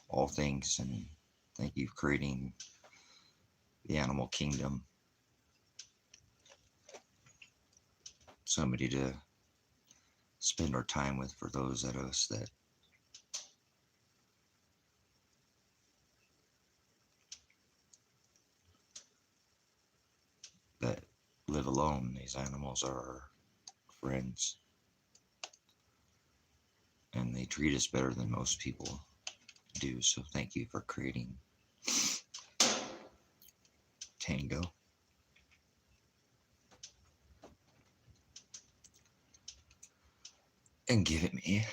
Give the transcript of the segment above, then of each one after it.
all things, and thank you for creating the animal kingdom. Somebody to spend our time with for those of us that live alone. These animals are our friends, and they treat us better than most people do. So thank you for creating Tango. And give it me.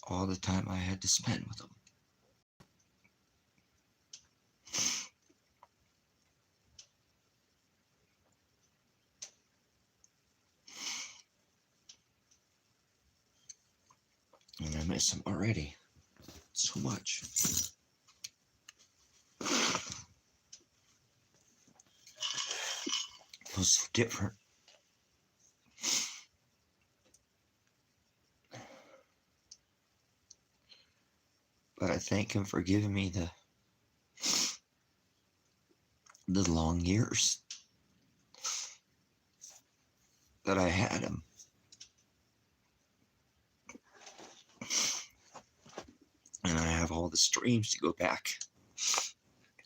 All the time I had to spend with them. And I miss them already so much. It was so different. But I thank him for giving me the long years that I had him. And I have all the streams to go back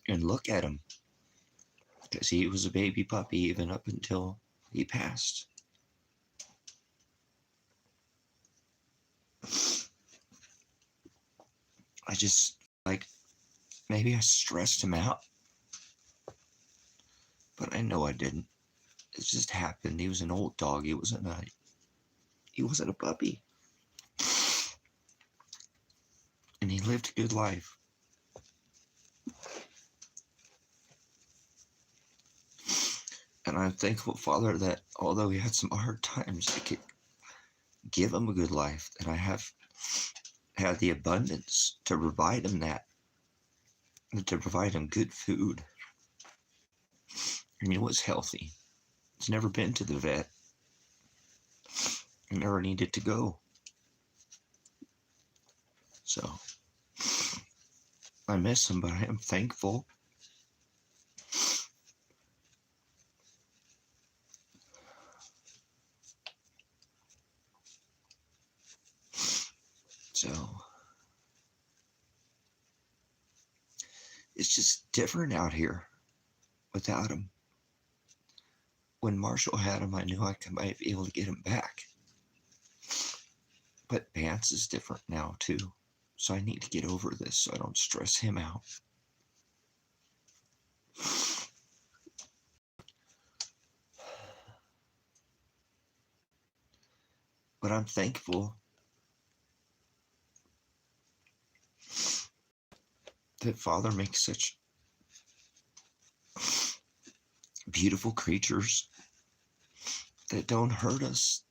and look at him. Because he was a baby puppy even up until he passed. I just, like, maybe I stressed him out. But I know I didn't. It just happened. He was an old dog. He wasn't a puppy. And he lived a good life. And I'm thankful, Father, that although he had some hard times, I could give him a good life. And I have had the abundance to provide him that. And to provide him good food. And he was healthy. He's never been to the vet. He never needed to go. So, I miss him, but I am thankful. So, it's just different out here without him. When Marshall had him, I knew I might be able to get him back. But Vance is different now, too. So I need to get over this so I don't stress him out. But I'm thankful that Father makes such beautiful creatures that don't hurt us.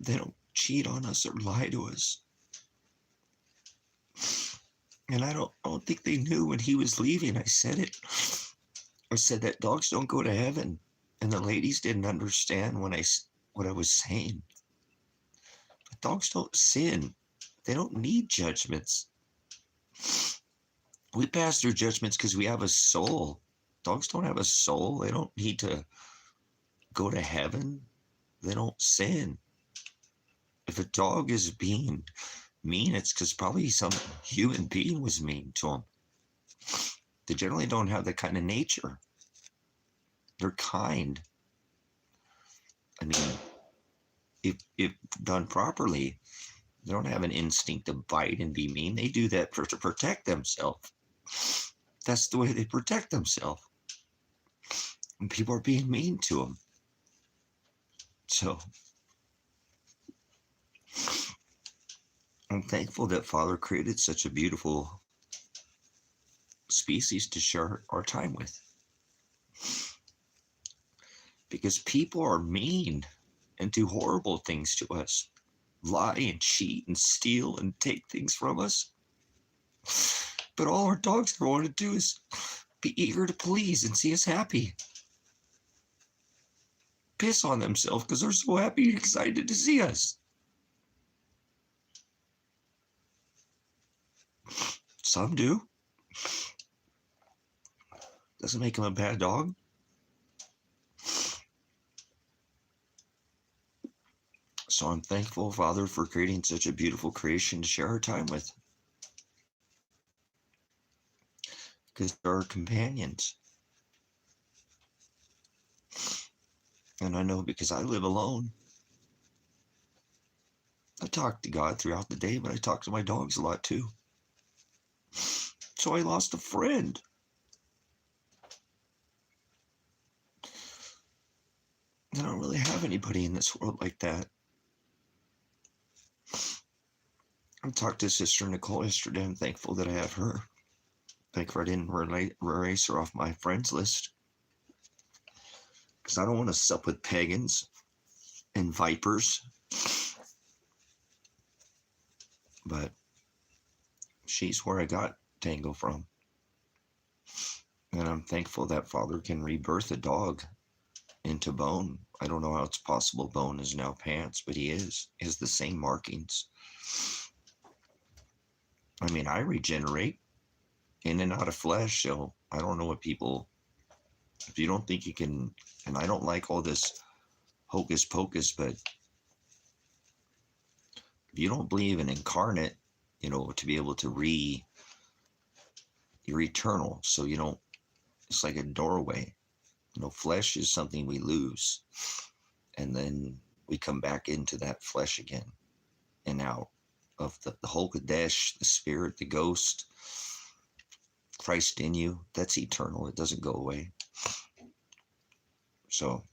They don't cheat on us or lie to us. And I don't think they knew when he was leaving. I said it. I said that dogs don't go to heaven. And the ladies didn't understand what I was saying. But dogs don't sin. They don't need judgments. We pass through judgments because we have a soul. Dogs don't have a soul. They don't need to go to heaven. They don't sin. If a dog is being mean, it's because probably some human being was mean to them. They generally don't have that kind of nature. They're kind. I mean, if done properly, they don't have an instinct to bite and be mean. They do that to protect themselves. That's the way they protect themselves. And people are being mean to them. So, I'm thankful that Father created such a beautiful species to share our time with. Because people are mean and do horrible things to us. Lie and cheat and steal and take things from us. But all our dogs ever want to do is be eager to please and see us happy. Piss on themselves because they're so happy and excited to see us. Some do. Doesn't make them a bad dog. So I'm thankful, Father, for creating such a beautiful creation to share our time with. Because they're our companions. And I know because I live alone. I talk to God throughout the day, but I talk to my dogs a lot too. So I lost a friend. I don't really have anybody in this world like that. I talked to Sister Nicole yesterday. I'm thankful that I have her. Thankful I didn't erase her off my friends list. Because I don't want to sup with pagans and vipers. But she's where I got Tango from. And I'm thankful that Father can rebirth a dog into Bone. I don't know how it's possible Bone is now Pants, but he is. He has the same markings. I mean, I regenerate in and out of flesh, so I don't know what people, if you don't think you can, and I don't like all this hocus pocus, but if you don't believe in incarnate, to be able to you're eternal, so you don't, it's like a doorway. Flesh is something we lose, and then we come back into that flesh again and out of the whole Kadesh, the spirit, the ghost, Christ in you. That's eternal. It doesn't go away. So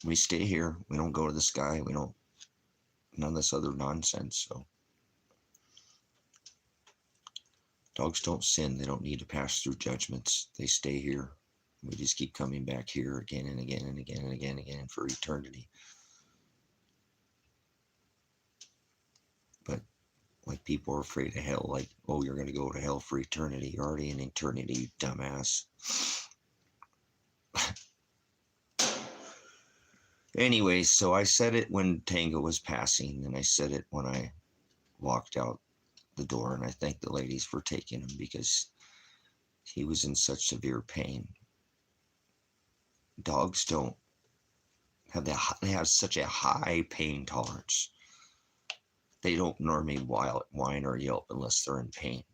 we stay here. We don't go to the sky. We don't, none of this other nonsense. So dogs don't sin. They don't need to pass through judgments. They stay here. We just keep coming back here again and again and again and again and again for eternity. But like people are afraid of hell, like, oh, you're going to go to hell for eternity. You're already in eternity, you dumbass. Anyway, so I said it when Tango was passing, and I said it when I walked out the door, and I thank the ladies for taking him because he was in such severe pain. Dogs don't have that, they have such a high pain tolerance. They don't normally whine or yelp unless they're in pain.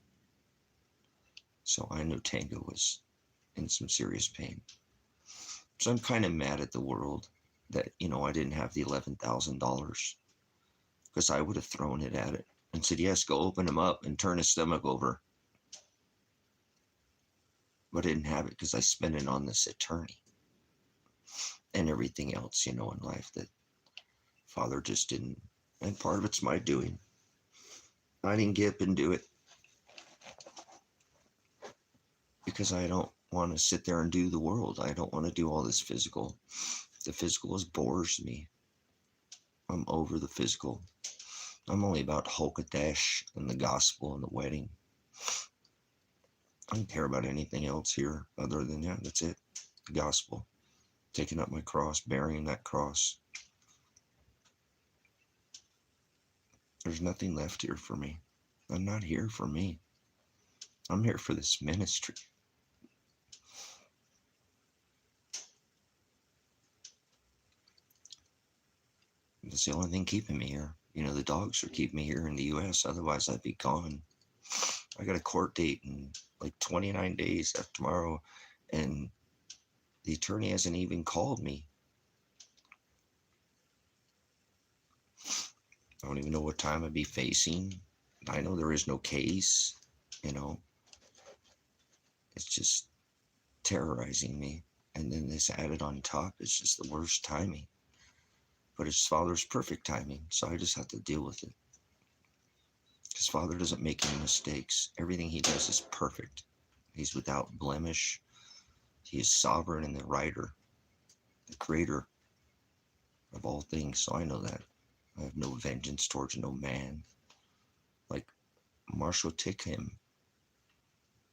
So I knew Tango was in some serious pain. So I'm kind of mad at the world that, I didn't have the $11,000 because I would have thrown it at it and said, yes, go open him up and turn his stomach over. But I didn't have it because I spent it on this attorney and everything else, in life that Father just didn't. And part of it's my doing. I didn't get up and do it because I don't want to sit there and do the world. I don't want to do all this physical. The physical bores me. I'm over the physical. I'm only about Hokadesh and the gospel and the wedding. I don't care about anything else here other than that. That's it. The gospel. Taking up my cross, bearing that cross. There's nothing left here for me. I'm not here for me. I'm here for this ministry. That's the only thing keeping me here. The dogs are keeping me here in the U.S. Otherwise, I'd be gone. I got a court date in like 29 days after tomorrow, and the attorney hasn't even called me. I don't even know what time I'd be facing. I know there is no case, It's just terrorizing me. And then this added on top is just the worst timing. But it's Father's perfect timing, so I just have to deal with it. Because Father doesn't make any mistakes. Everything he does is perfect. He's without blemish. He is sovereign and the writer, the creator of all things. So I know that. I have no vengeance towards no man. Like Marshall took him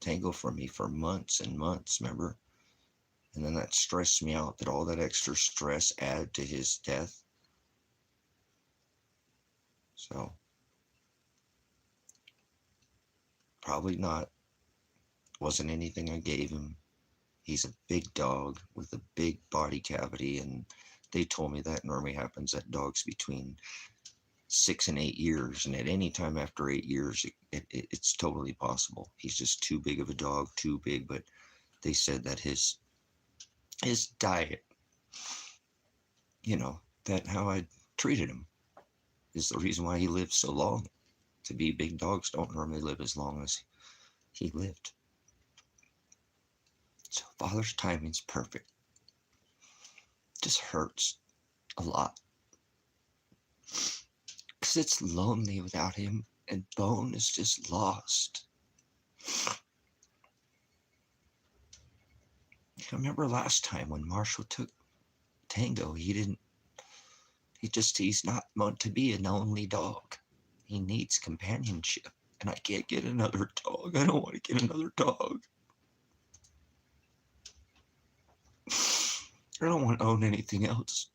Tango from me for months and months, remember? And then that stressed me out, that all that extra stress added to his death. So, probably not. Wasn't anything I gave him. He's a big dog with a big body cavity, and they told me that normally happens at dogs between 6 and 8 years, and at any time after 8 years, it's totally possible. He's just too big of a dog, too big. But they said that his diet, that how I treated him is the reason why he lived so long. To be big dogs don't normally live as long as he lived. So Father's timing's perfect. Just hurts a lot. Because it's lonely without him, and Bone is just lost. I remember last time when Marshall took Tango, he's not meant to be a lonely dog. He needs companionship, and I can't get another dog. I don't want to get another dog. I don't want to own anything else.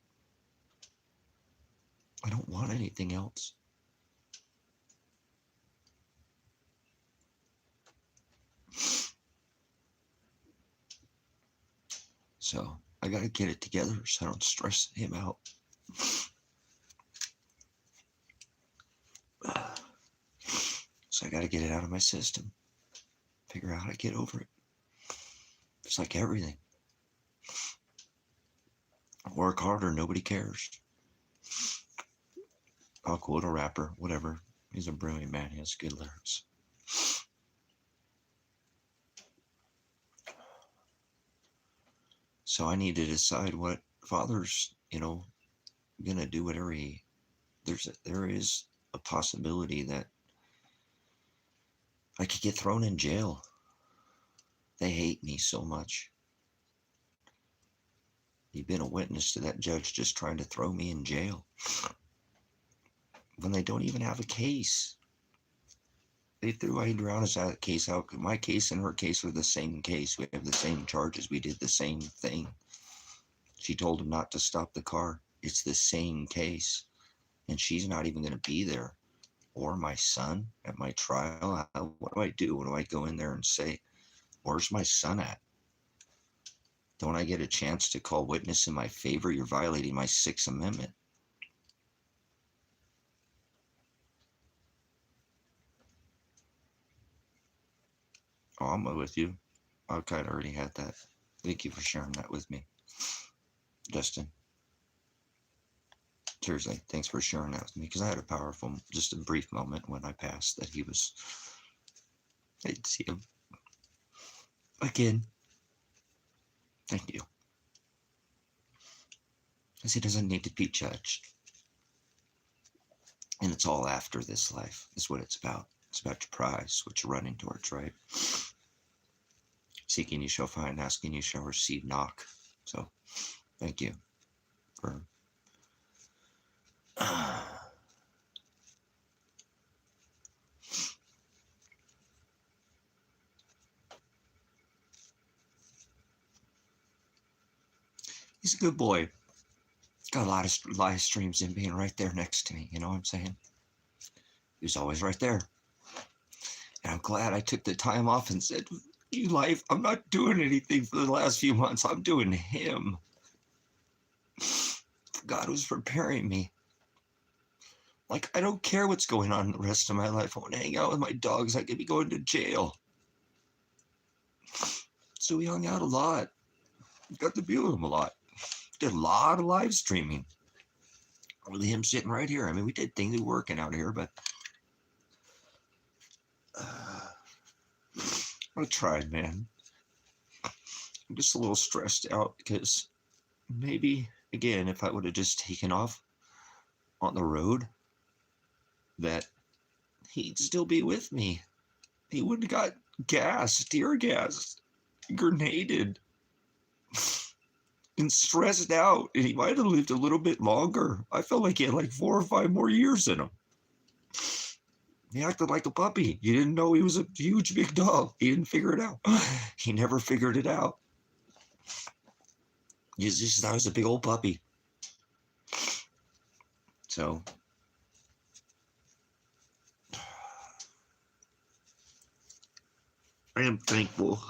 I don't want anything else. So I got to get it together so I don't stress him out. So I got to get it out of my system. Figure out how to get over it. It's like everything. Work harder, nobody cares. I'll quote a rapper, whatever. He's a brilliant man. He has good lyrics. So I need to decide what Father's, gonna do whatever there is a possibility that I could get thrown in jail. They hate me so much. You've been a witness to that judge just trying to throw me in jail when they don't even have a case. They threw Adriana's case out. My case and her case are the same case. We have the same charges. We did the same thing. She told him not to stop the car. It's the same case. And she's not even going to be there. Or my son at my trial. What do I do? What do I go in there and say? Where's my son at? Don't I get a chance to call witness in my favor? You're violating my 6th Amendment. Oh, I'm with you. I kind of already had that. Thank you for sharing that with me, Justin. Seriously, thanks for sharing that with me, because I had a powerful, just a brief moment when I passed that I'd see him again. Thank you. Because he doesn't need to be judged. And it's all after this life, is what it's about. It's about your prize, what you're running towards, right? Seeking you shall find, asking you shall receive, knock. So, thank you for he's a good boy. Got a lot of live streams in being right there next to me. You know what I'm saying? He was always right there. And I'm glad I took the time off and said, you life, I'm not doing anything for the last few months. I'm doing him. God was preparing me. Like, I don't care what's going on the rest of my life. I want to hang out with my dogs. I could be going to jail. So we hung out a lot. Got to be with him a lot. Did a lot of live streaming. With him sitting right here. I mean, we did things working out here, but I tried, man. I'm just a little stressed out because maybe, again, if I would have just taken off on the road, that he'd still be with me. He wouldn't have got gassed, tear gassed, grenaded, and stressed out, and he might have lived a little bit longer. I felt like he had like 4 or 5 more years in him. He acted like a puppy. You didn't know he was a huge, big dog. He didn't figure it out. He never figured it out. You just thought he was a big old puppy. So, I am thankful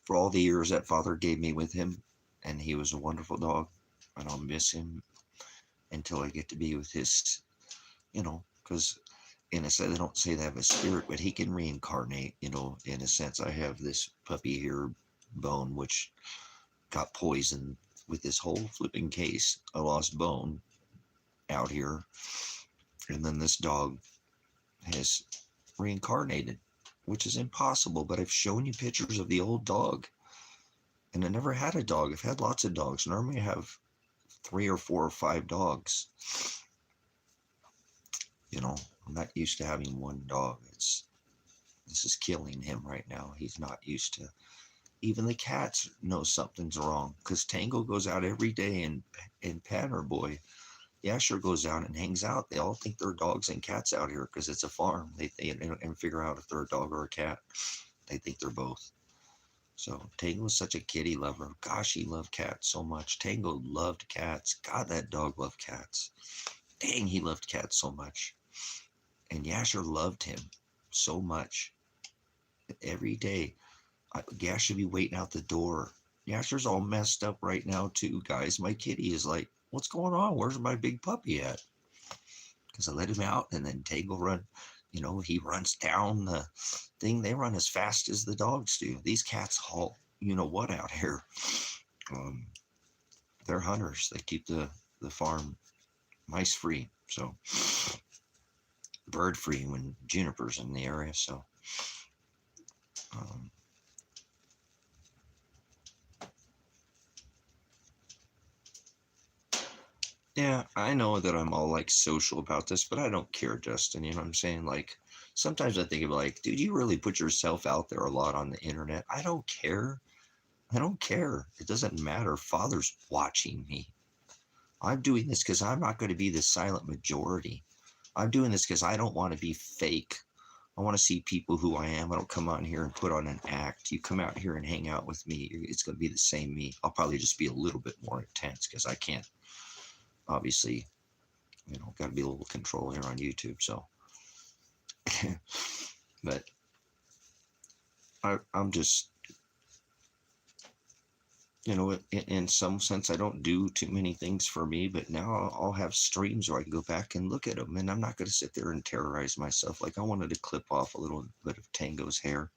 for all the years that Father gave me with him. And he was a wonderful dog. And I'll miss him until I get to be with his, because in a sense, they don't say they have a spirit, but he can reincarnate, in a sense. I have this puppy here, Bone, which got poisoned with this whole flipping case. I lost Bone out here. And then this dog has reincarnated, which is impossible. But I've shown you pictures of the old dog. And I never had a dog. I've had lots of dogs. Normally I have 3 or 4 or 5 dogs. I'm not used to having one dog. This is killing him right now. He's not used to. Even the cats know something's wrong, because Tango goes out every day and Panner Boy, Yasher goes out and hangs out. They all think they're dogs and cats out here because it's a farm. They and figure out if they're a dog or a cat. They think they're both. So Tango was such a kitty lover. Gosh, he loved cats so much. Tango loved cats. God, that dog loved cats. Dang, he loved cats so much. And Yasher loved him so much. Every day, Yash should be waiting out the door. Yasher's all messed up right now too, guys. My kitty is like, what's going on? Where's my big puppy at? Because I let him out, and then Tango run. He runs down the thing. They run as fast as the dogs do. These cats haul, what out here. They're hunters. They keep the farm mice free. So bird free when Juniper's in the area. So yeah, I know that I'm all like social about this, but I don't care, Justin. You know what I'm saying? Like, sometimes I think of like, dude, you really put yourself out there a lot on the internet. I don't care. I don't care. It doesn't matter. Father's watching me. I'm doing this because I'm not going to be the silent majority. I'm doing this because I don't want to be fake. I want to see people who I am. I don't come out here and put on an act. You come out here and hang out with me, it's going to be the same me. I'll probably just be a little bit more intense because I can't, obviously, got to be a little control here on YouTube. So, but I'm just, in some sense, I don't do too many things for me, but now I'll have streams where I can go back and look at them, and I'm not going to sit there and terrorize myself. Like, I wanted to clip off a little bit of Tango's hair,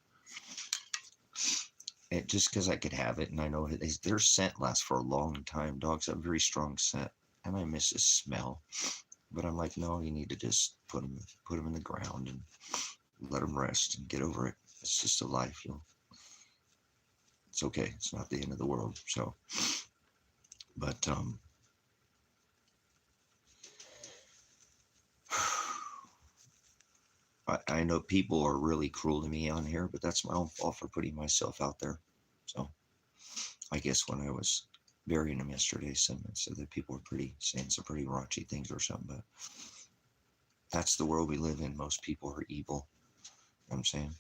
just because I could have it, and I know their scent lasts for a long time. Dogs have very strong scent, and I miss his smell. But I'm like, no, you need to just put him in the ground and let him rest and get over it. It's just a life, It's okay. It's not the end of the world. So, but I know people are really cruel to me on here, but that's my own fault for putting myself out there. So, I guess when I was burying him yesterday, someone said that people were saying some pretty raunchy things or something, but that's the world we live in. Most people are evil. You know what I'm saying?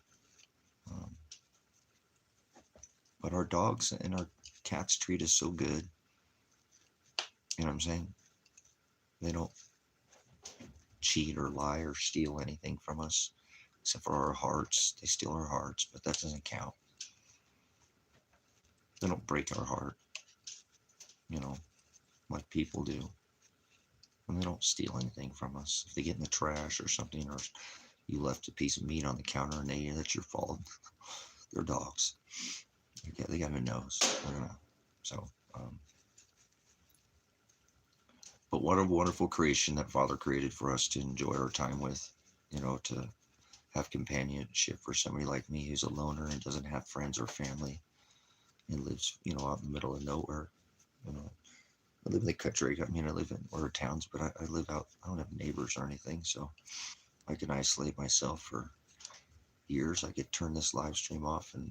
But our dogs and our cats treat us so good. You know what I'm saying? They don't cheat or lie or steal anything from us, except for our hearts. They steal our hearts, but that doesn't count. They don't break our heart, like people do. And they don't steal anything from us. If they get in the trash or something, or you left a piece of meat on the counter and that's your fault. They're dogs. They got a nose. So, but what a wonderful creation that Father created for us to enjoy our time with, to have companionship for somebody like me who's a loner and doesn't have friends or family and lives, out in the middle of nowhere. I live in the country. I live in other towns, but I live out. I don't have neighbors or anything, so I can isolate myself for years. I could turn this live stream off and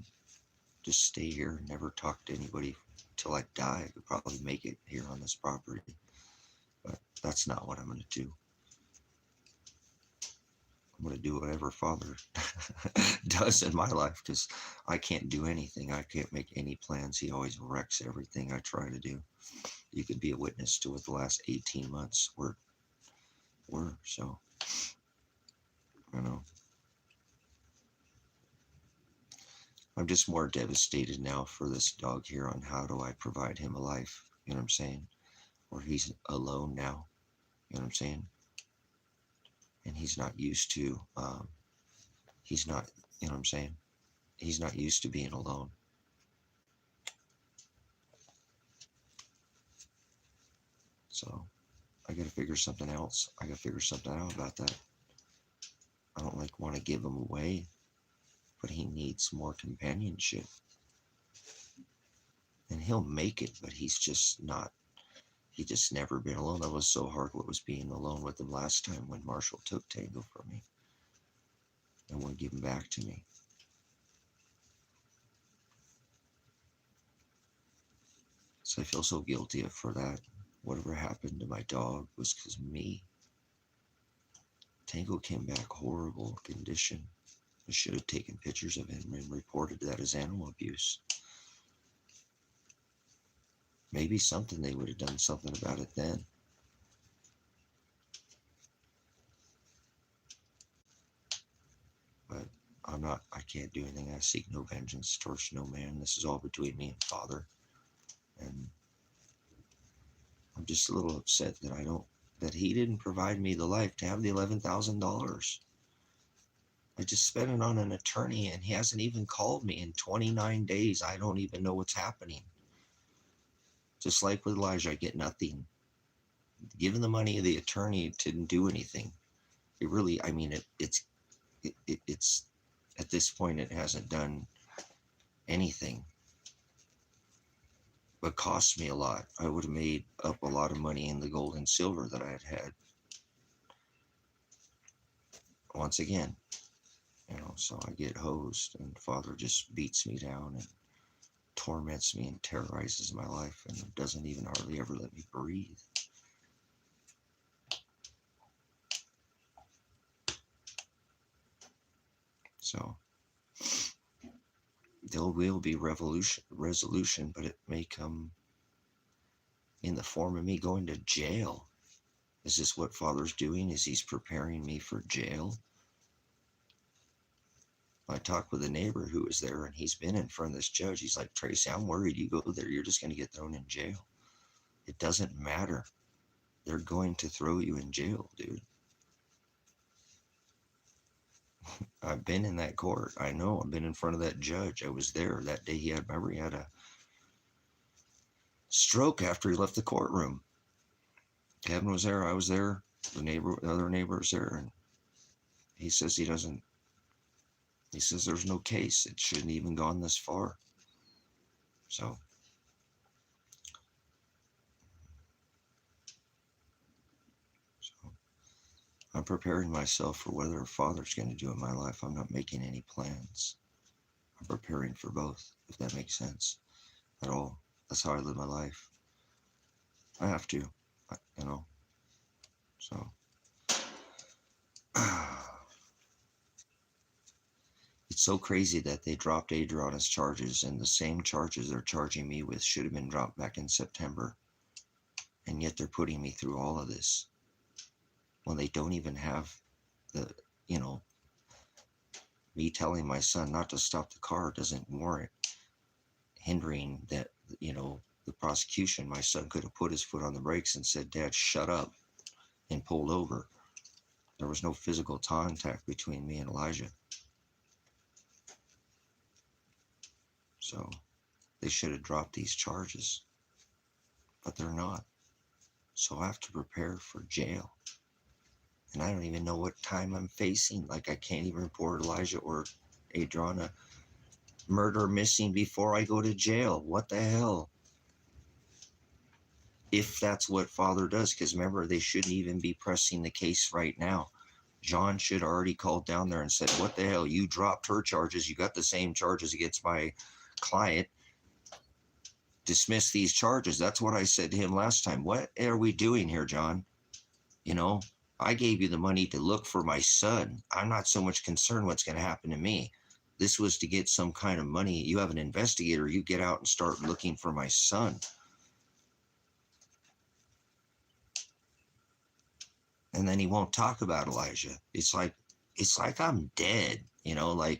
just stay here and never talk to anybody till I die. I could probably make it here on this property, but that's not what I'm going to do. I'm going to do whatever Father does in my life, because I can't do anything. I can't make any plans. He always wrecks everything I try to do. You could be a witness to what the last 18 months were. So, you know, I'm just more devastated now for this dog here on how do I provide him a life, you know what I'm saying? Or he's alone now, you know what I'm saying? And he's not used to, he's not, you know what I'm saying? He's not used to being alone. So I got to figure something else. I got to figure something out about that. I don't like want to give him away, but he needs more companionship. And he'll make it, but he's just not, he just never been alone. That was so hard what was being alone with him last time when Marshall took Tango from me and wouldn't give him back to me. So I feel so guilty for that. Whatever happened to my dog was because me. Tango came back horrible condition. I should have taken pictures of him and reported that as animal abuse. Maybe something, they would have done something about it then. But I can't do anything. I seek no vengeance towards no man. This is all between me and Father. And I'm just a little upset that he didn't provide me the life to have the $11,000. I just spent it on an attorney, and he hasn't even called me in 29 days. I don't even know what's happening. Just like with Elijah, I get nothing. Giving the money to the attorney didn't do anything. It really, I mean, it's at this point, it hasn't done anything but cost me a lot. I would have made up a lot of money in the gold and silver that I had once again, so I get hosed, and Father just beats me down and torments me and terrorizes my life, and doesn't even hardly ever let me breathe. So there will be resolution, but it may come in the form of me going to jail. Is this what Father's doing? Is he's preparing me for jail? I talked with a neighbor who was there, and he's been in front of this judge. He's like, Tracy, I'm worried you go there, you're just going to get thrown in jail. It doesn't matter. They're going to throw you in jail, dude. I've been in that court. I know. I've been in front of that judge. I was there that day. He had a stroke after he left the courtroom. Kevin was there. I was there. The other neighbor was there, and he says there's no case. It shouldn't even gone this far. So I'm preparing myself for whatever Father's going to do in my life. I'm not making any plans. I'm preparing for both, if that makes sense at all. That's how I live my life. I have to, so. It's so crazy that they dropped Adriana's charges, and the same charges they're charging me with should have been dropped back in September. And yet they're putting me through all of this when they don't even have the, me telling my son not to stop the car doesn't warrant hindering that, the prosecution. My son could have put his foot on the brakes and said, Dad, shut up, and pulled over. There was no physical contact between me and Elijah. So they should have dropped these charges, but they're not. So I have to prepare for jail. And I don't even know what time I'm facing. Like, I can't even report Elijah or Adriana murder missing before I go to jail. What the hell? If that's what Father does, because remember, they shouldn't even be pressing the case right now. John should have already called down there and said, what the hell? You dropped her charges. You got the same charges against my client. Dismiss these charges. That's what I said to him last time. What are we doing here, John? I gave you the money to look for my son. I'm not so much concerned what's going to happen to me. This was to get some kind of money. You have an investigator. You get out and start looking for my son. And then he won't talk about Elijah. It's like I'm dead,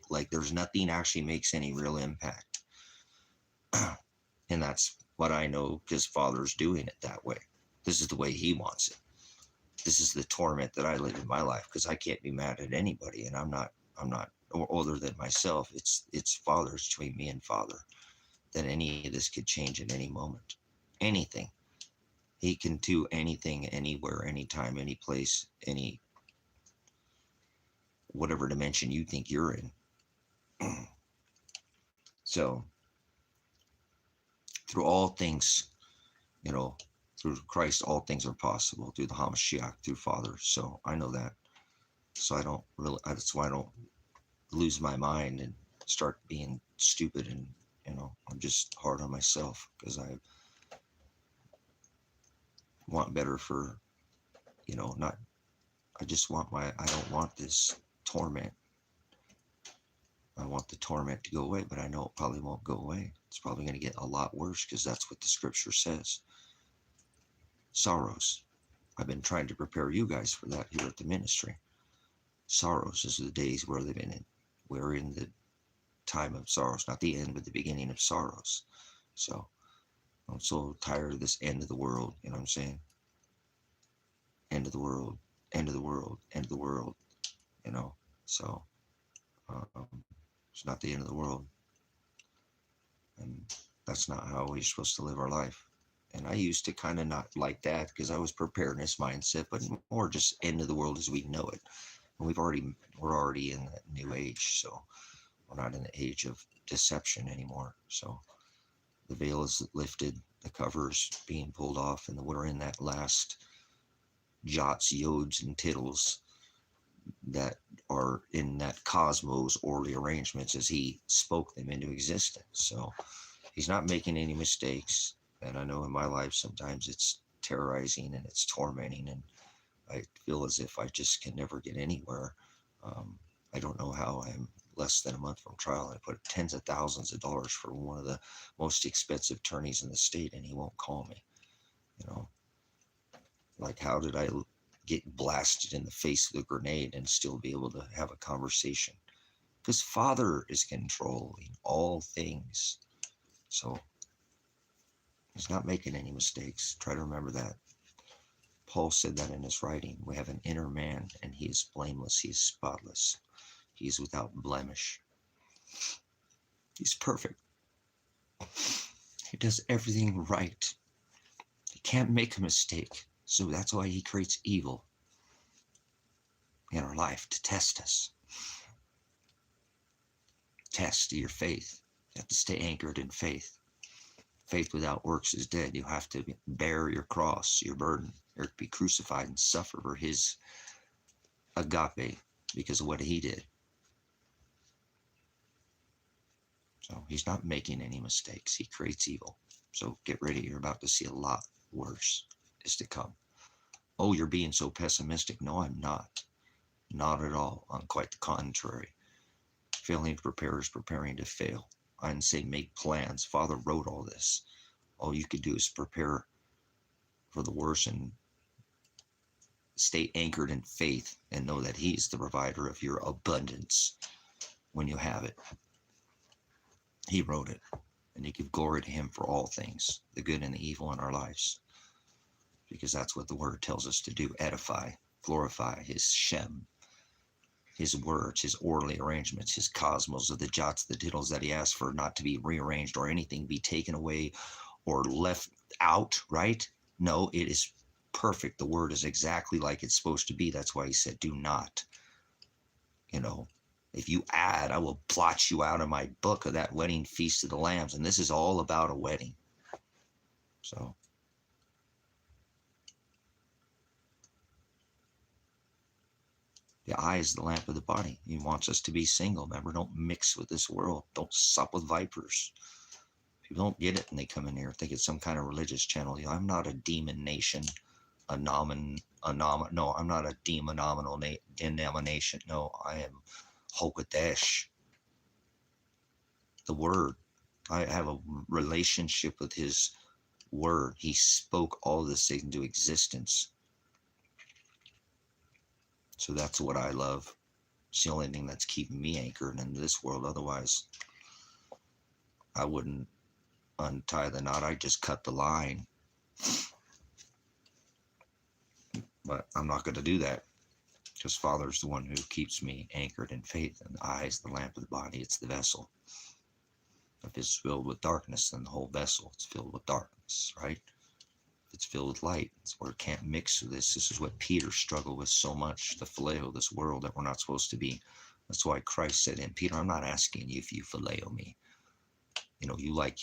like there's nothing actually makes any real impact. And that's what I know because Father's doing it that way. This is the way he wants it. This is the torment that I live in my life because I can't be mad at anybody, and I'm not or other than myself. It's Father's between me and Father. That any of this could change at any moment. Anything. He can do anything, anywhere, anytime, any place, any whatever dimension you think you're in. So through all things, through Christ, all things are possible. Through the Hamashiach, through Father. So I know that. So I don't really. That's why I don't lose my mind and start being stupid, and I'm just hard on myself because I want better for, not. I just want I don't want this torment. I want the torment to go away, but I know it probably won't go away. It's probably going to get a lot worse because that's what the scripture says. Sorrows. I've been trying to prepare you guys for that here at the ministry. Sorrows is the days we're living in. We're in the time of sorrows, not the end, but the beginning of sorrows. So I'm so tired of this end of the world. You know what I'm saying? End of the world, end of the world, end of the world. So it's not the end of the world, and that's not how we're supposed to live our life. And I used to kind of not like that because I was preparedness mindset, but more just end of the world as we know it. And we're already in that new age, so we're not in the age of deception anymore. So the veil is lifted, the cover's being pulled off, and we're in that last jots, yods, and tittles that are in that cosmos orderly arrangements as he spoke them into existence. So he's not making any mistakes. And I know in my life sometimes it's terrorizing and it's tormenting, and I feel as if I just can never get anywhere. I don't know how. I'm less than a month from trial. I put tens of thousands of dollars for one of the most expensive attorneys in the state, and he won't call me. Like, how did I get blasted in the face with a grenade and still be able to have a conversation? Because Father is controlling all things. So he's not making any mistakes. Try to remember that. Paul said that in his writing. We have an inner man, and he is blameless. He is spotless. He is without blemish. He's perfect. He does everything right. He can't make a mistake. So that's why he creates evil in our life to test us. Test your faith. You have to stay anchored in faith. Faith without works is dead. You have to bear your cross, your burden. You're to be crucified and suffer for his agape because of what he did. So he's not making any mistakes. He creates evil. So get ready. You're about to see a lot worse is to come. Oh, you're being so pessimistic. No, I'm not. Not at all. On quite the contrary. Failing to prepare is preparing to fail. I didn't say make plans. Father wrote all this. All you could do is prepare for the worst and stay anchored in faith and know that he's the provider of your abundance when you have it. He wrote it, and you give glory to him for all things, the good and the evil in our lives, because that's what the word tells us to do. Edify, glorify his Shem, his words, his orderly arrangements, his cosmos of the jots, the tittles that he asked for not to be rearranged or anything be taken away or left out, right? No, it is perfect. The word is exactly like it's supposed to be. That's why he said, do not. If you add, I will blot you out of my book of that wedding feast of the lambs. And this is all about a wedding. So the eye is the lamp of the body. He wants us to be single. Remember, don't mix with this world. Don't sup with vipers. People don't get it and they come in here, think it's some kind of religious channel. I'm not a demon nation. no, I'm not a denomination. No, I am Hokadesh, the Word. I have a relationship with His Word. He spoke all this into existence. So that's what I love. It's the only thing that's keeping me anchored in this world. Otherwise, I wouldn't untie the knot. I just cut the line. But I'm not going to do that, because Father's the one who keeps me anchored in faith. And the eye is the lamp of the body. It's the vessel. If it's filled with darkness, then the whole vessel is filled with darkness, right? If it's filled with light, it's where it can't mix with this. This is what Peter struggled with so much, the phileo, this world that we're not supposed to be. That's why Christ said in Peter, I'm not asking you if you phileo me. You know, you like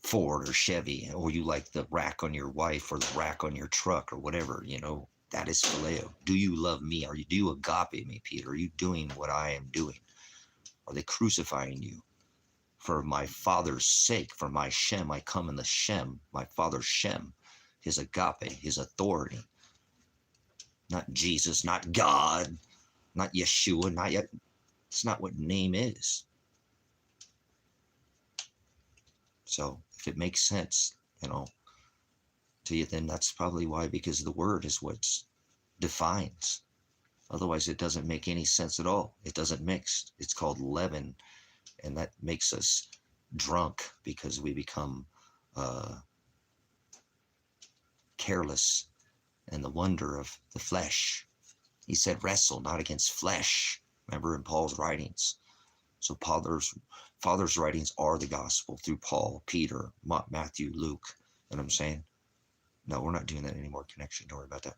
Ford or Chevy, or you like the rack on your wife or the rack on your truck or whatever, you know, that is phileo. Do you love me? Do you agape me, Peter? Are you doing what I am doing? Are they crucifying you? For my Father's sake, for my Shem, I come in the Shem, my Father's Shem, His agape, His authority. Not Jesus, not God, not Yeshua, not yet. It's not what name is. So if it makes sense, you know, to you, then that's probably why, because the Word is what defines. Otherwise, it doesn't make any sense at all. It doesn't mix. It's called leaven, and that makes us drunk, because we become careless in the wonder of the flesh. He said, wrestle not against flesh. Remember in Paul's writings. So Father's writings are the gospel through Paul, Peter, Matthew, Luke. You know what I'm saying? No, we're not doing that anymore, Connection. Don't worry about that.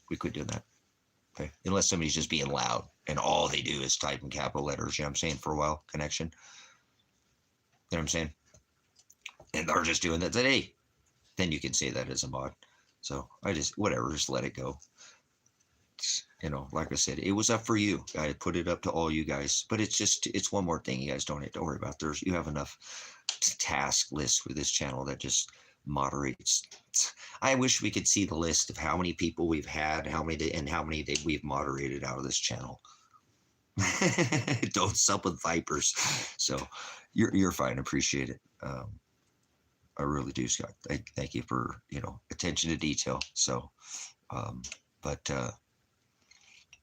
We quit doing that. Okay? Unless somebody's just being loud and all they do is type in capital letters. You know what I'm saying? For a while, Connection. You know what I'm saying? And they're just doing that today. Then you can say that as a mod. So I just, whatever, just let it go. You know, like I said, it was up for you. I put it up to all you guys. But it's one more thing you guys don't have to worry about. You have enough task lists with this channel that just moderates. I wish we could see the list of how many people we've had, how many we've moderated out of this channel. Don't sup with vipers. So you're fine. Appreciate it. I really do, Scott. Thank you for, you know, attention to detail. So,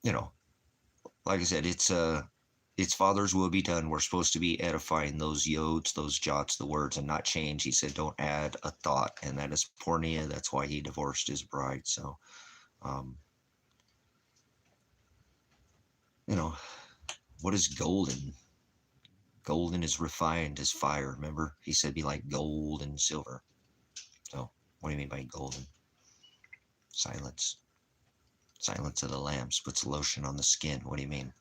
you know, like I said, it's Father's will be done. We're supposed to be edifying those yods, those jots, the words, and not change. He said, don't add a thought, and that is pornea. That's why he divorced his bride. So, you know, what is golden? Golden is refined as fire. Remember, he said, be like gold and silver. So, what do you mean by golden? Silence. Silence of the lambs puts lotion on the skin. What do you mean?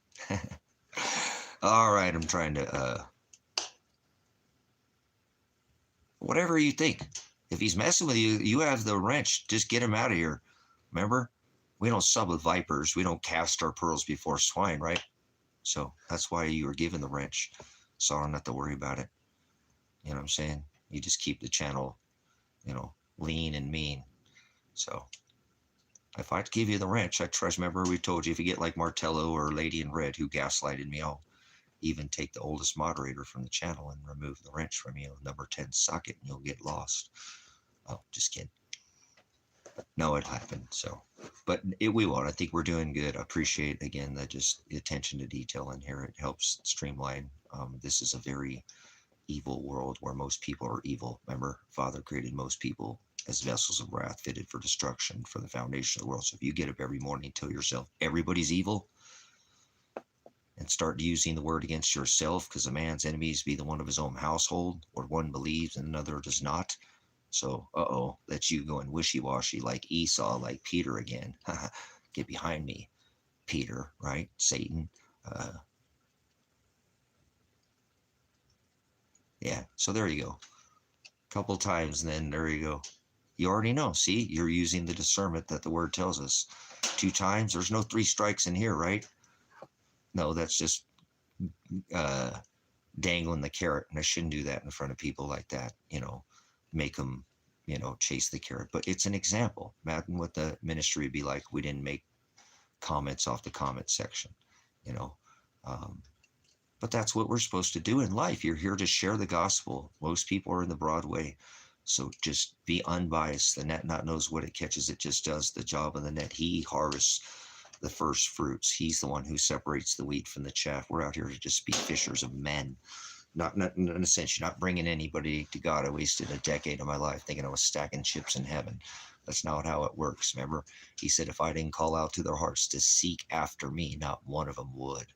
All right, I'm trying to, whatever you think. If he's messing with you, you have the wrench. Just get him out of here. Remember, we don't sub with vipers. We don't cast our pearls before swine, right? So that's why you were given the wrench. So I don't have to worry about it. You know what I'm saying? You just keep the channel, you know, lean and mean. So if I give you the wrench, I trust. Remember, we told you, if you get like Martello or Lady in Red who gaslighted me, I'll even take the oldest moderator from the channel and remove the wrench from you, number 10 socket, and you'll get lost. Oh, just kidding. No, it happened. So, but we won't. I think we're doing good. I appreciate, again, just the attention to detail in here. It helps streamline. This is a very evil world where most people are evil. Remember, Father created most people as vessels of wrath, fitted for destruction, for the foundation of the world. So if you get up every morning and tell yourself everybody's evil, and start using the word against yourself, because a man's enemies be the one of his own household, or one believes and another does not. So, that's you going wishy-washy like Esau, like Peter again. Get behind me, Peter, right? Satan. Yeah, so there you go. A couple times, and then there you go. You already know. See, you're using the discernment that the word tells us. 2 times. There's no 3 strikes in here, right? No, that's just dangling the carrot, and I shouldn't do that in front of people like that. You know, make them, chase the carrot. But it's an example. Imagine what the ministry would be like. We didn't make comments off the comment section, you know. Um, but that's what we're supposed to do in life. You're here to share the gospel. Most people are in the broad way. So just be unbiased. The net not knows what it catches. It just does the job of the net. He harvests the first fruits. He's the one who separates the wheat from the chaff. We're out here to just be fishers of men. Not in a sense, you're not bringing anybody to God. I wasted a decade of my life thinking I was stacking chips in heaven. That's not how it works. Remember, he said, if I didn't call out to their hearts to seek after me, not one of them would.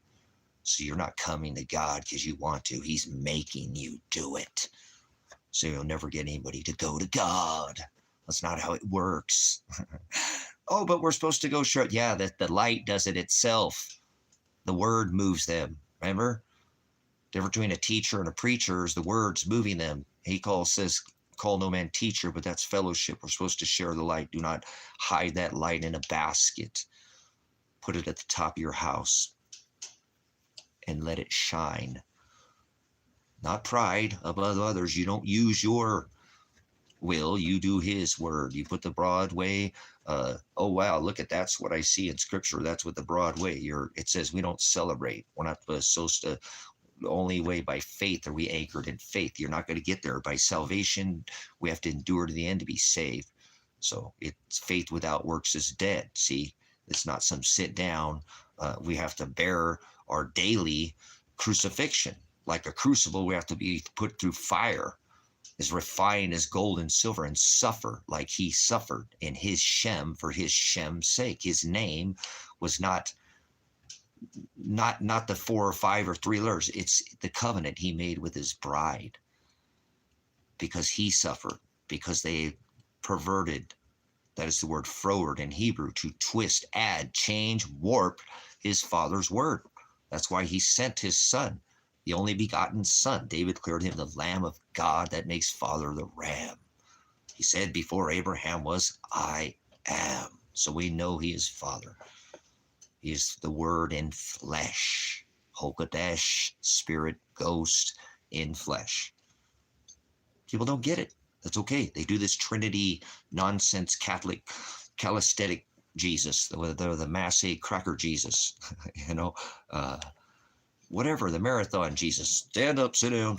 So you're not coming to God because you want to. He's making you do it. So you'll never get anybody to go to God. That's not how it works. Oh, but we're supposed to go short. Yeah, that the light does it itself. The word moves them. Remember? The difference between a teacher and a preacher is the words moving them. He says, call no man teacher, but that's fellowship. We're supposed to share the light. Do not hide that light in a basket. Put it at the top of your house and let it shine. Not pride above others. You don't use your will. You do his word. You put the broad way. Oh, wow, look at that's what I see in scripture. That's what the broad way. It says we don't celebrate. We're not supposed to. The only way by faith are we anchored in faith. You're not going to get there by salvation. We have to endure to the end to be saved. So it's faith without works is dead. See, it's not some sit down. We have to bear our daily crucifixion. Like a crucible, we have to be put through fire, is refined as gold and silver, and suffer like he suffered in his Shem for his Shem's sake. His name was not the 4 or 5 or 3 letters. It's the covenant he made with his bride, because he suffered, because they perverted. That is the word froward in Hebrew, to twist, add, change, warp his father's word. That's why he sent his son, the only begotten son. David declared him the Lamb of God that makes father the ram. He said before Abraham was, I am. So we know he is father. He is the word in flesh. Hokodesh, spirit, ghost in flesh. People don't get it. That's okay. They do this Trinity nonsense Catholic calisthenic Jesus, the Massey cracker Jesus, whatever, the marathon Jesus, stand up, sit down,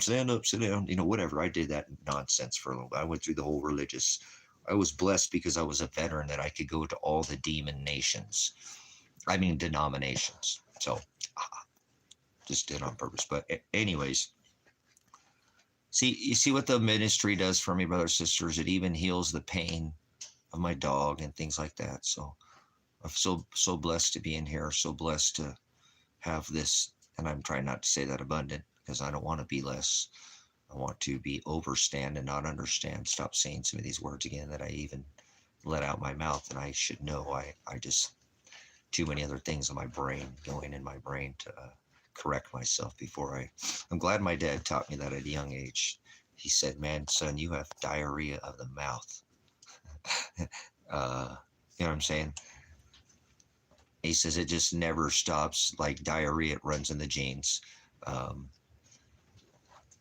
whatever. I did that nonsense for a little bit. I went through the whole religious. I was blessed because I was a veteran that I could go to all the denominations. So just did on purpose. But anyways, you see what the ministry does for me, brothers and sisters. It even heals the pain of my dog and things like that. So I'm so blessed to be in here, so blessed to have this. And I'm trying not to say that abundant, because I don't want to be less. I want to be overstand and not understand. Stop saying some of these words again that I even let out my mouth, and I should know. I just, too many other things in my brain, going in my brain to correct myself before I'm glad my dad taught me that at a young age. He said, man, son, you have diarrhea of the mouth. You know what I'm saying? He says it just never stops. Like diarrhea, it runs in the genes.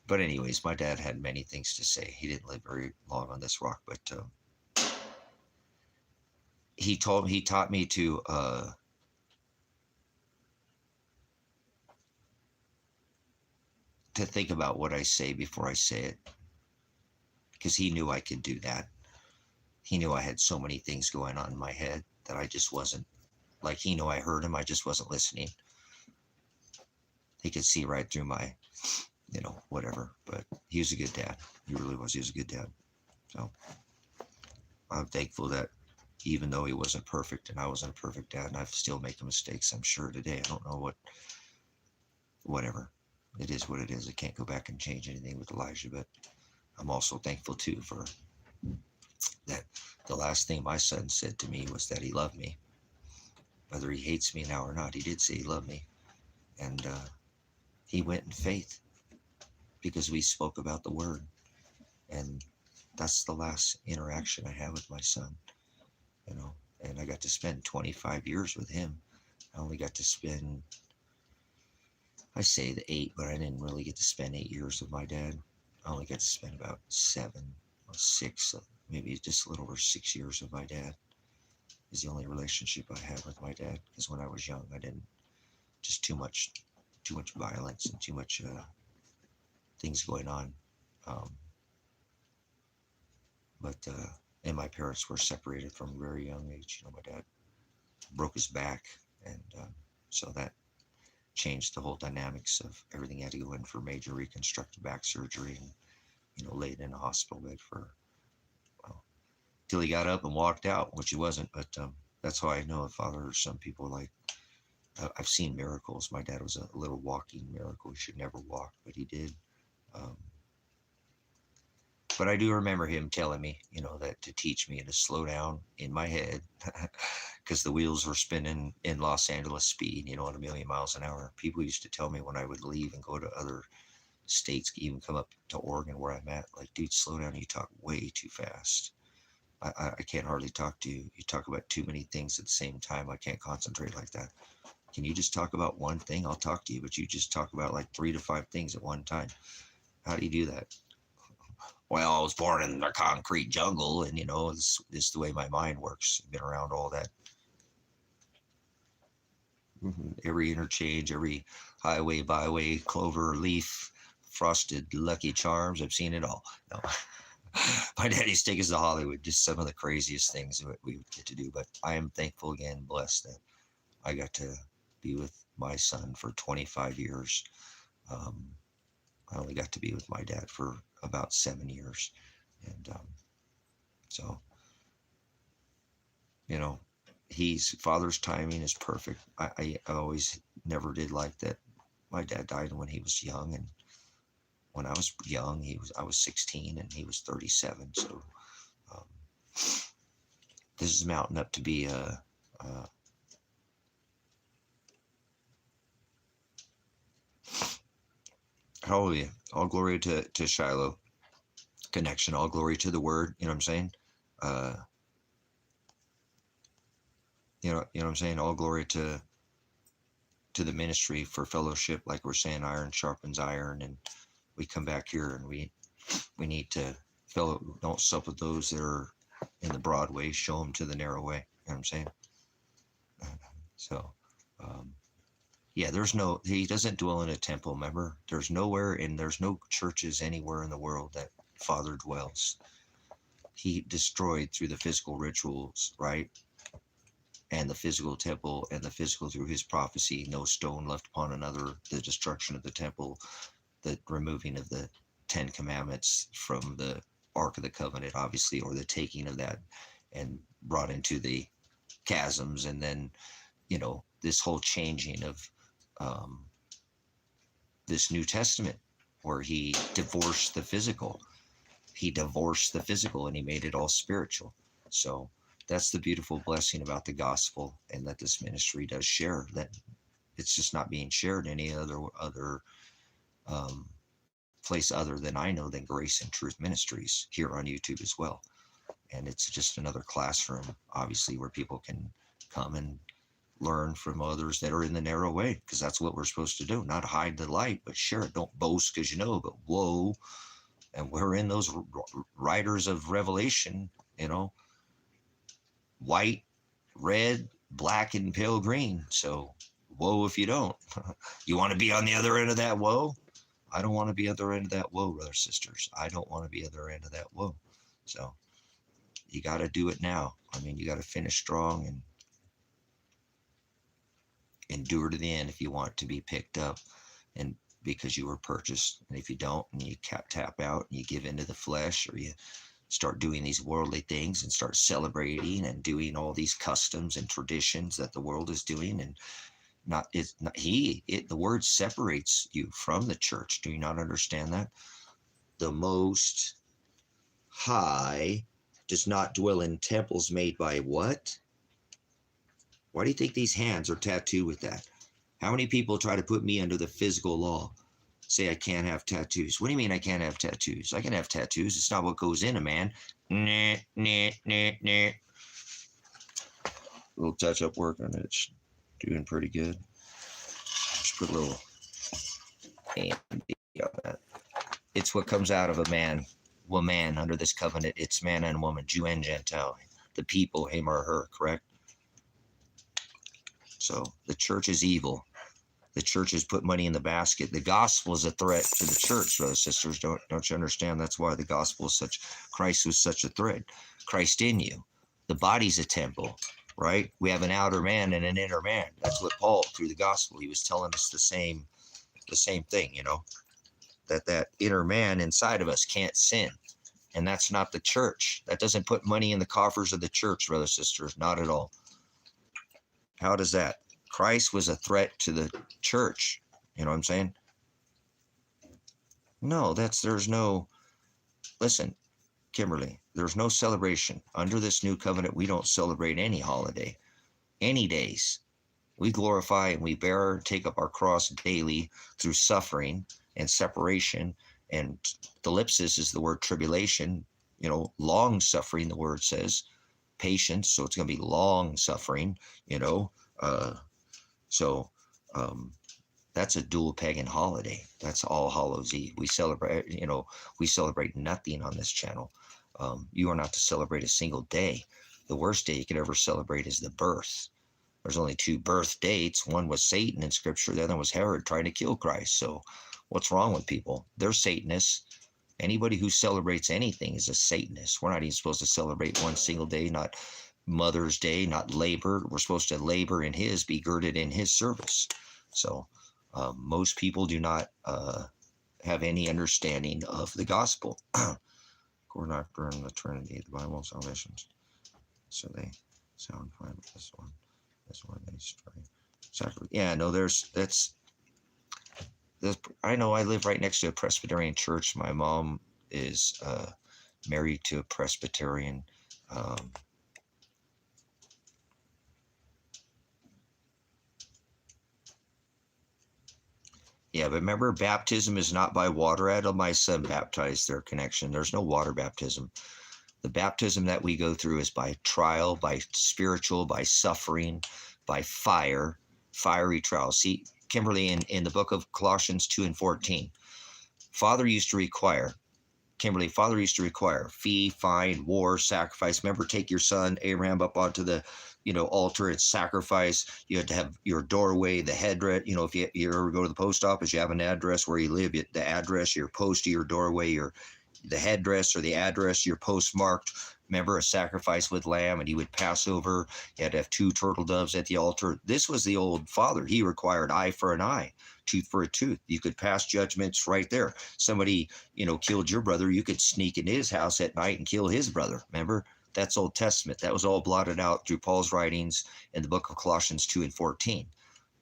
But anyways, my dad had many things to say. He didn't live very long on this rock, but he taught me to think about what I say before I say it, because he knew I could do that. He knew I had so many things going on in my head that I just wasn't, like, he knew I heard him, I just wasn't listening. He could see right through my, whatever. But he was a good dad. He really was. He was a good dad. So I'm thankful that even though he wasn't perfect and I wasn't a perfect dad, and I've still made mistakes, I'm sure, today. I don't know whatever. It is what it is. I can't go back and change anything with Elijah, but I'm also thankful too for that. The last thing my son said to me was that he loved me. Whether he hates me now or not, he did say he loved me. And he went in faith because we spoke about the word. And that's the last interaction I had with my son, and I got to spend 25 years with him. I only got to spend, I say the 8, but I didn't really get to spend 8 years with my dad. I only got to spend about 7 or 6 maybe just a little over 6 years with my dad. Is the only relationship I had with my dad, because when I was young, I didn't, just too much violence and too much things going on. Um, but and my parents were separated from a very young age. You know, my dad broke his back, and so that changed the whole dynamics of everything. He had to go in for major reconstructive back surgery, and laid in a hospital bed for, well, till he got up and walked out, which he wasn't. But that's how I know a father. Some people, like, I've seen miracles. My dad was a little walking miracle. He should never walk, but he did. Um, but I do remember him telling me, that to teach me to slow down in my head, because the wheels were spinning in Los Angeles speed, at 1,000,000 miles an hour. People used to tell me when I would leave and go to other states, even come up to Oregon where I'm at, like, dude, slow down. You talk way too fast. I can't hardly talk to you. You talk about too many things at the same time. I can't concentrate like that. Can you just talk about one thing? I'll talk to you, but you just talk about like 3 to 5 things at one time. How do you do that? Well, I was born in the concrete jungle, and this is the way my mind works. I've been around all that. Every interchange, every highway, byway, clover, leaf, frosted Lucky Charms. I've seen it all. No. My dad used to take us to Hollywood, just some of the craziest things that we would get to do. But I am thankful, again, blessed, that I got to be with my son for 25 years. I only got to be with my dad for about 7 years. And so, father's timing is perfect. I always never did like that my dad died when he was young. And when I was young, I was 16 and he was 37. So this is mounting up to be a hallelujah. All glory to Shiloh connection. All glory to the word. You know what I'm saying? You know what I'm saying? All glory to the ministry for fellowship. Like we're saying, iron sharpens iron. And we come back here and we need to don't sup with those that are in the broad way. Show them to the narrow way. You know what I'm saying? So, yeah, he doesn't dwell in a temple, remember? There's nowhere, and there's no churches anywhere in the world that Father dwells. He destroyed through the physical rituals, right? And the physical temple, and the physical through his prophecy, no stone left upon another, the destruction of the temple, the removing of the 10 commandments from the Ark of the Covenant, obviously, or the taking of that and brought into the chasms, and then, this whole changing of this New Testament, where he divorced the physical. He divorced the physical and he made it all spiritual. So that's the beautiful blessing about the gospel, and that this ministry does share, that it's just not being shared any other place other than I know than Grace and Truth Ministries here on YouTube as well. And it's just another classroom, obviously, where people can come and learn from others that are in the narrow way, because that's what we're supposed to do. Not hide the light, but share it. Don't boast because but whoa. And we're in those writers of Revelation, white, red, black, and pale green. So whoa if you don't. You want to be on the other end of that whoa? I don't want to be at the other end of that whoa, brothers, sisters. I don't want to be at the other end of that whoa. So you got to do it now. I mean, you got to finish strong and endure to the end if you want to be picked up, and because you were purchased. And if you don't, and you tap out and you give into the flesh, or you start doing these worldly things and start celebrating and doing all these customs and traditions that the world is doing, and the word separates you from the church. Do you not understand that? The Most High does not dwell in temples made by what? Why do you think these hands are tattooed with that? How many people try to put me under the physical law? Say I can't have tattoos. What do you mean I can't have tattoos? I can have tattoos. It's not what goes in a man. Nah. A little touch-up work on it. It's doing pretty good. Just put a little AMD on that. It's what comes out of a man woman under this covenant, it's man and woman, Jew and Gentile, the people, him or her, correct? So the church is evil. The church has put money in the basket. The gospel is a threat to the church, brothers and sisters. Don't you understand? That's why the gospel is such, Christ was such a threat. Christ in you. The body's a temple, right? We have an outer man and an inner man. That's what Paul, through the gospel, he was telling us the same thing, you know, that inner man inside of us can't sin. And that's not the church. That doesn't put money in the coffers of the church, brothers and sisters, not at all. How does that? Christ was a threat to the church. You know what I'm saying? No, there's no, listen, Kimberly, there's no celebration. Under this new covenant, we don't celebrate any holiday, any days. We glorify and we bear, take up our cross daily through suffering and separation. And thlipsis is the word tribulation, you know, long suffering, the word says, patience. So it's going to be long suffering, you know, So that's a dual pagan holiday. That's All Hallows Eve. We celebrate, you know, we celebrate nothing on this channel. You are not to celebrate a single day. The worst day you could ever celebrate is the birth. There's only 2 birth dates. One was Satan in scripture. The other was Herod trying to kill Christ. So what's wrong with people? They're Satanists. Anybody who celebrates anything is a Satanist. We're not even supposed to celebrate one single day, not Mother's Day, not labor. We're supposed to labor in his, be girded in his service. So most people do not have any understanding of the gospel. Core doctrine, the Trinity, the Bible, salvation. So they sound fine with this one. This one they stray. Yeah, no, that's I know I live right next to a Presbyterian church. My mom is married to a Presbyterian. Yeah, but remember, baptism is not by water. I had my son baptized their connection. There's no water baptism. The baptism that we go through is by trial, by spiritual, by suffering, by fire, fiery trial. See, Kimberly, in the book of Colossians 2:14, Father used to require fee, fine, war, sacrifice. Remember, take your son Abraham up onto the, you know, altar and sacrifice. You had to have your doorway, the headdress. You know, if you ever go to the post office, you have an address where you live. The address, your post to your doorway, the headdress or the address, your postmarked. Remember, a sacrifice with lamb, and he would pass over. You had to have 2 turtle doves at the altar. This was the old father. He required eye for an eye, tooth for a tooth. You could pass judgments right there. Somebody, you know, killed your brother. You could sneak in his house at night and kill his brother. Remember, that's Old Testament. That was all blotted out through Paul's writings in the book of Colossians 2:14.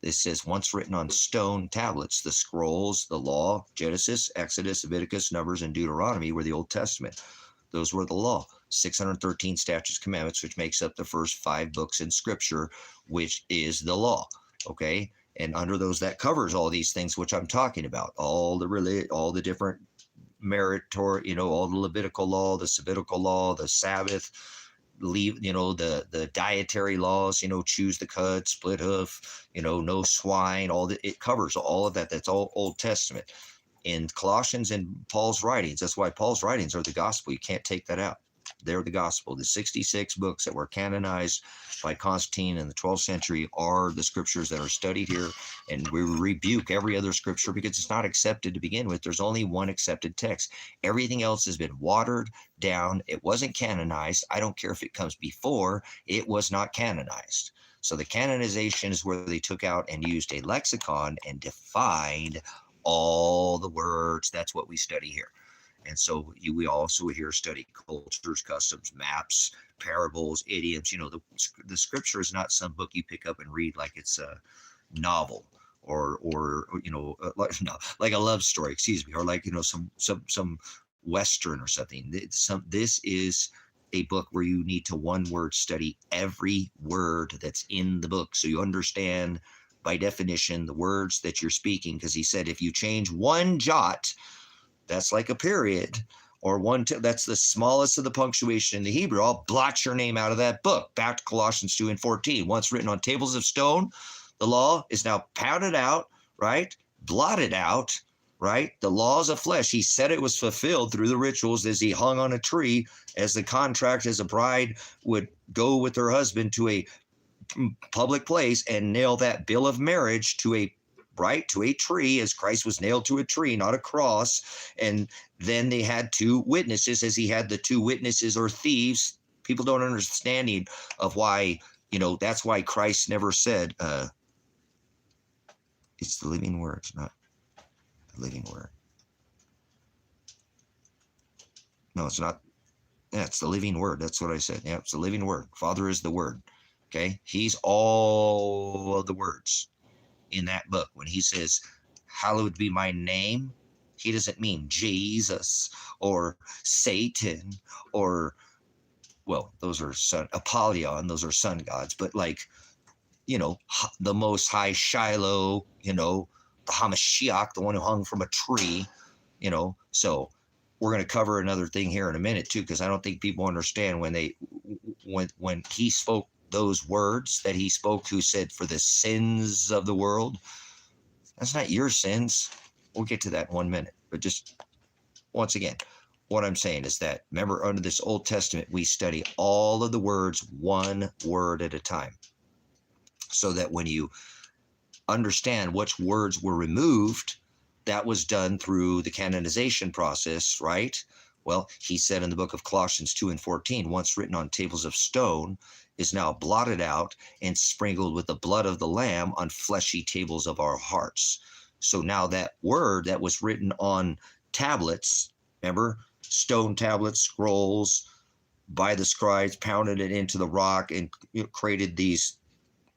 This says, once written on stone tablets, the scrolls, the law, Genesis, Exodus, Leviticus, Numbers, and Deuteronomy were the Old Testament. Those were the law. 613 statutes, commandments, which makes up the first 5 books in scripture, which is the law. Okay. And under those, that covers all these things, which I'm talking about, all the different meritor, you know, all the Levitical law, the Savitical law, the Sabbath, you know, the dietary laws, you know, choose the cud, split hoof, you know, no swine, it covers all of that. That's all Old Testament. In Colossians and Paul's writings, that's why Paul's writings are the gospel. You can't take that out. They're the gospel. The 66 books that were canonized by Constantine in the 12th century are the scriptures that are studied here. And we rebuke every other scripture because it's not accepted to begin with. There's only one accepted text. Everything else has been watered down. It wasn't canonized. I don't care if it comes before. It was not canonized. So the canonization is where they took out and used a lexicon and defined all the words. That's what we study here. And so we also here study cultures, customs, maps, parables, idioms. You know, the scripture is not some book you pick up and read like it's a novel or you know, like a love story, excuse me, or like, you know, some Western or something. This is a book where you need to one word study every word that's in the book, so you understand by definition the words that you're speaking. Because he said if you change one jot, that's like a period, or that's the smallest of the punctuation in the Hebrew, I'll blot your name out of that book. Back to Colossians 2:14. Once written on tables of stone, the law is now pounded out, right? Blotted out, right? The laws of flesh. He said it was fulfilled through the rituals as he hung on a tree, as the contract, as a bride would go with her husband to a public place and nail that bill of marriage to a tree, as Christ was nailed to a tree, not a cross. And then they had two witnesses, as he had the two witnesses or thieves. People don't understand of why, that's why Christ never said, it's the living word, it's not the living word. No, it's not. Yeah, it's the living word. That's what I said. Yeah, it's the living word. Father is the word. Okay. He's all of the words in that book. When he says, hallowed be my name, he doesn't mean Jesus or Satan or, well, those are Apollyon, those are sun gods, but like, the Most High Shiloh, the Hamashiach, the one who hung from a tree, so we're going to cover another thing here in a minute too, because I don't think people understand when he spoke those words that he spoke, who said, for the sins of the world. That's not your sins. We'll get to that in 1 minute. But just once again, what I'm saying is that, remember, under this Old Testament, we study all of the words one word at a time, so that when you understand which words were removed, that was done through the canonization process, right? Well, he said in the book of Colossians 2:14, once written on tables of stone, is now blotted out and sprinkled with the blood of the Lamb on fleshy tables of our hearts. So now that word that was written on tablets, remember, stone tablets, scrolls, by the scribes, pounded it into the rock and created these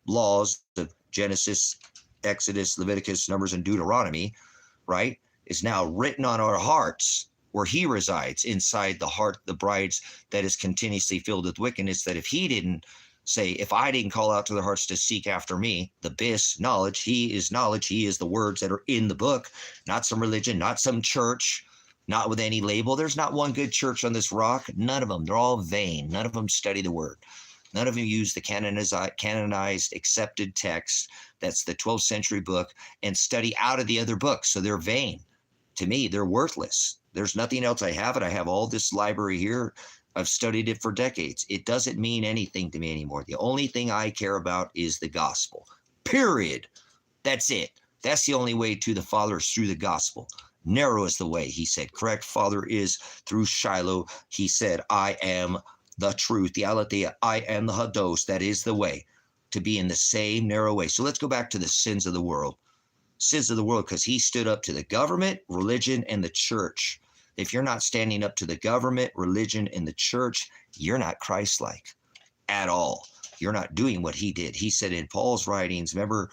laws of Genesis, Exodus, Leviticus, Numbers, and Deuteronomy, right, is now written on our hearts, where he resides, inside the heart, the bride's, that is continuously filled with wickedness, that if I didn't call out to their hearts to seek after me, the bis, knowledge, he is the words that are in the book, not some religion, not some church, not with any label. There's not one good church on this rock. None of them. They're all vain. None of them study the word. None of them use the canonized, accepted text, that's the 12th century book, and study out of the other books. So they're vain. To me, they're worthless. There's nothing else. I have it. I have all this library here. I've studied it for decades. It doesn't mean anything to me anymore. The only thing I care about is the gospel. Period. That's it. That's the only way to the Father, is through the gospel. Narrow is the way, he said. Correct, Father, is through Shiloh. He said, I am the truth, the aletheia, I am the hados. That is the way, to be in the same narrow way. So let's go back to the sins of the world. Sins of the world, because he stood up to the government, religion, and the church. If you're not standing up to the government, religion, and the church, you're not Christ-like at all. You're not doing what he did. He said in Paul's writings, remember,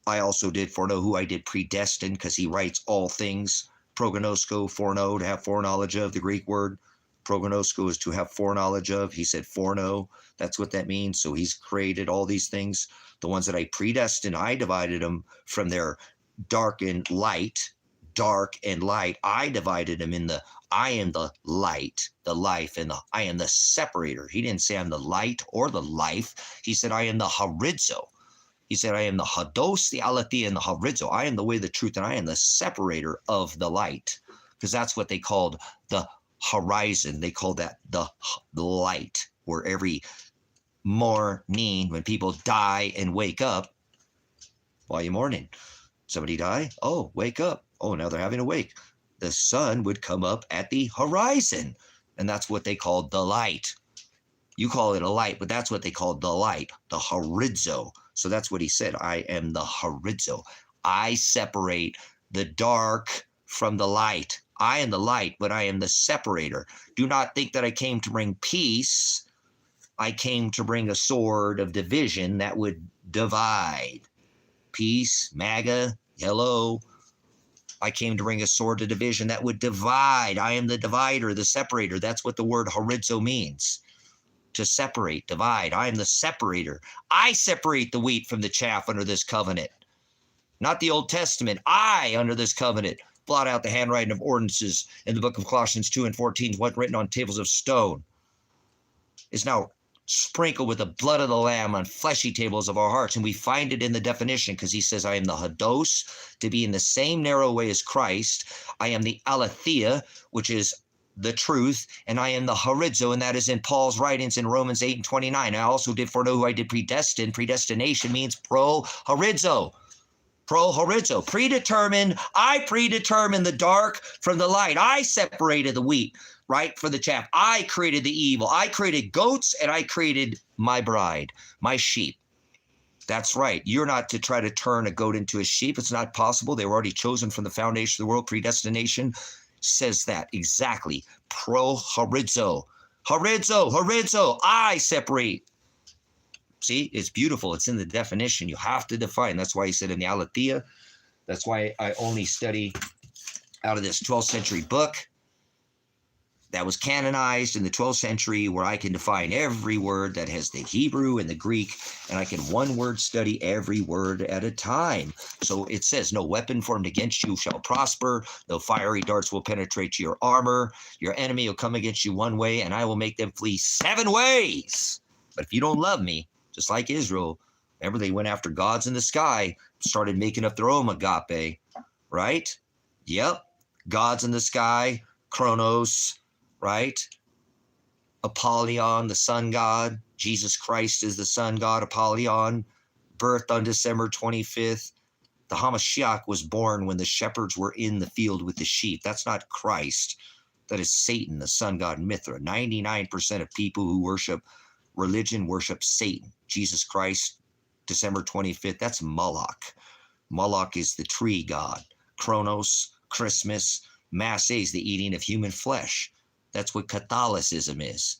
I also did foreknow who I did predestine, because he writes all things. Prognosko, foreknow, to have foreknowledge of, the Greek word. Prognosko is to have foreknowledge of. He said foreknow. That's what that means. So he's created all these things. The ones that I predestined, I divided them from their dark and light. I divided them in I am the light, the life, and I am the separator. He didn't say I'm the light or the life. He said I am the horizo. He said I am the hados, the aletheia, and the horizo. I am the way, the truth, and I am the separator of the light. Because that's what they called the horizon. They call that the light, where every morning when people die and wake up, why are you mourning? Somebody die? Oh, wake up. Oh, now they're having a wake. The sun would come up at the horizon, and that's what they called the light. You call it a light, but that's what they called the light, the horizo. So that's what he said. I am the horizo. I separate the dark from the light. I am the light, but I am the separator. Do not think that I came to bring peace. I came to bring a sword of division that would divide. Peace, MAGA, hello. I came to bring a sword of division that would divide. I am the divider, the separator. That's what the word horizo means. To separate, divide. I am the separator. I separate the wheat from the chaff under this covenant. Not the Old Testament. I, under this covenant, blot out the handwriting of ordinances in the book of Colossians 2:14, what written on tables of stone is now sprinkled with the blood of the Lamb on fleshy tables of our hearts. And we find it in the definition because he says, I am the hados, to be in the same narrow way as Christ. I am the aletheia, which is the truth, and I am the horizo, and that is in Paul's writings in Romans 8:29. I also did foreknow who I did predestine. Predestination means pro-horizo. Pro-horizo, predetermined. I predetermined the dark from the light. I separated the wheat, right, for the chaff. I created the evil. I created goats, and I created my bride, my sheep. That's right. You're not to try to turn a goat into a sheep. It's not possible. They were already chosen from the foundation of the world. Predestination says that exactly. Pro-horizo. Horizo. I separate. See, it's beautiful. It's in the definition. You have to define. That's why he said in the aletheia. That's why I only study out of this 12th century book that was canonized in the 12th century, where I can define every word that has the Hebrew and the Greek, and I can one word study every word at a time. So it says, no weapon formed against you shall prosper. No fiery darts will penetrate your armor. Your enemy will come against you one way, and I will make them flee 7 ways. But if you don't love me, just like Israel, remember they went after gods in the sky, started making up their own agape, right? Yep, gods in the sky, Kronos, right? Apollyon, the sun god. Jesus Christ is the sun god, Apollyon, birthed on December 25th. The Hamashiach was born when the shepherds were in the field with the sheep. That's not Christ. That is Satan, the sun god Mithra. 99% of people who worship religion worship Satan. Jesus Christ, December 25th, that's Moloch. Moloch is the tree god. Kronos, Christmas, Mass is the eating of human flesh. That's what Catholicism is.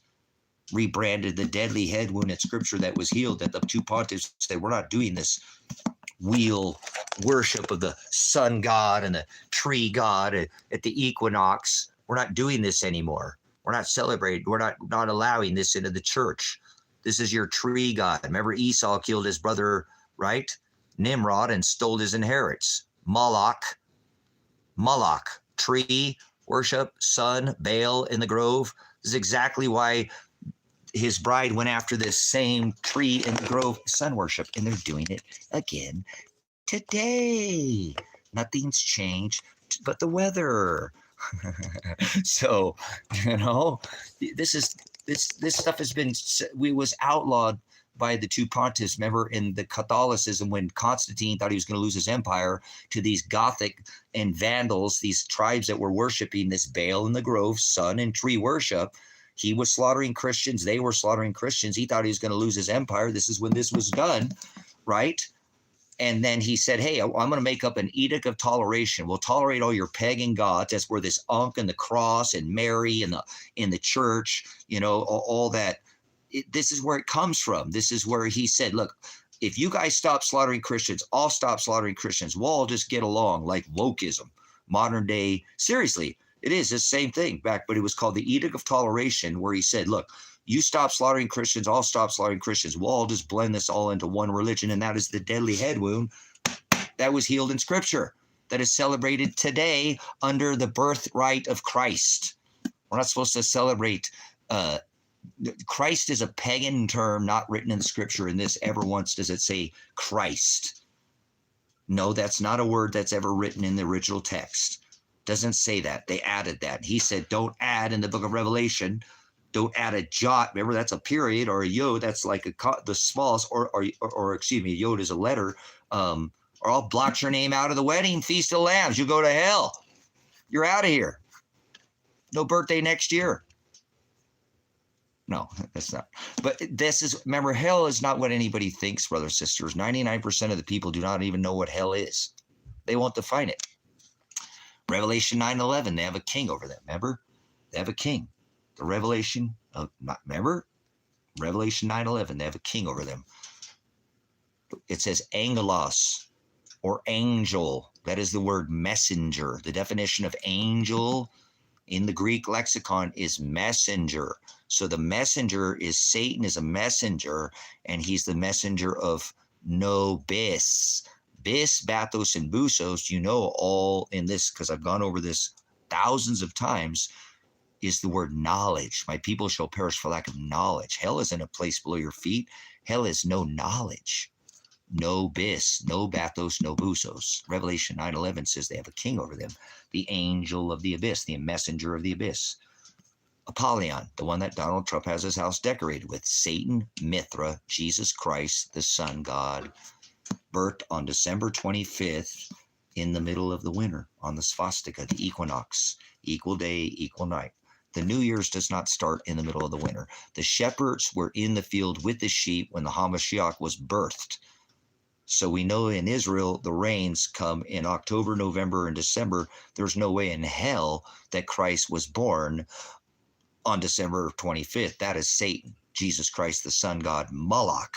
Rebranded the deadly head wound in Scripture that was healed, that the two pontiffs said, we're not doing this wheel worship of the sun god and the tree god at the equinox. We're not doing this anymore. We're not celebrating. We're not allowing this into the church. This is your tree god. Remember, Esau killed his brother, right? Nimrod, and stole his inheritance. Moloch, tree worship, sun, Baal in the grove. This is exactly why his bride went after this same tree in the grove, sun worship, and they're doing it again today. Nothing's changed but the weather. So, this stuff has been, was outlawed by the two pontiffs. Remember in the Catholicism, when Constantine thought he was going to lose his empire to these Gothic and Vandals, these tribes that were worshiping this Baal in the grove, sun and tree worship. He was slaughtering Christians. They were slaughtering Christians. He thought he was going to lose his empire. This is when this was done, right? And then he said, hey, I'm going to make up an edict of toleration. We'll tolerate all your pagan gods. That's where this Ankh and the cross and Mary and in the church, all that. This is where it comes from. This is where he said, look, if you guys stop slaughtering Christians, I'll stop slaughtering Christians. We'll all just get along, like wokeism, modern day. Seriously, it is the same thing back, but it was called the Edict of Toleration, where he said, look, you stop slaughtering Christians, I'll stop slaughtering Christians. We'll all just blend this all into one religion, and that is the deadly head wound that was healed in Scripture, that is celebrated today under the birthright of Christ. We're not supposed to celebrate Christ is a pagan term not written in Scripture, and this ever once does it say Christ. No, that's not a word that's ever written in the original text. Doesn't say that. They added that. He said, don't add in the book of Revelation. Don't add a jot. Remember, that's a period, or a yod. That's like the smallest, or excuse me, a yod is a letter. Or I'll blot your name out of the wedding feast of lambs. You go to hell. You're out of here. No birthday next year. No, that's not. But this is, remember, hell is not what anybody thinks, brothers and sisters. 99% of the people do not even know what hell is. They won't define it. Revelation 9:11, they have a king over them. Remember? They have a king. The revelation of, remember? Revelation 9:11, they have a king over them. It says angelos, or angel. That is the word messenger. The definition of angel in the Greek lexicon is messenger. So the messenger is, Satan is a messenger, and he's the messenger of no bis. Bis, bathos, and busos, all in this, because I've gone over this thousands of times. is the word knowledge. My people shall perish for lack of knowledge. Hell isn't a place below your feet. Hell is no knowledge. No bis, no bathos, no busos. Revelation 9:11 says they have a king over them, the angel of the abyss, the messenger of the abyss. Apollyon, the one that Donald Trump has his house decorated with. Satan, Mithra, Jesus Christ, the sun god, birthed on December 25th in the middle of the winter on the swastika, the equinox, equal day, equal night. The New Year's does not start in the middle of the winter. The shepherds were in the field with the sheep when the Hamashiach was birthed. So we know in Israel, the rains come in October, November, and December. There's no way in hell that Christ was born on December 25th. That is Satan, Jesus Christ, the sun god, Moloch,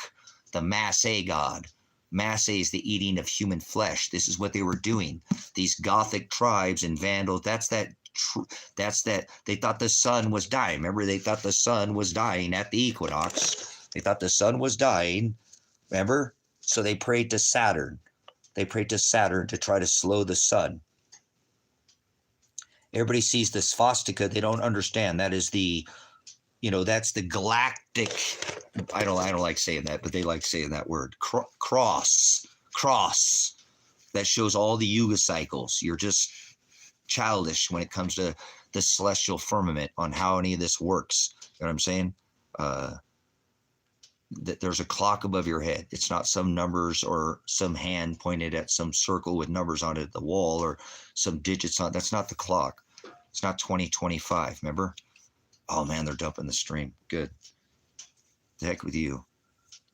the Masseh god. Masseh is the eating of human flesh. This is what they were doing. These Gothic tribes and Vandals, that's that they thought the sun was dying. Remember, they thought the sun was dying at the equinox. They thought the sun was dying. Remember? So they prayed to Saturn. They prayed to Saturn to try to slow the sun. Everybody sees the swastika. They don't understand. That is the, that's the galactic. I don't like saying that, but they like saying that word. Cross. That shows all the yuga cycles. You're just childish when it comes to the celestial firmament on how any of this works. You know what I'm saying? That there's a clock above your head. It's not some numbers or some hand pointed at some circle with numbers on it at the wall or some digits on. That's not the clock. It's not 2025. Remember? Oh man, they're dumping the stream. Good. The heck with you,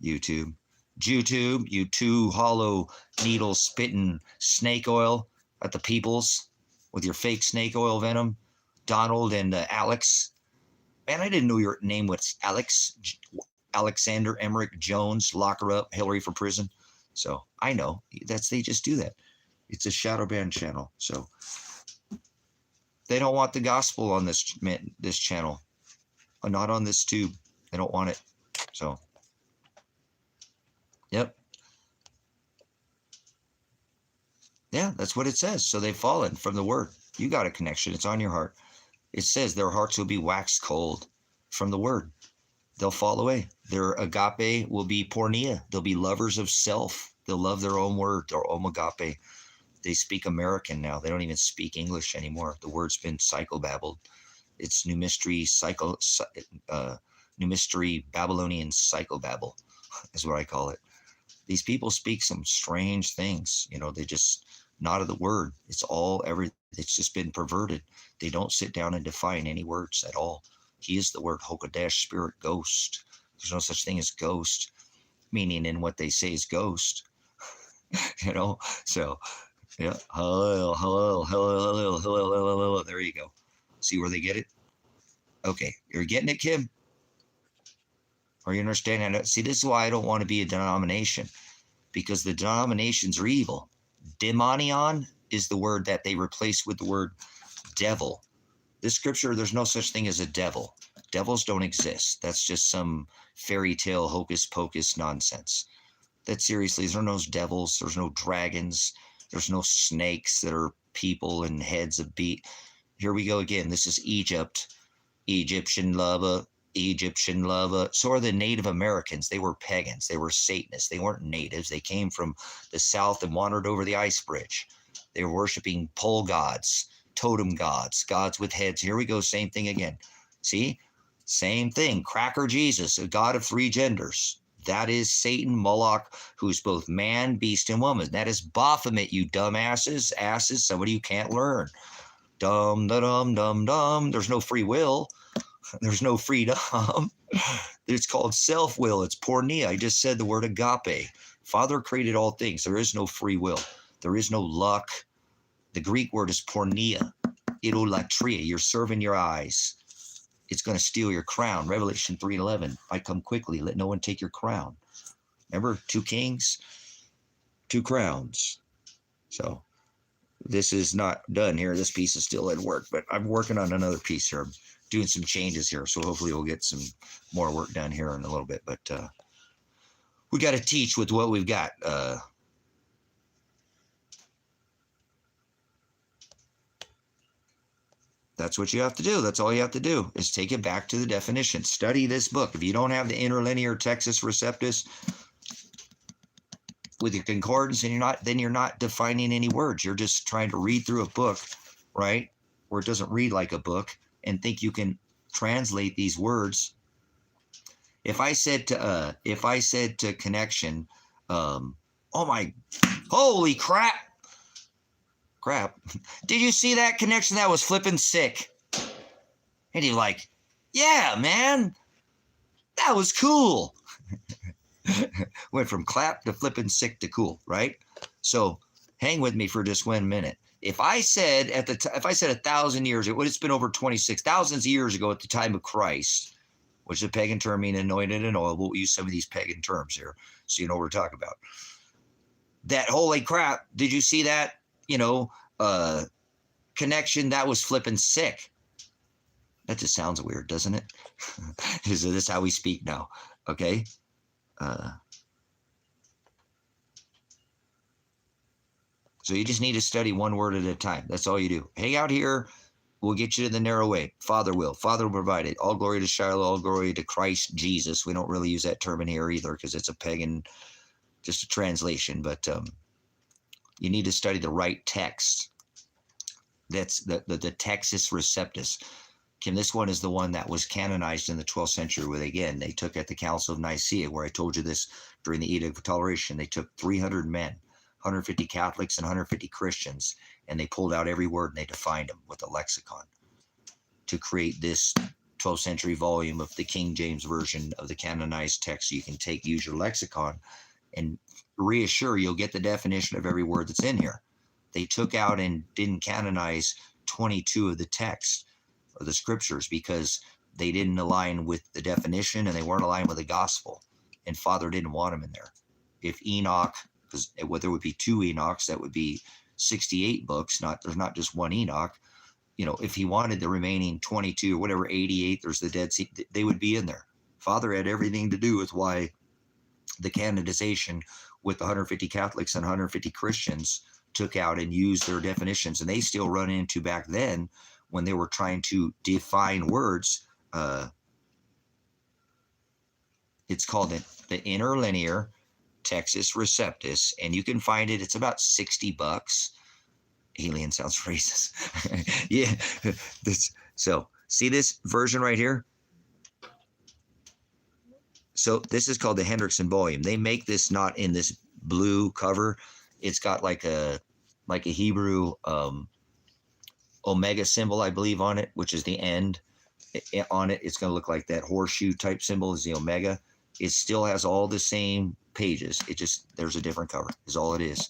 YouTube. YouTube, you two hollow needle spitting snake oil at the peoples with your fake snake oil venom. Donald and Alex. Man, I didn't know your name was Alex. Alexander Emmerich Jones, lock her up, Hillary for prison. So I know they just do that. It's a shadow ban channel. So they don't want the gospel on this channel, not on this tube. They don't want it. So, yep. Yeah, that's what it says. So they've fallen from the word. You got a connection. It's on your heart. It says their hearts will be waxed cold from the word. They'll fall away. Their agape will be pornea. They'll be lovers of self. They'll love their own word, their own agape. They speak American now. They don't even speak English anymore. The word's been psychobabbled. It's new mystery Babylonian psychobabble is what I call it. These people speak some strange things. They just not of the word. It's just been perverted. They don't sit down and define any words at all. He is the word Hokodesh, spirit, ghost. There's no such thing as ghost, meaning in what they say is ghost. So yeah, hello. There you go. See where they get it? Okay, you're getting it, Kim? Are you understanding it? See, this is why I don't want to be a denomination, because the denominations are evil. Demonion is the word that they replace with the word devil. This scripture, there's no such thing as a devil. Devils don't exist. That's just some fairy tale hocus pocus nonsense. That seriously, there's no devils. There's no dragons. There's no snakes that are people and heads of beast. Here we go again. This is Egypt. Egyptian lava. So are the Native Americans. They were pagans. They were Satanists. They weren't natives. They came from the south and wandered over the ice bridge. They were worshiping pole gods, totem gods, gods with heads. Here we go. Same thing again. See? Same thing. Cracker Jesus, a god of three genders. That is Satan, Moloch, who's both man, beast, and woman. That is Baphomet, you dumbasses, asses, somebody who can't learn. Dumb. There's no free will. There's no freedom. It's called self-will. It's pornea. I just said the word agape. Father created all things. There is no free will. There is no luck. The Greek word is pornea, idolatria. You're serving your eyes. It's going to steal your crown. Revelation 3:11. I come quickly. Let no one take your crown. Remember, 2 kings, 2 crowns. So this is not done here. This piece is still at work, but I'm working on another piece here. I'm doing some changes here. So hopefully we'll get some more work done here in a little bit. But we got to teach with what we've got. That's what you have to do. That's all you have to do is take it back to the definition. Study this book. If you don't have the interlinear Textus Receptus with your concordance, then you're not defining any words. You're just trying to read through a book, right? Where it doesn't read like a book, and think you can translate these words. If I said to connection, oh my, holy crap, did you see that connection? That was flipping sick. And you're like, yeah, man, that was cool. Went from clap to flipping sick to cool, right? So hang with me for just 1 minute. If I said if I said 1,000 years, it's been over 26,000 years ago at the time of Christ, which is a pagan term meaning anointed and oil. We'll use some of these pagan terms here so you know what we're talking about. That holy crap, did you see that? Connection, that was flipping sick. That just sounds weird, doesn't it? Is this how we speak now? Okay. So you just need to study one word at a time. That's all you do. Hang out here. We'll get you to the narrow way. Father will provide it. All glory to Shiloh, all glory to Christ Jesus. We don't really use that term in here either because it's a pagan, just a translation. But you need to study the right text. That's the Textus Receptus. Kim, this one is the one that was canonized in the 12th century, where again, they took at the Council of Nicaea, where I told you this during the Edict of Toleration, they took 300 men, 150 Catholics and 150 Christians, and they pulled out every word and they defined them with a lexicon to create this 12th century volume of the King James Version of the canonized text. So you can use your lexicon and reassure you'll get the definition of every word that's in here. They took out and didn't canonize 22 of the texts or the scriptures because they didn't align with the definition and they weren't aligned with the gospel. And Father didn't want them in there. If Enoch, because there would be 2 Enochs, that would be 68 books. There's not just one Enoch. If he wanted the remaining 22 or whatever, 88, there's the Dead Sea, they would be in there. Father had everything to do with why the canonization with 150 Catholics and 150 Christians took out and used their definitions. And they still run into back then when they were trying to define words. It's called the interlinear Textus Receptus, and you can find it. It's about $60. Alien sounds racist. Yeah. So see this version right here? So this is called the Hendrickson volume. They make this not in this blue cover. It's got like a Hebrew omega symbol, I believe, on it, which is the end on it. It's going to look like that horseshoe type symbol is the omega. It still has all the same pages. There's a different cover is all it is.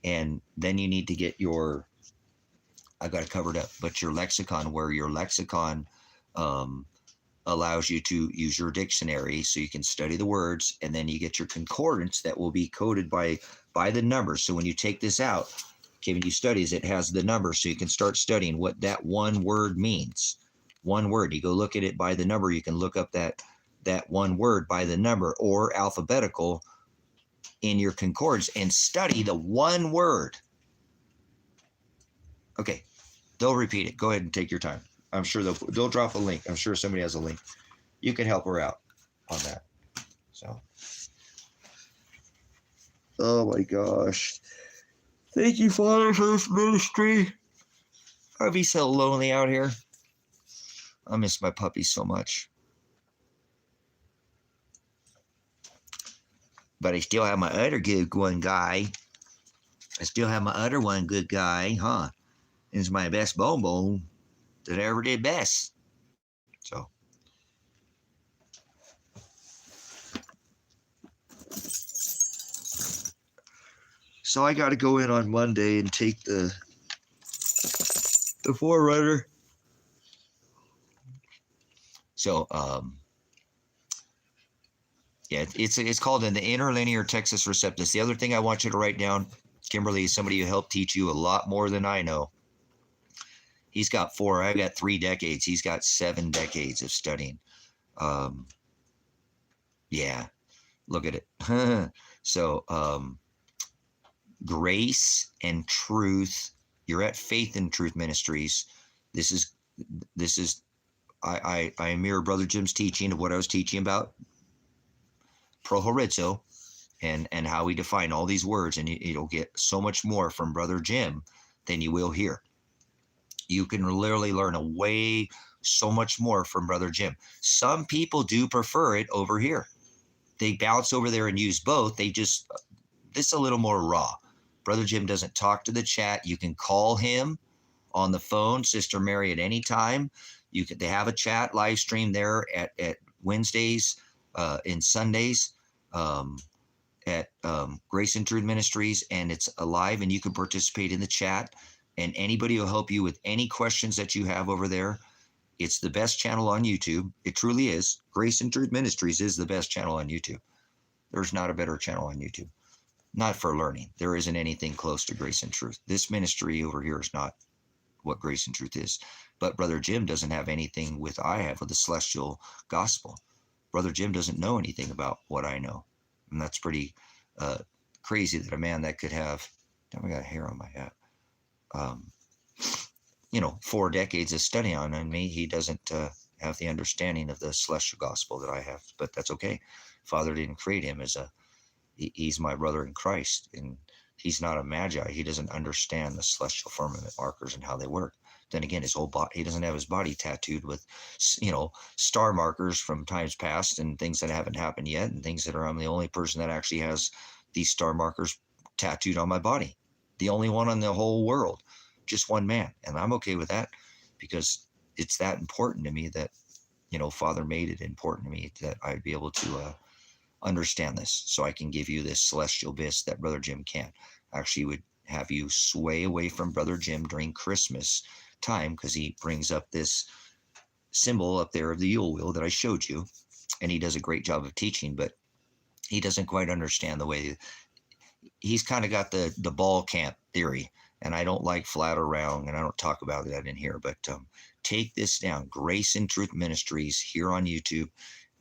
And then you need to get I've got it covered up, but your lexicon, where your lexicon allows you to use your dictionary so you can study the words, and then you get your concordance that will be coded by the numbers. So when you take this out, when you studies, it has the number, so you can start studying what that one word means. One word, you go look at it by the number. You can look up that one word by the number or alphabetical in your concordance and study the one word. Okay, they'll repeat it. Go ahead and take your time. I'm sure they'll drop a link. I'm sure somebody has a link. You can help her out on that. So, oh my gosh. Thank you, Father, for this ministry. I'd be so lonely out here. I miss my puppy so much. But I still have my other good one guy. It's my best bone that I ever did best. So I got to go in on Monday and take the Forerunner. So yeah, it's called in the interlinear Textus Receptus. The other thing I want you to write down, Kimberly, is somebody who helped teach you a lot more than I know. He's got 4. I've got 3 decades. He's got 7 decades of studying. Yeah, look at it. So Grace and Truth. You're at Faith and Truth Ministries. This is this is, I mirror Brother Jim's teaching of what I was teaching about pro horizo and how we define all these words, and you'll get so much more from Brother Jim than you will here. You can literally learn so much more from Brother Jim. Some people do prefer it over here. They bounce over there and use both. This is a little more raw. Brother Jim doesn't talk to the chat. You can call him on the phone, Sister Mary, at any time. They have a chat live stream there at Wednesdays and Sundays at Grace and Truth Ministries, and it's alive, and you can participate in the chat, and anybody will help you with any questions that you have over there. It's the best channel on YouTube. It truly is. Grace and Truth Ministries is the best channel on YouTube. There's not a better channel on YouTube. Not for learning. There isn't anything close to Grace and Truth. This ministry over here is not what Grace and Truth is. But Brother Jim doesn't have anything I have with the celestial gospel. Brother Jim doesn't know anything about what I know. And that's pretty crazy that a man that could have, I got hair on my hat, 4 decades of study on me, he doesn't have the understanding of the celestial gospel that I have. But that's okay. Father didn't create him he's my brother in Christ, and he's not a magi. He doesn't understand the celestial firmament markers and how they work. Then again, his whole body, he doesn't have his body tattooed with, star markers from times past and things that haven't happened yet, and things that I'm the only person that actually has these star markers tattooed on my body. The only one on the whole world, just one man. And I'm okay with that, because it's that important to me that, Father made it important to me that I'd be able to understand this, so I can give you this celestial bliss that Brother Jim can't. Actually, would have you sway away from Brother Jim during Christmas time, because he brings up this symbol up there of the Yule wheel that I showed you, and he does a great job of teaching, but he doesn't quite understand the way. He's kind of got the ball camp theory, and I don't like flat or round, and I don't talk about that in here, but take this down. Grace and Truth Ministries here on YouTube.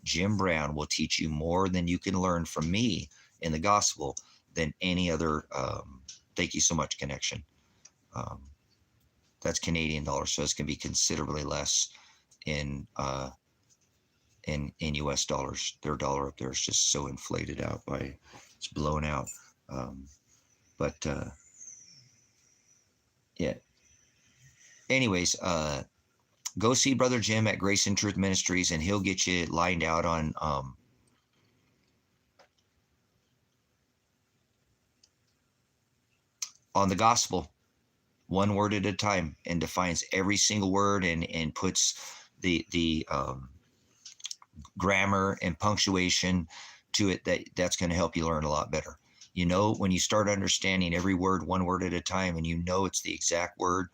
Jim Brown will teach you more than you can learn from me in the gospel than any other. Thank you so much, connection. That's Canadian dollars, so it's going to be considerably less in US dollars. Their dollar up there is just so inflated out it's blown out. Yeah. Anyways, go see Brother Jim at Grace and Truth Ministries, and he'll get you lined out on the gospel, one word at a time, and defines every single word and puts the grammar and punctuation to it. That's going to help you learn a lot better. When you start understanding every word, one word at a time, and it's the exact word,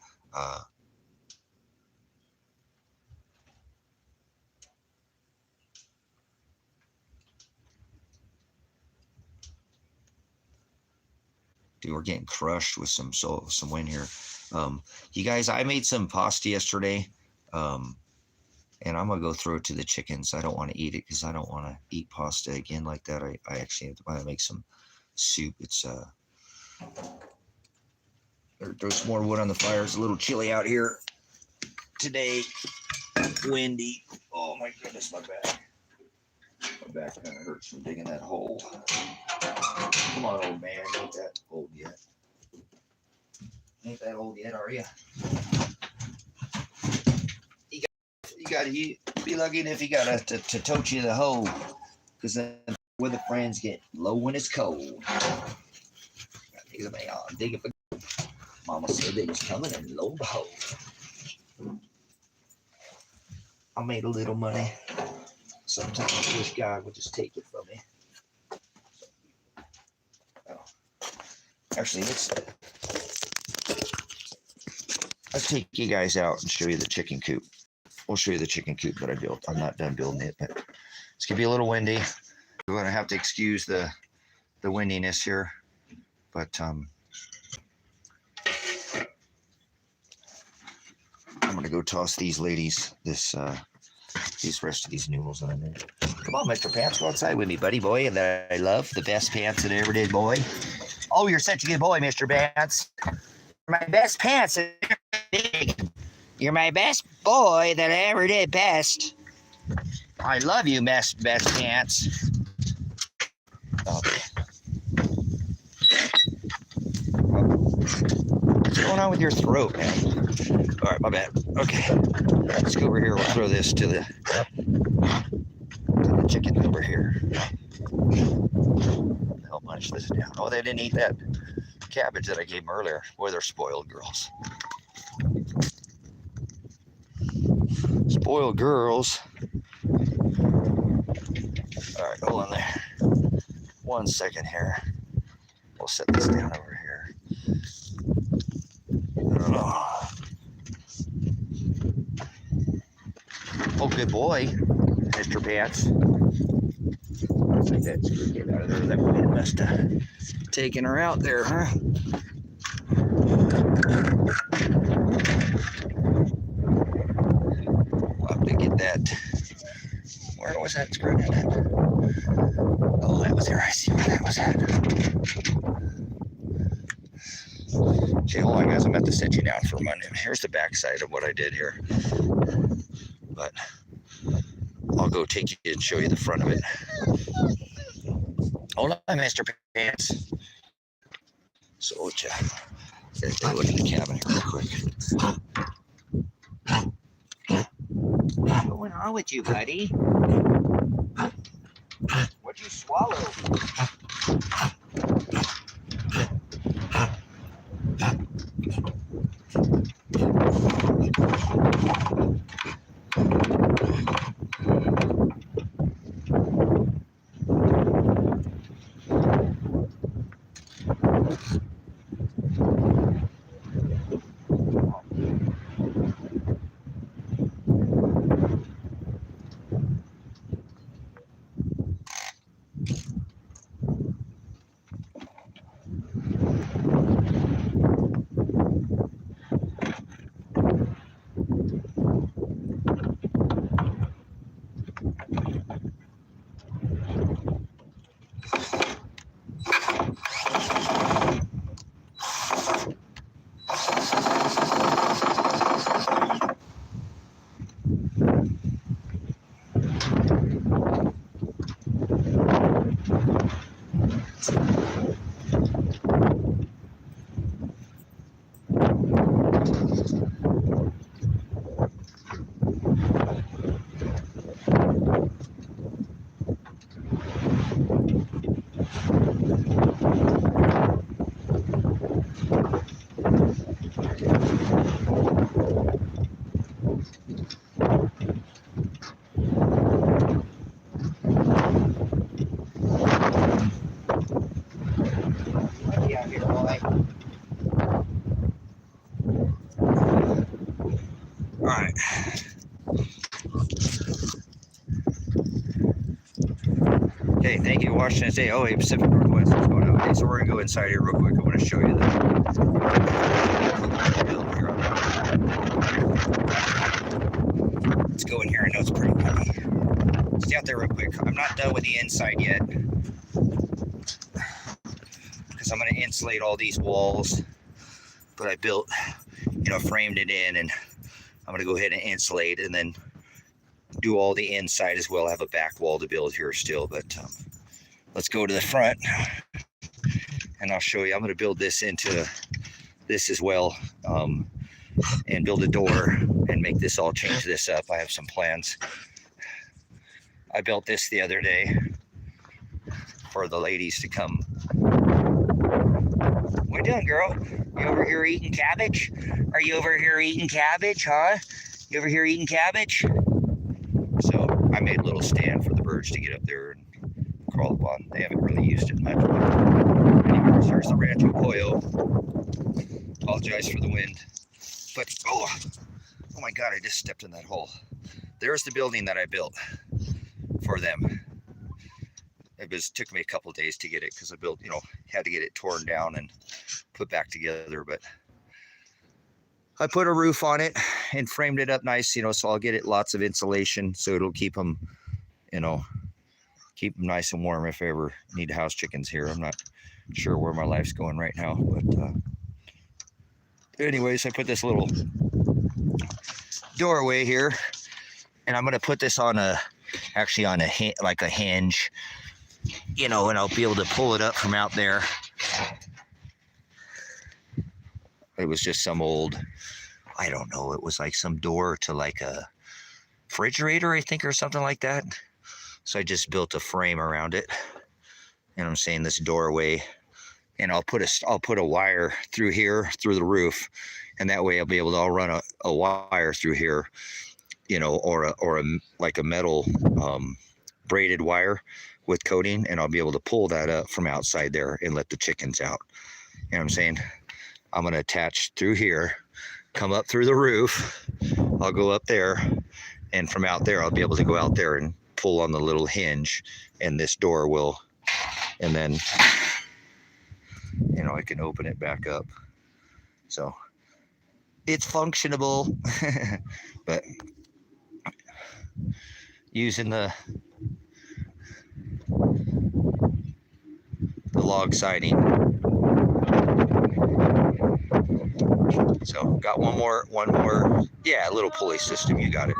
dude, we're getting crushed with some wind here. You guys, I made some pasta yesterday, and I'm gonna go throw it to the chickens. I don't want to eat it because I don't want to eat pasta again like that. I actually have to make some soup. It's there's more wood on the fire. It's a little chilly out here today. Windy. Oh my goodness, my back. My back kind of hurts from digging that hole. Come on, old man. Ain't that old yet? Ain't that old yet, are you? You be lucky if you got to tote you the hole, because then where the friends get low when it's cold. Dig for Mama said they was coming, and lo and behold, I made a little money. Sometimes I wish God would just take it from me. Actually, let's take you guys out and show you the chicken coop. We'll show you the chicken coop that I built. I'm not done building it, but it's gonna be a little windy. We're gonna have to excuse the windiness here, but I'm gonna go toss these ladies these rest of these noodles that I made. Come on, Mr. Pants, go outside with me, buddy boy, and that I love, the best pants that I ever did, boy. Oh, you're such a good boy, Mr. Pants. My best pants that I ever did. You're my best boy that I ever did best. I love you, best pants. Okay. What's going on with your throat, man? All right, my bad. Okay, let's go over here. We'll throw this to the chicken over here. Help munch this down. Oh, they didn't eat that cabbage that I gave them earlier. Boy, they're spoiled girls. Spoiled girls. All right, hold on there. 1 second here. We'll set this down over here. Oh, good boy, Mr. Pants. Looks like that screw get out of there. That wind must have taken her out there, huh? We'll have to get that. Where was that screw at? Oh, that was there. I see where that was at. Okay, hold on, guys. I'm about to set you down for a minute. Here's the backside of what I did here. But I'll go take you and show you the front of it. Hold on, Mr. Pants. So, gotta take a look at the cabin here real quick. What's going on with you, buddy? What'd you swallow? Okay, thank you, Washington State. Oh, hey, Pacific Northwest is going out. Okay, so we're going to go inside here real quick. I want to show you the building here. Let's go in here. I know it's pretty windy. Stay out there real quick. I'm not done with the inside yet because I'm going to insulate all these walls. But I built, framed it in, and I'm going to go ahead and insulate and then do all the inside as well. I have a back wall to build here still, but let's go to the front and I'll show you. I'm going to build this into this as well, and build a door and make this all, change this up. I have some plans. I built this the other day for the ladies to come. What you doing, girl? You over here eating cabbage? Are you over here eating cabbage, huh? You over here eating cabbage? So I made a little stand for the birds to get up there and crawl up on. They haven't really used it much. But anyways, here's the Rancho Pollo. Apologize for the wind. But, oh my God, I just stepped in that hole. There's the building that I built for them. It took me a couple of days to get it because I built, had to get it torn down and put back together. But I put a roof on it and framed it up nice, so I'll get it lots of insulation so it'll keep them, keep them nice and warm if I ever need house chickens here. I'm not sure where my life's going right now, but anyways, I put this little doorway here, and I'm gonna put this on a like a hinge, you know, and I'll be able to pull it up from out there. It was just some old, I don't know, it was like some door to like a refrigerator, I think, or something like that. So I just built a frame around it, and I'm saying this doorway, and I'll put a wire through here, through the roof, and that way I'll run a wire through here, you know, or like a metal braided wire with coating, and I'll be able to pull that up from outside there and let the chickens out. You know what I'm saying? I'm going to attach through here, come up through the roof. I'll go up there, and from out there, I'll be able to go out there and pull on the little hinge, and this door will, and then, you know, I can open it back up. So it's functionable, but using the log siding. So got one more, yeah, a little pulley system. You got it.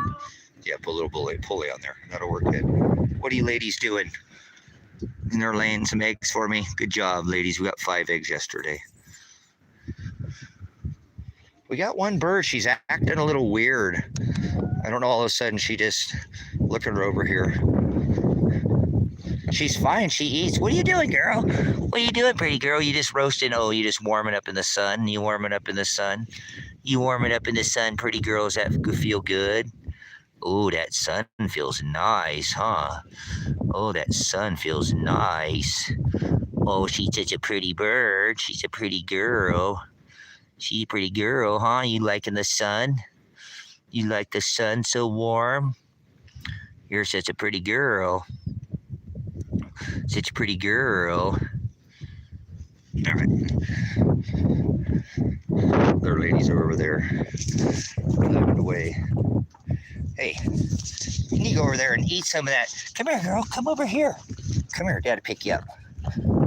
Yeah, put a little pulley on there. That'll work good. What are you ladies doing? And they're laying some eggs for me. Good job, ladies. We got 5 eggs yesterday. We got one bird. She's acting a little weird. I don't know. All of a sudden, she just, look at her over here. She's fine. She eats. What are you doing, girl? What are you doing, pretty girl? You just roasting. Oh, you just warming up in the sun. You warming up in the sun. You warming up in the sun, pretty girl. Does that feel good? Oh, that sun feels nice, huh? Oh, that sun feels nice. Oh, she's such a pretty bird. She's a pretty girl. She's a pretty girl, huh? You liking the sun? You like the sun so warm? You're such a pretty girl. Such a pretty girl. All right. Their ladies are over there living away. Hey, you need to go over there and eat some of that. Come here, girl. Come over here. Come here. Dad will pick you up.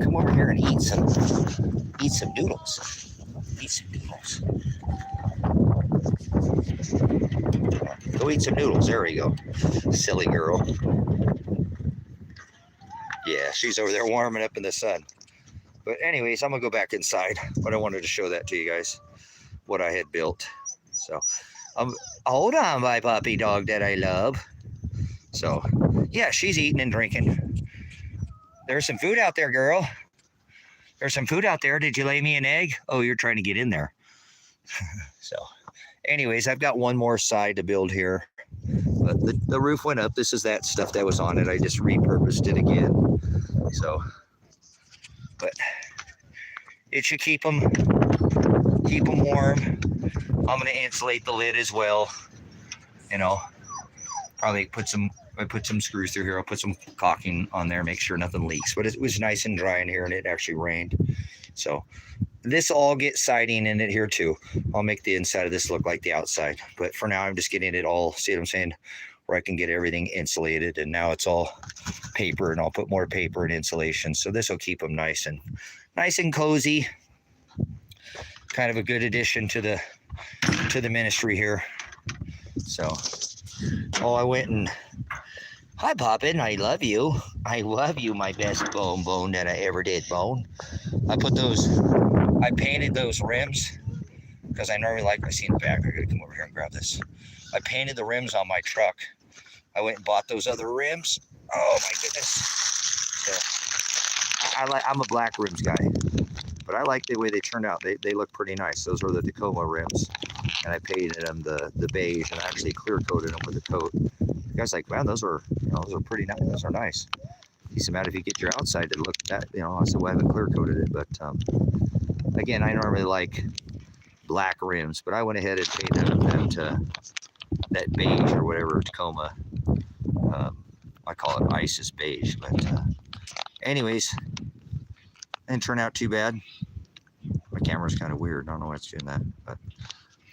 Come over here and eat some noodles. Eat some noodles. Go eat some noodles. There we go. Silly girl. Yeah, she's over there warming up in the sun. But anyways, I'm going to go back inside. But I wanted to show that to you guys, what I had built. So, hold on, my puppy dog that I love. So, yeah, she's eating and drinking. There's some food out there, girl. There's some food out there. Did you lay me an egg? Oh, you're trying to get in there. So, anyways, I've got one more side to build here. But the roof went up. This is that stuff that was on it. I just repurposed it again. So, but it should keep them warm. I'm going to insulate the lid as well. You know, probably put some screws through here. I'll put some caulking on there, make sure nothing leaks. But it was nice and dry in here, and it actually rained. So this all gets siding in it here too. I'll make the inside of this look like the outside. But for now, I'm just getting it all, see what I'm saying, where I can get everything insulated. And now it's all paper, and I'll put more paper and insulation. So this will keep them nice and cozy. Kind of a good addition to the ministry here. So, oh, I went and, hi, Poppin, I love you. I love you, my best bone that I ever did, Bone. I painted those rims because I normally like, I see in the back, I gotta come over here and grab this. I painted the rims on my truck. I went and bought those other rims. Oh my goodness. So, I'm a black rims guy, but I like the way they turned out. They look pretty nice. Those were the Tacoma rims, and I painted them the beige, and I actually clear coated them with a coat. The guy's like, man, those are pretty nice. Those are nice. Decent amount if you get your outside to look that, I said, well, I haven't clear coated it, but again, I normally like black rims, but I went ahead and painted that beige or whatever Tacoma. I call it ISIS beige, but anyways, didn't turn out too bad. My camera's kind of weird. I don't know why it's doing that, but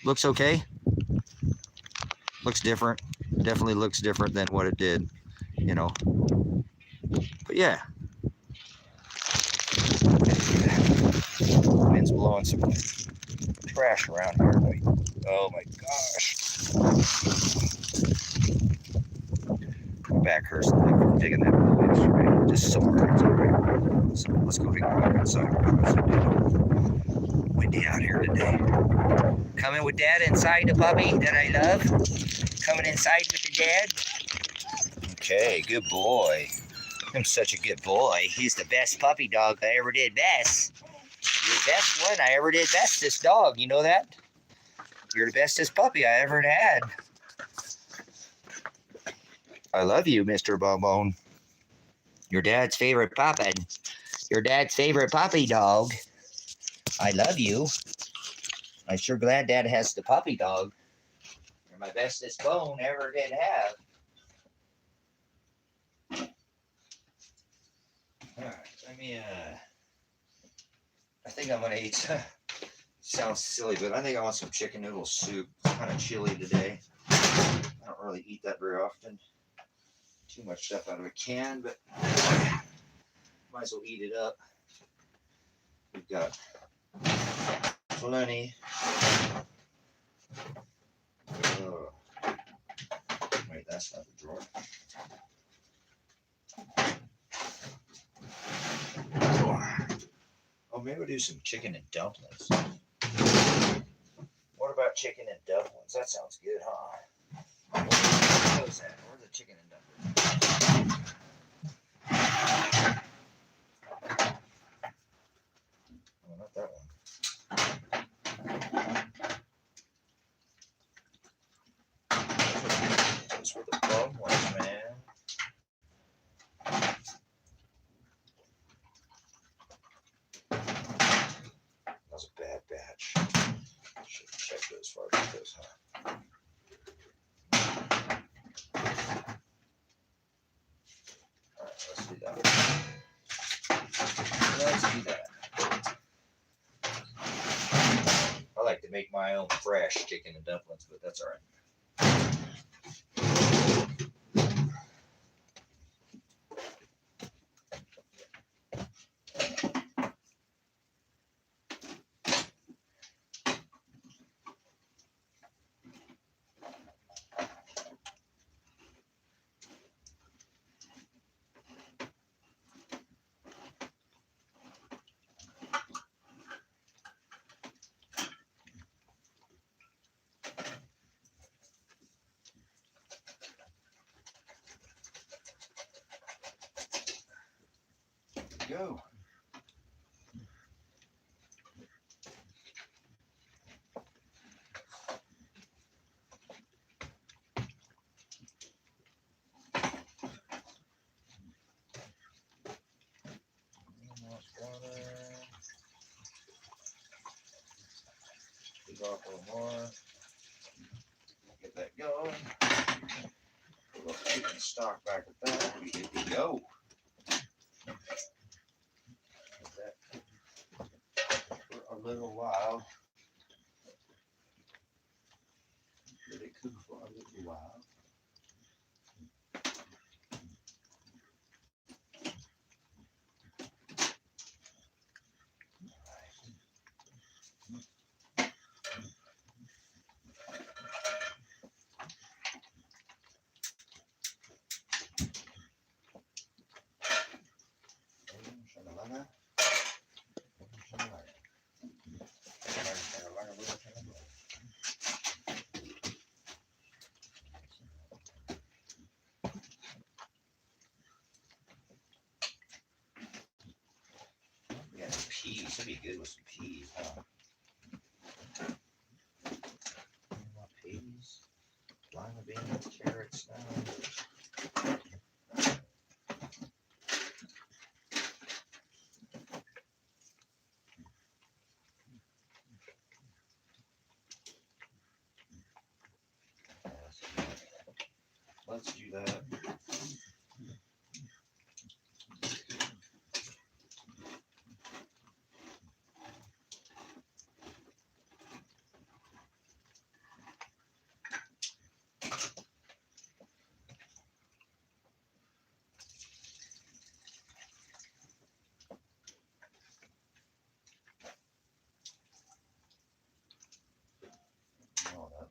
looks okay. Looks different. Definitely looks different than what it did, But yeah. Wind's blowing some trash around here. Oh my gosh. My back hurts from digging that hole yesterday. Just sore. It's all right. So let's go back inside. It's windy out here today. Coming with Dad inside the puppy that I love. Coming inside with the dad. Okay, good boy. I'm such a good boy. He's the best puppy dog I ever did best. You're the best one I ever did bestest dog. You know that? You're the bestest puppy I ever had. I love you, Mr. Bonbon. Your dad's favorite puppy. Your dad's favorite puppy dog. I love you. I'm sure glad Dad has the puppy dog. You're my bestest bone ever did have. Alright, let me I think I'm gonna eat sounds silly, but I think I want some chicken noodle soup. It's kind of chilly today. I don't really eat that very often. Too much stuff out of a can, but might as well eat it up. We've got plenty. Oh. Wait, that's not the drawer. Oh, maybe we'll do some chicken and dumplings. What about chicken and dumplings? That sounds good, huh? Where's that? Where's the chicken and dumplings? Oh, not that one. That's where the bum was, man. That was a bad batch. Should have checked those far as those, huh? Alright, let's do that. Let's do that. I like to make my own fresh chicken and dumplings, but that's alright. Go. Off a little more. Get that going. Put a little chicken stock back with that. We good to go. For a little while. Let it cook for a little while. Yeah, peas. That'd be good with some peas, huh? Peas, lima beans, carrots, now. Let's do that. Oh, that.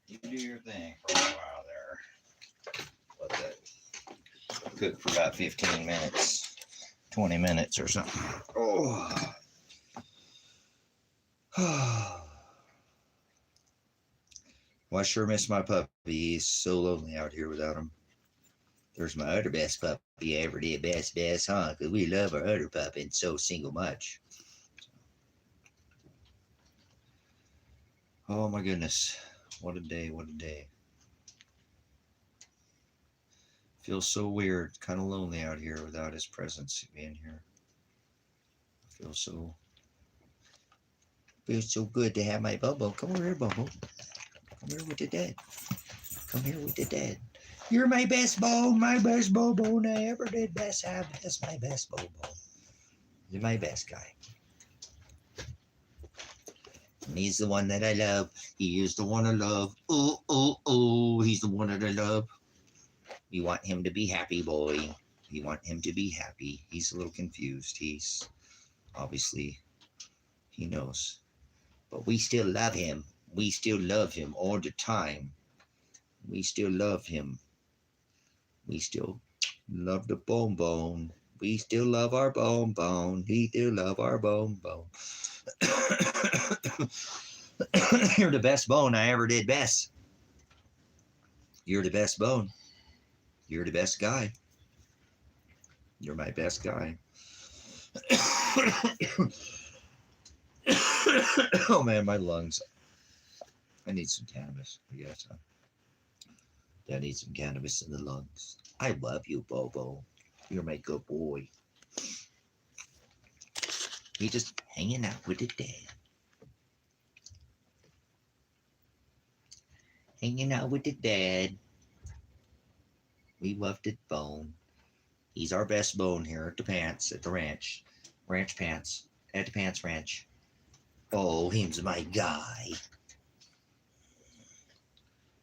You do your thing for a while there. Let that cook for about 15 minutes, 20 minutes or something. Oh. Well, I sure miss my puppy. He's so lonely out here without him. There's my other best puppy I ever did. Best, huh? Because we love our other puppy and so single much. Oh my goodness. What a day, what a day. Feels so weird, kind of lonely out here without his presence being here. Feels so good to have my Bobo. Come over here, Bobo. Come here with the dad. Come here with the dad. You're my best Bobo I ever did. Best have. That's my best Bobo. You're my best guy. And he's the one that I love. He is the one I love. Oh, he's the one that I love. You want him to be happy, boy. You want him to be happy. He's a little confused. He's obviously, he knows. But we still love him. We still love him all the time. We still love him. We still love the bone. We still love our bone. We still love our bone. You're the best bone I ever did best. You're the best bone. You're the best guy. You're my best guy. Oh man, my lungs. I need some cannabis. I guess. I need some cannabis in the lungs. I love you, Bobo. You're my good boy. You're just hanging out with the dad. Hanging out with the dad. We love the bone. He's our best bone here at the pants, at the ranch. Ranch pants. At the pants ranch. Oh, he's my guy.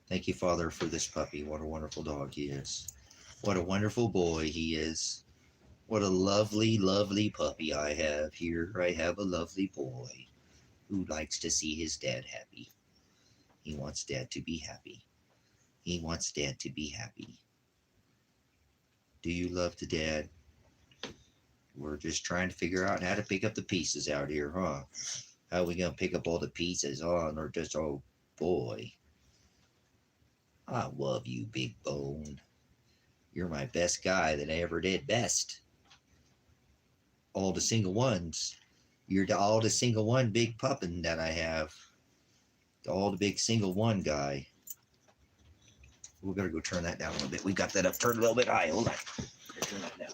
Thank you, Father, for this puppy. What a wonderful dog he is. What a wonderful boy he is. What a lovely, lovely puppy I have here. I have a lovely boy who likes to see his dad happy. He wants dad to be happy. He wants dad to be happy. Do you love the dad? We're just trying to figure out how to pick up the pieces out here, huh? How are we going to pick up all the pieces, huh? And they're just, oh, boy. I love you, big bone. You're my best guy that I ever did best. All the single ones. You're all the single one big puppin that I have. All the big single one guy. We better go turn that down a little bit. We got that up turned a little bit high. Hold on. Turn that down.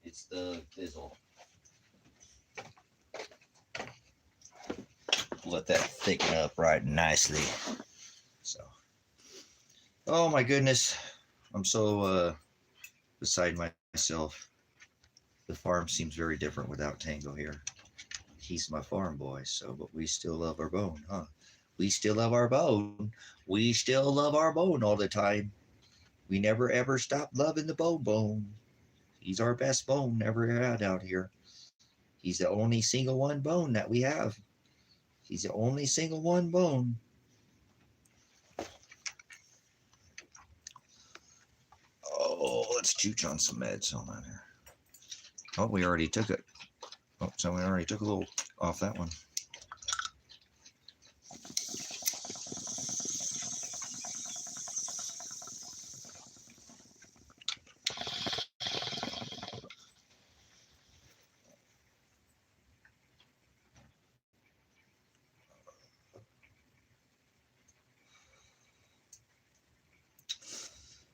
It's the fizzle. Let that thicken up right nicely. So, oh my goodness, I'm so beside myself. The farm seems very different without Tango here. He's my farm boy, so, but we still love our bone, huh? We still love our bone. We still love our bone all the time. We never ever stop loving the bone. He's our best bone ever had out here. He's the only single one bone that we have. He's the only single one bone. Oh, let's chooch on some meds on that here. Oh, we already took it. Oh, so we already took a little off that one.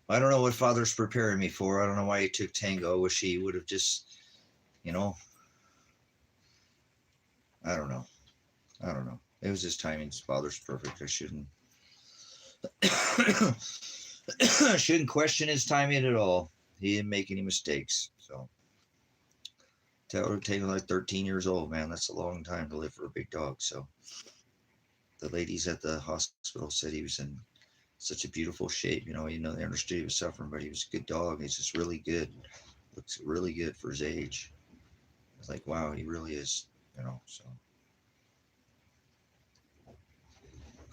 I don't know what Father's preparing me for. I don't know why he took Tango. I wish he would have just, you know, I don't know. I don't know. It was his timing. Father's perfect. I shouldn't shouldn't question his timing at all. He didn't make any mistakes. So Tango like 13 years old, man. That's a long time to live for a big dog. So the ladies at the hospital said he was in such a beautiful shape. You know, they understood he was suffering, but he was a good dog. He's just really good. Looks really good for his age. It's like, wow, he really is, you know, so.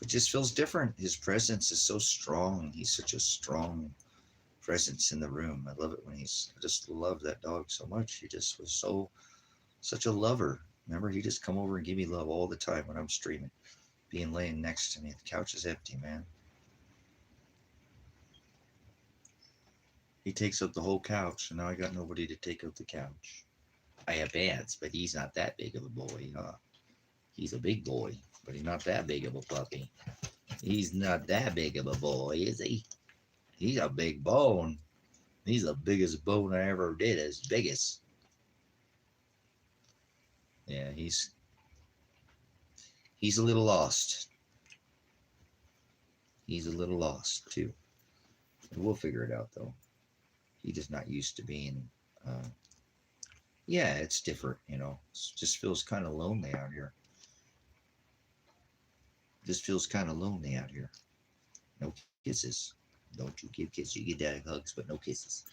It just feels different. His presence is so strong. He's such a strong presence in the room. I love it when I just love that dog so much. He just was such a lover. Remember, he just come over and give me love all the time when I'm streaming, being laying next to me. The couch is empty, man. He takes up the whole couch, and now I got nobody to take up the couch. I have Vance, but he's not that big of a boy, huh? He's a big boy, but he's not that big of a puppy. He's not that big of a boy, is he? He's a big bone. He's the biggest bone I ever did, his biggest. Yeah, he's a little lost. He's a little lost, too. We'll figure it out, though. He just not used to being, yeah, it's different, you know. It just feels kind of lonely out here. Just feels kind of lonely out here. No kisses. Don't you give kisses. You get dad hugs, but no kisses.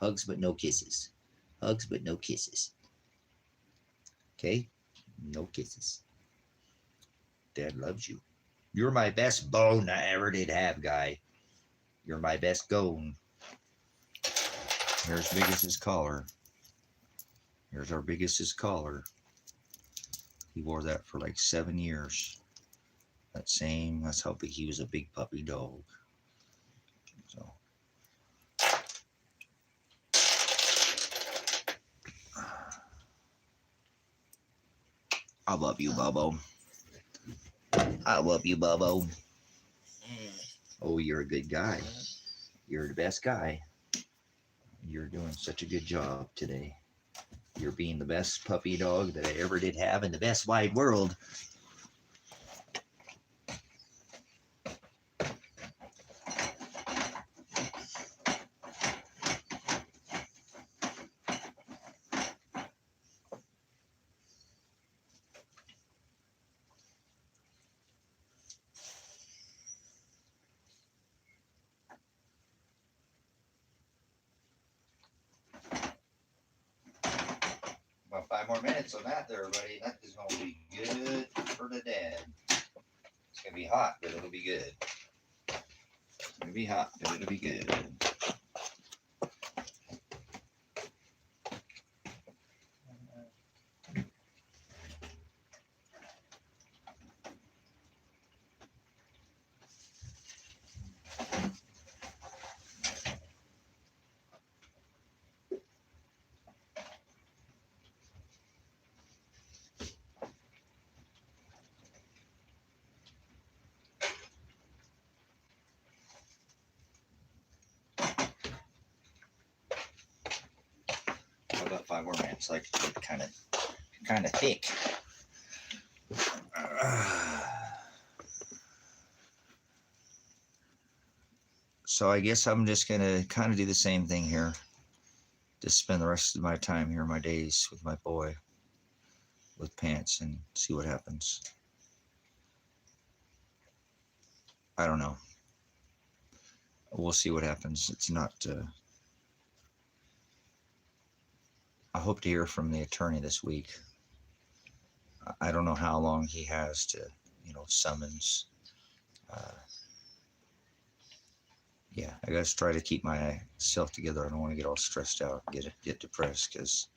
Hugs, but no kisses. Hugs, but no kisses. Okay? No kisses. Dad loves you. You're my best bone I ever did have, guy. You're my best bone. Here's biggest's collar. Here's our biggest's collar. He wore that for like 7 years. That's how big he was, a big puppy dog. So. I love you, Bubbo. I love you, Bubbo. Oh, you're a good guy. You're the best guy. You're doing such a good job today. You're being the best puppy dog that I ever did have in the best wide world. About 5 more minutes on that there, everybody. That is going to be good for the dad. It's going to be hot, but it'll be good. It's going to be hot, but it'll be good. About 5 more minutes, like kind of thick. So I guess I'm just gonna kind of do the same thing here. Just spend the rest of my time here, my days with my boy. with pants and see what happens. I don't know. We'll see what happens. It's not. I hope to hear from the attorney this week. I don't know how long he has to, summons. Yeah, I got to try to keep myself together. I don't want to get all stressed out, get depressed, because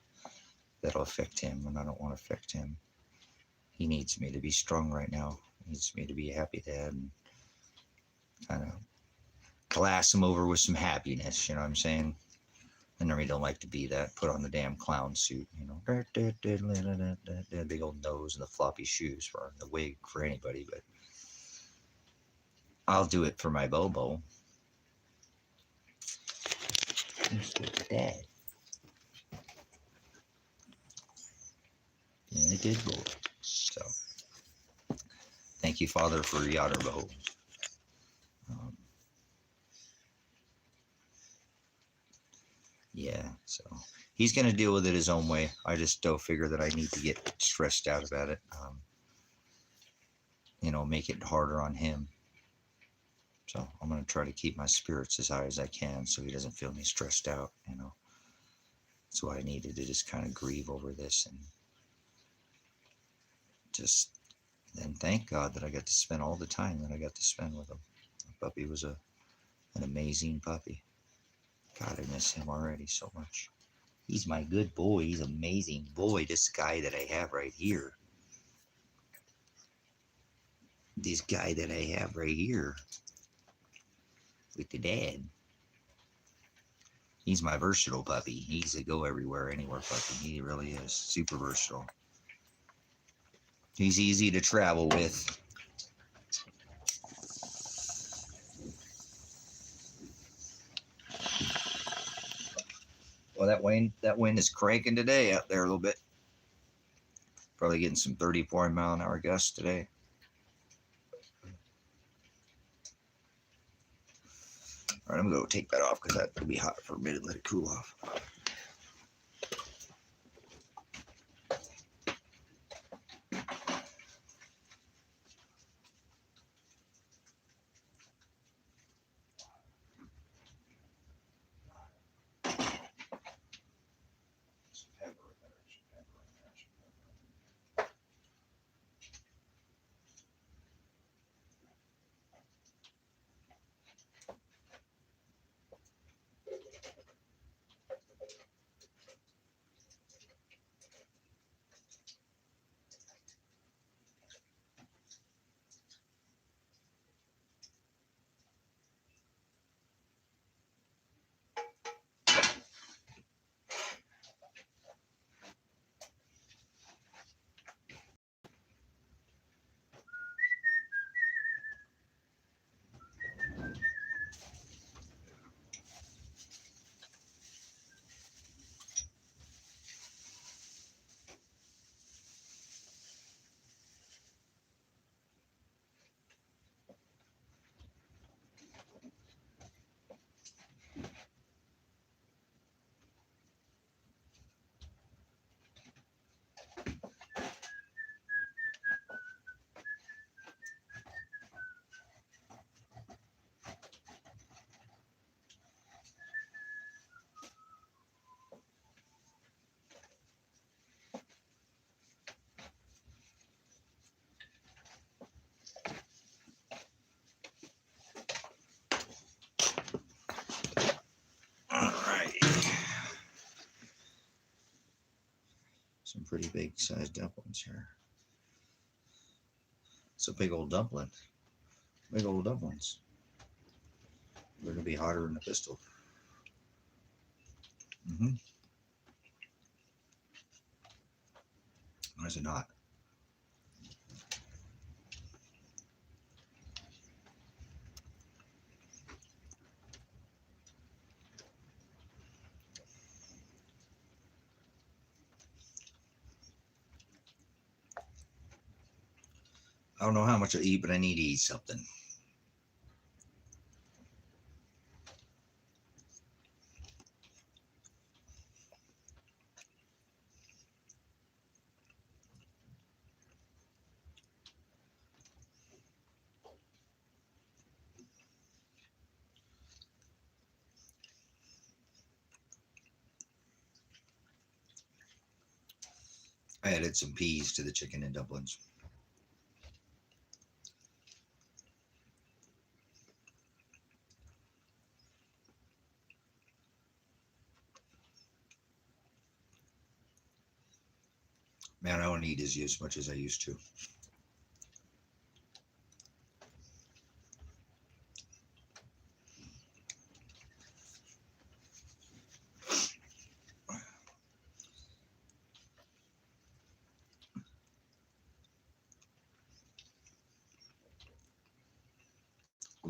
that'll affect him, and I don't want to affect him. He needs me to be strong right now. He needs me to be a happy dad, and kind of class him over with some happiness. You know what I'm saying? I normally don't like to be that. Put on the damn clown suit, the big old nose and the floppy shoes for the wig for anybody, but I'll do it for my Bobo. Dad. Being a good boy. So, thank you, Father, for Yadderbo. Yeah, so he's going to deal with it his own way. I just don't figure that I need to get stressed out about it. Make it harder on him. So I'm going to try to keep my spirits as high as I can so he doesn't feel me stressed out. That's why I needed to just kind of grieve over this and just then thank God that I got to spend all the time that I got to spend with him. The puppy was an amazing puppy. God, I miss him already so much. He's my good boy. He's an amazing boy. This guy that I have right here. This guy that I have right here with the dad. He's my versatile puppy. He's a go everywhere, anywhere puppy. He really is super versatile. He's easy to travel with. Well, that wind is cranking today out there a little bit. Probably getting some 34-mile-an-hour gusts today. All right, I'm going to go take that off because that'll be hot for a minute. Let it cool off. Some pretty big sized dumplings here. It's a big old dumpling. Big old dumplings. They're going to be hotter than a pistol. Why is it not? I don't know how much I eat, but I need to eat something. I added some peas to the chicken and dumplings. Man, I don't eat as much as I used to.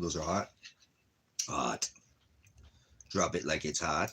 Those are hot. Hot. Drop it like it's hot.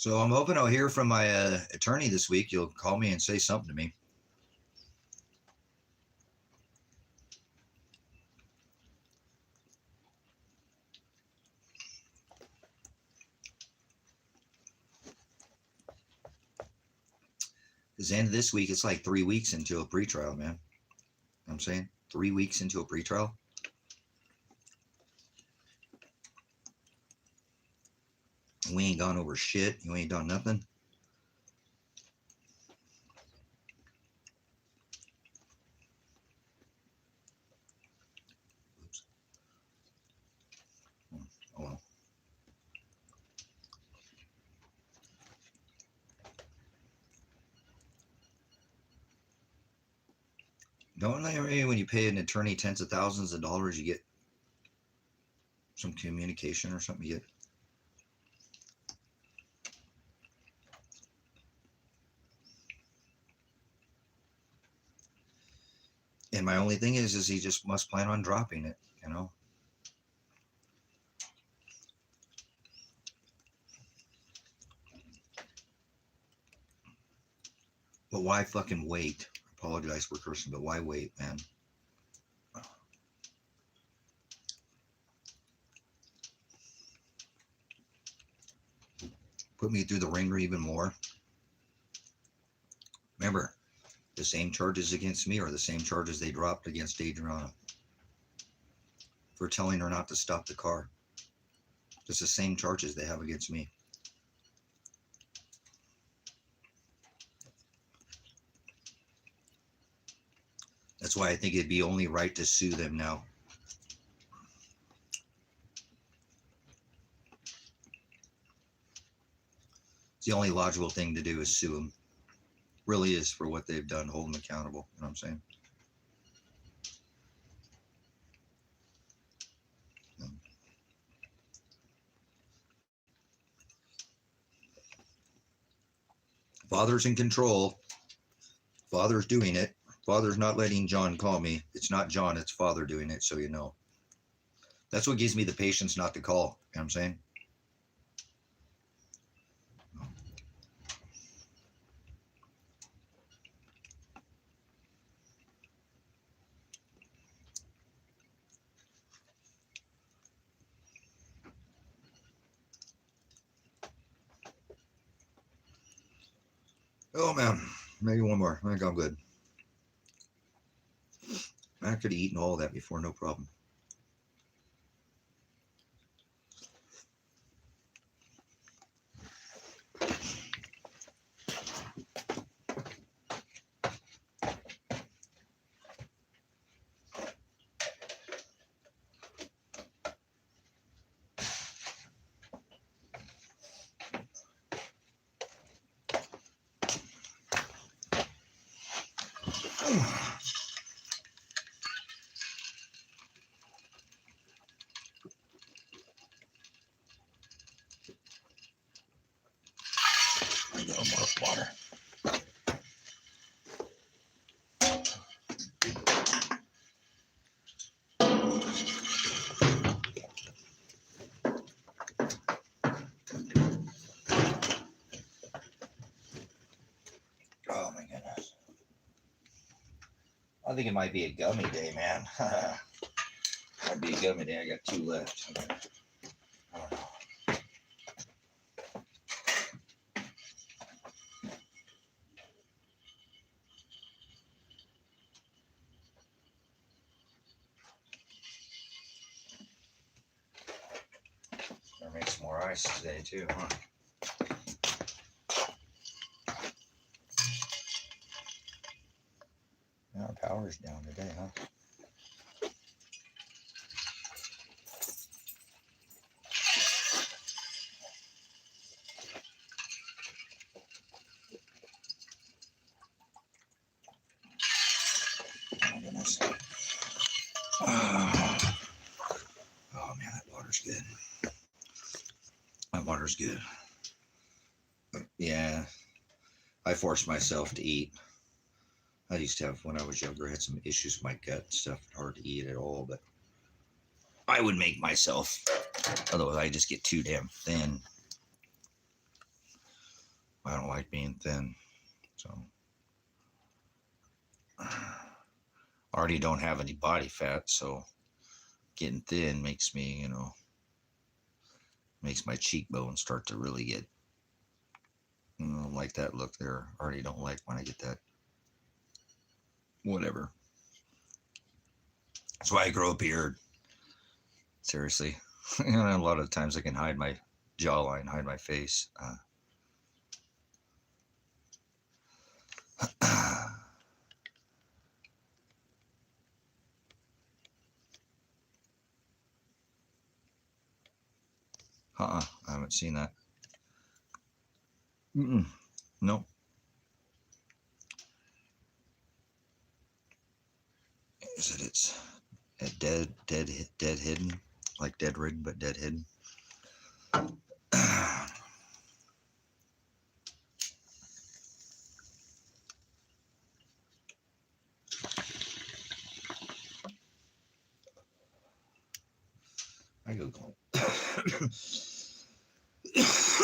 So I'm hoping I'll hear from my attorney this week. You'll call me and say something to me. Because the end of this week, it's like 3 weeks into a pretrial, man. You know what I'm saying? 3 weeks into a pretrial. We ain't gone over shit. You ain't done nothing. Oops. Oh well. Don't when you pay an attorney tens of thousands of dollars, you get some communication or something. You get. And my only thing is he just must plan on dropping it, you know. But why fucking wait? I apologize for cursing, but why wait, man? Put me through the ringer even more. Remember, the same charges against me are the same charges they dropped against Adriana for telling her not to stop the car. It's the same charges they have against me. That's why I think it'd be only right to sue them now. It's the only logical thing to do is sue them. Really is for what they've done, hold them accountable. You know what I'm saying? Father's in control. Father's doing it. Father's not letting John call me. It's not John, it's Father doing it, so you know. That's what gives me the patience not to call. You know what I'm saying? Oh man, maybe one more. I think I'm good. I could have eaten all that before, no problem. little more water. Oh my goodness. I think it might be a gummy day, man. Might be a gummy day. I got 2 left. I don't know. Gotta make some more ice today too, huh? Yeah, our power's down today, huh? Oh my goodness. Oh man, that water's good. That water's good. Yeah, I forced myself to eat. I used to have, when I was younger, I had some issues with my gut and stuff, hard to eat at all, but I would make myself, otherwise I just get too damn thin. I don't like being thin, so. I already don't have any body fat, so getting thin makes me, you know, makes my cheekbones start to really get, you know, like that look there. I already don't like when I get that. Whatever. That's why I grow a beard. Seriously. You know, a lot of times I can hide my jawline, hide my face. I haven't seen that. Nope. Is it? It's a dead hidden, like dead rig, but dead hidden. I go clean.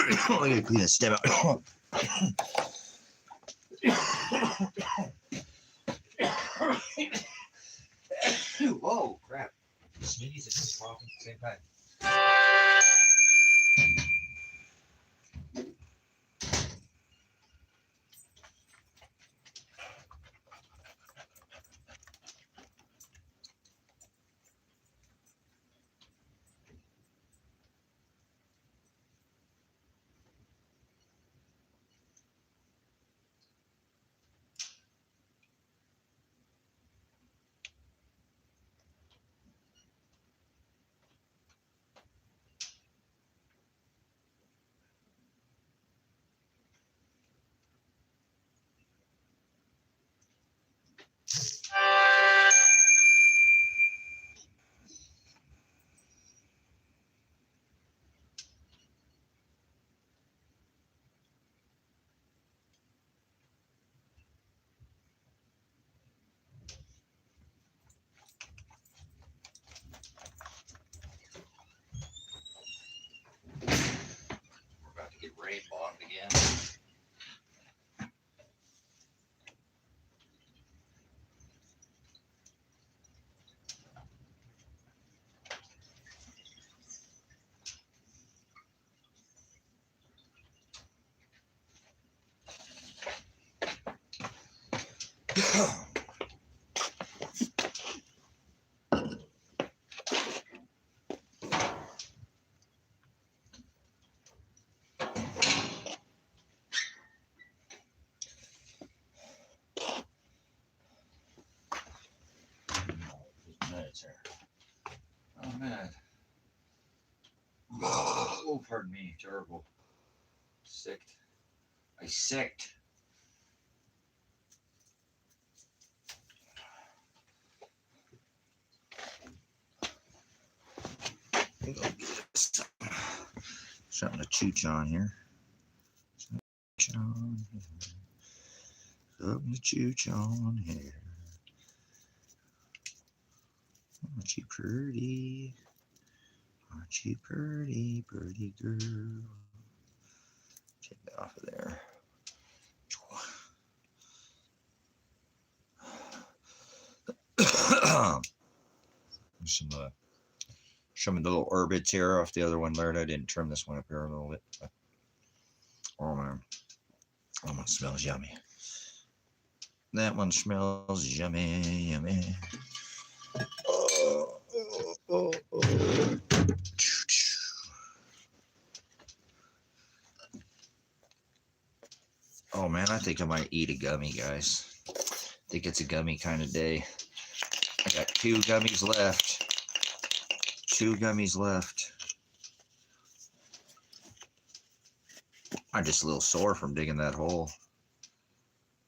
I gotta clean the stem out. Whoa, crap. Sneeze and just cough at the same time. We're about to get rain bombed again. Oh man. Oh, pardon me. Terrible. Sicked. I sicked. Something to chooch on here. chooch on here. Something to chooch on here. Aren't you pretty? Aren't you pretty, pretty girl? Take that off of there. Some of the little orbits here off the other one there. I didn't trim this one up here a little bit. But, oh man, that one smells yummy. That one smells yummy, yummy. Oh. Oh man, I think I might eat a gummy, guys. I think it's a gummy kind of day. I got 2 gummies left. 2 gummies left. I'm just a little sore from digging that hole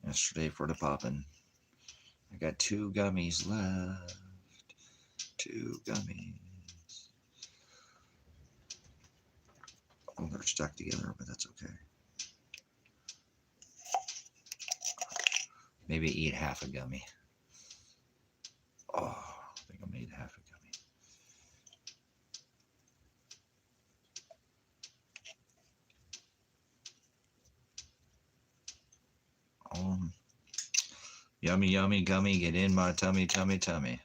yesterday for the popping. I got 2 gummies left. 2 gummies. Oh, they're stuck together, but that's okay. Maybe eat half a gummy. Oh, I think I made half a gummy. Yummy, yummy gummy, get in my tummy, tummy, tummy.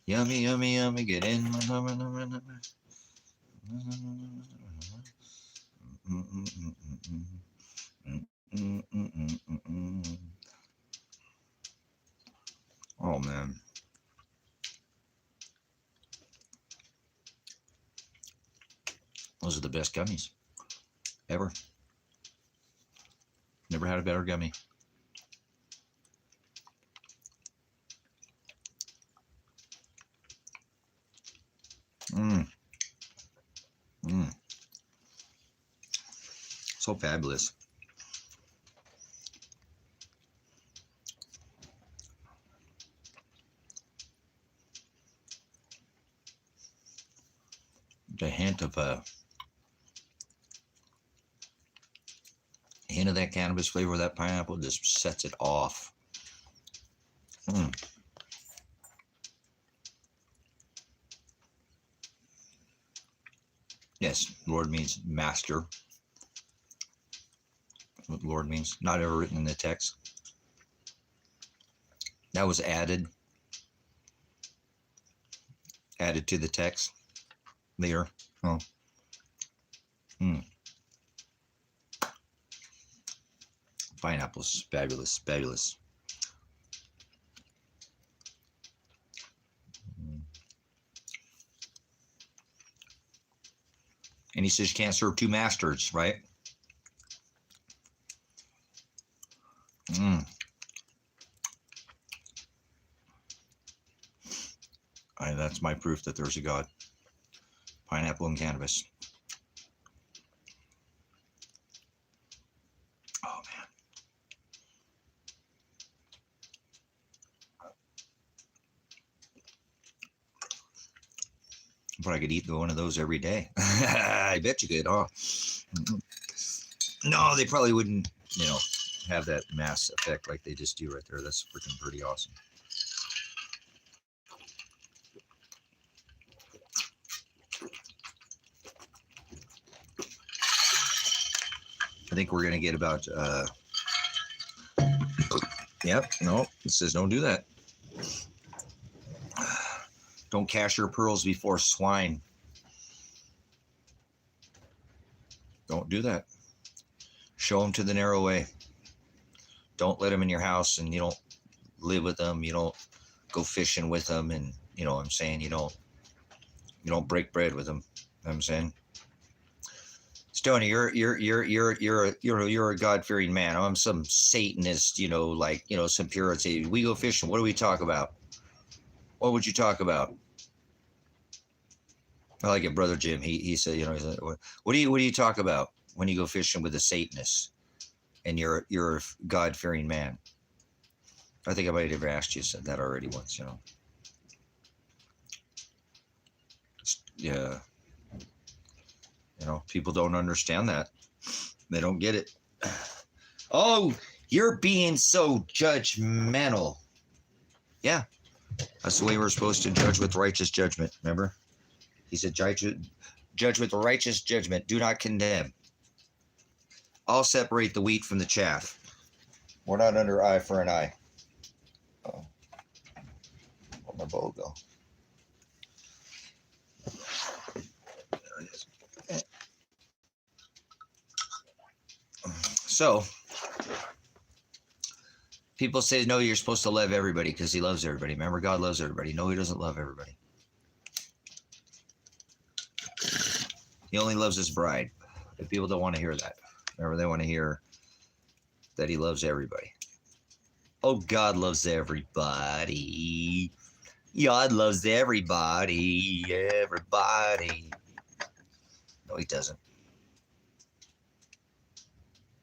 Yummy, yummy, yummy, get in my tummy, tummy, tummy. Oh man. Those are the best gummies ever. Never had a better gummy. So fabulous. The hint of that cannabis flavor of that pineapple just sets it off. Yes, Lord means master. That's what Lord means. Not ever written in the text. That was added to the text later. Oh. Pineapples, fabulous, fabulous. And he says you can't serve 2 masters, right? That's my proof that there's a God. Pineapple and cannabis. Oh man. But I could eat one of those every day. I bet you could, huh? No, they probably wouldn't, have that mass effect like they just do right there. That's freaking pretty awesome. I think we're going to get about, yep, no, it says don't do that. Don't cash your pearls before swine. Don't do that. Show them to the narrow way. Don't let them in your house and you don't live with them. You don't go fishing with them. And you know what I'm saying? You don't break bread with them. You know what I'm saying? Stoney, you're a God-fearing man. I'm some Satanist, some purity. We go fishing. What do we talk about? What would you talk about? I like it, Brother Jim. He said, what do you talk about when you go fishing with a Satanist and you're a God-fearing man? I think I might have asked you said that already once, Yeah. People don't understand that. They don't get it. Oh, you're being so judgmental. Yeah. That's the way we're supposed to judge with righteous judgment. Remember? He said, judge with righteous judgment. Do not condemn. I'll separate the wheat from the chaff. We're not under eye for an eye. Oh. Where'd my bow go? There it is. Okay. So, people say, no, you're supposed to love everybody because he loves everybody. Remember, God loves everybody. No, he doesn't love everybody. He only loves his bride. But people don't want to hear that. Remember, they want to hear that he loves everybody. Oh, God loves everybody. God loves everybody. Everybody. No, he doesn't.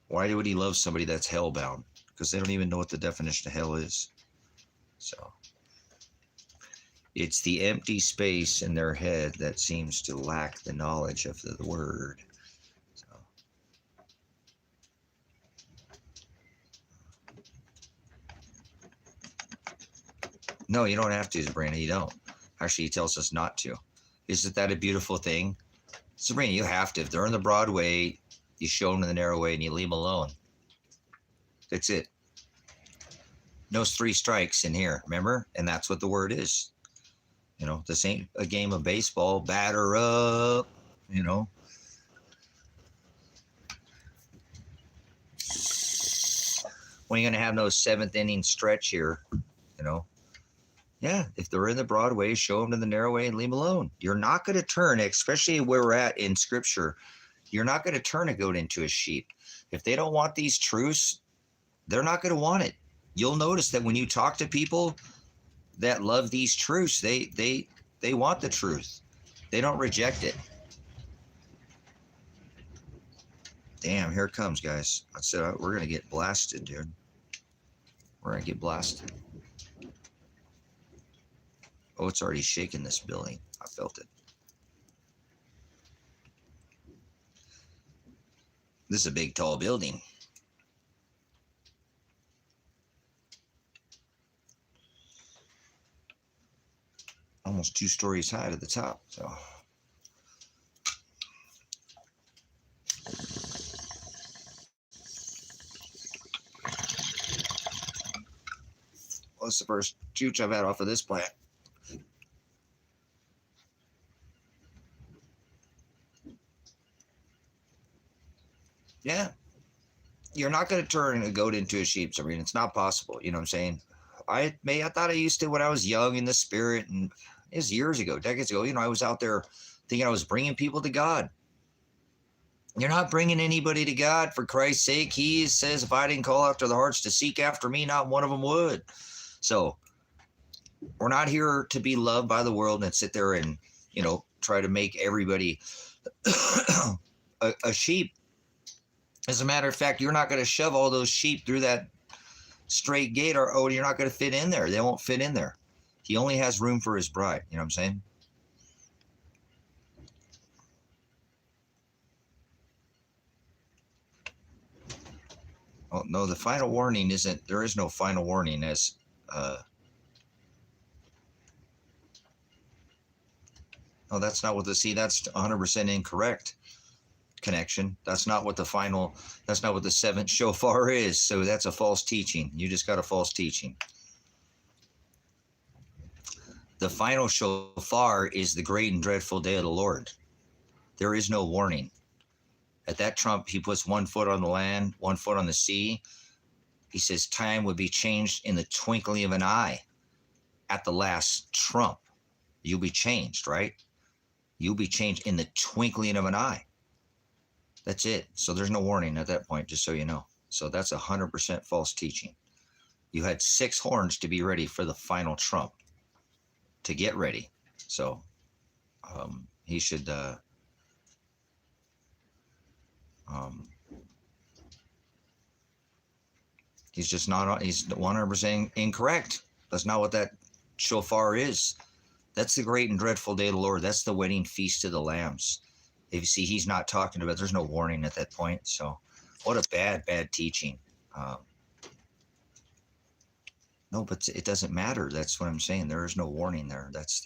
Why would he love somebody that's hellbound? Because they don't even know what the definition of hell is. So it's the empty space in their head that seems to lack the knowledge of the word. So. No, you don't have to, Sabrina. You don't. Actually, he tells us not to. Isn't that a beautiful thing? Sabrina, you have to. If they're in the broad way, you show them in the narrow way and you leave them alone. That's it. No 3 strikes in here, remember? And that's what the word is. This ain't a game of baseball. Batter up, When are you going to have no 7th inning stretch here, Yeah, if they're in the broad way, show them to the narrow way and leave them alone. You're not going to turn, especially where we're at in Scripture, you're not going to turn a goat into a sheep. If they don't want these truths, they're not going to want it. You'll notice that when you talk to people that love these truths, they want the truth. They don't reject it. Damn, here it comes, guys. I said we're going to get blasted, dude. We're going to get blasted. Oh, it's already shaking this building. I felt it. This is a big, tall building. Almost 2 stories high to the top. So, well, it's the first chooch I've had off of this plant. Yeah. You're not going to turn a goat into a sheep, Sabrina. It's not possible. You know what I'm saying? I thought I used to when I was young in the spirit, and it was years ago, decades ago. I was out there thinking I was bringing people to God. You're not bringing anybody to God, for Christ's sake. He says, if I didn't call after the hearts to seek after me, not one of them would. So we're not here to be loved by the world and sit there and, try to make everybody a sheep. As a matter of fact, you're not going to shove all those sheep through that straight gate, or you're not going to fit in there. They won't fit in there. He only has room for his bride. You know what I'm saying? Oh, no, the final warning isn't, there is no final warning as, no, that's not what that's 100% incorrect connection. That's not what the 7th shofar is. So that's a false teaching. You just got a false teaching. The final shofar is the great and dreadful day of the Lord. There is no warning. At that trump, he puts 1 foot on the land, 1 foot on the sea. He says time would be changed in the twinkling of an eye. At the last trump, you'll be changed, right? You'll be changed in the twinkling of an eye. That's it. So there's no warning at that point, just so you know. So that's 100% false teaching. You had 6 horns to be ready for the final trump, to get ready. So he should he's just not, he's 100% incorrect. That's not what that shofar is. That's the great and dreadful day of the Lord. That's the wedding feast of the lambs. If you see, he's not talking about, there's no warning at that point. So what a bad teaching. Um, no, but it doesn't matter. That's what I'm saying. There is no warning there. That's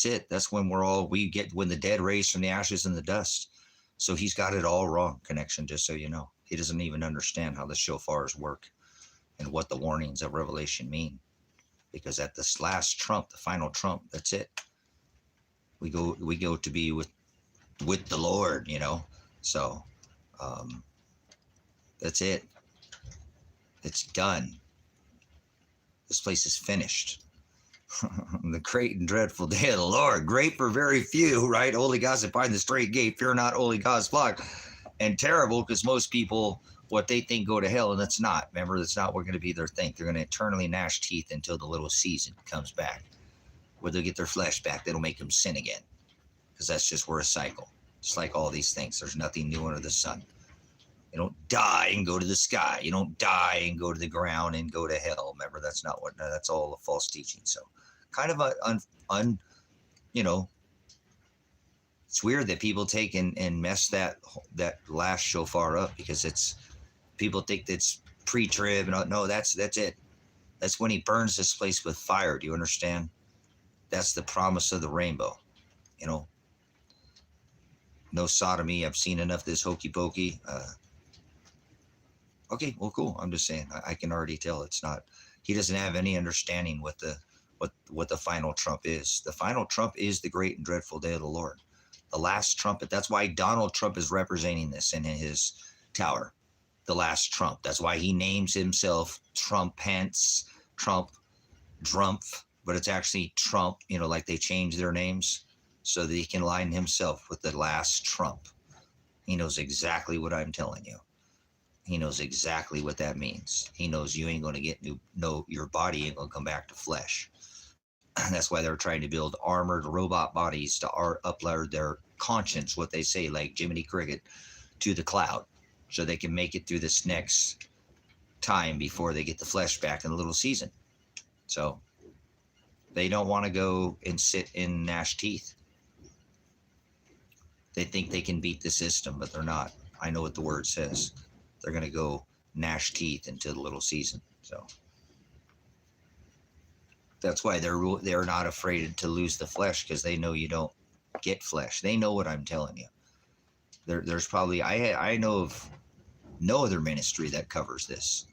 it. That's when when the dead raise from the ashes and the dust. So he's got it all wrong, connection, just so you know. He doesn't even understand how the shofars work and what the warnings of Revelation mean. Because at this last trump, the final trump, that's it. We go to be with the Lord, you know. So that's it. It's done. This place is finished. The great and dreadful day of the Lord. Great for very few, right? Holy God's find the straight gate. Fear not, holy God's flock. And terrible because most people, what they think go to hell, and that's not. Remember, that's not what going to be their thing. They're going to eternally gnash teeth until the little season comes back, where they'll get their flesh back. That'll make them sin again, because that's just, we're a cycle. Just like all these things, there's nothing new under the sun. You don't die and go to the sky. You don't die and go to the ground and go to hell. Remember, that's not what. That's all a false teaching. So, kind of you know, it's weird that people take and mess that last shofar up, because it's, people think that's pre-trib, and no, that's it. That's when he burns this place with fire. Do you understand? That's the promise of the rainbow. You know, no sodomy. I've seen enough of this hokey pokey. Okay, well, cool. I'm just saying, I can already tell it's not. He doesn't have any understanding what the final trump is. The final trump is the great and dreadful day of the Lord. The last trumpet. That's why Donald Trump is representing this in his tower. The last trump. That's why he names himself Trump Pence, Trump, Drumpf, but it's actually Trump, you know, like they change their names so that he can line himself with the last trump. He knows exactly what I'm telling you. He knows exactly what that means. He knows you ain't going to get your body ain't going to come back to flesh. That's why they're trying to build armored robot bodies to upload their conscience, what they say, like Jiminy Cricket, to the cloud, so they can make it through this next time before they get the flesh back in the little season. So they don't want to go and sit in gnash teeth. They think they can beat the system, but they're not. I know what the word says. They're going to go gnash teeth into the little season. So that's why they're not afraid to lose the flesh, because they know you don't get flesh. They know what I'm telling you. There's probably, I know of no other ministry that covers this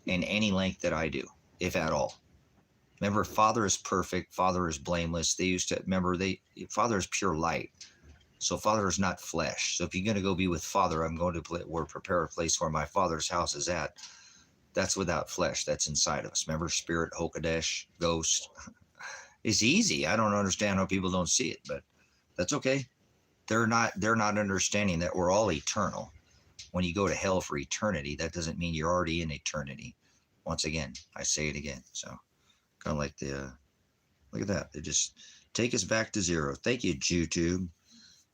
in any length that I do, if at all. Remember, Father is perfect. Father is blameless. They used to, remember, Father is pure light. So Father is not flesh. So if you're going to go be with Father, I'm going to prepare a place where my Father's house is at. That's without flesh. That's inside of us. Remember, Spirit, Hokadesh, Ghost. It's easy. I don't understand how people don't see it, but that's okay. They're not understanding that we're all eternal. When you go to hell for eternity, that doesn't mean you're already in eternity. Once again, I say it again. So kind of like look at that. They just take us back to zero. Thank you, YouTube.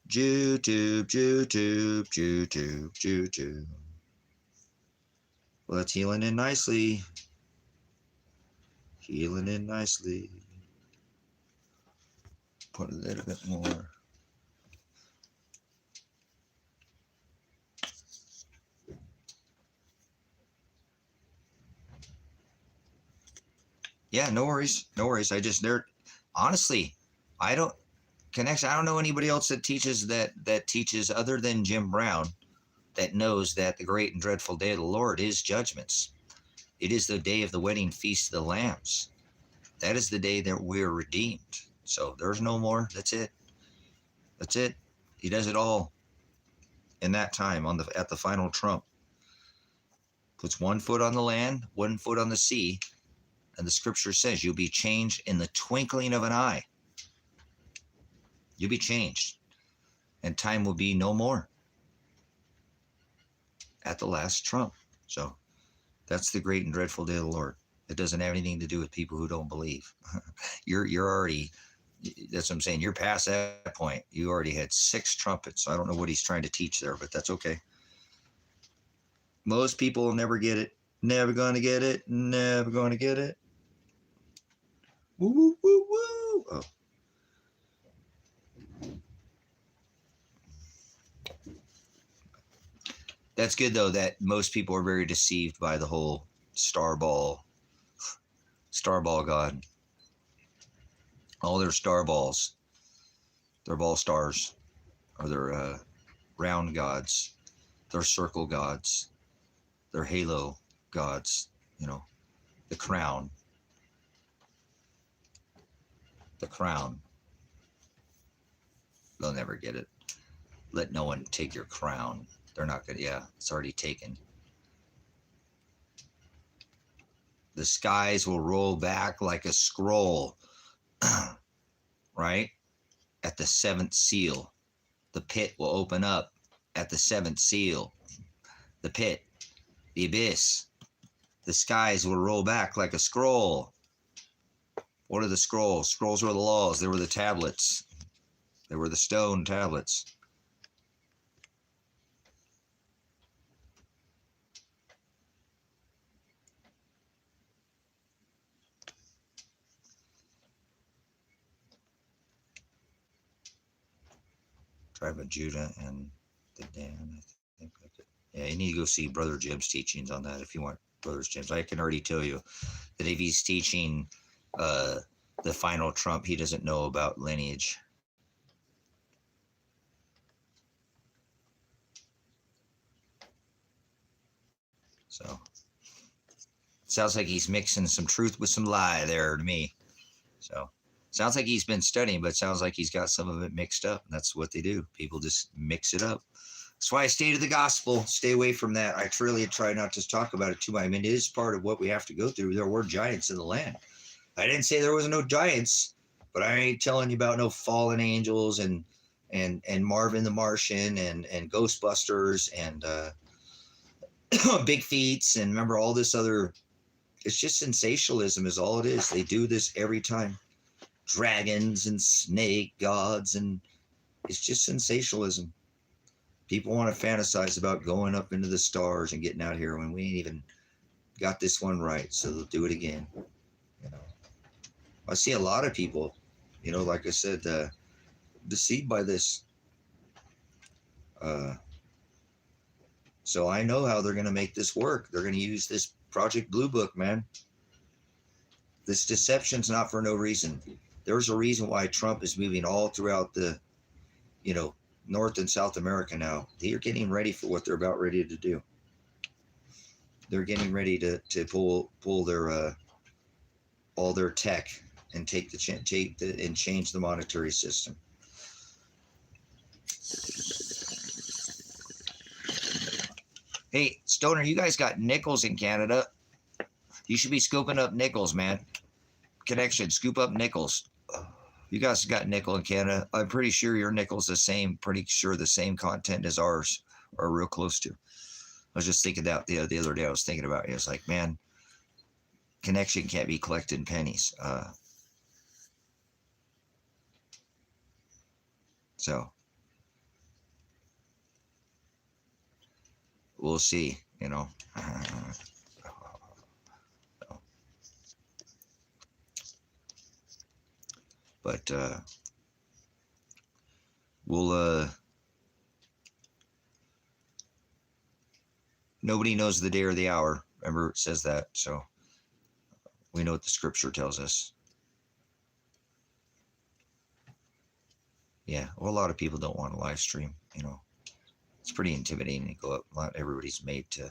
YouTube. Well, it's healing in nicely. Healing in nicely. Put a little bit more. Yeah, no worries. No worries. Honestly, I don't know anybody else that teaches teaches other than Jim Brown, that knows that the great and dreadful day of the Lord is judgments. It is the day of the wedding feast of the lambs. That is the day that we're redeemed. So there's no more. That's it. That's it. He does it all in that time at the final trump. Puts one foot on the land, one foot on the sea, and the scripture says you'll be changed in the twinkling of an eye. You'll be changed, and time will be no more at the last trump. So that's the great and dreadful day of the Lord. It doesn't have anything to do with people who don't believe. You're already, that's what I'm saying. You're past that point. You already had 6 trumpets. I don't know what he's trying to teach there, but that's okay. Most people will never get it. Never going to get it. Never going to get it. Woo, woo, woo, woo. Oh. That's good, though, that most people are very deceived by the whole Starball God. All their star balls, their ball stars, are their round gods, their circle gods, their halo gods, you know, the crown. The crown. They'll never get it. Let no one take your crown. They're not going to, yeah, it's already taken. The skies will roll back like a scroll, right? At the seventh seal. The pit will open up at the seventh seal. The pit, the abyss. The skies will roll back like a scroll. What are the scrolls? Scrolls were the laws. They were the tablets. They were the stone tablets. Tribe of Judah and the Dan, I think. Yeah, you need to go see Brother Jim's teachings on that if you want Brother Jim's. I can already tell you that if he's teaching the final trump, he doesn't know about lineage. So, sounds like he's mixing some truth with some lie there to me. So, sounds like he's been studying, but sounds like he's got some of it mixed up. And that's what they do. People just mix it up. That's why I stay to the gospel. Stay away from that. I truly try not to talk about it too much. I mean, it is part of what we have to go through. There were giants in the land. I didn't say there was no giants, but I ain't telling you about no fallen angels and Marvin the Martian and Ghostbusters and Big Feets and remember all this other. It's just sensationalism is all it is. They do this every time. Dragons and snake gods and it's just sensationalism. People want to fantasize about going up into the stars and getting out here when we ain't even got this one right. So they'll do it again. You know, I see a lot of people, you know, like I said, deceived by this. So I know how they're going to make this work. They're going to use this Project Blue Book, man. This deception's not for no reason. There's a reason why Trump is moving all throughout the, you know, North and South America now. They're getting ready for what they're about ready to do. They're getting ready to pull their all their tech and and change the monetary system. Hey, Stoner, you guys got nickels in Canada. You should be scooping up nickels, man. Connection, scoop up nickels. You guys got nickel in Canada. I'm pretty sure your nickel's the same, pretty sure the same content as ours, or real close to. I was just thinking that the other day. I was thinking about it. I was like, man, Connection can't be collecting pennies. So we'll see, you know. But we'll nobody knows the day or the hour. Remember, it says that. So we know what the scripture tells us. Yeah, well, a lot of people don't want to live stream, you know. It's pretty intimidating to go up. Not everybody's made to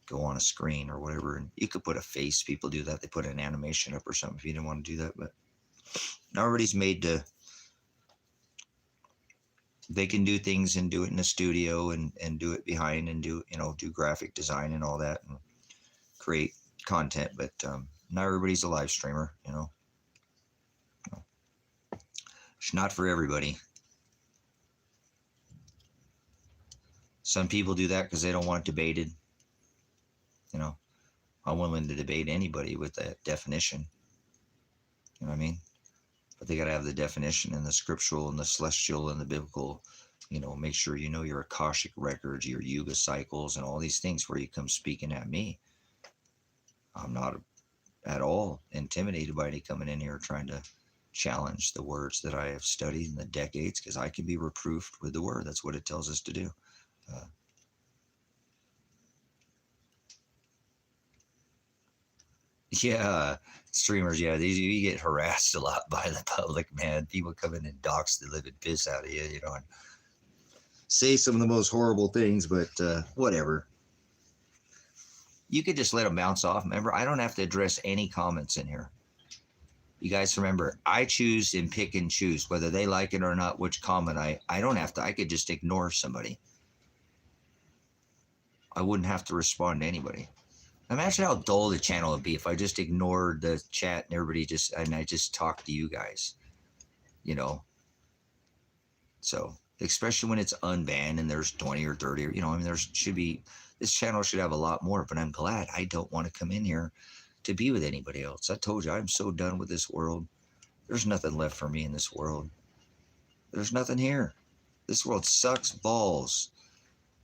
go on a screen or whatever. And you could put a face. People do that. They put an animation up or something if you didn't want to do that. But not everybody's made to. They can do things and do it in a studio and do it behind and do, you know, do graphic design and all that and create content. But not everybody's a live streamer, you know. It's not for everybody. Some people do that because they don't want it debated. You know, I'm willing to debate anybody with that definition. You know what I mean? But they got to have the definition and the scriptural and the celestial and the biblical, you know, make sure you know your Akashic records, your Yuga cycles and all these things where you come speaking at me. I'm not at all intimidated by any coming in here trying to challenge the words that I have studied in the decades, because I can be reproofed with the word. That's what it tells us to do. Uh, yeah, streamers, yeah, these you get harassed a lot by the public, man. People come in and dox the living piss out of you, you know, and say some of the most horrible things, but whatever. You could just let them bounce off. Remember, I don't have to address any comments in here. You guys remember, I choose and pick and choose whether they like it or not, which comment I don't have to. I could just ignore somebody. I wouldn't have to respond to anybody. Imagine how dull the channel would be if I just ignored the chat and everybody and I just talked to you guys, you know. So, especially when it's unbanned and there's 20 or 30 or, you know, I mean, this channel should have a lot more, but I'm glad I don't want to come in here to be with anybody else. I told you, I'm so done with this world. There's nothing left for me in this world. There's nothing here. This world sucks balls.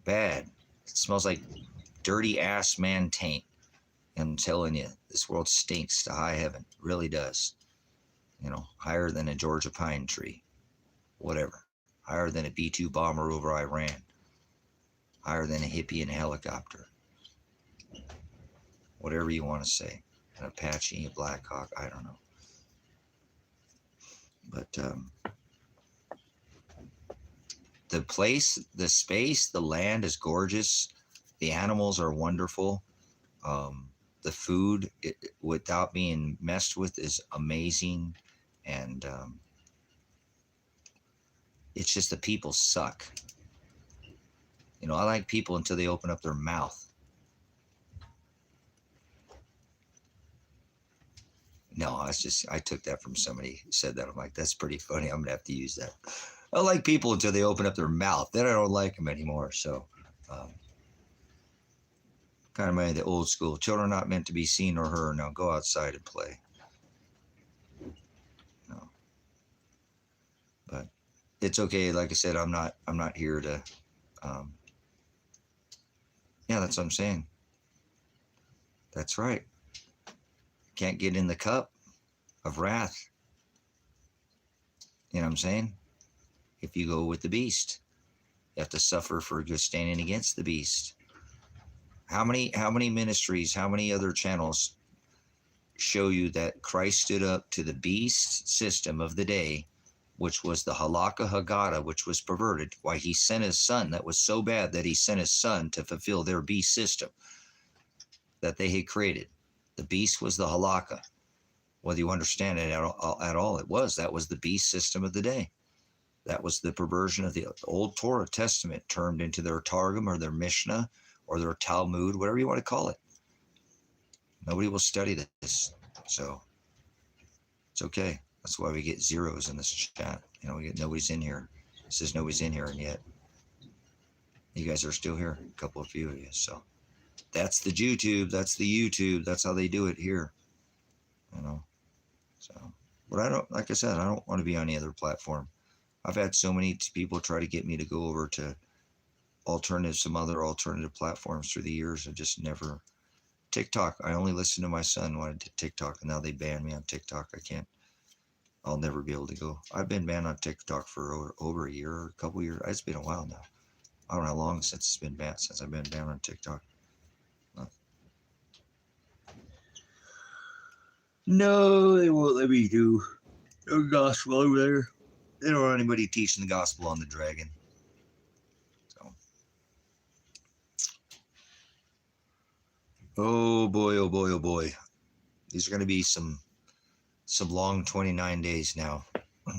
Bad. It smells like dirty ass man taint. I'm telling you, this world stinks to high heaven. It really does. You know, higher than a Georgia pine tree. Whatever. Higher than a B-2 bomber over Iran. Higher than a hippie in a helicopter. Whatever you want to say. An Apache, a Black Hawk, I don't know. But the place, the space, the land is gorgeous. The animals are wonderful. The food, without being messed with, is amazing. And it's just the people suck. You know, I like people until they open up their mouth. No, I took that from somebody who said that. I'm like, that's pretty funny. I'm going to have to use that. I like people until they open up their mouth. Then I don't like them anymore. So, kind of the old school. Children are not meant to be seen or heard. Now go outside and play. No. But it's okay. Like I said, I'm not here to, yeah, that's what I'm saying. That's right. Can't get in the cup of wrath. You know what I'm saying? If you go with the beast, you have to suffer for just standing against the beast. How many ministries, how many other channels show you that Christ stood up to the beast system of the day, which was the Halakha Haggadah, which was perverted? Why he sent his son. That was so bad that he sent his son to fulfill their beast system that they had created. The beast was the Halakha. Whether you understand it at all, that was the beast system of the day. That was the perversion of the old Torah Testament turned into their Targum or their Mishnah or their Talmud, whatever you want to call it. Nobody will study this. So it's okay. That's why we get zeros in this chat. You know, we get nobody's in here. It says nobody's in here, and yet you guys are still here. A couple of few of you. So that's the YouTube. That's the YouTube. That's how they do it here. You know. So, but I don't, like I said, I don't want to be on any other platform. I've had so many people try to get me to go over to some other alternative platforms through the years. I just never. TikTok, I only listened to my son when I did TikTok, and now they banned me on TikTok. I'll never be able to go. I've been banned on TikTok for over a year or a couple years. It's been a while now. I don't know how long since I've been banned on TikTok. No, they won't let me do no gospel over there. They don't want anybody teaching the gospel on the dragon. So, oh boy, oh boy, oh boy. These are going to be some long 29 days now. I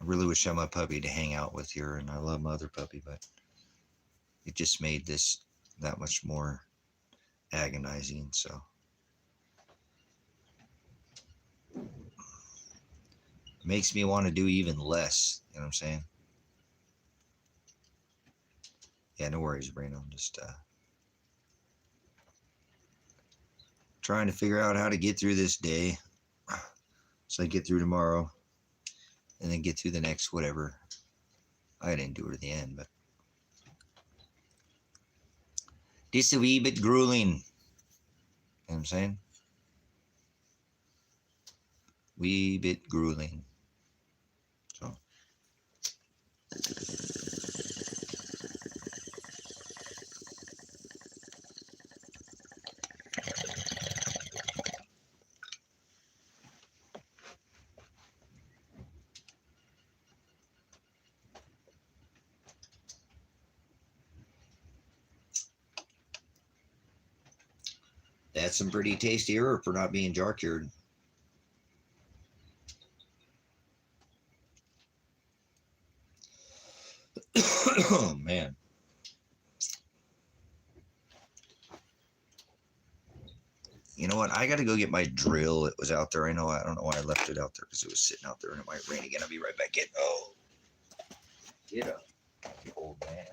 really wish I had my puppy to hang out with here, and I love my other puppy, but it just made this that much more agonizing. So, it makes me want to do even less. You know what I'm saying? Yeah, no worries, Brino. I'm just trying to figure out how to get through this day so I get through tomorrow and then get through the next whatever. I didn't do it at the end, but this a wee bit grueling. You know what I'm saying? wee bit grueling. So. That's some pretty tasty herb for not being jar cured. Oh man. You know what? I got to go get my drill. It was out there. I don't know why I left it out there because it was sitting out there and it might rain again. I'll be right back in. Oh, get up, old man.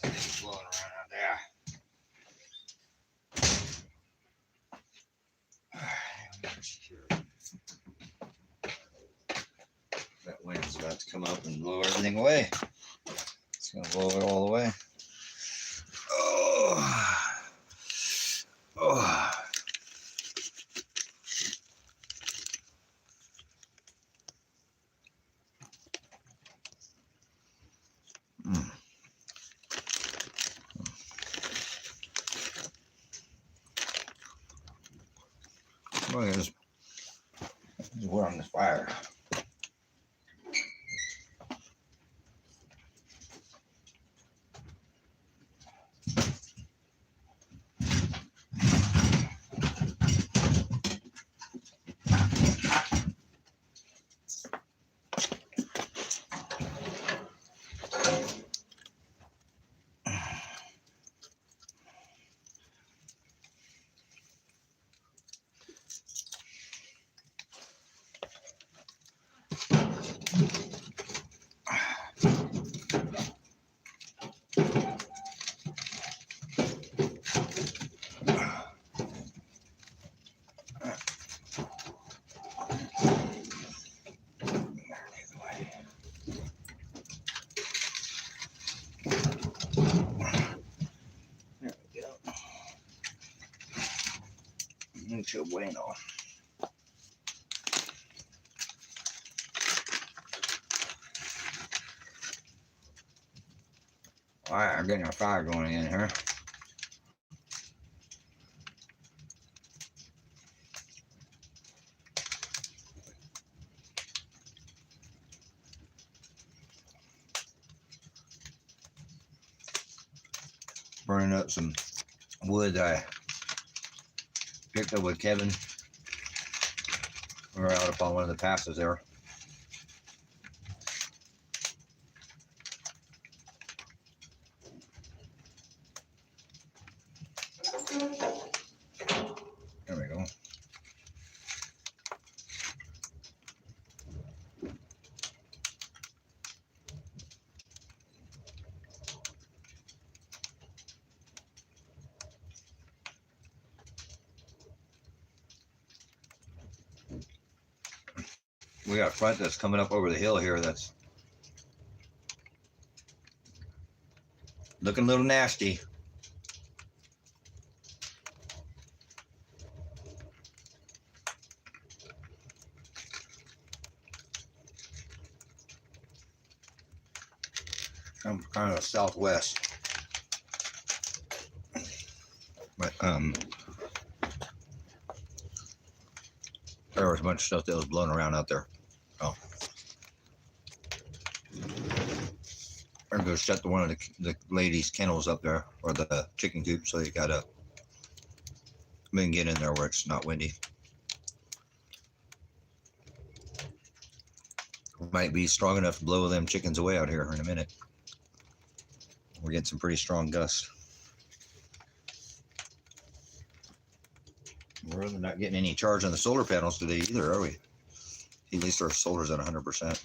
That's the thing blowing around out there. That wind's about to come up and blow everything away. It's gonna blow it all away. Oh. Oh. Mm. Look at this. We're on this fire. Mucho bueno. All right, I'm getting a fire going in here. Burning up some wood I picked up with Kevin. We were out upon one of the passes there. There we go. We got front that's coming up over the hill here that's looking a little nasty. I'm kind of southwest. But there was a bunch of stuff that was blowing around out there. Oh. I'm going to shut one of the ladies' kennels up there, or the chicken coop, so you got to get in there where it's not windy. Might be strong enough to blow them chickens away out here in a minute. We're getting some pretty strong gusts. We're really not getting any charge on the solar panels today either, are we? At least our solar's at 100%.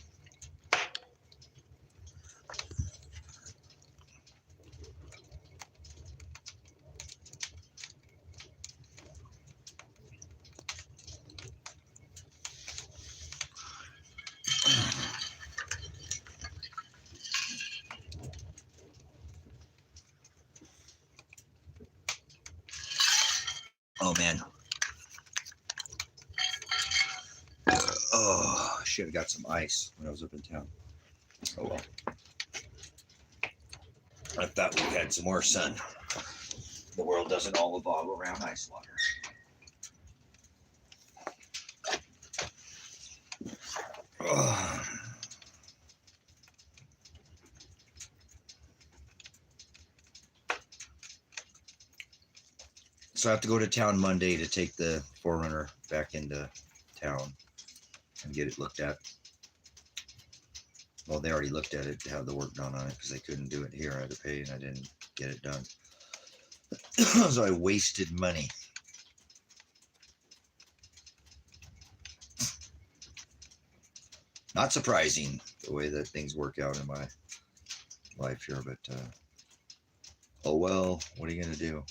Oh man. Oh, I should have got some ice when I was up in town. Oh well. I thought we had some more sun. The world doesn't all revolve around ice water. Oh. So I have to go to town Monday to take the 4Runner back into town and get it looked at. Well, they already looked at it to have the work done on it because they couldn't do it here. I had to pay and I didn't get it done. So I wasted money. Not surprising the way that things work out in my life here, but Oh well, what are you gonna do?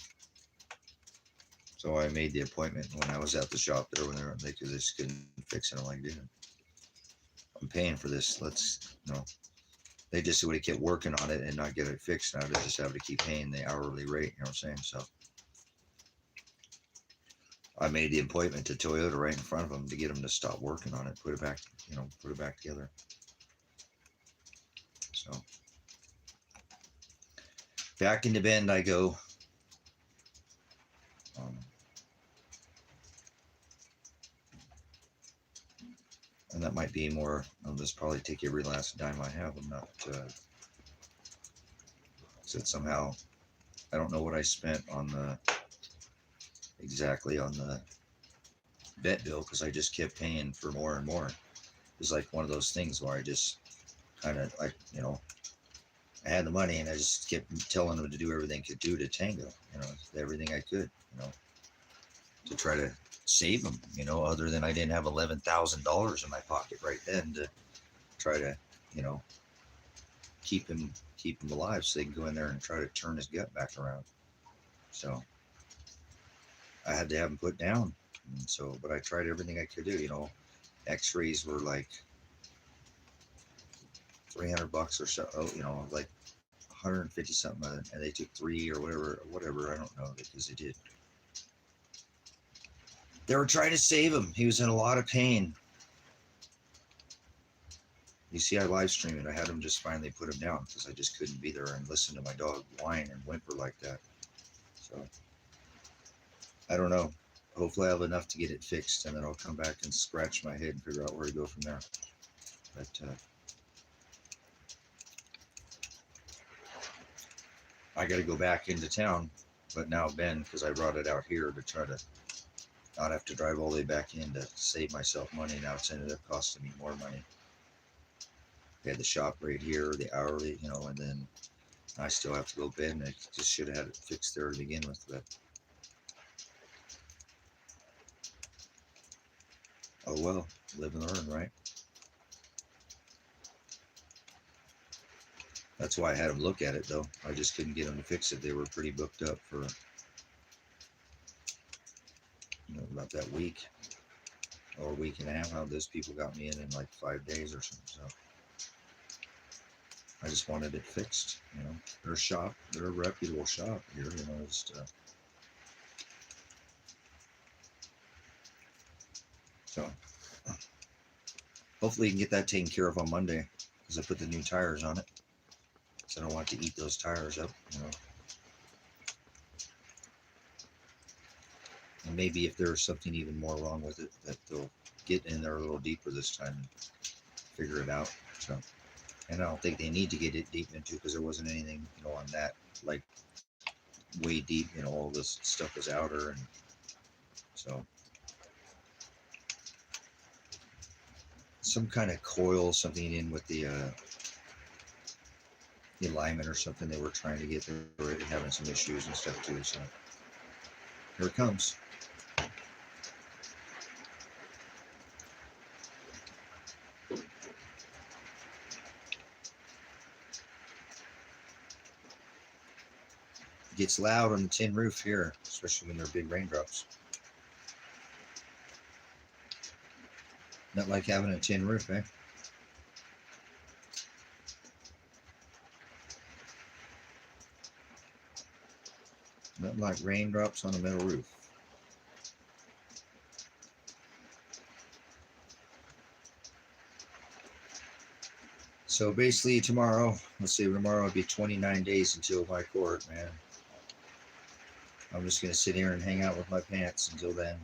So I made the appointment when I was at the shop there when they just couldn't fix it. I'm like, dude, I'm paying for this. They just would have kept working on it and not get it fixed. And I'd just have to keep paying the hourly rate. You know what I'm saying? So I made the appointment to Toyota right in front of them to get them to stop working on it, put it back, put it back together. So back into Bend I go. Um, and that might be more. I'll just probably take every last dime I have. I'm not. Said somehow I don't know what I spent on the exactly on the vet bill because I just kept paying for more and more. It's like one of those things where I just kind of like I had the money and I just kept telling them to do everything I could do to Tango, everything I could, to try to save them, other than I didn't have $11,000 in my pocket right then to try to, keep him alive so they can go in there and try to turn his gut back around. So I had to have him put down. And so, but I tried everything I could do, x-rays were like $300 or so, like 150 something, and they took 3 or whatever. I don't know because they did. They were trying to save him. He was in a lot of pain. You see, I live streamed it. I had him just finally put him down because I just couldn't be there and listen to my dog whine and whimper like that. So I don't know. Hopefully I have enough to get it fixed, and then I'll come back and scratch my head and figure out where to go from there. But I got to go back into town, but now Ben, because I brought it out here to try to not have to drive all the way back in to save myself money. Now it's ended up costing me more money. They had the shop right here, the hourly, and then I still have to go Ben. I just should have had it fixed there to begin with. But oh well, live and learn, right? That's why I had them look at it, though. I just couldn't get them to fix it. They were pretty booked up for about that week or week and a half. How those people got me in like 5 days or something. So I just wanted it fixed. Their shop, they're a reputable shop here. Just so hopefully you can get that taken care of on Monday because I put the new tires on it. So I don't want it to eat those tires up. And maybe if there's something even more wrong with it, that they'll get in there a little deeper this time and figure it out. So, and I don't think they need to get it deep into because there wasn't anything, on that like way deep. All this stuff was outer, and so some kind of coil, something in with the alignment or something they were trying to get. They were having some issues and stuff too. So here it comes. It gets loud on the tin roof here, especially when there are big raindrops. Not like having a tin roof, eh? Nothing like raindrops on a metal roof. So basically tomorrow, let's see, tomorrow will be 29 days until my court, man. I'm just going to sit here and hang out with my pants until then.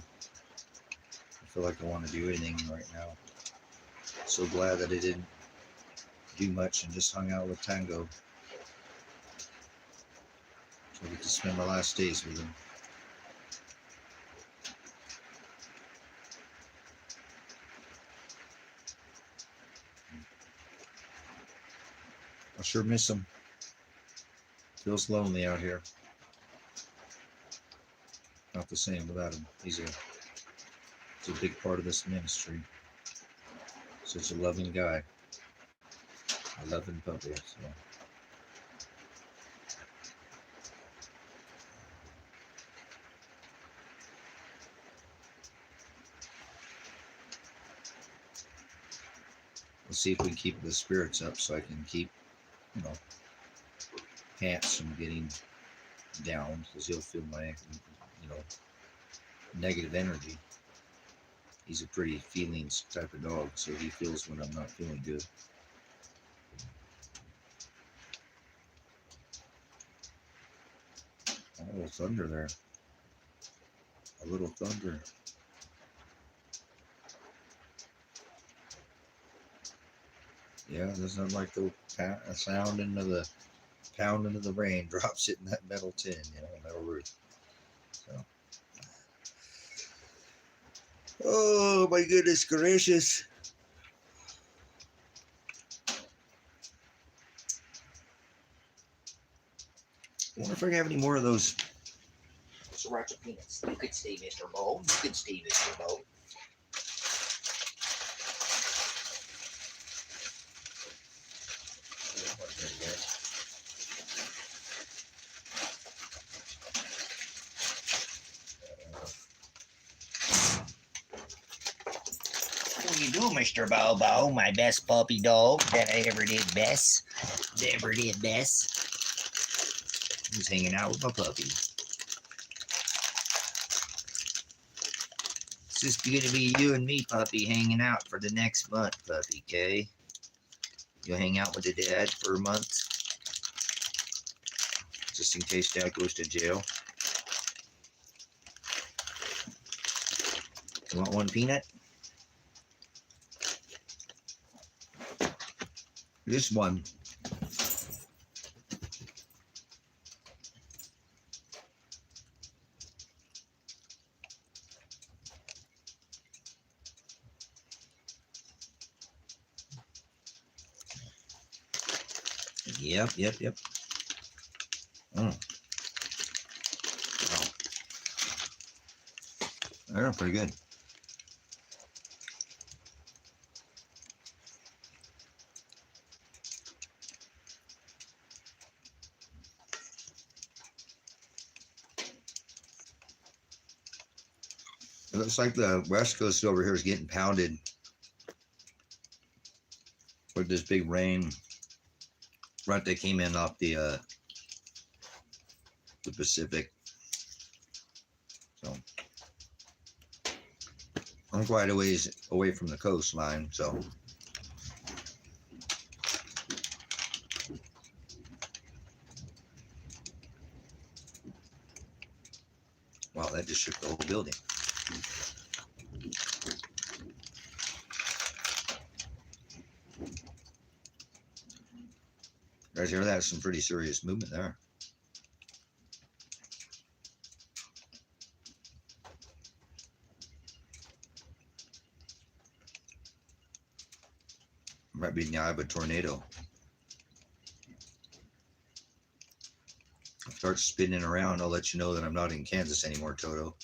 I feel like I want to do anything right now. So glad that I didn't do much and just hung out with Tango. So I get to spend my last days with him. I sure miss him. Feels lonely out here. Not the same without him. He's a big part of this ministry. Such a loving guy. A loving puppy. So. Let's see if we can keep the spirits up so I can keep, you know, Pants from getting down, because he'll feel my, you know, negative energy. He's a pretty feelings type of dog, so he feels when I'm not feeling good. A little thunder there. A little thunder. Yeah, doesn't it like the sound into the pounding of the raindrops hitting that metal tin, you know, metal roof. So, oh my goodness gracious! I wonder if I can have any more of those sriracha peanuts. You could stay, Mr. Bo. You could stay, Mr. Bo. What do you do, Mr. Bobo? My best puppy dog that I ever did best. Never did best. He's hanging out with my puppy. It's just gonna be you and me, puppy, hanging out for the next month, puppy, okay? You'll hang out with the dad for a month. Just in case dad goes to jail. You want one peanut? This one. Yep. Wow. They're pretty good. It looks like the West Coast over here is getting pounded with this big rain. Right, they came in off the Pacific. So I'm quite a ways away from the coastline, so wow, that just shook the whole building. You guys hear that? Some pretty serious movement there. Might be in the eye of a tornado. If it starts spinning around, I'll let you know that I'm not in Kansas anymore, Toto.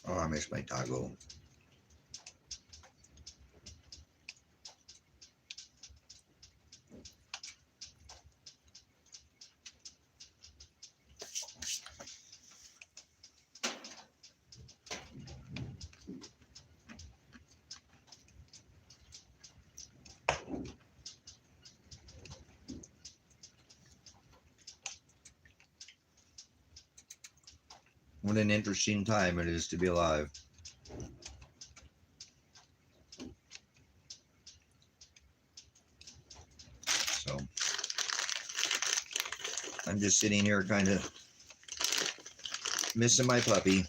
Oh, I miss my Tango. What an interesting time it is to be alive. So I'm just sitting here kind of missing my puppy.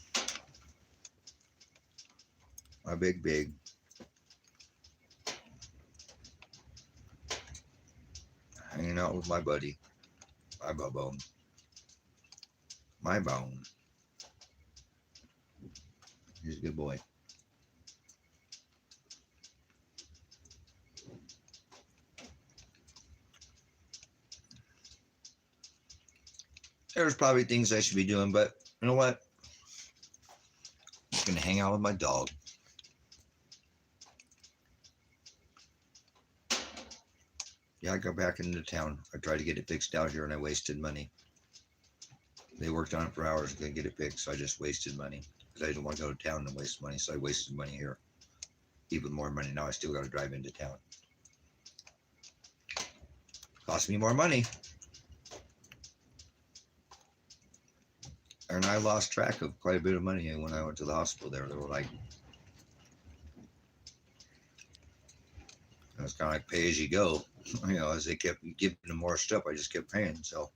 My big. Hanging out with my buddy. My Bobo. My bone. He's a good boy. There's probably things I should be doing, but you know what? I'm just going to hang out with my dog. Yeah, I got back into town. I tried to get it fixed out here and I wasted money. They worked on it for hours, couldn't get it fixed, so I just wasted money. Because I didn't want to go to town and waste money, so I wasted money here. Even more money. Now I still got to drive into town. Cost me more money. And I lost track of quite a bit of money when I went to the hospital there. They were like, it was kind of like pay as you go. You know, as they kept giving them more stuff, I just kept paying. So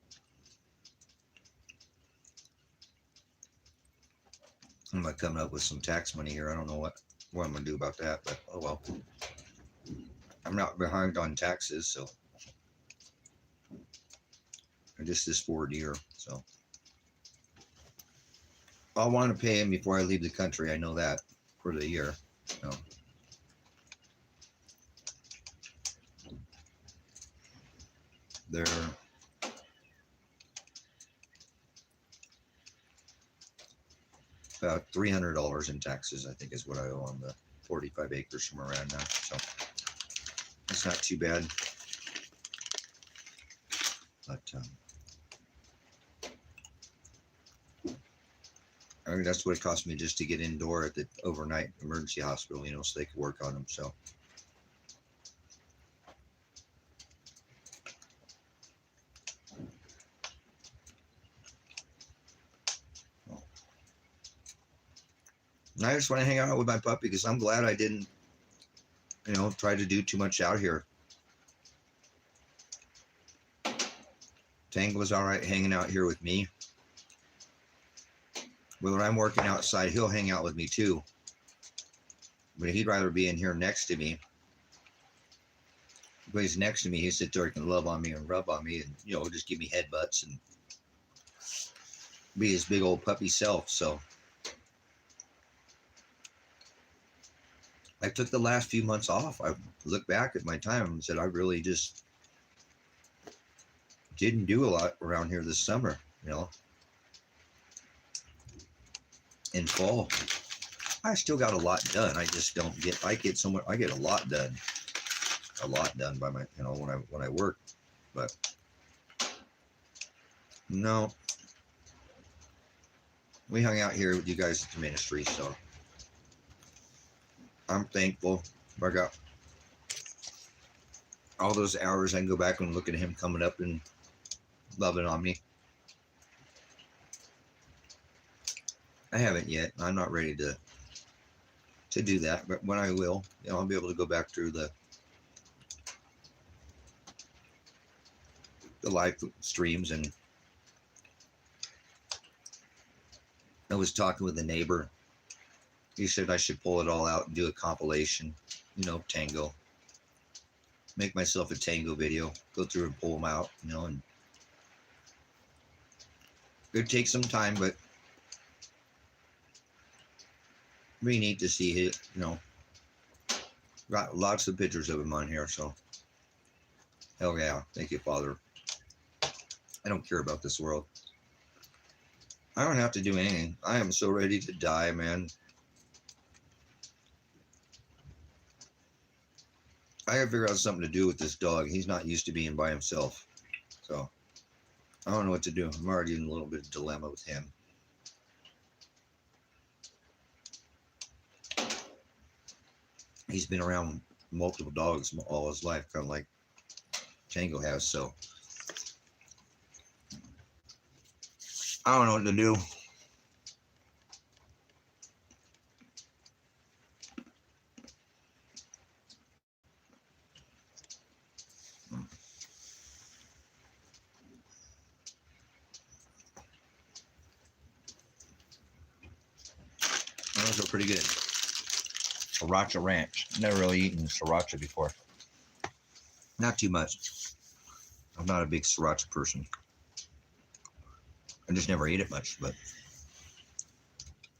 I'm like coming up with some tax money here. I don't know what I'm gonna do about that, but oh well. I'm not behind on taxes, so just this forward year. So I'll want to pay him before I leave the country. I know that for the year. So. They're about $300 in taxes, I think, is what I owe on the 45 acres, somewhere around now. So it's not too bad. But I mean, that's what it cost me just to get indoor at the overnight emergency hospital, you know, so they could work on them. So. And I just want to hang out with my puppy because I'm glad I didn't, you know, try to do too much out here. Tango was all right hanging out here with me. When I'm working outside, he'll hang out with me too. But he'd rather be in here next to me. When he's next to me, he sits there and love on me and rub on me and, you know, just give me headbutts and be his big old puppy self. So I took the last few months off. I looked back at my time and said, I really just didn't do a lot around here this summer, you know. In fall, I still got a lot done. I just don't get, I get a lot done. A lot done by my, you know, when I work. But no, we hung out here with you guys at the ministry, so I'm thankful. I got all those hours. I can go back and look at him coming up and loving on me. I haven't yet. I'm not ready to do that, but when I will, you know, I'll be able to go back through the live streams. And I was talking with a neighbor. He said I should pull it all out and do a compilation, you know, Tango. Make myself a Tango video, go through and pull them out, you know, and it would take some time, but really neat to see it, you know. Got lots of pictures of him on here, so hell yeah, thank you, Father. I don't care about this world. I don't have to do anything. I am so ready to die, man. I gotta figure out something to do with this dog. He's not used to being by himself, so I don't know what to do. I'm already in a little bit of dilemma with him. He's been around multiple dogs all his life, kind of like Tango has, so I don't know what to do. Those are pretty good. Sriracha ranch. Never really eaten sriracha before. Not too much. I'm not a big sriracha person. I just never ate it much, but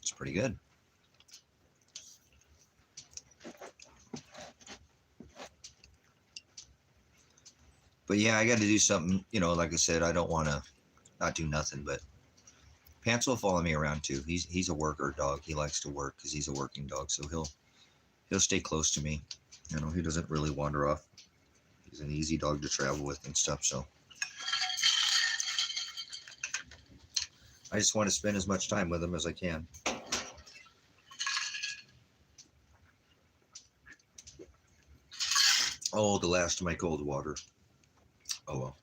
it's pretty good. But yeah, I got to do something, you know, like I said, I don't want to not do nothing, but Pants will follow me around too. He's a worker dog. He likes to work because he's a working dog, so he'll stay close to me. You know, he doesn't really wander off. He's an easy dog to travel with and stuff. So I just want to spend as much time with him as I can. Oh, the last of my cold water. Oh well.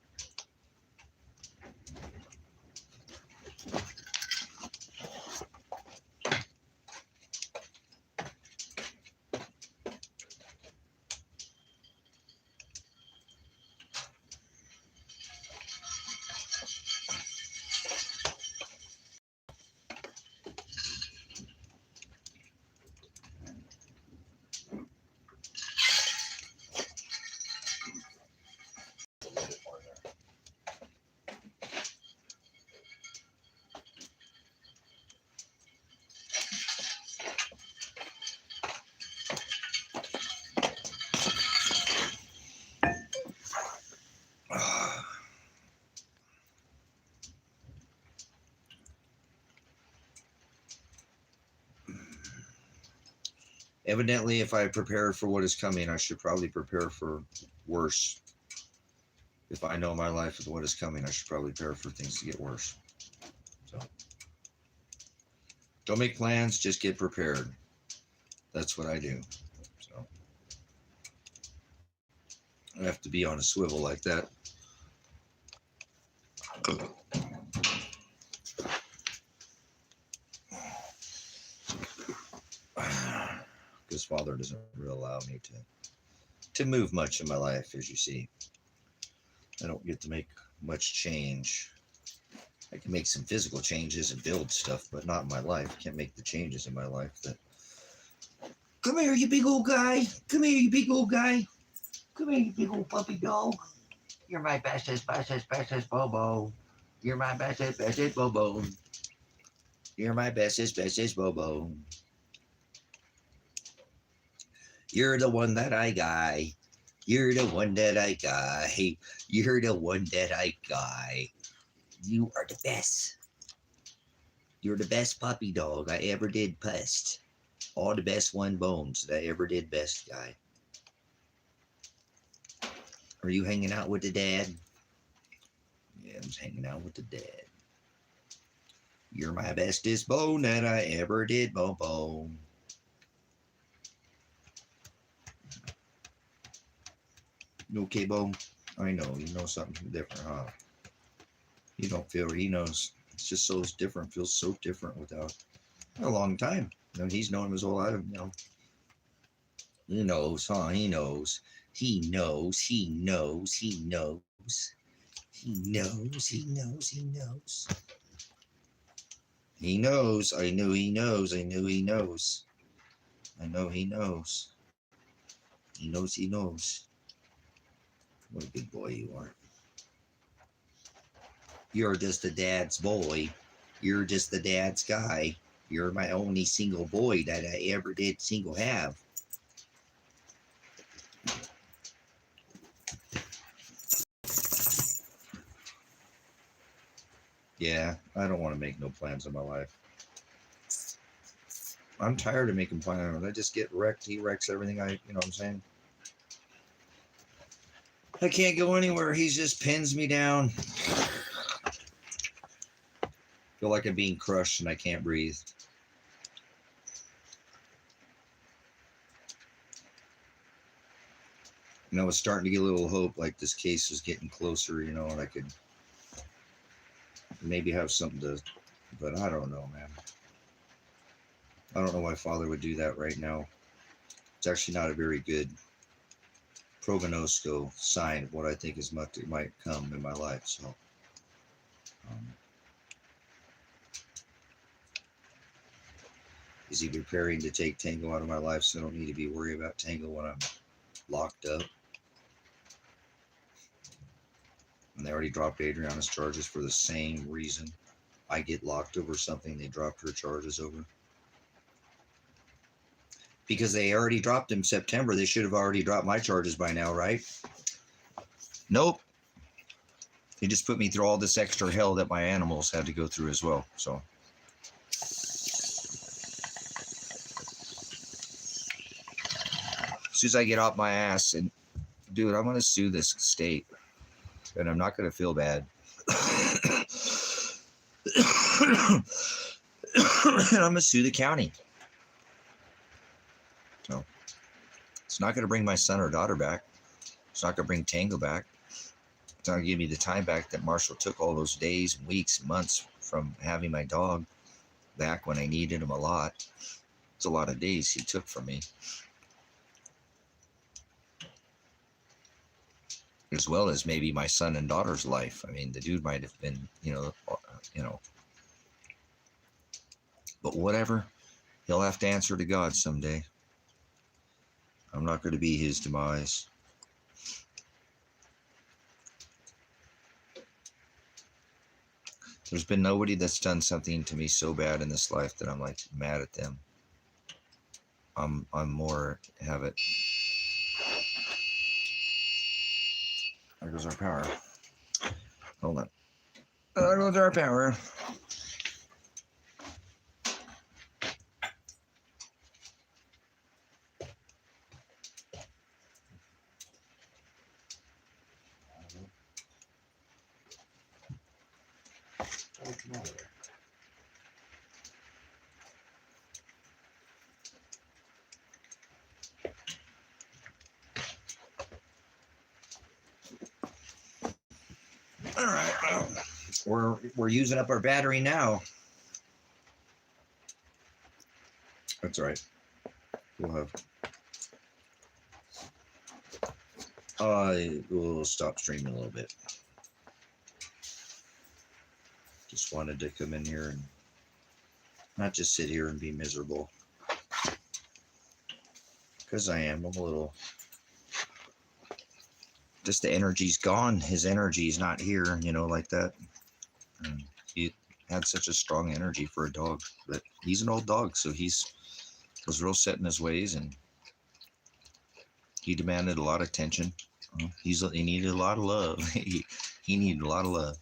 Evidently, if I prepare for what is coming, I should probably prepare for worse. If I know my life with what is coming, I should probably prepare for things to get worse. So, don't make plans, just get prepared. That's what I do. So, I have to be on a swivel like that. Because Father doesn't really allow me to move much in my life, as you see. I don't get to make much change. I can make some physical changes and build stuff, but not in my life. I can't make the changes in my life that... Come here, you big old guy. Come here, you big old guy. Come here, you big old puppy dog. You're my bestest Bobo. You're my bestest Bobo. You're my bestest Bobo. You're the one that I got. You're the one that I got. You're the one that I got. You are the best. You're the best puppy dog I ever did best. All the best one bones that I ever did best, guy. Are you hanging out with the dad? Yeah, I'm hanging out with the dad. You're my bestest bone that I ever did, bone. Okay, Bone? I know, you know something different, huh? You don't feel, he knows. It's just so different, feels so different without a long time. You know, he's known him his whole life, you know. He knows, huh? He knows. He knows, he knows, he knows. He knows, he knows, he knows. He knows, I knew he knows, I knew he knows. I know he knows. He knows, he knows. What a big boy you are. You're just the dad's boy. You're just the dad's guy. You're my only single boy that I ever did single have. Yeah, I don't want to make no plans in my life. I'm tired of making plans. I just get wrecked. He wrecks everything you know what I'm saying? I can't go anywhere. He just pins me down. Feel like I'm being crushed and I can't breathe. And I was starting to get a little hope, like this case was getting closer, you know, and I could maybe have something to, but I don't know, man. I don't know why Father would do that right now. It's actually not a very good prognosco sign of what I think is much it might come in my life. So is he preparing to take Tango out of my life so I don't need to be worried about Tango when I'm locked up? And they already dropped Adriana's charges for the same reason. I get locked over something they dropped her charges over. Because they already dropped them September. They should have already dropped my charges by now, right? Nope. They just put me through all this extra hell that my animals had to go through as well. So as soon as I get off my ass and dude, I'm going to sue this state, and I'm not going to feel bad. And I'm going to sue the county. So it's not going to bring my son or daughter back. It's not going to bring Tango back. It's not going to give me the time back that Marshall took all those days, weeks, months from having my dog back when I needed him a lot. It's a lot of days he took from me. As well as maybe my son and daughter's life. I mean, the dude might have been, but whatever. He'll have to answer to God someday. I'm not going to be his demise. There's been nobody that's done something to me so bad in this life that I'm like mad at them. I'm more have it. There goes our power. Hold on. There goes our power. All right, well, we're using up our battery now. That's all right. We'll have. We'll stop streaming a little bit. Just wanted to come in here and not just sit here and be miserable. Because I am. I'm a little. Just the energy's gone. His energy's not here, like that. And he had such a strong energy for a dog, but he's an old dog, so he was real set in his ways, and he demanded a lot of attention. He needed a lot of love. he needed a lot of love.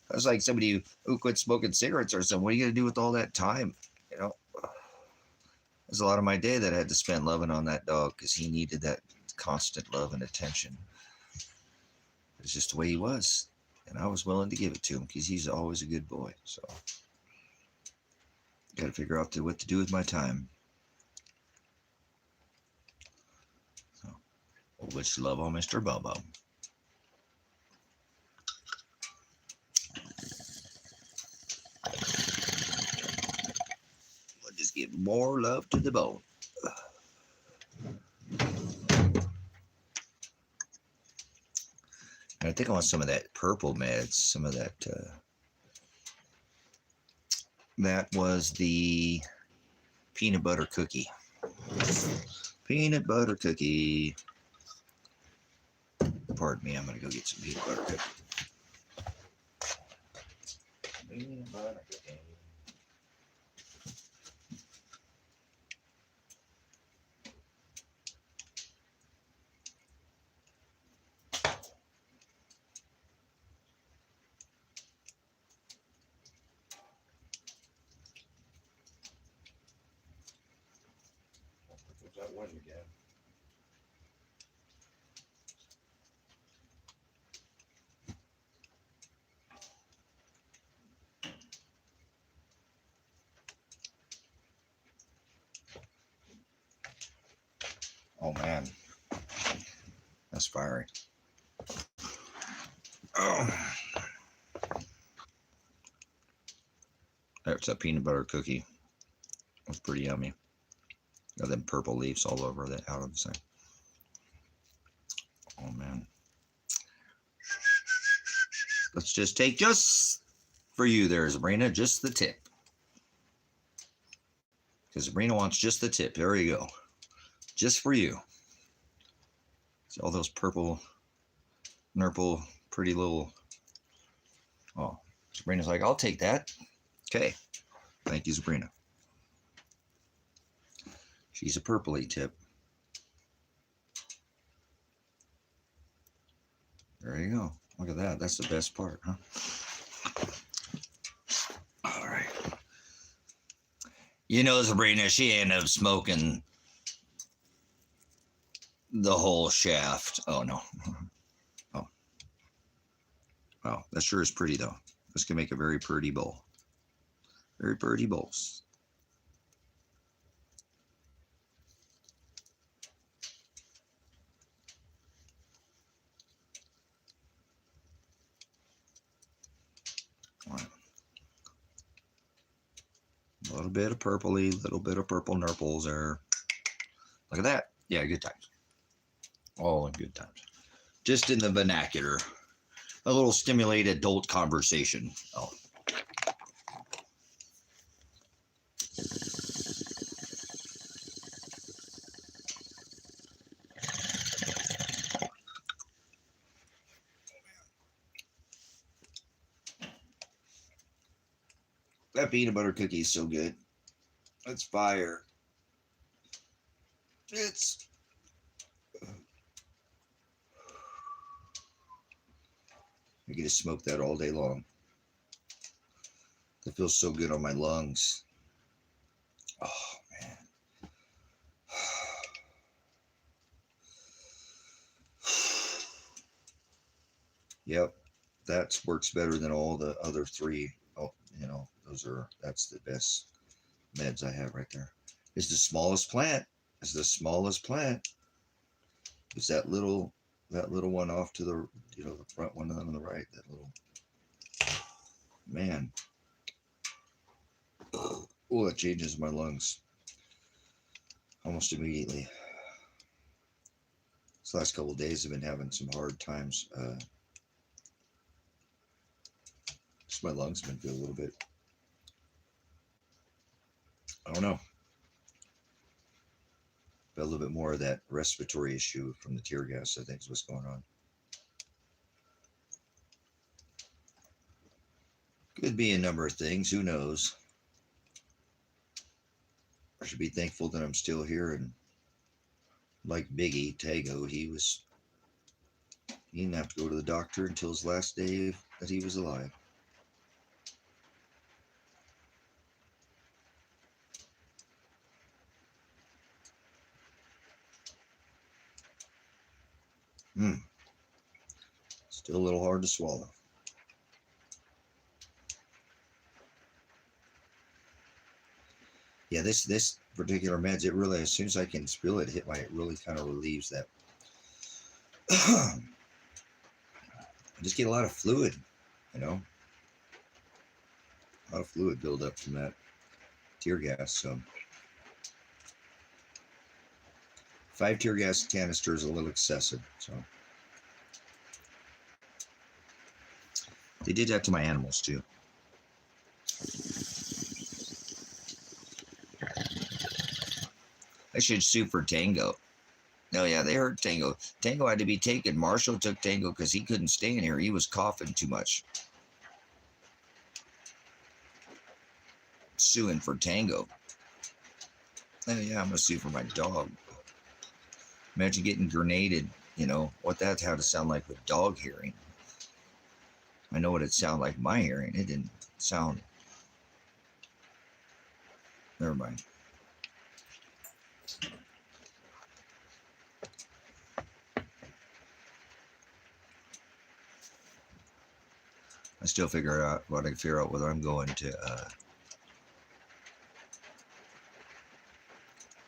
I was like somebody who quit smoking cigarettes or something. What are you going to do with all that time? There's a lot of my day that I had to spend loving on that dog because he needed that constant love and attention. It's just the way he was. And I was willing to give it to him because he's always a good boy. So got to figure out what to do with my time. So, which love on Mr. Bubba. We'll just give more love to the bone. I think I want some of that purple meds, some of that. That was the peanut butter cookie. Peanut butter cookie. Pardon me, I'm going to go get some peanut butter cookie. Peanut butter cookie. That one again. Oh man, that's fiery. Oh, that's a peanut butter cookie. It's pretty yummy. Got them purple leaves all over the out of the side. Oh man. Let's just take just for you there, Sabrina, just the tip. Because Sabrina wants just the tip. There you go. Just for you. See all those purple, nurple, pretty little. Oh, Sabrina's like, I'll take that. Okay. Thank you, Sabrina. She's a purpley tip. There you go. Look at that. That's the best part, huh? All right. You know, Sabrina, she ended up smoking the whole shaft. Oh, no. Oh. Wow, that sure is pretty, though. This can make a very pretty bowl. Very pretty bowls. A little bit of purpley, little bit of purple nurples there. Look at that. Yeah, good times. All good times. Just in the vernacular. A little stimulated adult conversation. Oh. That peanut butter cookie is so good. It's fire. It's... I get to smoke that all day long. That feels so good on my lungs. Oh, man. Yep, that works better than all the other three. Oh, you know, that's the best meds I have right there. It's the smallest plant. It's the smallest plant. It's that little one off to the, the front one on the right. That little, man. Oh, that changes my lungs almost immediately. This last couple of days I've been having some hard times. Just my lungs have been feeling a little bit. I don't know. But a little bit more of that respiratory issue from the tear gas, I think, is what's going on. Could be a number of things. Who knows? I should be thankful that I'm still here. And like Biggie, Tango, he didn't have to go to the doctor until his last day that he was alive. Still a little hard to swallow. Yeah, this particular meds, it really, as soon as I can feel it hit it really kind of relieves that. I just get a lot of fluid, a lot of fluid buildup from that tear gas. So 5 tear gas canisters is a little excessive. So they did that to my animals too. I should sue for Tango. Oh yeah, they hurt Tango. Tango had to be taken. Marshall took Tango because he couldn't stay in here. He was coughing too much. Suing for Tango. Oh yeah, I'm gonna sue for my dog. Imagine getting grenaded. What that had to sound like with dog hearing. I know what it sounded like my hearing. It didn't sound. Never mind. I still figure out whether I'm going to.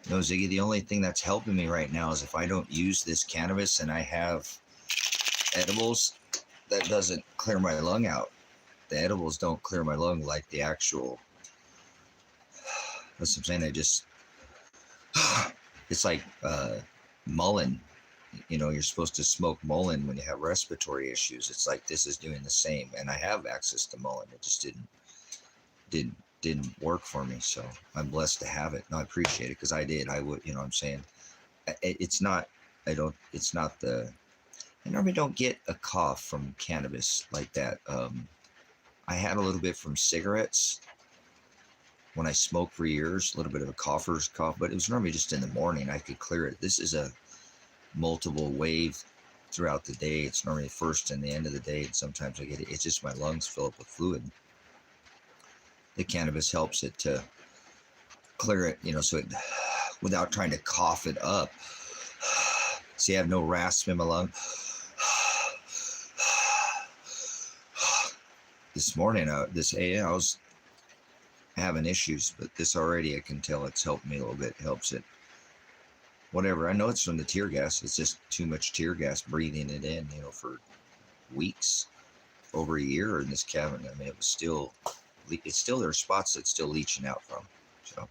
No, Ziggy, the only thing that's helping me right now is if I don't use this cannabis and I have edibles, that doesn't clear my lung out. The edibles don't clear my lung like the actual. That's what I'm saying. It's like mullein. You're supposed to smoke mullein when you have respiratory issues. It's like this is doing the same, and I have access to mullein. It just didn't work for me, so I'm blessed to have it. And I appreciate it because I did. I would, what I'm saying. It's not. I normally don't get a cough from cannabis like that. I had a little bit from cigarettes when I smoked for years, a little bit of a cougher's cough, but it was normally just in the morning. I could clear it. This is a multiple wave throughout the day. It's normally the first and the end of the day, and sometimes I get it. It's just my lungs fill up with fluid. The cannabis helps it to clear it, so it, without trying to cough it up. See, I have no rasp in my lung. This morning, this AM, I was having issues, but this already, I can tell it's helped me a little bit. It helps it. Whatever. I know it's from the tear gas. It's just too much tear gas breathing it in, for weeks, over a year in this cabin. I mean, it's still there are spots that's still leaching out from. So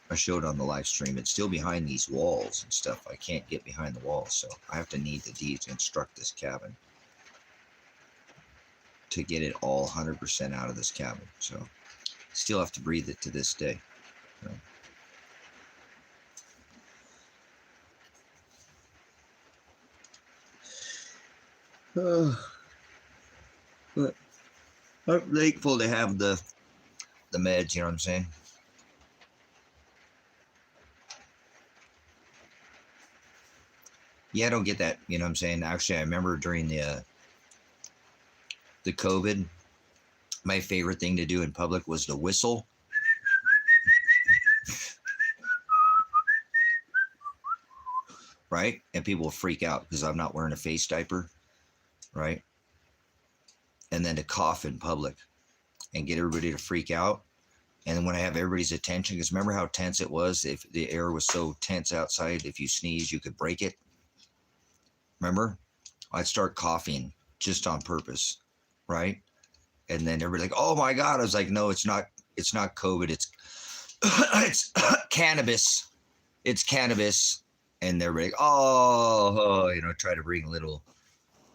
I showed on the live stream, it's still behind these walls and stuff. I can't get behind the walls, so I have to need to deconstruct this cabin to get it all 100% out of this cabin. So still have to breathe it to this day. But I'm thankful to have the meds, you know what I'm saying? Yeah, I don't get that, you know what I'm saying? Actually, I remember during the COVID, my favorite thing to do in public was to whistle. Right? And people will freak out because I'm not wearing a face diaper, right? And then to cough in public and get everybody to freak out. And then when I have everybody's attention, because remember how tense it was? If the air was so tense outside, if you sneeze, you could break it. Remember? I'd start coughing just on purpose, right? And then everybody like, oh my God. I was like, no, it's not COVID. It's it's cannabis. It's cannabis. And everybody like, oh, try to bring a little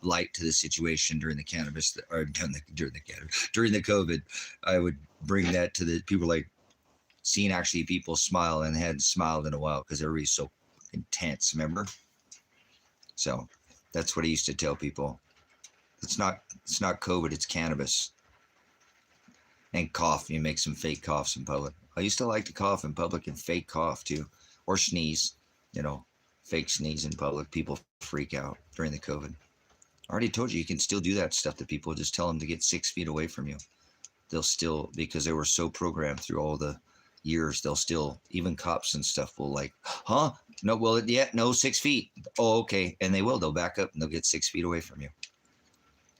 light to the situation during the cannabis, or during the COVID. I would bring that to the people, like seeing actually people smile, and hadn't smiled in a while because everybody's so intense, remember? So that's what I used to tell people. It's not COVID, it's cannabis. And cough, you make some fake coughs in public. I used to like to cough in public and fake cough too, or sneeze, fake sneeze in public. People freak out during the COVID. I already told you can still do that stuff to people. Just tell them to get 6 feet away from you. They'll still, because they were so programmed through all the years, they'll still, even cops and stuff will like, huh? No, well, yeah, no, 6 feet. Oh, okay. And they'll back up and they'll get 6 feet away from you.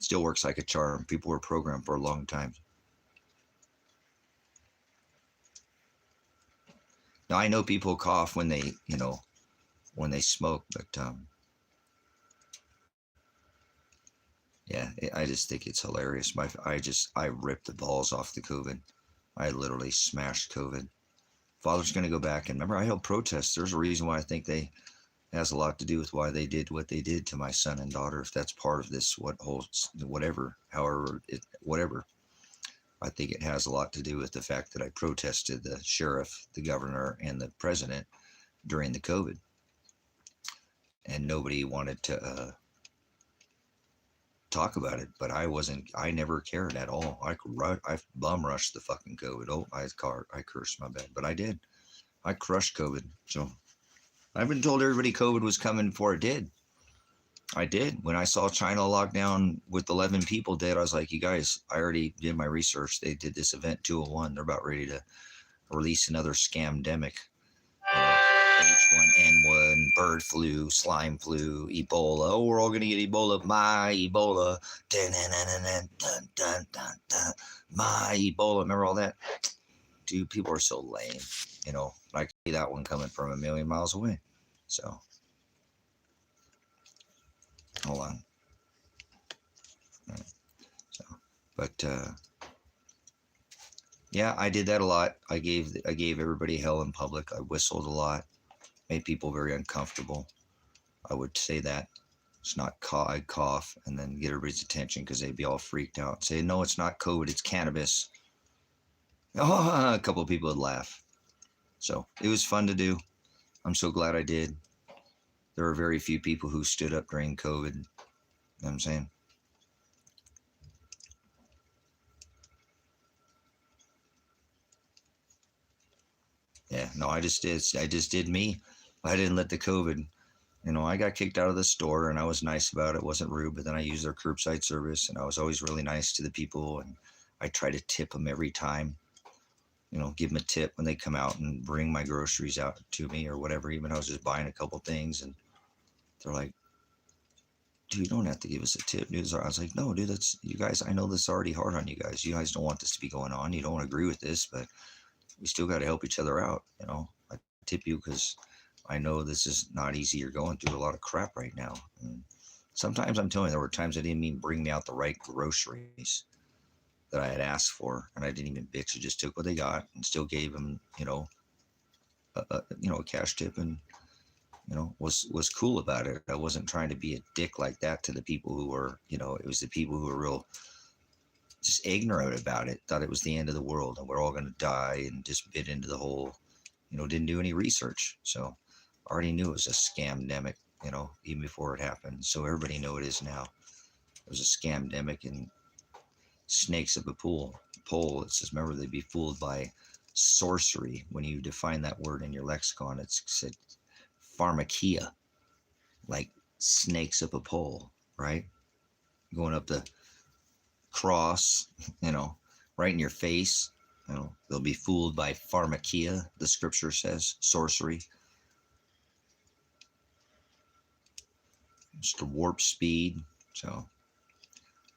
Still works like a charm. People were programmed for a long time. Now, I know people cough when they, when they smoke, but yeah, I just think it's hilarious. I ripped the balls off the COVID. I literally smashed COVID. Father's going to go back, and remember, I held protests. There's a reason why I think it has a lot to do with why they did what they did to my son and daughter. If that's part of this, whatever. I think it has a lot to do with the fact that I protested the sheriff, the governor, and the president during the COVID, and nobody wanted to talk about it. But I never cared at all. I bum rushed the fucking COVID. Oh, I cursed, my bad, but I did. I crushed COVID. So I've been told everybody COVID was coming before it did. I did. When I saw China locked down with 11 people dead, I was like, you guys, I already did my research. They did this event 201. They're about ready to release another scamdemic. H1N1, bird flu, slime flu, Ebola. Oh, we're all going to get Ebola. My Ebola. Dun, dun, dun, dun, dun, dun. My Ebola. Remember all that? Dude, people are so lame. I could see that one coming from a million miles away. So, hold on. Right. So, but yeah, I did that a lot. I gave everybody hell in public. I whistled a lot. Made people very uncomfortable. I would say that. It's not I'd cough and then get everybody's attention because they'd be all freaked out. Say, no, it's not COVID, it's cannabis. Oh, a couple of people would laugh. So it was fun to do. I'm so glad I did. There were very few people who stood up during COVID. You know what I'm saying? Yeah, no, I just did me. I didn't let the COVID, I got kicked out of the store and I was nice about it. Wasn't rude, but then I used their curbside service and I was always really nice to the people and I try to tip them every time. give them a tip when they come out and bring my groceries out to me or whatever. Even I was just buying a couple things, and they're like, dude, you don't have to give us a tip, dude. I was like, no, dude, that's you guys. I know this is already hard on you guys. You guys don't want this to be going on. You don't agree with this, but we still got to help each other out. I tip you because I know this is not easy. You're going through a lot of crap right now. And sometimes I'm telling you, there were times I didn't even bring me out the right groceries that I had asked for, and I didn't even bitch. I just took what they got and still gave them, a cash tip, and was cool about it. I wasn't trying to be a dick like that to the people who were, it was the people who were real just ignorant about it, thought it was the end of the world and we're all going to die, and just bit into the whole, didn't do any research. So I already knew it was a scamdemic, even before it happened. So everybody know it is now. It was a scamdemic, and snakes of a pole. It says, remember, they'd be fooled by sorcery. When you define that word in your lexicon, it's said pharmakia, like snakes up a pole, right? Going up the cross, right in your face. They'll be fooled by pharmakia, the scripture says, sorcery. Just a warp speed. So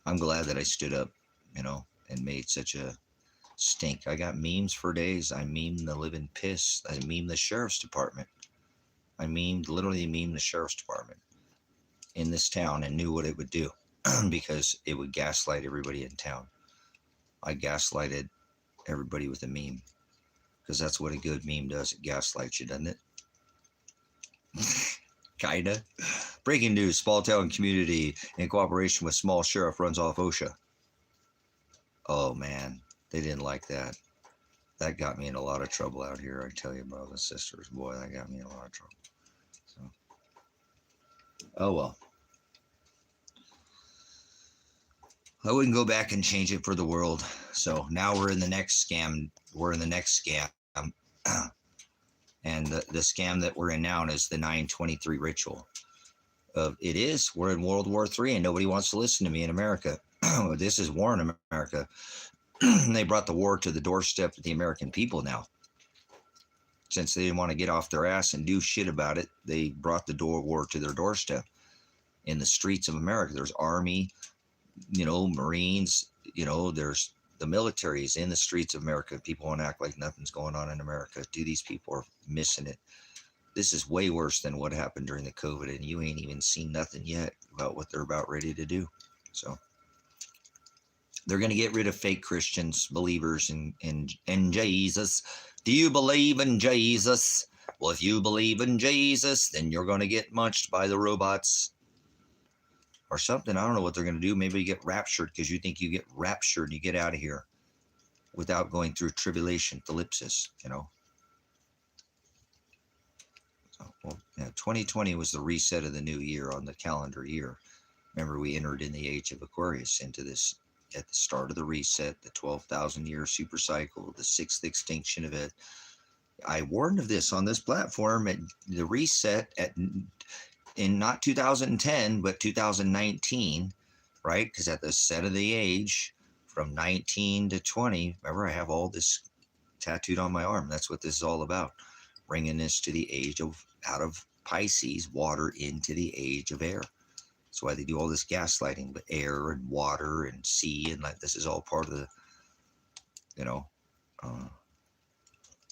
I'm glad that I stood up, and made such a stink. I got memes for days. I memed the living piss. I memed the sheriff's department. I literally memed the sheriff's department in this town, and knew what it would do because it would gaslight everybody in town. I gaslighted everybody with a meme because that's what a good meme does. It gaslights you, doesn't it? Kinda. Breaking news: small town community in cooperation with small sheriff runs off OSHA. Oh man, they didn't like that. That got me in a lot of trouble out here. I tell you, brothers and sisters, boy, that got me in a lot of trouble. So, oh well. I wouldn't go back and change it for the world. So now we're in the next scam. And the scam that we're in now is the 923 ritual. We're in World War III, and nobody wants to listen to me in America. This is war in America. They brought the war to the doorstep of the American people now. Since they didn't want to get off their ass and do shit about it, they brought the war to their doorstep. In the streets of America, there's Army, Marines, there's the military is in the streets of America. People want to act like nothing's going on in America. Dude, these people are missing it. This is way worse than what happened during the COVID, and you ain't even seen nothing yet about what they're about ready to do. So they're going to get rid of fake Christians, believers in Jesus. Do you believe in Jesus? Well, if you believe in Jesus, then you're going to get munched by the robots or something. I don't know what they're going to do. Maybe you get raptured because you think you get raptured and you get out of here without going through tribulation, thalipsis, So, 2020 was the reset of the new year on the calendar year. Remember, we entered in the age of Aquarius into this at the start of the reset, the 12,000 year super cycle, the sixth extinction of it. I warned of this on this platform at the reset in not 2010, but 2019, right? Because at the set of the age from 19 to 20, remember, I have all this tattooed on my arm. That's what this is all about. Bringing this to the age of, out of Pisces, water into the age of air. That's why they do all this gaslighting, but air and water and sea, and like this is all part of the,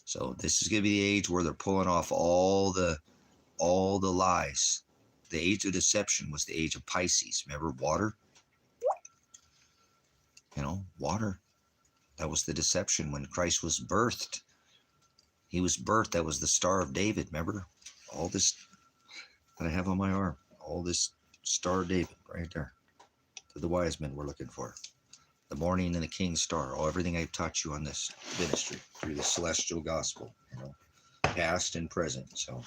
so this is going to be the age where they're pulling off all the lies. The age of deception was the age of Pisces. Remember water? Water. That was the deception when Christ was birthed. He was birthed. That was the Star of David. Remember? All this that I have on my arm. All this Star of David right there. To the wise men we're looking for. The morning and the king's star. Everything I've taught you on this ministry through the celestial gospel. Past and present. So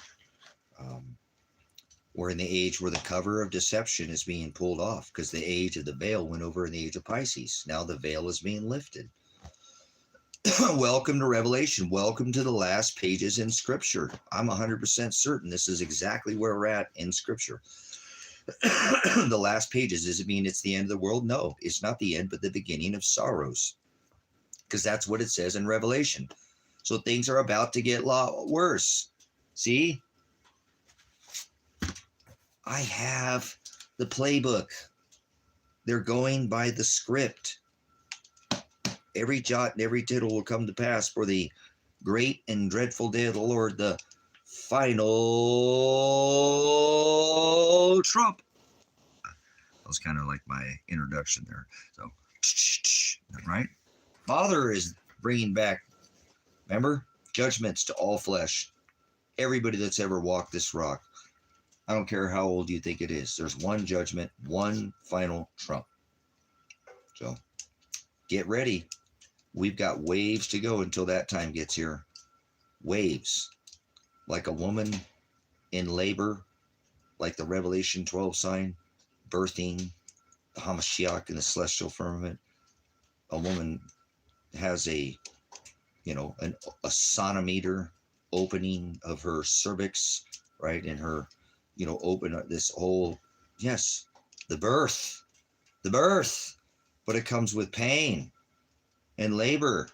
we're in the age where the cover of deception is being pulled off because the age of the veil went over in the age of Pisces. Now the veil is being lifted. Welcome to Revelation. Welcome to the last pages in Scripture. I'm 100% certain this is exactly where we're at in Scripture. The last pages. Does it mean it's the end of the world? No, it's not the end, but the beginning of sorrows. because that's what it says in Revelation. So things are about to get a lot worse. See? I have the playbook. They're going by the script. Every jot and every tittle will come to pass for the great and dreadful day of the Lord, the final trump. That was kind of like my introduction there. So, right? Father is bringing back, remember, judgments to all flesh. Everybody that's ever walked this rock. I don't care how old you think it is. There's one judgment, one final trump. So, get ready. We've got waves to go until that time gets here. Waves. Like a woman in labor, like the Revelation 12 sign, birthing the Hamashiach in the celestial firmament. A woman has a sonometer opening of her cervix, right? And her, open this whole, yes, the birth, but it comes with pain and labor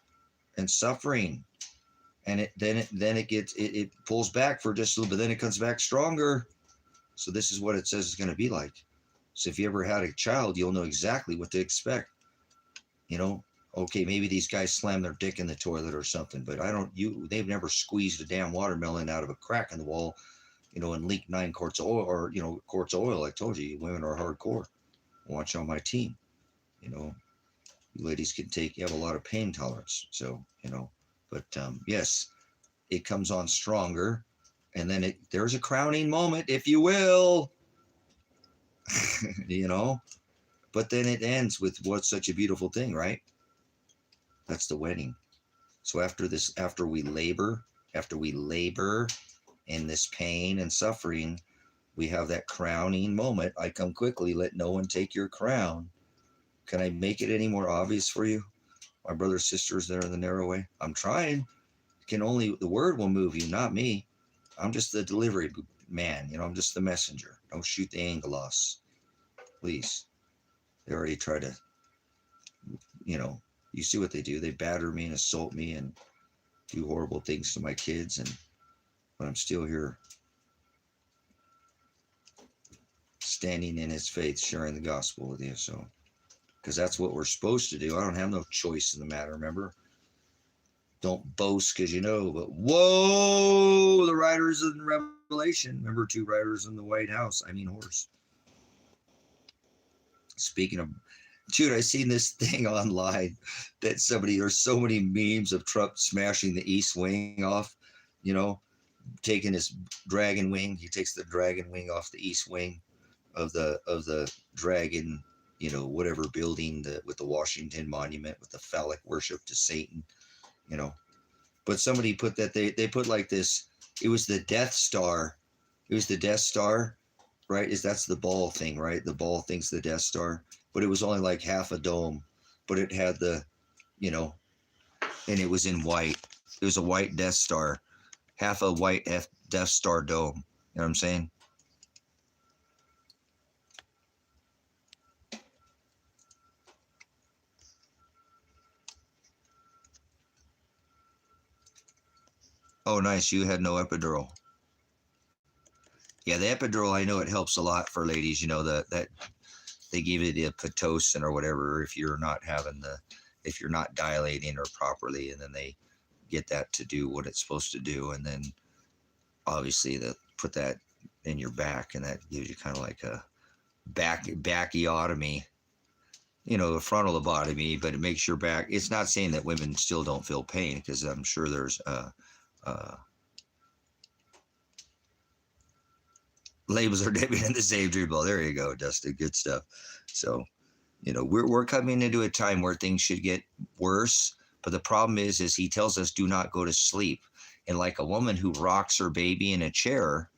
and suffering, and it pulls back for just a little bit, then it comes back stronger. So this is what it says it's going to be like. So if you ever had a child, you'll know exactly what to expect. Okay, maybe these guys slam their dick in the toilet or something, but they've never squeezed a damn watermelon out of a crack in the wall, and leaked 9 quarts of oil, or quarts of oil. I told you, women are hardcore. Watch on my team. You ladies you have a lot of pain tolerance. So, but yes, it comes on stronger, and then there's a crowning moment, if you will, but then it ends with what's such a beautiful thing, right? That's the wedding. So after we labor in this pain and suffering, we have that crowning moment. I come quickly, let no one take your crown. Can I make it any more obvious for you? My brothers, sisters there in the narrow way. I'm trying. The word will move you, not me. I'm just the delivery man. I'm just the messenger. Don't shoot the angelos, please. They already try to, you see what they do. They batter me and assault me and do horrible things to my kids, but I'm still here, standing in his faith, sharing the gospel with you. So, because that's what we're supposed to do. I don't have no choice in the matter, remember? Don't boast because but whoa, the riders in Revelation. Remember 2 riders in the White House. Horse. Speaking of, dude, I seen this thing online that there's so many memes of Trump smashing the East Wing off, taking his dragon wing. He takes the dragon wing off the East Wing of the dragon, whatever building with the Washington Monument with the phallic worship to Satan, But somebody put that they put like this. It was the Death Star. Right? That's the ball thing, right? The ball thing's the Death Star, but it was only like half a dome, but it had the, and it was in white. It was a white Death Star, half a white Death Star dome. You know what I'm saying? Oh, nice. You had no epidural. Yeah, the epidural, I know it helps a lot for ladies, that they give you the Pitocin or whatever if you're not dilating or properly, and then they get that to do what it's supposed to do, and then obviously they put that in your back, and that gives you kind of like a backiotomy, a frontal lobotomy, but it makes your back. It's not saying that women still don't feel pain, because I'm sure there's labels are dipping in the same dream ball. There you go, Dustin. Good stuff. So, we're coming into a time where things should get worse, but the problem is he tells us do not go to sleep. And like a woman who rocks her baby in a chair,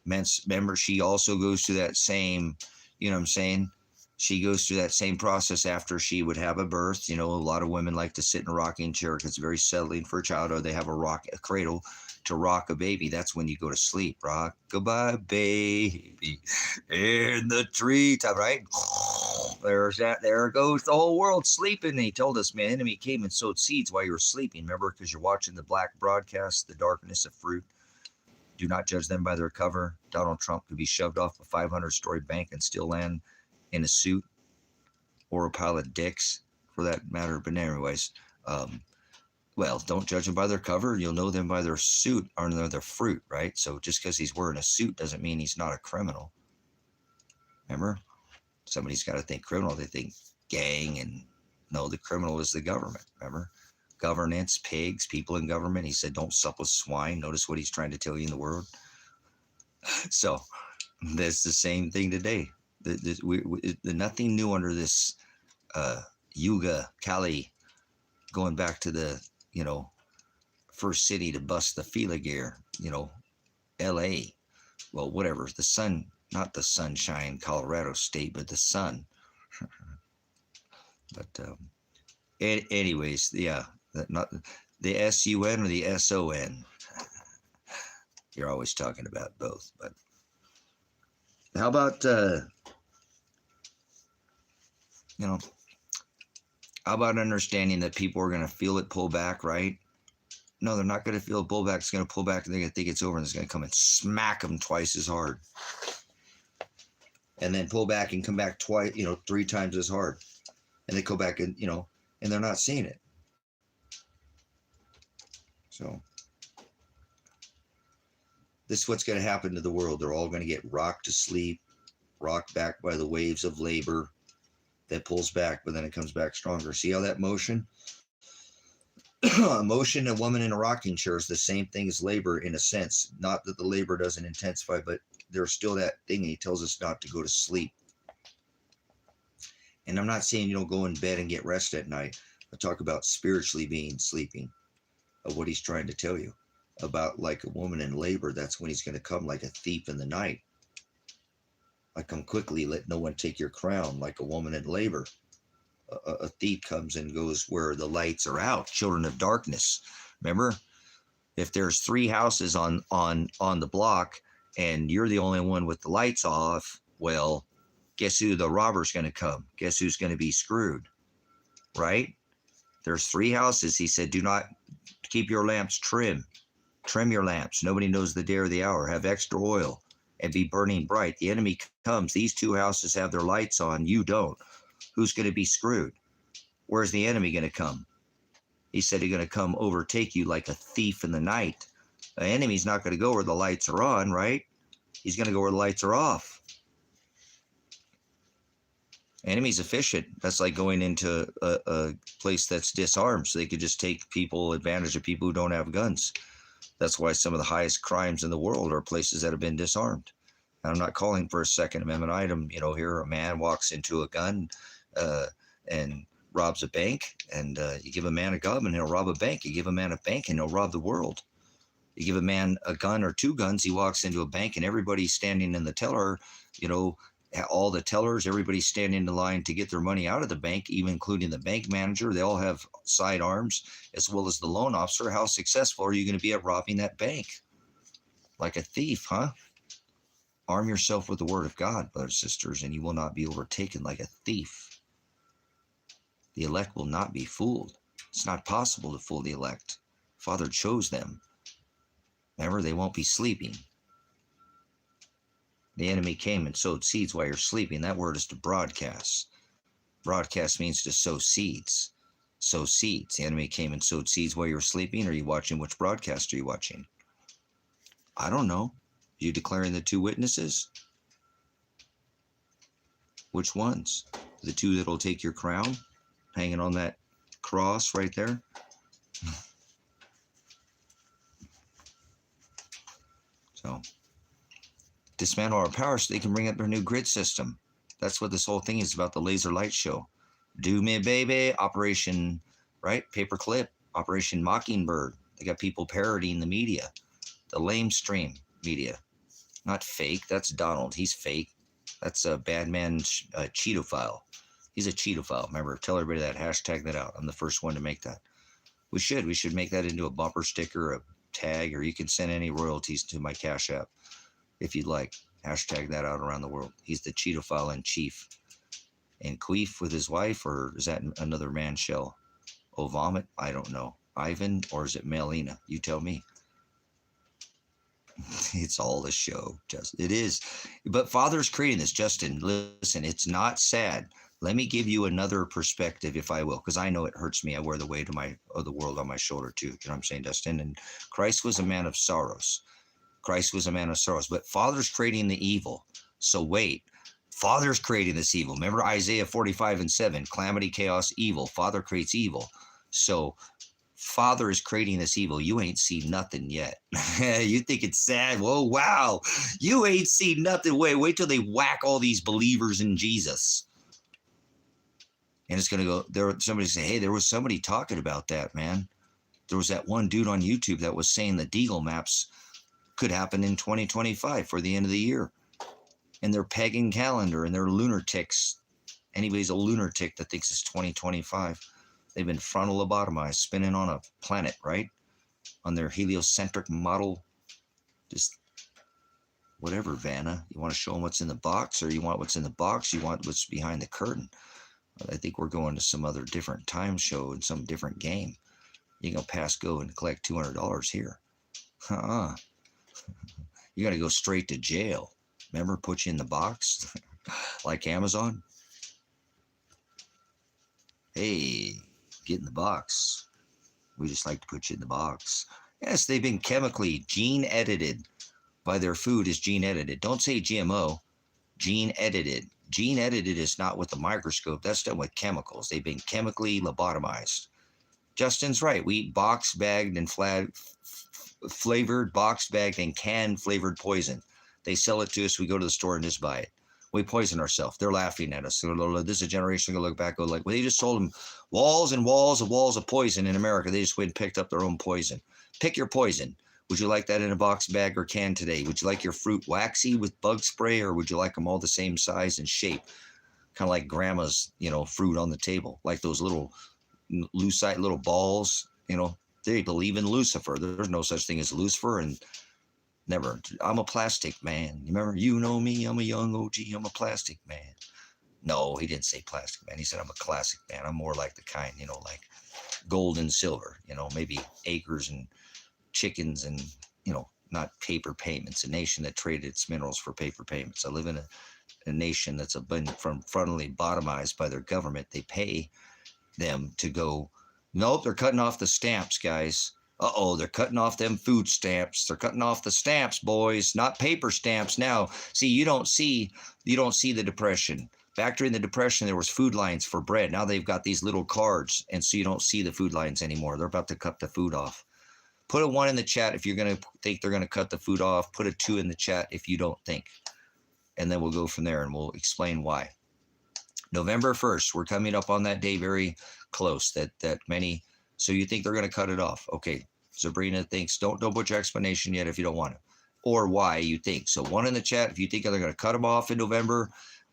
remember, she also goes through that same, she goes through that same process after she would have a birth. A lot of women like to sit in a rocking chair because it's very settling for a child, or they have a cradle to rock a baby. That's when you go to sleep. Rock goodbye, baby, in the treetop, right? there's that. There goes the whole world sleeping. And he told us, man, enemy came and sowed seeds while you were sleeping. Remember, because you're watching the black broadcast, the darkness of fruit. Do not judge them by their cover. Donald Trump could be shoved off a 500-story bank and still land in a suit or a pile of dicks, for that matter. But anyways, well, don't judge them by their cover. You'll know them by their suit or their fruit, right? So just because he's wearing a suit doesn't mean he's not a criminal. Remember? Somebody's got to think criminal. They think gang, and no, the criminal is the government. Remember? Governance, pigs, people in government. He said, don't sup with swine. Notice what he's trying to tell you in the word. So that's the same thing today. Nothing new under this Yuga Kali, going back to the, first city to bust the Fila gear, L.A. Well, whatever. The sun, not the sunshine, Colorado State, but the sun. But anyways, yeah, not the S-U-N or the S-O-N. You're always talking about both. But how about, how about understanding that people are going to feel it pull back, right? No, they're not going to feel it pull back. It's going to pull back and they're going to think it's over, and it's going to come and smack them twice as hard. And then pull back and come back twice, 3 times as hard. And they go back and, and they're not seeing it. So this is what's going to happen to the world. They're all going to get rocked to sleep, rocked back by the waves of labor that pulls back, but then it comes back stronger. See how that motion? Motion, a woman in a rocking chair is the same thing as labor in a sense. Not that the labor doesn't intensify, but there's still that thing. He tells us not to go to sleep. And I'm not saying you don't go in bed and get rest at night. I talk about spiritually being sleeping, of what he's trying to tell you about, like a woman in labor. That's when he's going to come like a thief in the night. I come quickly, let no one take your crown. Like a woman in labor, a thief comes and goes where the lights are out. Children of darkness. Remember, if there's 3 houses on the block and you're the only one with the lights off, well, guess who the robber's going to come? Guess who's going to be screwed, right? There's 3 houses. He said, do not keep your lamps trim. Trim your lamps. Nobody knows the day or the hour. Have extra oil and be burning bright. The enemy comes. These 2 houses have their lights on. You don't. Who's going to be screwed? Where's the enemy going to come? He said he's going to come overtake you like a thief in the night. The enemy's not going to go where the lights are on, right? He's going to go where the lights are off. Enemy's efficient. That's like going into a place that's disarmed, so they could just take advantage of people who don't have guns. That's why some of the highest crimes in the world are places that have been disarmed. And I'm not calling for a Second Amendment item. Here a man walks into a gun and robs a bank, and you give a man a gun and he'll rob a bank. You give a man a bank and he'll rob the world. You give a man a gun or 2 guns, he walks into a bank and everybody's standing in the teller, all the tellers, everybody's standing in the line to get their money out of the bank, even including the bank manager. They all have sidearms, as well as the loan officer. How successful are you going to be at robbing that bank? Like a thief, huh? Arm yourself with the word of God, brothers and sisters, and you will not be overtaken like a thief. The elect will not be fooled. It's not possible to fool the elect. Father chose them. Remember, they won't be sleeping. The enemy came and sowed seeds while you're sleeping. That word is to broadcast. Broadcast means to sow seeds. Sow seeds. The enemy came and sowed seeds while you were sleeping. Are you watching? Which broadcast are you watching? I don't know. Are you declaring the 2 witnesses? Which ones? The 2 that'll take your crown? Hanging on that cross right there? So dismantle our power so they can bring up their new grid system. That's what this whole thing is about, the laser light show. Do me, baby. Operation, right? Paperclip. Operation Mockingbird. They got people parodying the media. The lamestream media. Not fake. That's Donald. He's fake. That's a bad man cheetophile. He's a cheetophile. Remember, tell everybody that. Hashtag that out. I'm the first one to make that. We should make that into a bumper sticker, a tag, or you can send any royalties to my Cash App if you'd like. Hashtag that out around the world. He's the cheetophile in chief. And Queef with his wife, or is that another man shell? Oh, Vomit? I don't know. Ivan, or is it Melina? You tell me. It's all a show, Justin. It is. But Father's creating this. Justin, listen, it's not sad. Let me give you another perspective, if I will, because I know it hurts me. I wear the weight of the world on my shoulder, too. You know what I'm saying, Justin? And Christ was a man of sorrows. Christ was a man of sorrows. But Father's creating the evil. So wait. Father's creating this evil. Remember Isaiah 45:7, calamity, chaos, evil. Father creates evil. So Father is creating this evil. You ain't seen nothing yet. You think it's sad? Whoa, wow. You ain't seen nothing. Wait till they whack all these believers in Jesus. And it's going to go, there. Somebody say, hey, there was somebody talking about that, man. There was that one dude on YouTube that was saying the Deagle maps could happen in 2025 for the end of the year. And their pagan calendar and their lunatics. Anybody's a lunatic that thinks it's 2025. They've been frontal lobotomized, spinning on a planet, right? On their heliocentric model. Just whatever, Vanna. You want to show them what's in the box, or you want what's in the box? You want what's behind the curtain? I think we're going to some other different time show and some different game. You can pass go and collect $200 here. You got to go straight to jail. Remember, put you in the box like Amazon. Hey, get in the box. We just like to put you in the box. Yes, they've been chemically gene edited. By their food is gene edited. Don't say GMO. Gene edited. Gene edited is not with the microscope. That's done with chemicals. They've been chemically lobotomized. Justin's right. We eat box bagged and flavored, box bagged and canned flavored poison. They sell it to us. We go to the store and just buy it. We poison ourselves. They're laughing at us. This is a generation going to look back and go like, well, they just sold them walls and walls of poison in America. They just went and picked up their own poison. Pick your poison. Would you like that in a box bag or can today? Would you like your fruit waxy with bug spray, or would you like them all the same size and shape? Kind of like grandma's, fruit on the table, like those little lucite little balls, they believe in Lucifer. There's no such thing as Lucifer, and never. I'm a plastic man. Remember, you know me. I'm a young OG. I'm a plastic man. No, he didn't say plastic man. He said I'm a classic man. I'm more like the kind, like gold and silver, maybe acres and chickens and, not paper payments, a nation that traded its minerals for paper payments. I live in a nation that's been frontally bottomized by their government. They pay them to go, nope, they're cutting off the stamps, guys. They're cutting off them food stamps. They're cutting off the stamps, boys, not paper stamps now. See, you don't see the Depression. Back during the Depression, there was food lines for bread. Now they've got these little cards, and so you don't see the food lines anymore. They're about to cut the food off. Put a 1 in the chat if you're going to think they're going to cut the food off. Put a 2 in the chat if you don't think. And then we'll go from there, and we'll explain why. November 1st, we're coming up on that day very close. That many. So you think they're going to cut it off. Okay. Sabrina thinks, don't put your explanation yet if you don't want to. Or why you think. So 1 in the chat if you think they're going to cut them off in November,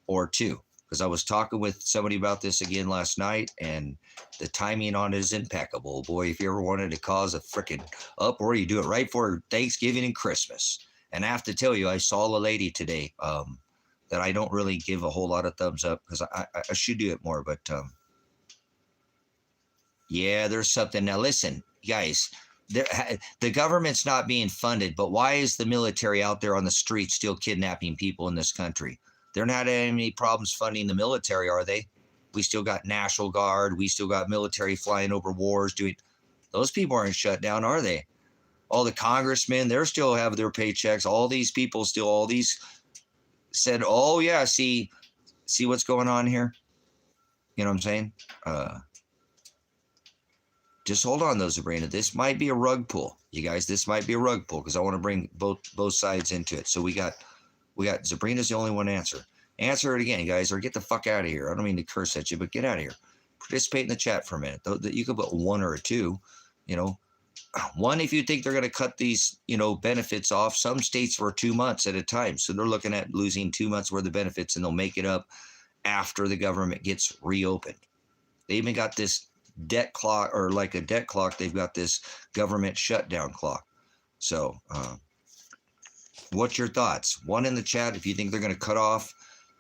or 2. Because I was talking with somebody about this again last night, and the timing on it is impeccable. Boy, if you ever wanted to cause a freaking uproar, you do it right for Thanksgiving and Christmas. And I have to tell you, I saw a lady today that I don't really give a whole lot of thumbs up, because I should do it more. But yeah, there's something. Now listen, guys, the government's not being funded, but why is the military out there on the street still kidnapping people in this country? They're not having any problems funding the military, are they? We still got National Guard. We still got military flying over wars. Those people aren't shut down, are they? All the congressmen, they're still have their paychecks. All these people still, all these said, oh yeah, see what's going on here? You know what I'm saying? Just hold on though, Sabrina. This might be a rug pull. You guys, this might be a rug pull, because I want to bring both sides into it. So we got Sabrina's the only one to answer. Answer it again, guys, or get the fuck out of here. I don't mean to curse at you, but get out of here. Participate in the chat for a minute. You could put 1 or a 2, 1 if you think they're going to cut these, benefits off. Some states for 2 months at a time. So they're looking at losing 2 months worth of benefits, and they'll make it up after the government gets reopened. They even got this debt clock, or like a debt clock. They've got this government shutdown clock. So, what's your thoughts? 1 in the chat if you think they're going to cut off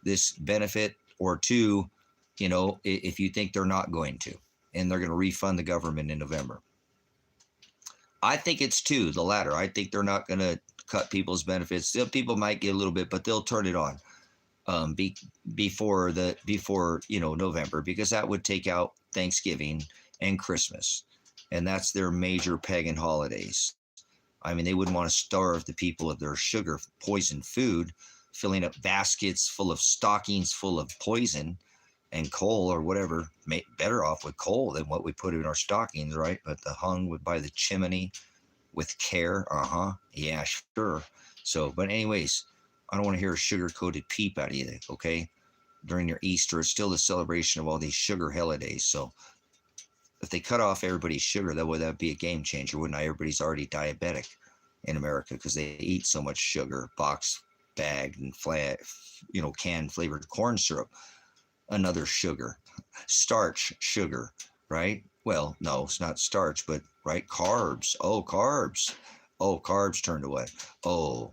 this benefit, or 2, if you think they're not going to, and they're going to refund the government in November. I think it's the latter. I think they're not going to cut people's benefits. Still, people might get a little bit, but they'll turn it on before November, because that would take out Thanksgiving and Christmas, and that's their major pagan holidays. I mean, they wouldn't want to starve the people of their sugar poisoned food, filling up baskets full of stockings full of poison and coal or whatever. Better off with coal than what we put in our stockings, right? But the hung would by the chimney with care. Yeah, sure. So, but anyways, I don't want to hear a sugar-coated peep out of you, okay? During your Easter, it's still the celebration of all these sugar holidays. So if they cut off everybody's sugar, that would be a game changer, wouldn't it? Everybody's already diabetic in America because they eat so much sugar, box, bagged, and flat, canned flavored corn syrup. Another sugar, starch, sugar, right? Well, no, it's not starch, but right, carbs. Oh, carbs. Oh, carbs turn to what? Oh,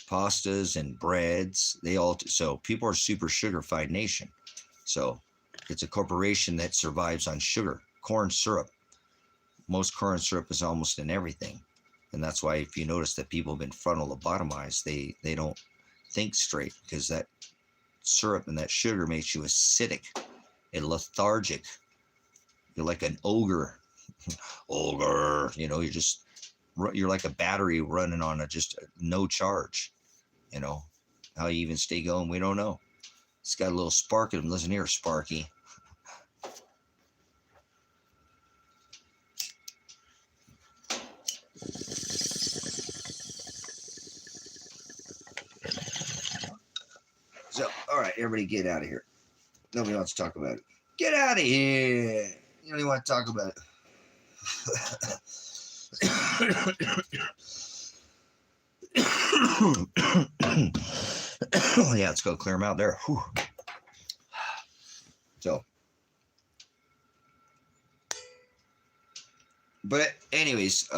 pastas and breads. So people are super sugar-fied nation. So it's a corporation that survives on sugar, corn syrup. Most corn syrup is almost in everything. And that's why if you notice that people have been frontal lobotomized, they don't think straight, because that syrup and that sugar makes you acidic and lethargic. You're like an ogre. You're like a battery running on just no charge. How you even stay going, we don't know. It's got a little spark in him. Listen here, Sparky. So, all right, everybody get out of here. Nobody wants to talk about it. Get out of here. You don't even want to talk about it. Yeah, let's go clear them out there. Whew. So, but anyways,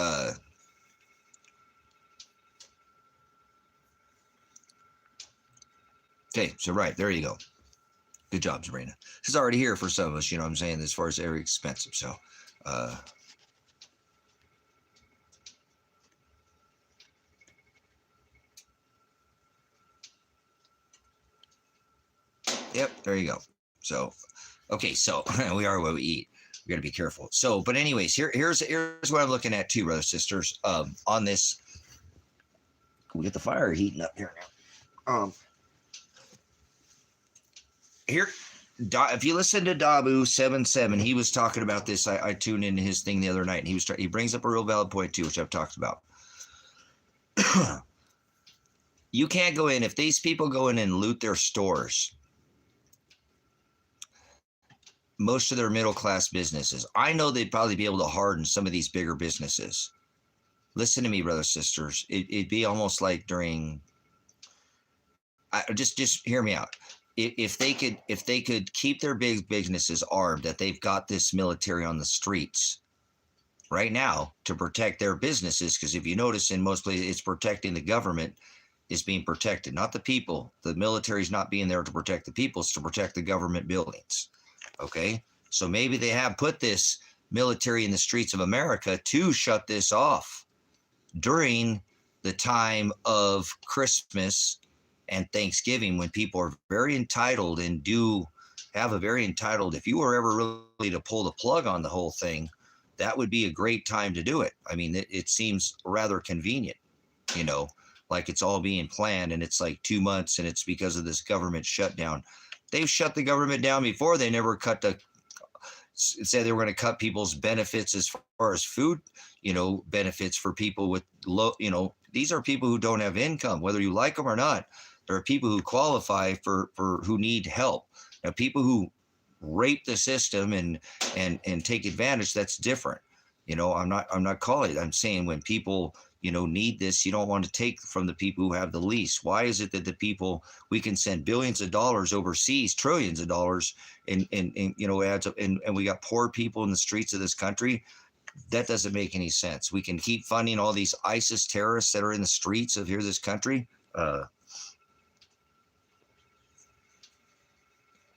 okay, so right, there you go. Good job, Sabrina. It's already here for some of us, I'm saying, as far as very expensive. So, yep, there you go. So, okay, so we are what we eat. We got to be careful. So, but anyways, here's what I'm looking at too, brothers, sisters. On this, we get the fire heating up here now. Here, if you listen to Dabu77, he was talking about this. I tuned into his thing the other night, and he brings up a real valid point too, which I've talked about. You can't go in if these people go in and loot their stores. Most of their middle class businesses, I know they'd probably be able to harden some of these bigger businesses. Listen to me, brothers, sisters. It'd be almost like during. Just hear me out. If they could keep their big businesses armed, that they've got this military on the streets right now to protect their businesses, because if you notice, in most places, it's protecting the government is being protected, not the people. The military is not being there to protect the people; it's to protect the government buildings. Okay, so maybe they have put this military in the streets of America to shut this off during the time of Christmas and Thanksgiving, when people are very entitled and do have a very entitled, if you were ever really to pull the plug on the whole thing, that would be a great time to do it. I mean, it seems rather convenient, like it's all being planned, and it's like 2 months, and it's because of this government shutdown. They've shut the government down before. They never said they were going to cut people's benefits as far as food, benefits for people with low, these are people who don't have income, whether you like them or not. There are people who qualify for who need help. Now, people who rape the system and take advantage, that's different. I'm not calling it. I'm saying when people, need this, you don't want to take from the people who have the least. Why is it that the people, we can send billions of dollars overseas, trillions of dollars, and adds up, and we got poor people in the streets of this country? That doesn't make any sense. We can keep funding all these ISIS terrorists that are in the streets of this country.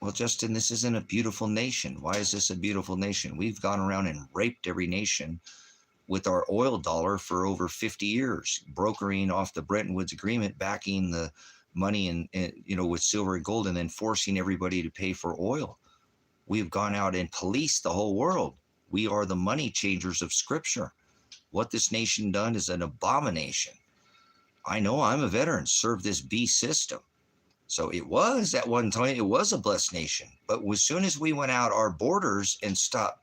Well, Justin, this isn't a beautiful nation. Why is this a beautiful nation? We've gone around and raped every nation with our oil dollar for over 50 years, brokering off the Bretton Woods Agreement, backing the money and with silver and gold, and then forcing everybody to pay for oil. We've gone out and policed the whole world. We are the money changers of Scripture. What this nation done is an abomination. I know I'm a veteran, served this beast system. So it was at one time, it was a blessed nation. But as soon as we went out our borders and stopped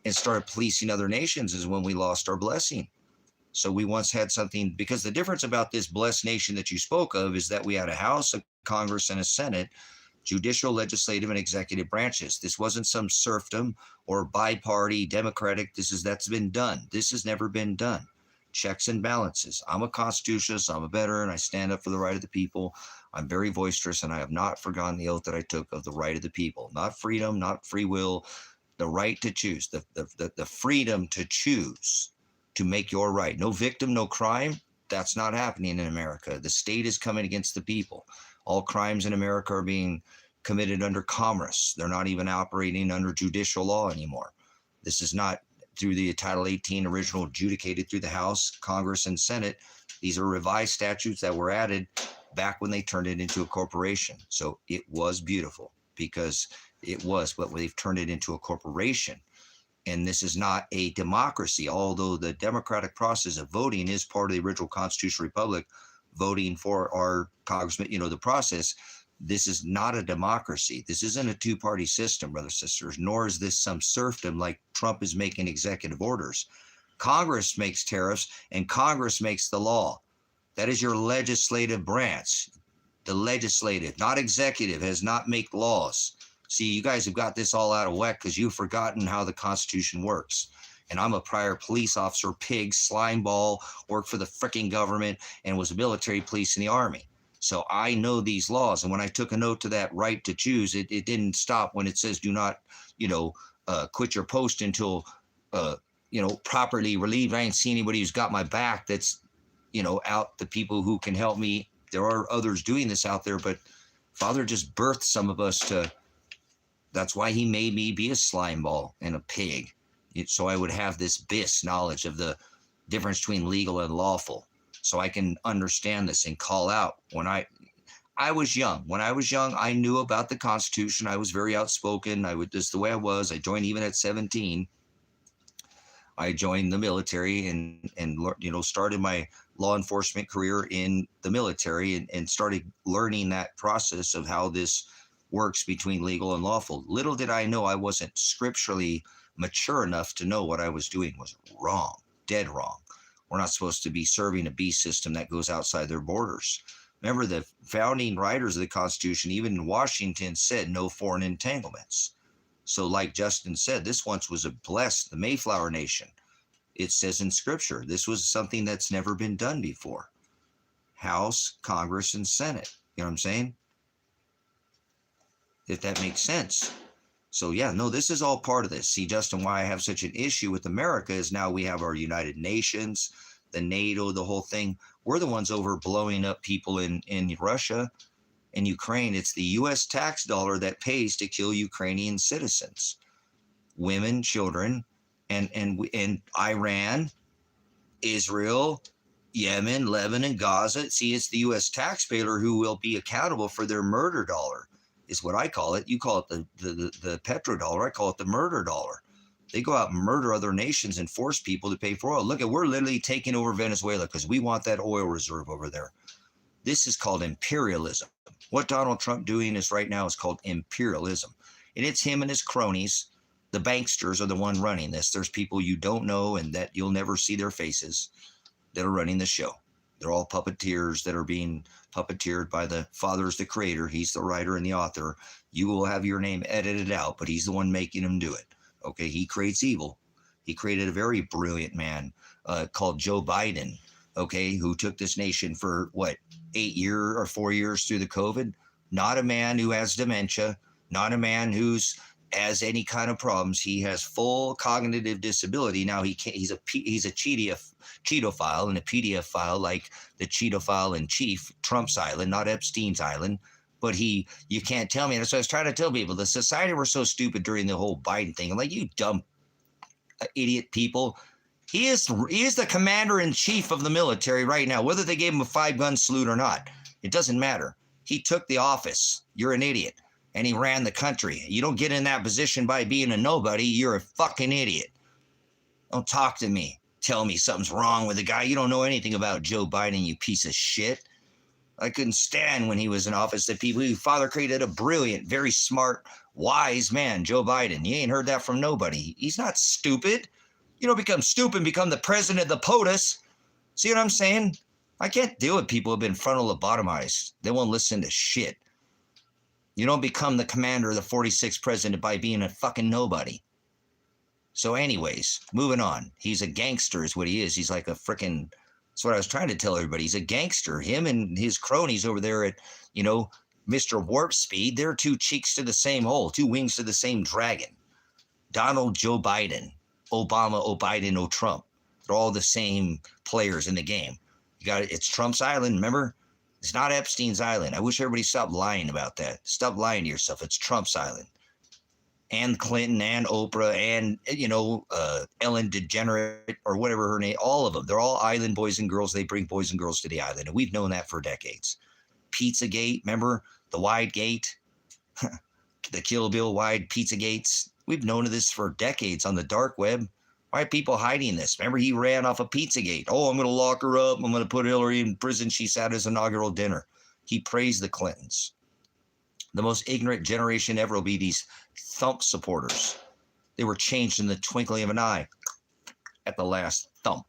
and started policing other nations is when we lost our blessing. So we once had something, because the difference about this blessed nation that you spoke of is that we had a House, a Congress, and a Senate, judicial, legislative, and executive branches. This wasn't some serfdom or bi-party Democratic. That's been done. This has never been done. Checks and balances. I'm a constitutionalist. I'm a veteran. I stand up for the right of the people. I'm very boisterous, and I have not forgotten the oath that I took of the right of the people. Not freedom, not free will, the right to choose, the freedom to choose to make your right. No victim, no crime. That's not happening in America. The state is coming against the people. All crimes in America are being committed under commerce. They're not even operating under judicial law anymore. This is not through the Title 18 original adjudicated through the House, Congress, and Senate. These are revised statutes that were added back when they turned it into a corporation. So it was beautiful because it was, but they've turned it into a corporation. And this is not a democracy, although the democratic process of voting is part of the original constitutional republic, voting for our congressman, the process. This is not a democracy. This isn't a two-party system, brothers and sisters, nor is this some serfdom like Trump is making executive orders. Congress makes tariffs and Congress makes the law. That is your legislative branch. The legislative, not executive, has not make laws. See, you guys have got this all out of whack because you've forgotten how the Constitution works. And I'm a prior police officer, pig, slime ball, worked for the freaking government, and was a military police in the Army. So I know these laws. And when I took a note to that right to choose, it didn't stop when it says do not, quit your post until, properly relieved. I ain't seen anybody who's got my back that's, out the people who can help me. There are others doing this out there, but Father just birthed some of us to. That's why he made me be a slime ball and a pig. So I would have this knowledge of the difference between legal and lawful. So I can understand this and call out. When I was young. When I was young, I knew about the Constitution. I was very outspoken. Just the way I was. I joined even at 17. I joined the military and started my law enforcement career in the military and started learning that process of how this works between legal and lawful. Little did I know I wasn't scripturally mature enough to know what I was doing was wrong, dead wrong. We're not supposed to be serving a beast system that goes outside their borders. Remember, the founding writers of the Constitution, even in Washington, said no foreign entanglements. So like Justin said, this once was the Mayflower Nation. It says in Scripture, this was something that's never been done before. House, Congress, and Senate. You know what I'm saying? If that makes sense. So yeah, no, this is all part of this. See, Justin, why I have such an issue with America is now we have our United Nations, the NATO, the whole thing. We're the ones over blowing up people in Russia and Ukraine. It's the U.S. tax dollar that pays to kill Ukrainian citizens, women, children, and Iran, Israel, Yemen, Lebanon, Gaza. See, it's the U.S. taxpayer who will be accountable for their murder dollar. Is what I call it. You call it the petrodollar. I call it the murder dollar. They go out and murder other nations and force people to pay for oil. Look, we're literally taking over Venezuela because we want that oil reserve over there. This is called imperialism. What Donald Trump doing is right now is called imperialism. And it's him and his cronies. The banksters are the one running this. There's people you don't know and that you'll never see their faces that are running the show. They're all puppeteers that are being puppeteered by the Father is the creator. He's the writer and the author. You will have your name edited out, but he's the one making them do it. Okay, he creates evil. He created a very brilliant man called Joe Biden, okay, who took this nation for, 4 years through the COVID? Not a man who has dementia, not a man who's has any kind of problems. He has full cognitive disability. Now he's a Cheetophile and a pedophile like the Cheetophile in chief, Trump's island, not Epstein's island. But you can't tell me. And so I was trying to tell people, the society were so stupid during the whole Biden thing. I'm like, you dumb idiot people. He is the commander in chief of the military right now. Whether they gave him a 5-gun salute or not, it doesn't matter. He took the office. You're an idiot. And he ran the country. You don't get in that position by being a nobody. You're a fucking idiot. Don't talk to me. Tell me something's wrong with the guy. You don't know anything about Joe Biden, you piece of shit. I couldn't stand when he was in office that people who father created a brilliant, very smart, wise man, Joe Biden. You ain't heard that from nobody. He's not stupid. You don't become stupid and become the president of the POTUS. See what I'm saying? I can't deal with people who have been frontal lobotomized. They won't listen to shit. You don't become the commander of the 46th president by being a fucking nobody. So anyways, moving on. He's a gangster is what he is. He's like a freaking, that's what I was trying to tell everybody. He's a gangster. Him and his cronies over there at, Mr. Warp Speed, they're two cheeks to the same hole, two wings to the same dragon. Donald Joe Biden, Obama, Biden, Trump. They're all the same players in the game. It's Trump's island, remember? It's not Epstein's island. I wish everybody stopped lying about that. Stop lying to yourself. It's Trump's island. And Clinton and Oprah and, Ellen DeGenerate or whatever her name, all of them. They're all island boys and girls. They bring boys and girls to the island. And we've known that for decades. Pizzagate, remember? The Wide Gate, the Kill Bill Wide Pizza Gates. We've known of this for decades on the dark web. Why are people hiding this? Remember, he ran off of Pizzagate. Oh, I'm going to lock her up. I'm going to put Hillary in prison. She sat at his inaugural dinner. He praised the Clintons. The most ignorant generation ever will be these thump supporters. They were changed in the twinkling of an eye at the last thump,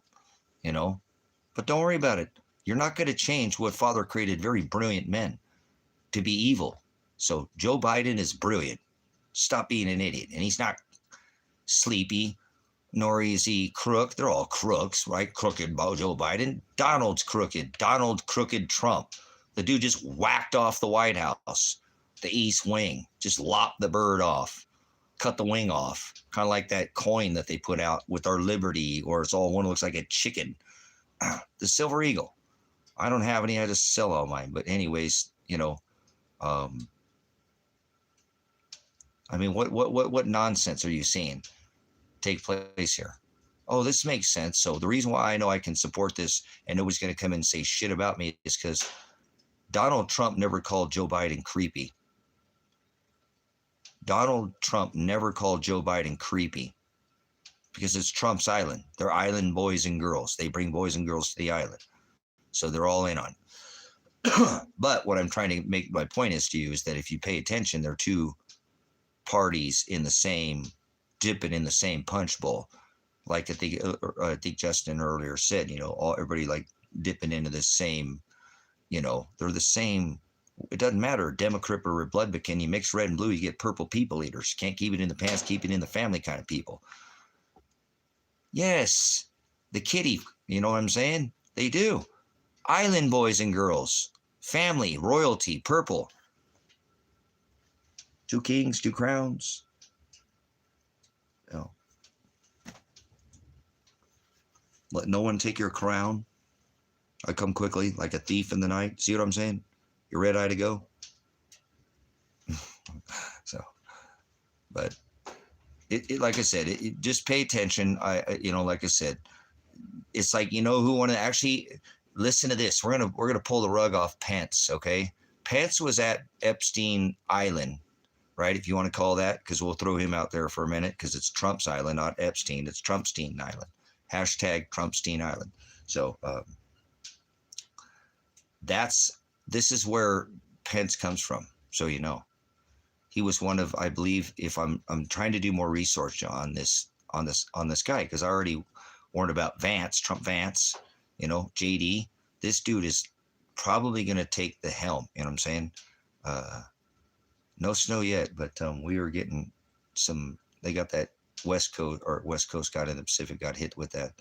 But don't worry about it. You're not going to change what Father created very brilliant men to be evil. So Joe Biden is brilliant. Stop being an idiot. And he's not sleepy, nor is he crook. They're all crooks, right? Crooked Joe Biden. Donald's crooked. Donald crooked Trump. The dude just whacked off the White House. The East Wing, just lopped the bird off, cut the wing off, kind of like that coin that they put out with our liberty, or it's all one looks like a chicken. The Silver Eagle. I don't have any. I just sell all mine. But anyways, what nonsense are you seeing take place here? Oh, this makes sense. So the reason why I know I can support this and nobody's going to come and say shit about me is because Donald Trump never called Joe Biden creepy. Donald Trump never called Joe Biden creepy because it's Trump's island. They're island boys and girls. They bring boys and girls to the island. So they're all in on it. But what I'm trying to make my point is to you is that if you pay attention, there are two parties in the same, dipping in the same punch bowl. Like I think Justin earlier said, everybody like dipping into the same, they're the same. It doesn't matter, Democrat or Republican. You mix red and blue, you get purple people eaters. Can't keep it in the pants, keep it in the family kind of people. Yes, the kitty, you know what I'm saying? They do. Island boys and girls, family, royalty, purple. 2 kings, 2 crowns. Let no one take your crown. I come quickly like a thief in the night. See what I'm saying? You're red eye to go. So, but it like I said, it just pay attention. Like I said, it's like, who want to actually listen to this. We're gonna pull the rug off Pence. Okay. Pence was at Epstein Island, right? If you want to call that, because we'll throw him out there for a minute because it's Trump's island, not Epstein. It's Trumpstein Island. Hashtag Trumpstein Island. So, this is where Pence comes from. So, he was one of, I believe, if I'm trying to do more research on this guy, because I already warned about Vance, Trump Vance, JD. This dude is probably going to take the helm. You know what I'm saying? No snow yet, but we are getting some. They got that West Coast got in the Pacific, got hit with that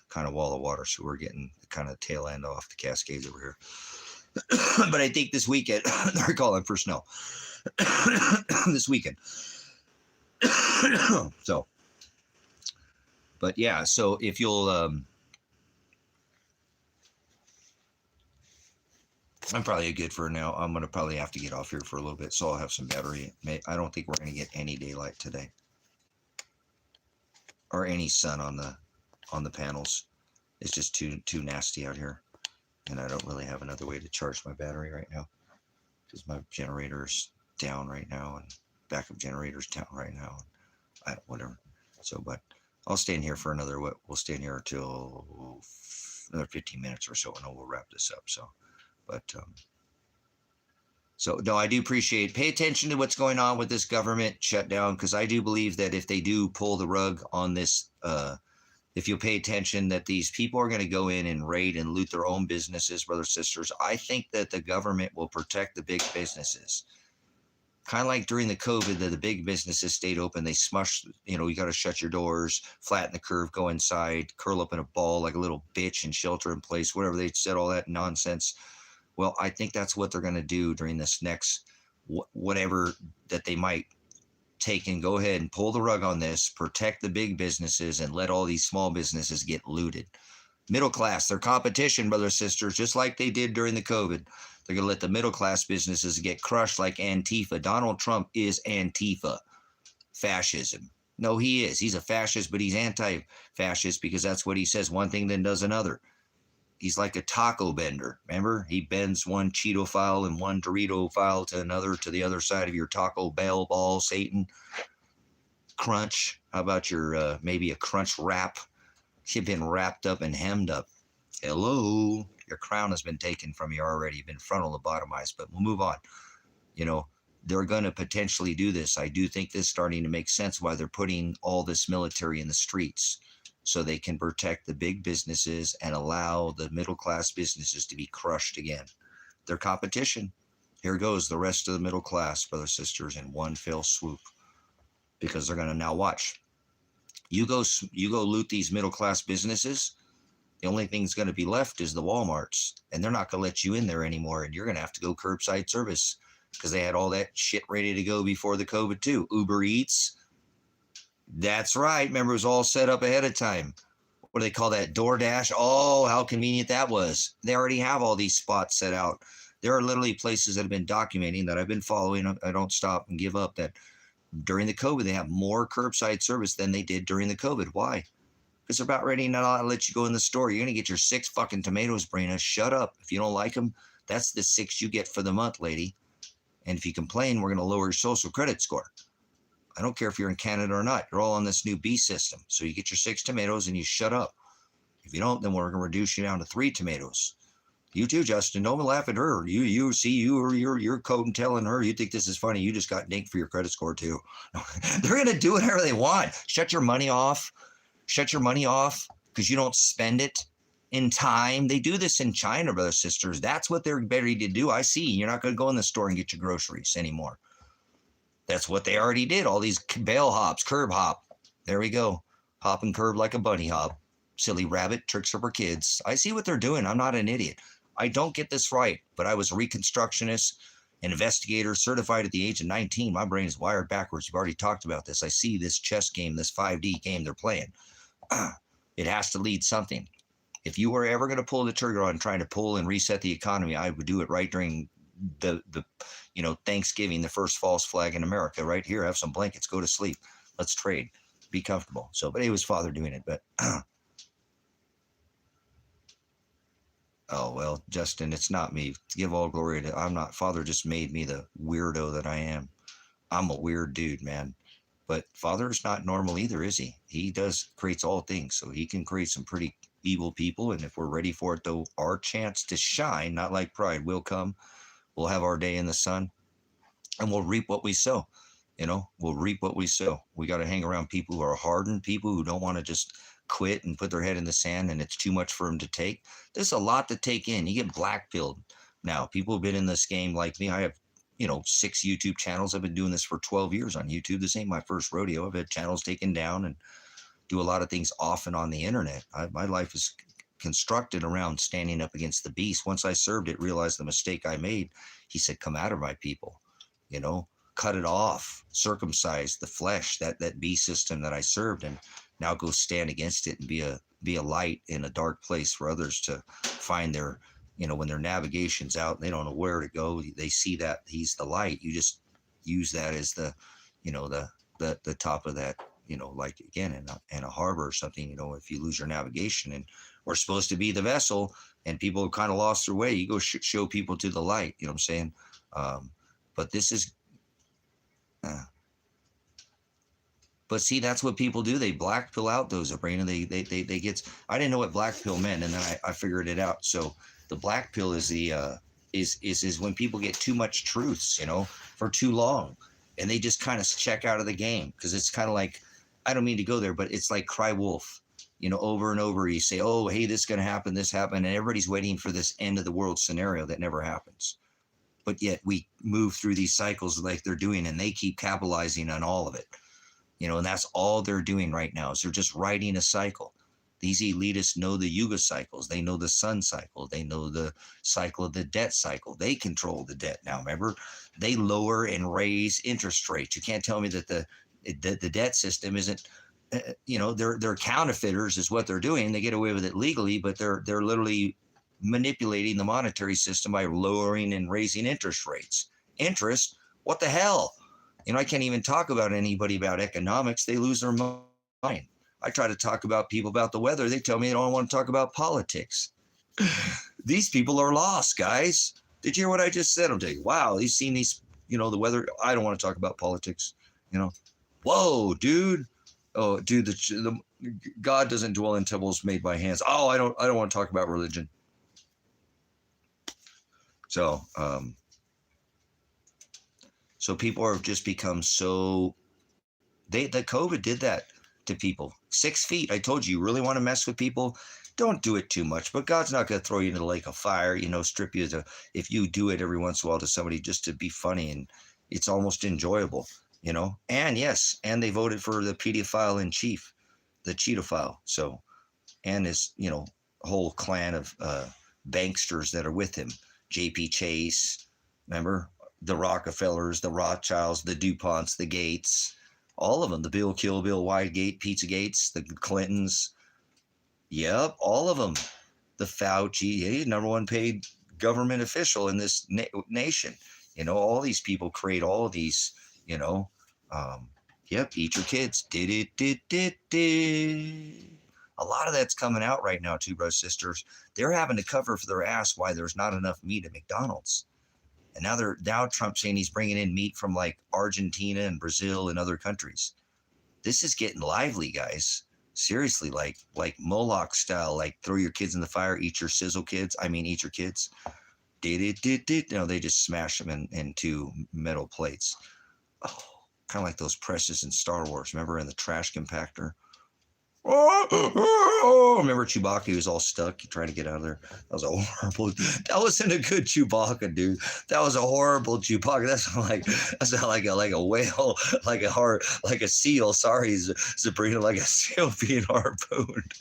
kind of wall of water. So we're getting the kind of tail end off the Cascades over here. But I think this weekend, they're calling for snow. This weekend. So, but yeah, so if you'll I'm probably good for now. I'm going to probably have to get off here for a little bit, so I'll have some battery. I don't think we're going to get any daylight today or any sun on the panels. It's just too nasty out here, and I don't really have another way to charge my battery right now because my generator's down right now and backup generator's down right now. Whatever. So, but I'll stay in here for another. We'll stay in here till another 15 minutes or so, and then we'll wrap this up. So, but so no, I do appreciate. Pay attention to what's going on with this government shutdown, because I do believe that if they do pull the rug on this, if you pay attention, that these people are going to go in and raid and loot their own businesses, brothers, sisters. I think that the government will protect the big businesses. Kind of like during the COVID, the big businesses stayed open. They smushed, you got to shut your doors, flatten the curve, go inside, curl up in a ball like a little bitch and shelter in place, whatever they said, all that nonsense. Well, I think that's what they're going to do during this next, whatever that they might take, and go ahead and pull the rug on this, protect the big businesses, and let all these small businesses get looted. Middle class, their competition, brothers, sisters, just like they did during the COVID. They're going to let the middle class businesses get crushed like Antifa. Donald Trump is Antifa. Fascism. No, he is. He's a fascist, but he's anti-fascist because that's what he says. One thing then does another. He's like a taco bender. Remember? He bends one Cheeto file and one Dorito file to the other side of your Taco Bell ball, Satan. Crunch. How about your maybe a crunch wrap? You've been wrapped up and hemmed up. Hello. Your crown has been taken from you already. You've been frontal lobotomized, but we'll move on. They're going to potentially do this. I do think this is starting to make sense why they're putting all this military in the streets, so they can protect the big businesses and allow the middle class businesses to be crushed again. Their competition. Here goes the rest of the middle class, brothers, sisters, in one fell swoop, because they're going to now watch. You go loot these middle class businesses. The only thing that's going to be left is the Walmarts, and they're not going to let you in there anymore, and you're going to have to go curbside service, because they had all that shit ready to go before the COVID too. Uber Eats. That's right. Remember, it was all set up ahead of time. What do they call that? DoorDash. Oh, how convenient that was. They already have all these spots set out. There are literally places that have been documenting that I've been following. I don't stop and give up, that during the COVID, they have more curbside service than they did during the COVID. Why? Because they're about ready to not let you go in the store. You're going to get your 6 fucking tomatoes, Brina. Shut up. If you don't like them, that's the 6 you get for the month, lady. And if you complain, we're going to lower your social credit score. I don't care if you're in Canada or not. You're all on this new B system. So you get your 6 tomatoes and you shut up. If you don't, then we're going to reduce you down to 3 tomatoes. You too, Justin. Don't laugh at her. You're code and telling her you think this is funny. You just got dinked for your credit score too. They're going to do whatever they want. Shut your money off because you don't spend it in time. They do this in China, brothers, sisters. That's what they're ready to do. I see. You're not going to go in the store and get your groceries anymore. That's what they already did. All these bail hops, curb hop. There we go. Hop and curb like a bunny hop. Silly rabbit, tricks for kids. I see what they're doing. I'm not an idiot. I don't get this right, but I was a reconstructionist, an investigator, certified at the age of 19. My brain is wired backwards. You've already talked about this. I see this chess game, this 5D game they're playing. It has to lead something. If you were ever going to pull the trigger on trying to pull and reset the economy, I would do it right during the Thanksgiving, the first false flag in America. Right here, have some blankets, go to sleep. Let's trade. Be comfortable. So, but it was Father doing it. But oh well, Justin, it's not me. Give all glory to. I'm not. Father just made me the weirdo that I am. I'm a weird dude, man. But Father's not normal either, is he? He creates all things, so he can create some pretty evil people. And if we're ready for it, though, our chance to shine, not like pride, will come. We'll have our day in the sun, and we'll reap what we sow. We'll reap what we sow. We got to hang around people who are hardened, people who don't want to just quit and put their head in the sand, and it's too much for them to take. There's a lot to take in. You get black-pilled. Now, people have been in this game like me. I have 6 YouTube channels. I've been doing this for 12 years on YouTube. This ain't my first rodeo. I've had channels taken down and do a lot of things off and on the internet. My life is constructed around standing up against the beast. Once I served it, realized the mistake I made. He said, come out of my people, cut it off, circumcise the flesh, that beast system that I served, and now go stand against it and be a light in a dark place for others to find their when their navigation's out and they don't know where to go, they see that he's the light. You just use that as the, the top of that, like again in a harbor or something, if you lose your navigation and we're supposed to be the vessel and people have kind of lost their way, you go show people to the light, you know what I'm saying? But this is, but see, that's what people do. They black pill out those, Sabrina. They get. I didn't know what black pill meant, and then I figured it out. So the black pill is the is when people get too much truths, for too long, and they just kind of check out of the game because it's kind of like, I don't mean to go there, but it's like cry wolf, over and over. You say, oh, hey, this is gonna happen, this happened, and everybody's waiting for this end of the world scenario that never happens. But yet we move through these cycles like they're doing, and they keep capitalizing on all of it. And that's all they're doing right now is they're just riding a cycle. These elitists know the yuga cycles. They know the sun cycle. They know the cycle of the debt cycle. They control the debt now. Remember, they lower and raise interest rates. You can't tell me that the debt system isn't, they're counterfeiters is what they're doing. They get away with it legally, but they're literally manipulating the monetary system by lowering and raising interest rates. Interest, what the hell? I can't even talk about anybody about economics. They lose their mind. I try to talk about people about the weather. They tell me they don't want to talk about politics. These people are lost, guys. Did you hear what I just said? I'm telling you, wow, you've seen these, the weather. I don't want to talk about politics, Whoa, dude. Oh, dude, the God doesn't dwell in temples made by hands. Oh, I don't want to talk about religion. So, so people have just become so, the COVID did that to people. 6 feet. I told you really want to mess with people, don't do it too much. But God's not going to throw you into the lake of fire, strip you if you do it every once in a while to somebody just to be funny, and it's almost enjoyable, And yes, and they voted for the pedophile in chief, the cheetophile. So, and his, whole clan of banksters that are with him, J.P. Chase, remember? The Rockefellers, the Rothschilds, the DuPonts, the Gates, all of them, the Bill Kill Bill Whitegate, Pizza Gates, the Clintons. Yep, all of them. The Fauci, he's number one paid government official in this nation. All these people create all of these, yep, eat your kids. Did. A lot of that's coming out right now too, brothers, sisters. They're having to cover for their ass why there's not enough meat at McDonald's. And now Trump's saying he's bringing in meat from like Argentina and Brazil and other countries. This is getting lively, guys. Seriously, like Moloch style, like throw your kids in the fire, eat your sizzle kids. I mean, eat your kids. They just smash them into metal plates. Oh, kind of like those presses in Star Wars. Remember in the trash compactor? Oh, remember Chewbacca? He was all stuck trying to get out of there. That was a horrible. That wasn't a good Chewbacca, dude. That was a horrible Chewbacca. That's not like a whale, like a seal. Sorry, Sabrina, like a seal being harpooned.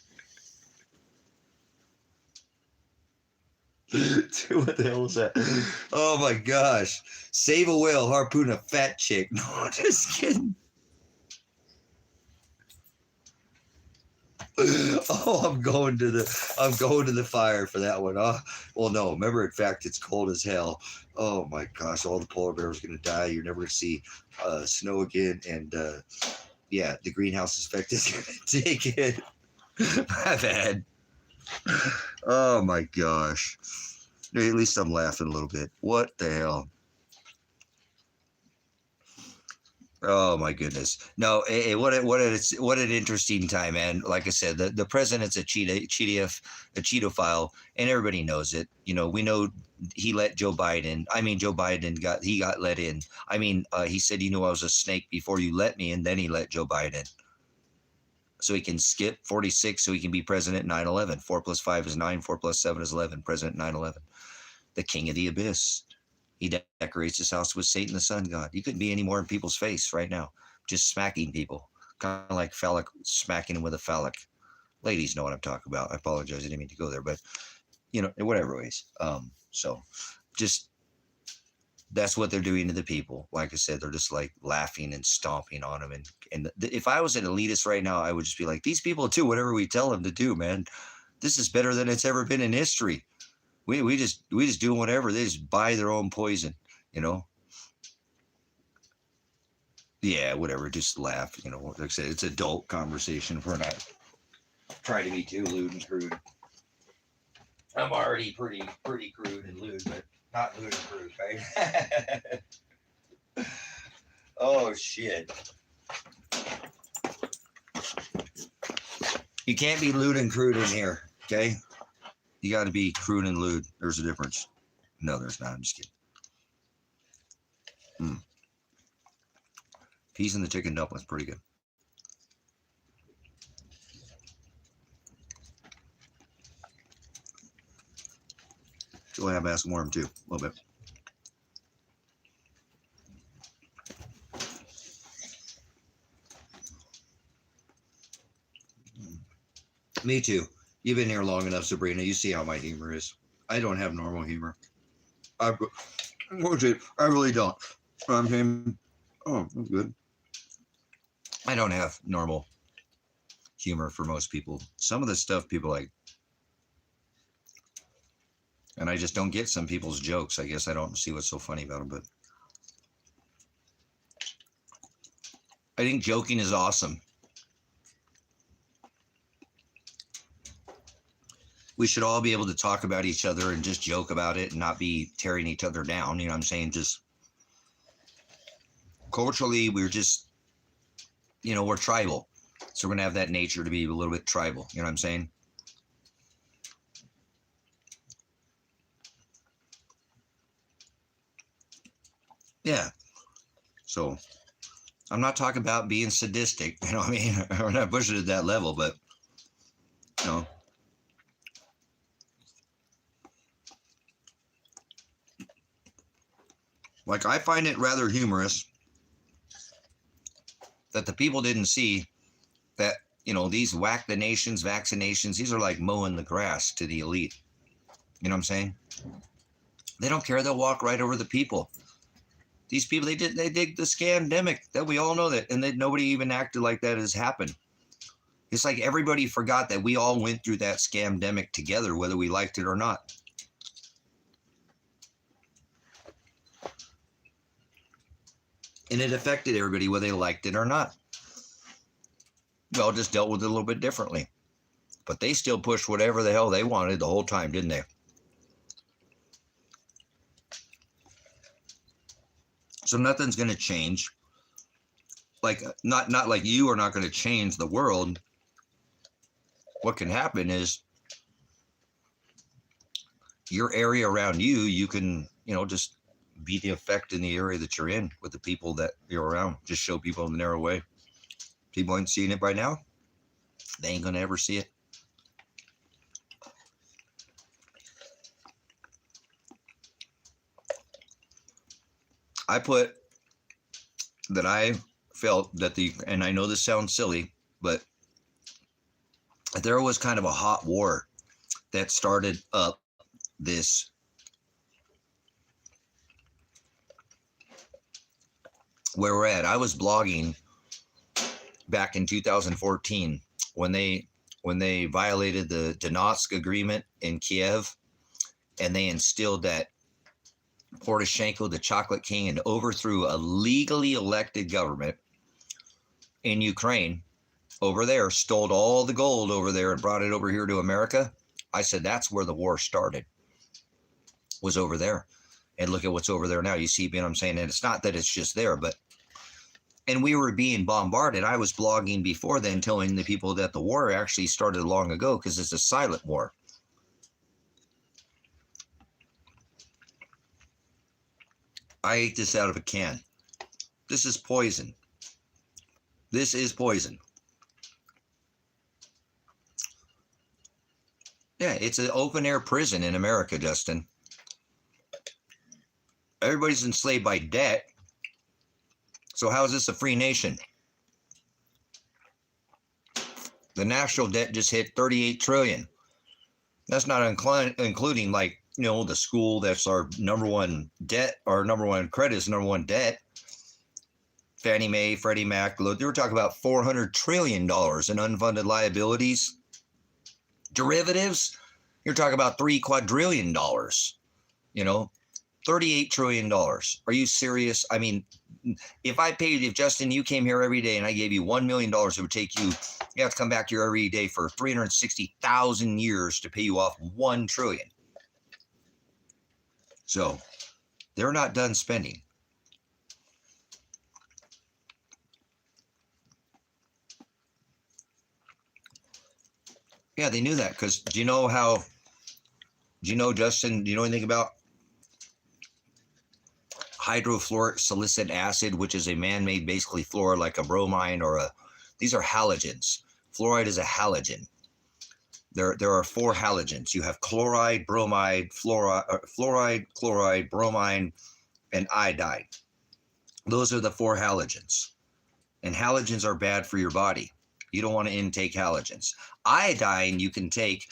Dude, what the hell was that? Oh my gosh! Save a whale, harpoon a fat chick. No, just kidding. Oh, I'm going to the fire for that one. Oh, well, no. Remember, in fact, it's cold as hell. Oh my gosh, all the polar bears are gonna die. You're never gonna see snow again, and yeah, the greenhouse effect is gonna take it. My bad. Oh my gosh. At least I'm laughing a little bit. What the hell? Oh my goodness! No, what an interesting time, man. Like I said, the president's a cheetophile, and everybody knows it. We know he let Joe Biden. I mean, Joe Biden got let in. I mean, he said, I was a snake before you let me, and then he let Joe Biden, so he can skip 46, so he can be president 9/11. 4 + 5 is 9. 4 + 7 is 11. President 9/11, the king of the abyss. He decorates his house with Satan, the sun god. You couldn't be any more in people's face right now, just smacking people, kind of like phallic, smacking them with a phallic. Ladies know what I'm talking about. I apologize, I didn't mean to go there, but in whatever ways. So just that's what they're doing to the people. Like I said, they're just like laughing and stomping on them. And if I was an elitist right now, I would just be like, these people do whatever we tell them to do, man. This is better than it's ever been in history. We just doing whatever. They just buy their own poison, you know. Yeah, whatever. Just laugh, you know. Like I said, it's adult conversation. We're not trying to be too lewd and crude. I'm already pretty crude and lewd, but not lewd and crude, right? Oh shit. You can't be lewd and crude in here, okay? You got to be crude and lewd. There's a difference. No, there's not. I'm just kidding. Peas in the chicken dumplings, pretty good. Go ahead and ask more of them too, a little bit. Me too. You've been here long enough, Sabrina. You see how my humor is. I don't have normal humor. I really don't. I'm saying, oh, that's good. I don't have normal humor for most people. Some of the stuff people like, and I just don't get some people's jokes. I guess I don't see what's so funny about them, but I think joking is awesome. We should all be able to talk about each other and just joke about it and not be tearing each other down. You know what I'm saying? Just culturally, we're just, you know, we're tribal. So we're going to have that nature to be a little bit tribal. You know what I'm saying? Yeah. So I'm not talking about being sadistic. You know what I mean? We're not pushing it at that level, but, you know. Like, I find it rather humorous that the people didn't see that, you know, these vaccinations, these are like mowing the grass to the elite. You know what I'm saying? They don't care. They'll walk right over the people. These people, they did the scandemic that we all know that, and that nobody even acted like that has happened. It's like everybody forgot that we all went through that scandemic together, whether we liked it or not. And it affected everybody, whether they liked it or not. We all just dealt with it a little bit differently. But they still pushed whatever the hell they wanted the whole time, didn't they? So nothing's going to change. Like, not like you are not going to change the world. What can happen is your area around you, you can, you know, just be the effect in the area that you're in with the people that you're around. Just show people in the narrow way. People ain't seeing it by now. They ain't going to ever see it. I put that I felt that and I know this sounds silly, but there was kind of a hot war that started up this where we're at. I was blogging back in 2014 when they violated the Donetsk agreement in Kiev, and they instilled that Poroshenko, the Chocolate King, and overthrew a legally elected government in Ukraine over there, stole all the gold over there and brought it over here to America. I said, that's where the war started, was over there. And look at what's over there now. You see what I'm saying? And it's not that it's just there, but, and we were being bombarded. I was blogging before then, telling the people that the war actually started long ago because it's a silent war. I ate this out of a can. This is poison. This is poison. Yeah, it's an open air prison in America, Dustin. Everybody's enslaved by debt. So how is this a free nation? The national debt just hit 38 trillion. That's not including, like, you know, the school that's our number one debt, our number one credit is number one debt. Fannie Mae, Freddie Mac, they were talking about $400 trillion in unfunded liabilities. Derivatives, You're talking about $3 quadrillion, you know, $38 trillion. Are you serious? I mean, if Justin, you came here every day and I gave you $1 million, it would take you have to come back here every day for 360,000 years to pay you off $1 trillion. So they're not done spending. Yeah, they knew that because do you know, Justin, do you know anything about hydrofluoric acid, which is a man-made basically fluoride like a bromine these are halogens. Fluoride is a halogen. There are 4 halogens. You have chloride, bromide, fluoride, chloride, bromine, and iodide. Those are the 4 halogens. And halogens are bad for your body. You don't want to intake halogens. Iodine you can take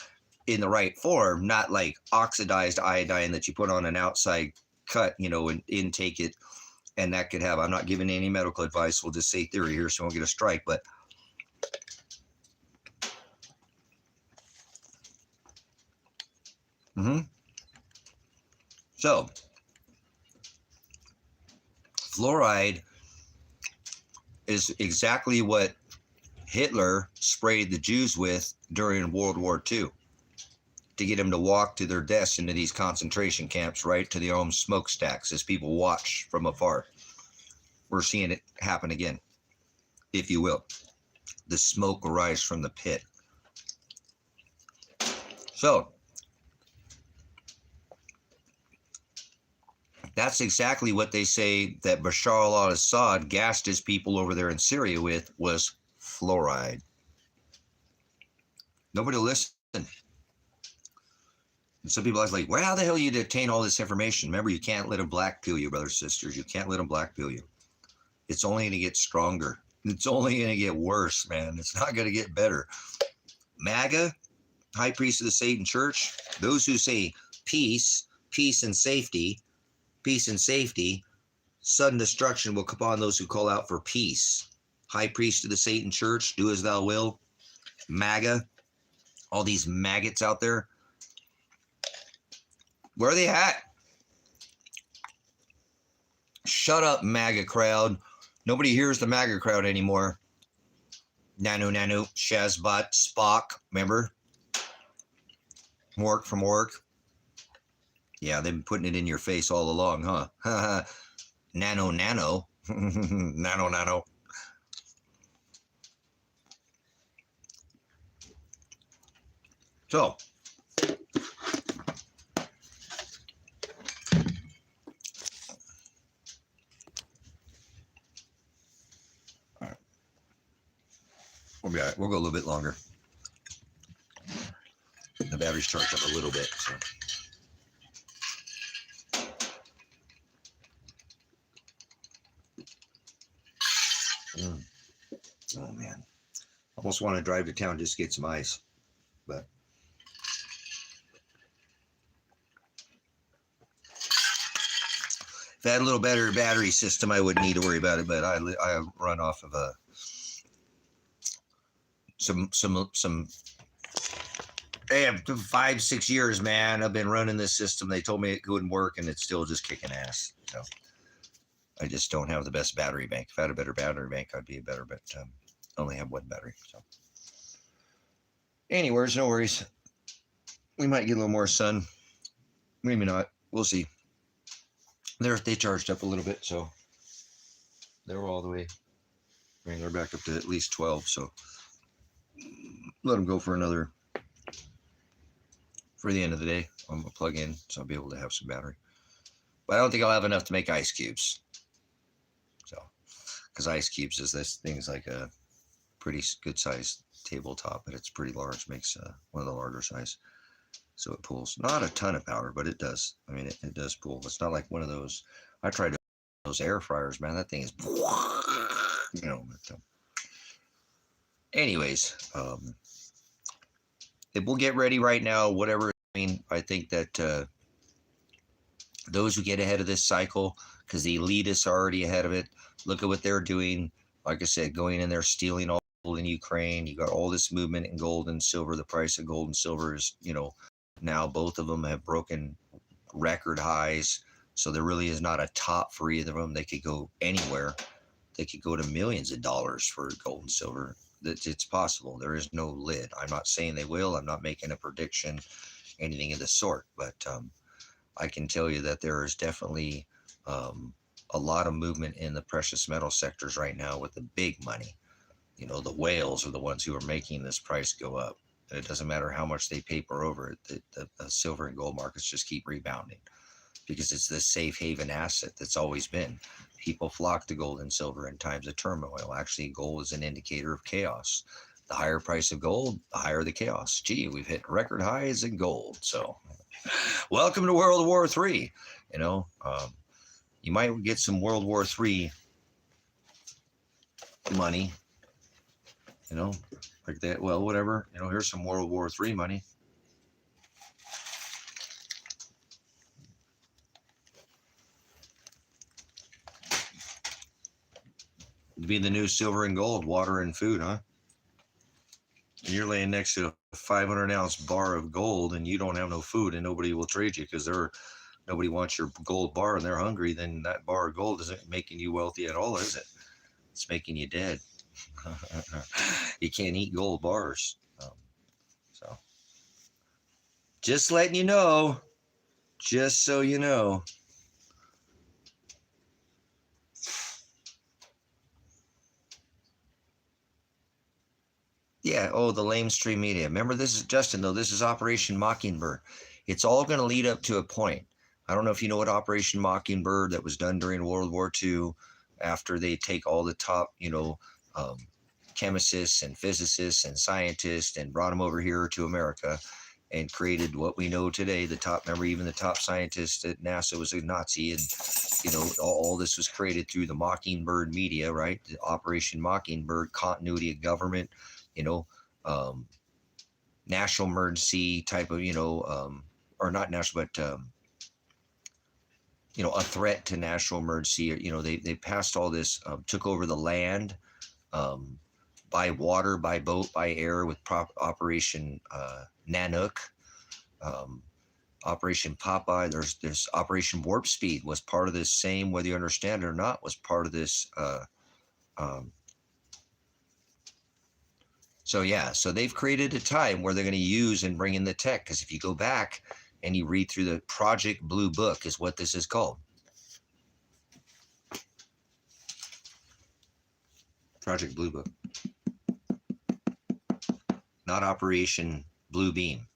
in the right form, not like oxidized iodine that you put on an outside cut, and intake it. And that could have, I'm not giving any medical advice. We'll just say theory here so we won't get a strike. But so fluoride is exactly what Hitler sprayed the Jews with during World War II to get them to walk to their deaths into these concentration camps, right to their own smokestacks as people watch from afar. We're seeing it happen again, if you will. The smoke will rise from the pit. So that's exactly what they say that Bashar al-Assad gassed his people over there in Syria with was fluoride. Nobody will listen. And some people are like, well, how the hell you detain all this information? Remember, you can't let them black pill you, brothers and sisters. You can't let them black pill you. It's only going to get stronger. It's only going to get worse, man. It's not going to get better. MAGA, High Priest of the Satan Church, those who say peace and safety, sudden destruction will come upon those who call out for peace. High Priest of the Satan Church, do as thou will. MAGA, all these maggots out there. Where are they at? Shut up, MAGA crowd. Nobody hears the MAGA crowd anymore. Nanu, Shazbot, Spock, remember? Mork from work. Yeah, they've been putting it in your face all along, huh? Nano. Nano. So, all right. We'll be all right. We'll go a little bit longer. The battery's charged up a little bit, so. Oh man, almost want to drive to town just to get some ice, but if I had a little better battery system, I wouldn't need to worry about it. But I run off of some. Hey, 5-6 years, man. I've been running this system. They told me it wouldn't work, and it's still just kicking ass. So. I just don't have the best battery bank. If I had a better battery bank, I'd be better, but I only have 1 battery. So, anyways, no worries. We might get a little more sun. Maybe not. We'll see. They charged up a little bit, so they're all the way. I mean, they're back up to at least 12, so let them go for the end of the day. I'm going to plug in, so I'll be able to have some battery. But I don't think I'll have enough to make ice cubes. Because ice cubes is this thing's like a pretty good size tabletop, but it's pretty large, makes one of the larger size. So it pulls not a ton of power, but it does. I mean, it does pull. It's not like one of those. I tried those air fryers, man. That thing is, But, anyways, it will get ready right now. Whatever. I mean, I think that those who get ahead of this cycle, because the elitists are already ahead of it. Look at what they're doing. Like I said, going in there, stealing all in Ukraine. You got all this movement in gold and silver. The price of gold and silver is, now both of them have broken record highs. So there really is not a top for either of them. They could go anywhere. They could go to millions of dollars for gold and silver. It's possible. There is no lid. I'm not saying they will. I'm not making a prediction, anything of the sort. But I can tell you that there is definitely a lot of movement in the precious metal sectors right now with the big money. You know, the whales are the ones who are making this price go up. And it doesn't matter how much they paper over it. The silver and gold markets just keep rebounding because it's this safe haven asset that's always been. People flock to gold and silver in times of turmoil. Actually, gold is an indicator of chaos. The higher price of gold, the higher the chaos. Gee, we've hit record highs in gold. So welcome to World War III. You know, you might get some World War III money, you know, like that. Well, whatever, you know, here's some World War III money. It'd be the new silver and gold, water and food, huh? And you're laying next to a 500-ounce bar of gold and you don't have no food, and nobody will trade you because nobody wants your gold bar and they're hungry. Then that bar of gold isn't making you wealthy at all, is it? It's making you dead. You can't eat gold bars. So just letting you know, just so you know. Yeah, oh, the lamestream media. Remember, this is Justin, though. This is Operation Mockingbird. It's all going to lead up to a point. I don't know if you know what Operation Mockingbird that was done during World War II, after they take all the top, you know, chemists and physicists and scientists and brought them over here to America and created what we know today. The top, remember, even the top scientist at NASA was a Nazi, and you know, all this was created through the Mockingbird media, right? The Operation Mockingbird, continuity of government, you know, national emergency type of, you know, or not national, but you know, a threat to national emergency. You know, they passed all this, took over the land, by water, by boat, by air with Operation Nanook, Operation Popeye. There's Operation Warp Speed was part of this same, whether you understand it or not, was part of this. So yeah, so they've created a time where they're going to use and bring in the tech. Because if you go back and you read through the Project Blue Book, is what this is called. Project Blue Book. Not Operation Blue Beam.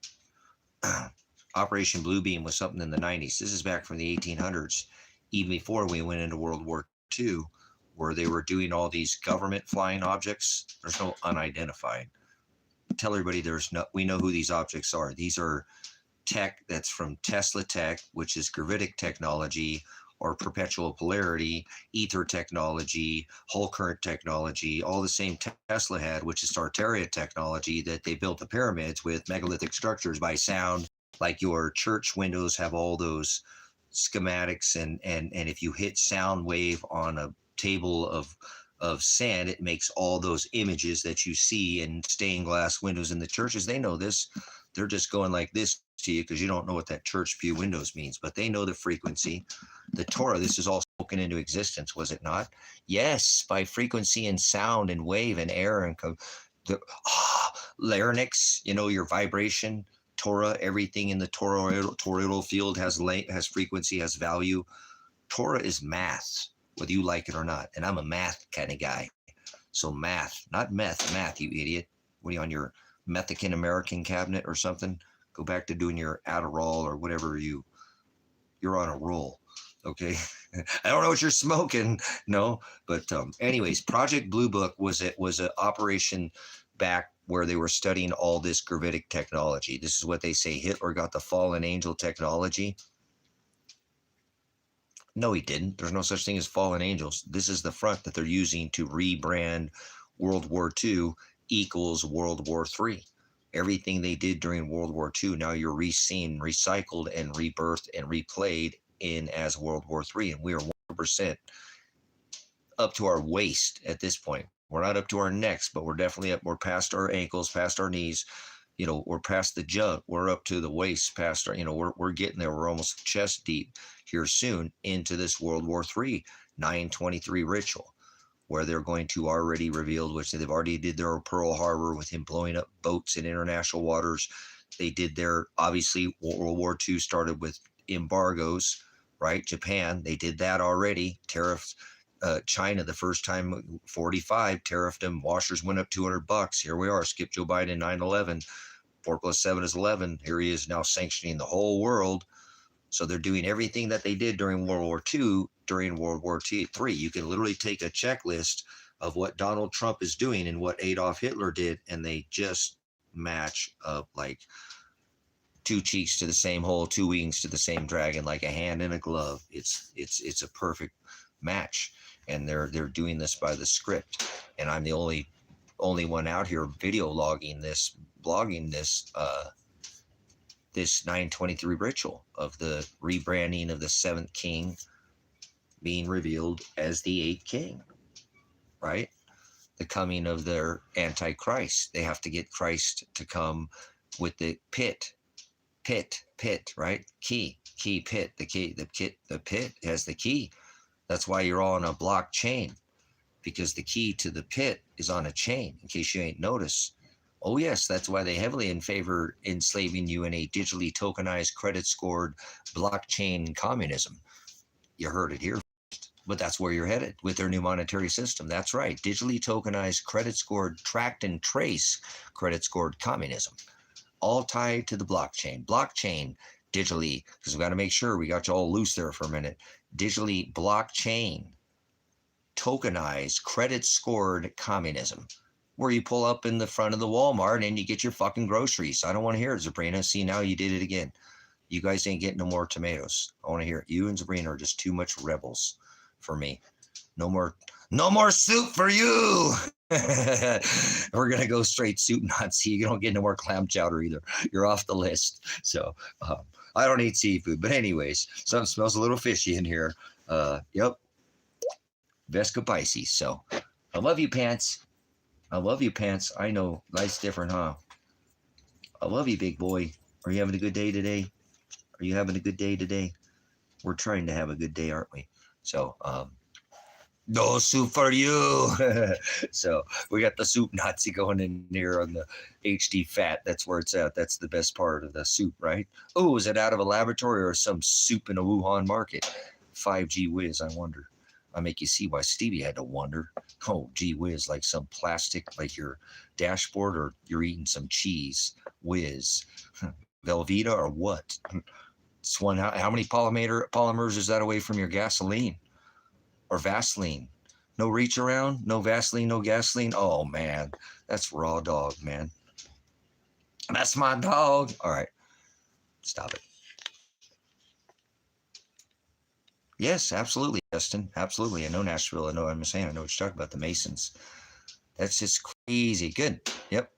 Operation Blue Beam was something in the 90s. This is back from the 1800s, even before we went into World War II, where they were doing all these government flying objects. There's no unidentified. Tell everybody we know who these objects are. These are tech that's from Tesla Tech, which is gravitic technology, or perpetual polarity, ether technology, whole current technology, all the same Tesla had, which is Tartaria technology that they built the pyramids with, megalithic structures by sound. Like your church windows have all those schematics, and if you hit sound wave on a table of sand, it makes all those images that you see in stained glass windows in the churches. They know this. They're just going like this to you because you don't know what that church pew windows means, but they know the frequency. The Torah, this is all spoken into existence, was it not? Yes, by frequency and sound and wave and air and larynx, you know, your vibration. Torah, everything in the toroidal field has frequency, has value. Torah is math, whether you like it or not. And I'm a math kind of guy. So math, not math, you idiot. What are you on your Mexican American cabinet or something? Go back to doing your Adderall or whatever you're on a roll. Okay. I don't know what you're smoking. No, but anyways, Project Blue Book was an operation back where they were studying all this gravitic technology. This is what they say. Hitler got the fallen angel technology. No, he didn't. There's no such thing as fallen angels. This is the front that they're using to rebrand World War II equals World War III. Everything they did during World War II, now you're re-seen, recycled, and rebirthed and replayed in as World War III. And we are 100% up to our waist at this point. We're not up to our necks, but we're definitely up. We're past our ankles, past our knees, we're past the junk. We're up to the waist, past our, we're getting there. We're almost chest deep here soon into this World War III 923 ritual, where they're going to already revealed, which they've already did their Pearl Harbor with him blowing up boats in international waters. They did their, obviously, World War II started with embargoes, right? Japan, they did that already. Tariffs. China, the first time, 45, tariffed them. Washers went up $200. Here we are. Skip Joe Biden, 9/11. 4 + 7 is 11. Here he is now sanctioning the whole world. So they're doing everything that they did during World War II, during World War III. You can literally take a checklist of what Donald Trump is doing and what Adolf Hitler did, and they just match up like two cheeks to the same hole, two wings to the same dragon, like a hand in a glove. It's a perfect match, and they're doing this by the script. And I'm the only one out here video logging this, blogging this, this 923 ritual of the rebranding of the 7th king being revealed as the 8th king, right? The coming of their Antichrist. They have to get Christ to come with the pit, right? Key, pit, the pit has the key. That's why you're all on a blockchain, because the key to the pit is on a chain, in case you ain't noticed. Oh yes, that's why they heavily in favor enslaving you in a digitally tokenized, credit scored blockchain communism. You heard it here, but that's where you're headed with their new monetary system. That's right, digitally tokenized, credit scored, tracked and trace credit scored communism, all tied to the blockchain. Blockchain digitally, because we got to make sure we got you all loose there for a minute. Digitally blockchain, tokenized, credit scored communism, where you pull up in the front of the Walmart and you get your fucking groceries. I don't want to hear it, Sabrina. See, now you did it again. You guys ain't getting no more tomatoes. I want to hear it. You and Sabrina are just too much rebels for me. No more soup for you. We're gonna go straight soup Nazi. You don't get no more clam chowder either. You're off the list. So I don't eat seafood, but anyways, something smells a little fishy in here. Yep, Vesca Pisces. So I love you, Pants. I love you, Pants. I know life's different, huh? I love you, big boy. Are you having a good day today? Are you having a good day today? We're trying to have a good day, aren't we? So, no soup for you. So we got the soup Nazi going in here on the HD fat. That's where it's at. That's the best part of the soup, right? Oh, is it out of a laboratory or some soup in a Wuhan market? 5G whiz, I wonder. I make you see why Stevie had to wonder. Oh, gee whiz, like some plastic, like your dashboard, or you're eating some cheese whiz. Velveeta or what? It's one. How many polymers is that away from your gasoline or Vaseline? No reach around, no Vaseline, no gasoline. Oh man, that's raw dog, man. That's my dog. All right, stop it. Yes, absolutely, Justin. Absolutely. I know Nashville. I know what I'm saying. I know what you're talking about. The Masons. That's just crazy. Good. Yep.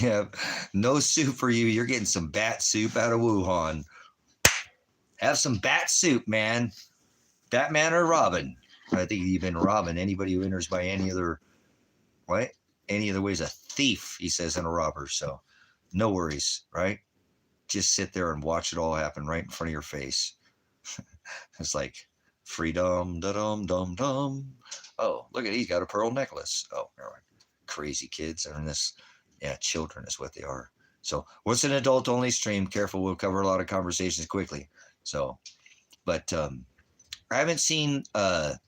Yeah. No soup for you. You're getting some bat soup out of Wuhan. Have some bat soup, man. Batman or Robin. I think even Robin. Anybody who enters by any other way is a thief, he says, and a robber. So no worries, right? Just sit there and watch it all happen right in front of your face. It's like freedom, da-dum, dum, dum. Oh, look at, he's got a pearl necklace. Oh, crazy kids are in this. Yeah, children is what they are. So what's an adult only stream? Careful, we'll cover a lot of conversations quickly. So, but I haven't seen,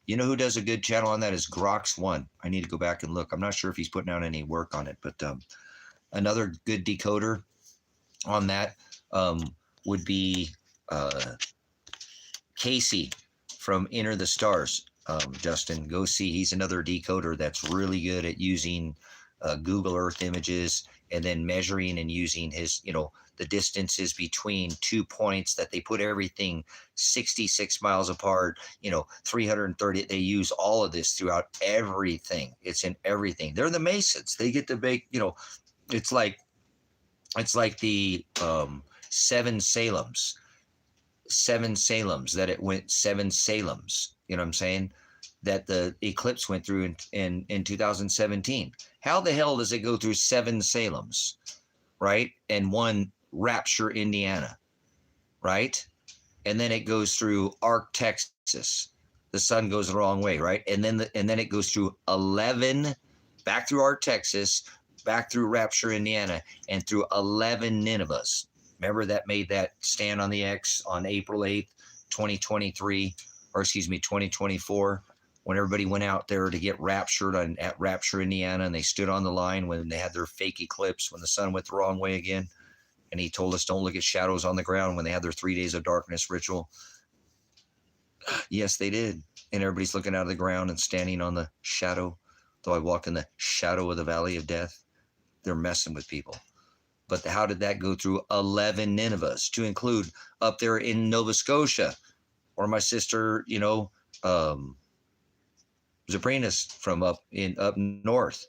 you know who does a good channel on that is Grox1. I need to go back and look. I'm not sure if he's putting out any work on it, but another good decoder on that would be Casey from Enter the Stars. Justin, go see. He's another decoder that's really good at using Google Earth images and then measuring and using his, the distances between 2 points that they put everything 66 miles apart, 330. They use all of this throughout everything. It's in everything. They're the Masons. They get to make, it's like the seven Salems that it went seven Salems. You know what I'm saying? that the eclipse went through in 2017. How the hell does it go through 7 Salems, right? And 1 Rapture, Indiana, right? And then it goes through Ark, Texas. The sun goes the wrong way, right? And then it goes through 11, back through Ark, Texas, back through Rapture, Indiana, and through 11 Ninevehs. Remember that made that stand on the X on April 8th, 2023, or excuse me, 2024, when everybody went out there to get raptured at Rapture, Indiana, and they stood on the line when they had their fake eclipse, when the sun went the wrong way again. And he told us don't look at shadows on the ground when they had their 3 days of darkness ritual. Yes, they did. And everybody's looking out of the ground and standing on the shadow. Though I walk in the shadow of the valley of death, they're messing with people. But how did that go through 11 Ninevehs, to include up there in Nova Scotia, or my sister, Zabrinas from up north.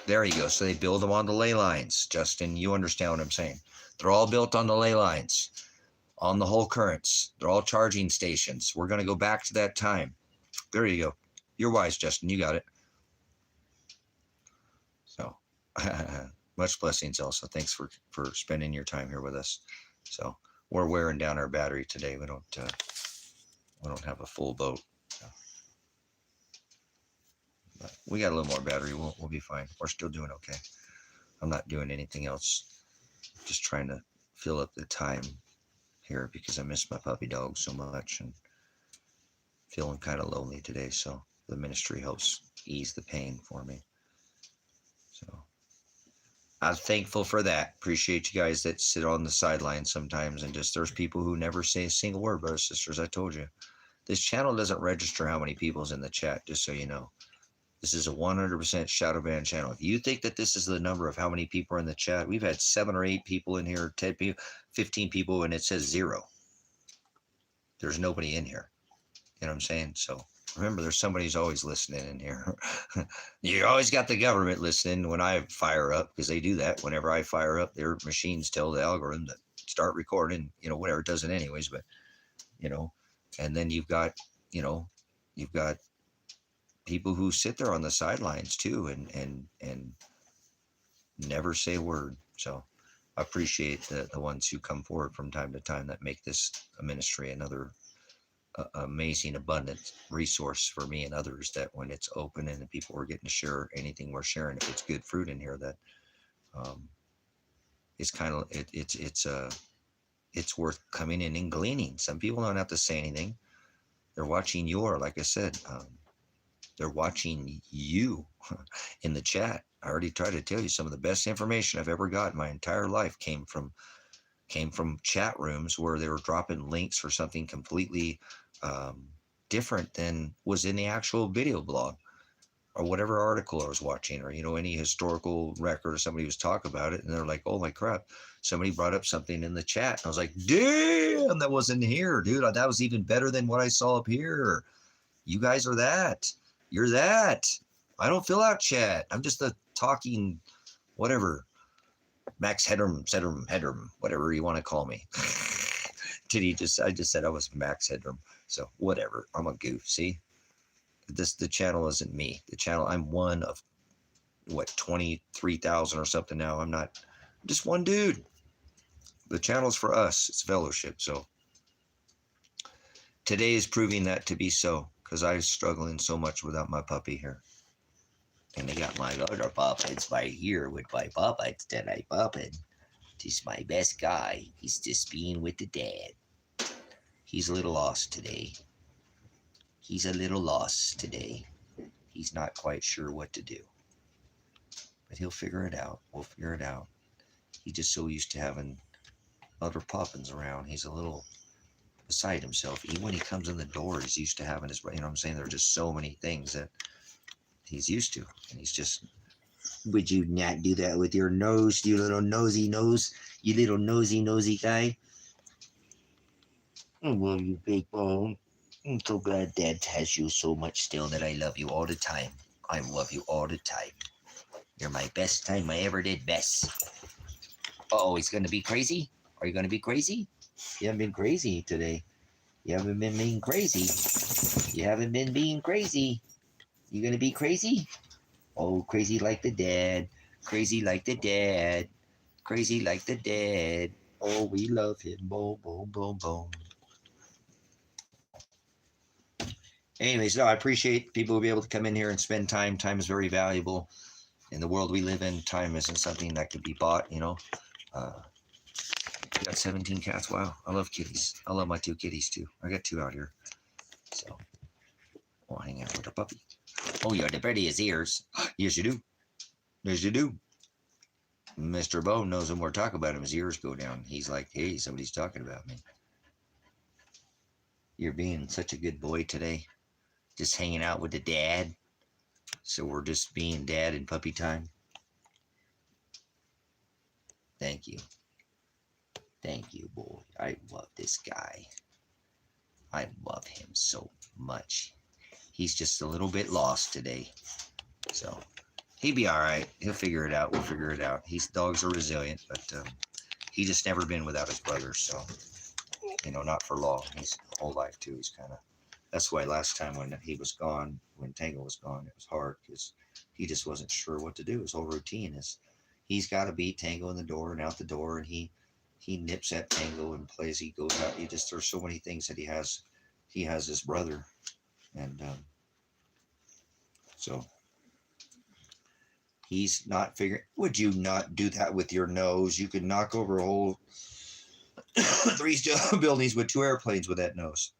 There you go. So they build them on the ley lines. Justin, you understand what I'm saying. They're all built on the ley lines, on the whole currents. They're all charging stations. We're going to go back to that time. There you go. You're wise, Justin. You got it. So much blessings also. Thanks for spending your time here with us. So we're wearing down our battery today. We don't have a full boat. So. But we got a little more battery. We'll be fine. We're still doing okay. I'm not doing anything else. Just trying to fill up the time here because I miss my puppy dog so much and feeling kind of lonely today. So the ministry helps ease the pain for me. So I'm thankful for that. Appreciate you guys that sit on the sidelines sometimes and just, there's people who never say a single word, brothers and sisters. I told you, this channel doesn't register how many people's in the chat, just so you know. This is a 100% shadow ban channel. If you think that this is the number of how many people are in the chat, we've had 7 or 8 people in here, 10 people, 15 people, and it says 0. There's nobody in here. You know what I'm saying? So remember, there's somebody who's always listening in here. You always got the government listening when I fire up, because they do that. Whenever I fire up, their machines tell the algorithm to start recording, whatever, it does it anyways. But, and then you've got people who sit there on the sidelines too and never say a word. So I appreciate the ones who come forward from time to time that make this a ministry another amazing, abundant resource for me and others, that when it's open and the people are getting to share anything we're sharing, if it's good fruit in here, that it's kind of it's worth coming in and gleaning. Some people don't have to say anything. They're watching like I said, they're watching you in the chat. I already tried to tell you some of the best information I've ever got in my entire life came from chat rooms where they were dropping links for something completely different than was in the actual video blog or whatever article I was watching, or any historical record, or somebody was talking about it, and they're like, oh my crap, somebody brought up something in the chat, and I was like, damn, that wasn't here, dude. That was even better than what I saw up here. You guys are that. You're that. I don't fill out chat. I'm just a talking whatever, Max Headroom, whatever you want to call me. I just said I was Max Headroom. So whatever. I'm a goof. See, the channel isn't me. The channel, I'm one of 23,000 or something now. I'm just one dude. The channel's for us. It's fellowship. So today is proving that to be so, because I was struggling so much without my puppy here. And I got my other puppets right here with my puppets that I puppet. He's my best guy. He's just being with the dad. He's a little lost today. He's not quite sure what to do. But he'll figure it out. We'll figure it out. He's just so used to having other puppins around. He's a little beside himself. Even when he comes in the door, he's used to having his, you know what I'm saying? There are just so many things that he's used to. And he's just, would you not do that with your nose, you little nosy nose? You little nosy guy? I love you, big bone. I'm so glad Dad has you so much still, that I love you all the time. I love you all the time. You're my best time I ever did best. Uh-oh, he's going to be crazy? Are you going to be crazy? You haven't been crazy today. You haven't been being crazy. You haven't been being crazy. You gonna be crazy? Oh, crazy like the dead. Crazy like the dead. Crazy like the dead. Oh, we love him. Boom, boom, boom, boom. Anyways, no, I appreciate people who be able to come in here and spend time. Time is very valuable. In the world we live in, time isn't something that could be bought, you know. Got 17 cats. Wow, I love kitties. I love my 2 kitties too. I got 2 out here. So, I'll hang out with a puppy. Oh, you have the prettiest ears. Yes, you do. Yes, you do. Mr. Bone knows when we're talking about him, his ears go down. He's like, hey, somebody's talking about me. You're being such a good boy today. Just hanging out with the dad. So we're just being dad and puppy time. Thank you. Thank you, boy. I love this guy. I love him so much. He's just a little bit lost today. So he'll be all right. He'll figure it out. We'll figure it out. Dogs are resilient, but he just never been without his brother. So, you know, not for long. He's whole life too. He's kind of, that's why last time when he was gone, when Tango was gone, it was hard because he just wasn't sure what to do. His whole routine is he's got to beat Tango in the door and out the door, and he nips at Tango and plays. He goes out. There's so many things that he has. He has his brother, and so he's not figuring. Would you not do that with your nose? You could knock over a whole 3 buildings with 2 airplanes with that nose.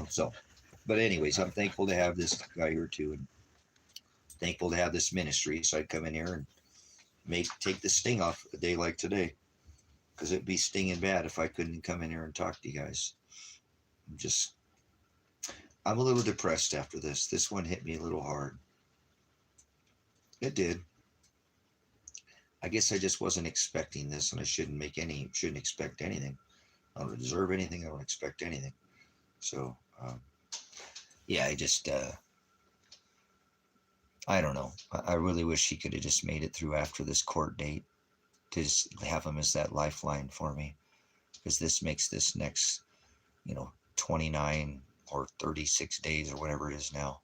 So, but anyways, I'm thankful to have this guy here too, and thankful to have this ministry. So I'd come in here and take the sting off a day like today, because it'd be stinging bad if I couldn't come in here and talk to you guys. I'm a little depressed after this. This one hit me a little hard. It did. I guess I just wasn't expecting this, and I shouldn't expect anything. I don't deserve anything. I don't expect anything. So, yeah, I don't know. I really wish he could have just made it through after this court date, to just have him as that lifeline for me, because this makes this next, 29 or 36 days or whatever it is now,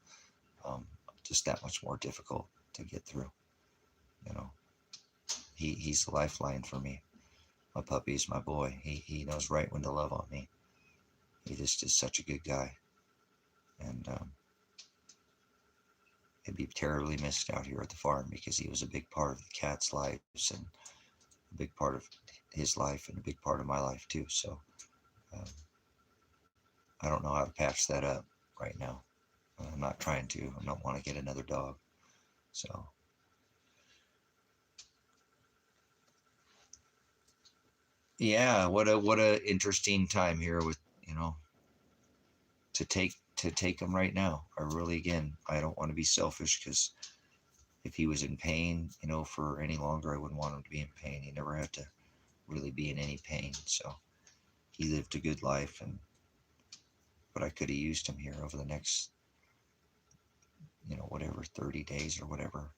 just that much more difficult to get through. He's the lifeline for me. My puppy's my boy. He knows right when to love on me. He just is such a good guy. And he'd be terribly missed out here at the farm, because he was a big part of the cats' lives, and a big part of his life, and a big part of my life too. So I don't know how to patch that up right now. I'm not trying to. I don't want to get another dog. So yeah, what a interesting time here with, to take him right now. I really, again, I don't want to be selfish, because if he was in pain, for any longer, I wouldn't want him to be in pain. He never had to really be in any pain. So he lived a good life, but I could have used him here over the next, whatever, 30 days or whatever,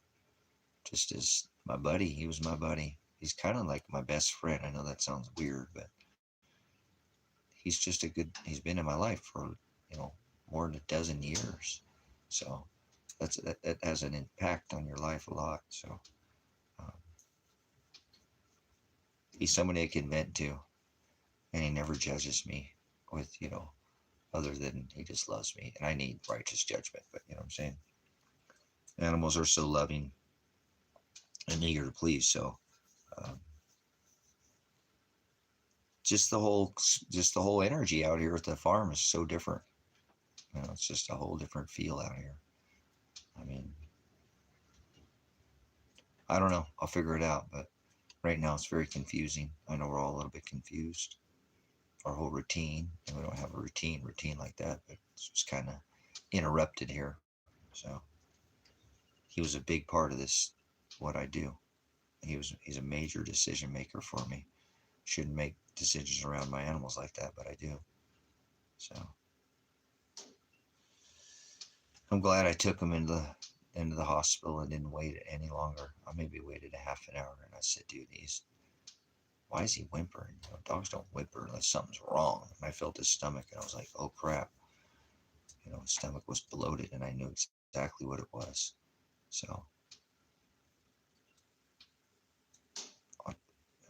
just as my buddy. He was my buddy. He's kind of like my best friend. I know that sounds weird, but he's been in my life for, more than a dozen years. So that has an impact on your life a lot. So he's somebody I can vent to, and he never judges me with, other than he just loves me, and I need righteous judgment. But you know what I'm saying? Animals are so loving and eager to please. So just the whole energy out here at the farm is so different. It's just a whole different feel out here. I mean, I don't know. I'll figure it out, but right now it's very confusing. I know we're all a little bit confused. Our whole routine, and we don't have a routine like that, but it's just kind of interrupted here. So he was a big part of this, what I do. He's a major decision maker for me. Shouldn't make decisions around my animals like that, but I do. So I'm glad I took him into the hospital and didn't wait any longer. I maybe waited a half an hour, and I said, dude, why is he whimpering? You know, dogs don't whimper unless something's wrong. And I felt his stomach, and I was like, oh crap. You know, his stomach was bloated, and I knew exactly what it was. So, you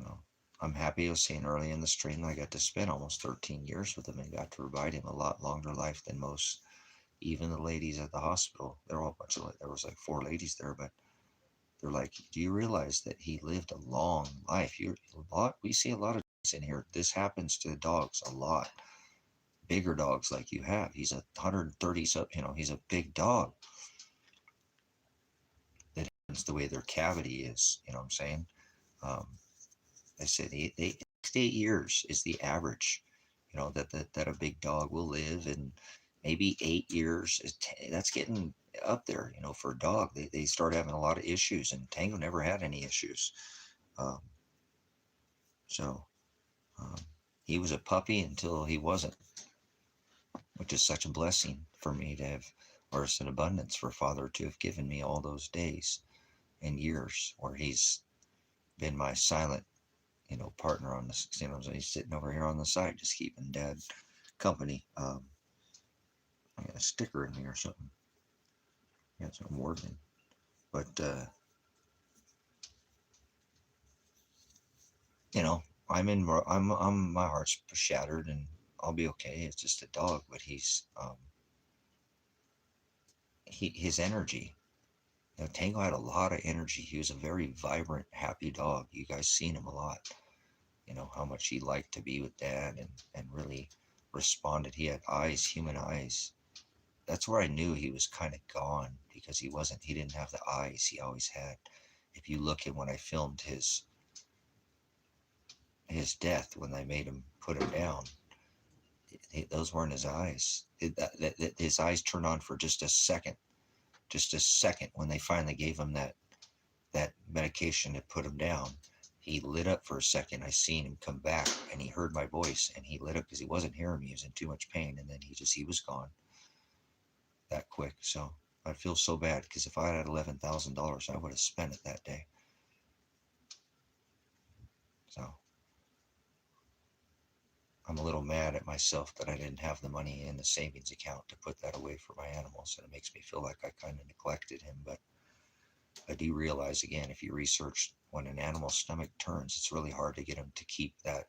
know, I'm happy. I was saying early in the stream, I got to spend almost 13 years with him and got to provide him a lot longer life than most. Even the ladies at the hospital, there were a bunch of, there was like 4 ladies there, but they're like, do you realize that he lived a long life? We see a lot of dogs in here. This happens to dogs a lot. Bigger dogs like you have. He's a 130, so you know, he's a big dog. That happens the way their cavity is. You know what I'm saying? Um, I said 8 years is the average. You know that a big dog will live, and maybe 8 years. That's getting up there. You know, for a dog, they start having a lot of issues, and Tango never had any issues. Um, so um, he was a puppy until he wasn't, which is such a blessing for me to have, or it's an abundance for Father to have given me all those days and years where he's been my silent, you know, partner on this. You know, he's sitting over here on the side, just keeping Dad company. I got a sticker in here or something. Yeah, so I'm working, but you know, my heart's shattered, and I'll be okay. It's just a dog, but his energy. You know, Tango had a lot of energy. He was a very vibrant, happy dog. You guys seen him a lot. You know how much he liked to be with Dad, and really responded. He had eyes, human eyes. That's where I knew he was kind of gone, because he didn't have the eyes he always had. If you look at when I filmed his death, when they made him put him down, those weren't his eyes. His eyes turned on for just a second when they finally gave him that medication to put him down. He lit up for a second. I seen him come back, and he heard my voice, and he lit up because he wasn't hearing me. He was in too much pain, and then he was gone that quick. So I feel so bad, because if I had $11,000, I would have spent it that day. So I'm a little mad at myself that I didn't have the money in the savings account to put that away for my animals, and it makes me feel like I kind of neglected him. But I do realize, again, if you research, when an animal's stomach turns, it's really hard to get them to keep that,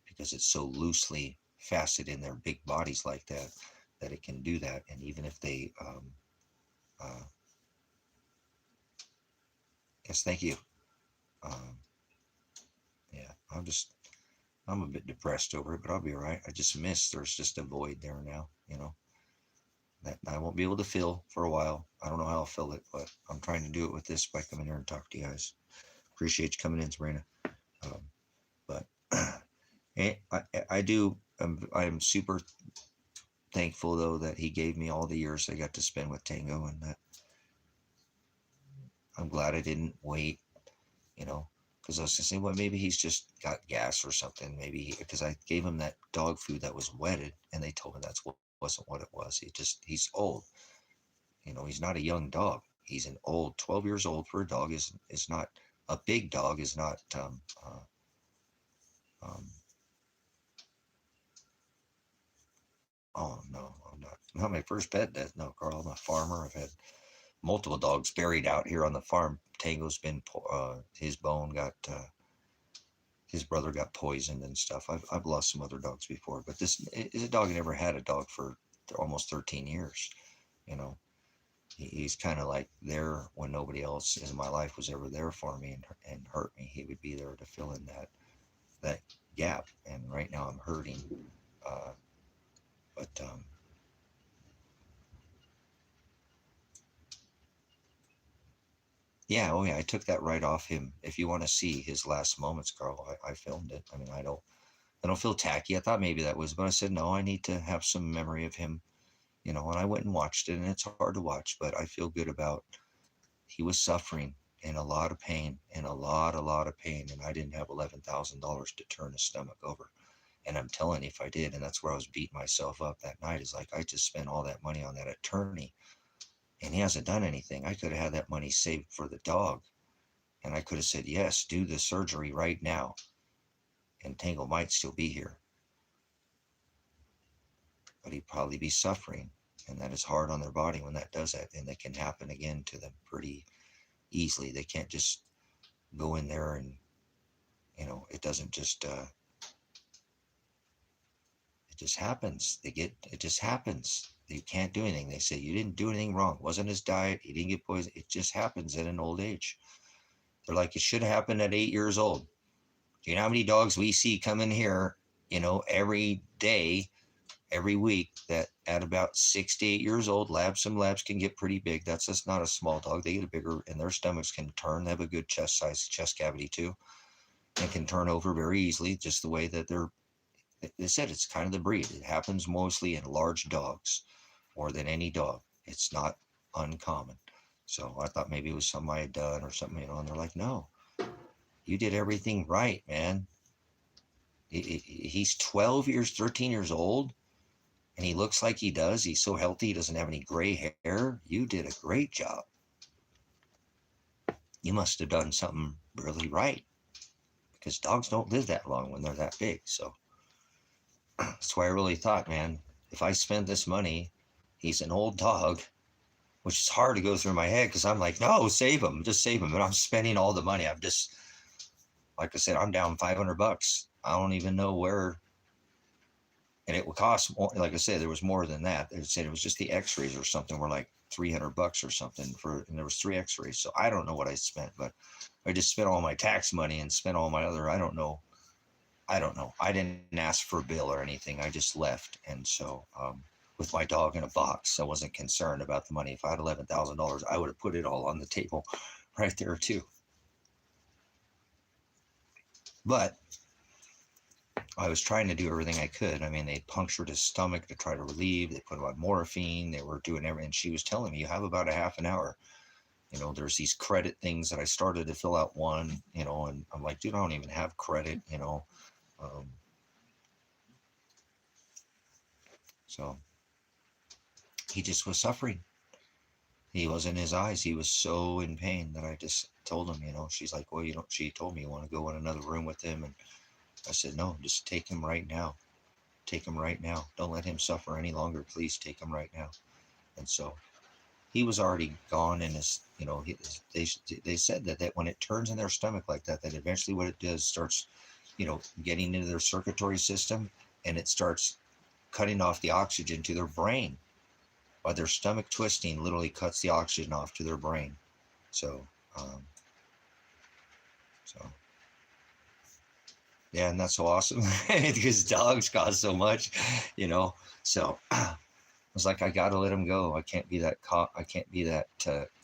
because it's so loosely faceted in their big bodies like that, that it can do that. And even if they, yes, thank you. Um, yeah, I'm a bit depressed over it, but I'll be all right. I just miss, there's just a void there now, you know, that I won't be able to fill for a while. I don't know how I'll fill it, but I'm trying to do it with this by coming here and talk to you guys. Appreciate you coming in, Sabrina. Um, but I do. I'm super thankful, though, that he gave me all the years I got to spend with Tango, and that I'm glad I didn't wait, you know, because I was saying, well, maybe he's just got gas or something. Maybe because I gave him that dog food that was wetted, and they told me wasn't what it was. He's old. You know, he's not a young dog. He's an old, 12 years old for a dog is not a big dog. Is not um, oh no, I'm not my first pet. That no, Carl. I'm a farmer. I've had multiple dogs buried out here on the farm. Tango's been his bone got his brother got poisoned and stuff. I've lost some other dogs before, but this is a dog I never had a dog for almost 13 years. You know, he's kind of like there when nobody else in my life was ever there for me and hurt me. He would be there to fill in that gap. And right now I'm hurting, uh, but yeah, oh yeah, I took that right off him. If you want to see his last moments, Carl, I filmed it. I mean, I don't feel tacky. I thought maybe that was, but I said no. I need to have some memory of him, you know. And I went and watched it, and it's hard to watch, but I feel good about. He was suffering in a lot of pain, in a lot of pain, and I didn't have $11,000 to turn his stomach over. And I'm telling you, if I did, and that's where I was beating myself up that night, is like I just spent all that money on that attorney, and he hasn't done anything. I could have had that money saved for the dog, and I could have said, yes, do the surgery right now. and Tango might still be here, but he'd probably be suffering. And that is hard on their body when that does that. And that can happen again to them pretty easily. They can't just go in there and, it doesn't just, it just happens. It just happens. You can't do anything. They say you didn't do anything wrong. It wasn't his diet. He didn't get poisoned. It just happens at an old age. They're like, it should have happened at 8 years old. Do you know how many dogs we see come in here, every day, every week, that at about 6 to 8 years old, some labs can get pretty big. That's just not a small dog. They get bigger, and their stomachs can turn. They have a good chest size, chest cavity too, and can turn over very easily, just the way that they said it's kind of the breed. It happens mostly in large dogs more than any dog. It's not uncommon. So I thought maybe it was something I had done or something, and they're like, no, you did everything right, man. He's 13 years old, and he looks like he does. He's so healthy. He doesn't have any gray hair. You did a great job. You must have done something really right, because dogs don't live that long when they're that big. So that's why I really thought, man, if I spend this money, he's an old dog, which is hard to go through my head, because I'm like, no, save him, just save him. But I'm spending all the money. Like I said, I'm down $500. I don't even know where. And it would cost more. Like I said, there was more than that. They said it was just the x-rays or something were like $300 or something and there was 3 x-rays. So I don't know what I spent, but I just spent all my tax money and spent all my other, I don't know. I didn't ask for a bill or anything. I just left. And so, with my dog in a box, I wasn't concerned about the money. If I had $11,000, I would have put it all on the table right there too. But I was trying to do everything I could. I mean, they punctured his stomach to try to relieve. They put him on morphine. They were doing everything. And she was telling me, you have about a half an hour. There's these credit things that I started to fill out one, and I'm like, dude, I don't even have credit, So he just was suffering. He was in his eyes. He was so in pain that I just told him, she's like, well, she told me you want to go in another room with him. And I said, no, just take him right now. Take him right now. Don't let him suffer any longer. Please take him right now. And so he was already gone in his, they said that when it turns in their stomach like that eventually what it does starts, getting into their circulatory system, and it starts cutting off the oxygen to their brain. By their stomach twisting literally cuts the oxygen off to their brain. So, yeah, and that's so awesome because dogs cost so much, So I was like, I gotta let him go. I can't be that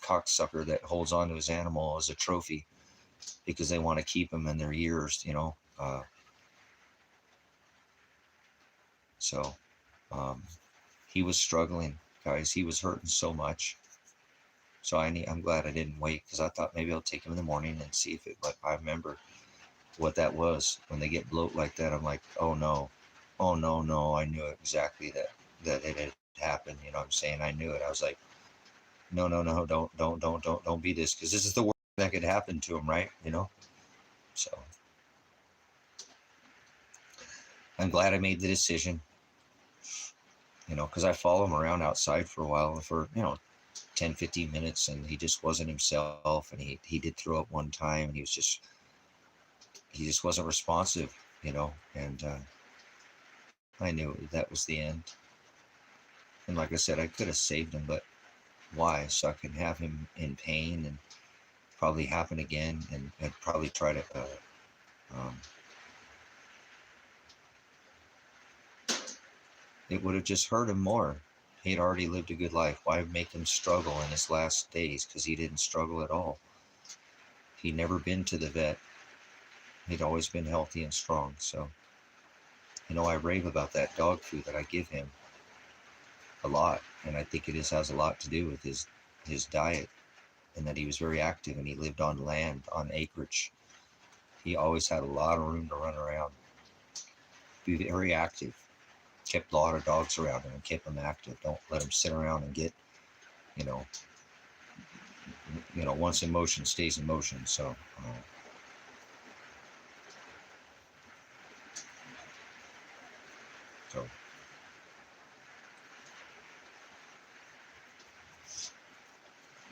cocksucker that holds on to his animal as a trophy because they want to keep him in their years, So he was struggling, guys. He was hurting so much. So I'm glad I didn't wait, because I thought maybe I'll take him in the morning and see if it. But I remember what that was when they get bloat like that. I'm like, oh no, I knew exactly that it had happened. What I'm saying? I knew it. I was like, no, don't be this, because this is the worst that could happen to him, right? So I'm glad I made the decision. Because I followed him around outside for a while, for 10, 15 minutes, and he just wasn't himself, and he did throw up one time, and he just wasn't responsive, and I knew that was the end. And like I said, I could have saved him, but why? So I can have him in pain and probably happen again, and I'd probably try to it would have just hurt him more. He'd already lived a good life. Why make him struggle in his last days? Because he didn't struggle at all. He'd never been to the vet. He'd always been healthy and strong. So, I rave about that dog food that I give him a lot. And I think it has a lot to do with his diet, and that he was very active, and he lived on land, on acreage. He always had a lot of room to run around. Be very active. Kept a lot of dogs around him and kept them active. Don't let him sit around and get, once in motion stays in motion. So So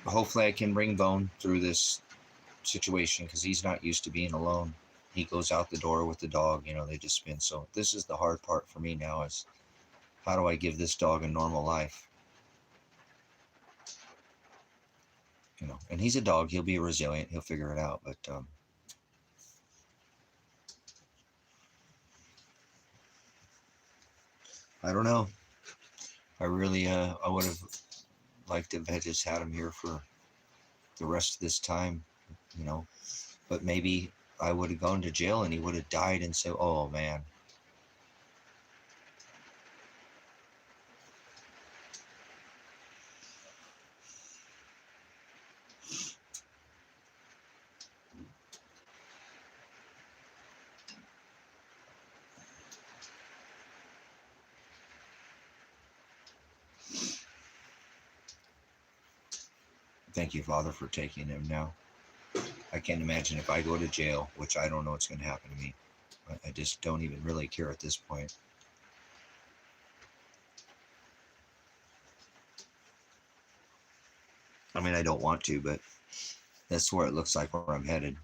hopefully I can bring Bone through this situation, because he's not used to being alone. He goes out the door with the dog, you know, they just spin. So this is the hard part for me now, is how do I give this dog a normal life? You know, and he's a dog, he'll be resilient, he'll figure it out, but I don't know. I really I would have liked to have just had him here for the rest of this time, you know, but maybe I would have gone to jail and he would have died, and so, oh man. Thank you, Father, for taking him now. I can't imagine if I go to jail, which I don't know what's going to happen to me. I just don't even really care at this point. I mean, I don't want to, but that's where it looks like where I'm headed.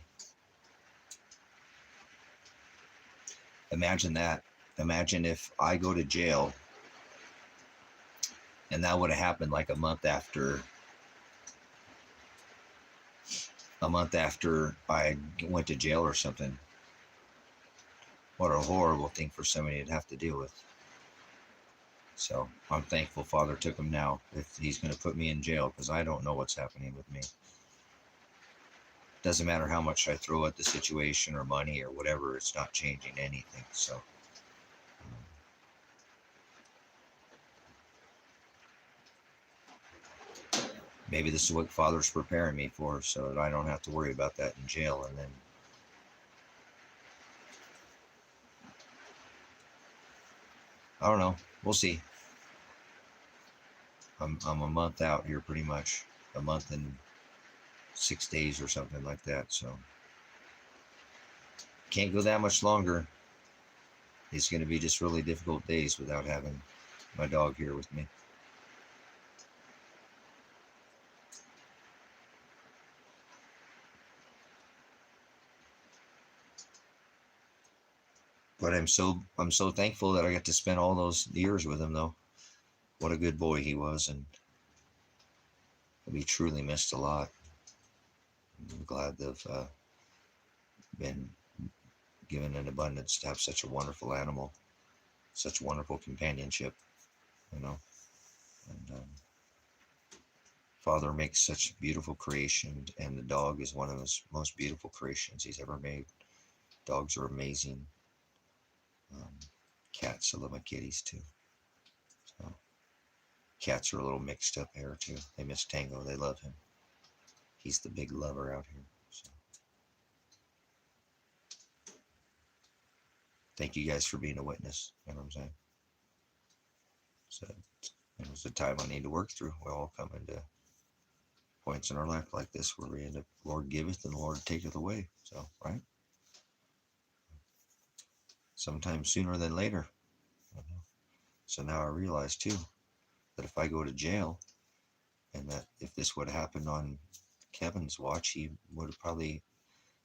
Imagine that. Imagine if I go to jail and that would have happened like a month after I went to jail or something. What a horrible thing for somebody to have to deal with. So I'm thankful Father took him now, if he's going to put me in jail, because I don't know what's happening with me. Doesn't matter how much I throw at the situation or money or whatever, it's not changing anything. So maybe this is what Father's preparing me for, so that I don't have to worry about that in jail. And then I don't know. We'll see. I'm a month out here, pretty much. A month and 6 days or something like that. So can't go that much longer. It's going to be just really difficult days without having my dog here with me. But I'm so thankful that I got to spend all those years with him, though. What a good boy he was, and he'll be truly missed a lot. I'm glad they've been given an abundance to have such a wonderful animal, such wonderful companionship, you know. And Father makes such beautiful creation, and the dog is one of his most beautiful creations he's ever made. Dogs are amazing. Cats, I love my kitties too. So cats are a little mixed up here too. They miss Tango. They love him. He's the big lover out here. So thank you guys for being a witness. You know what I'm saying? So it was a time I need to work through. We all come into points in our life like this where we end up, Lord giveth and the Lord taketh away. So, right? Sometimes sooner than later. So now I realize too that if I go to jail, and that if this would have happened on Kevin's watch, he would have probably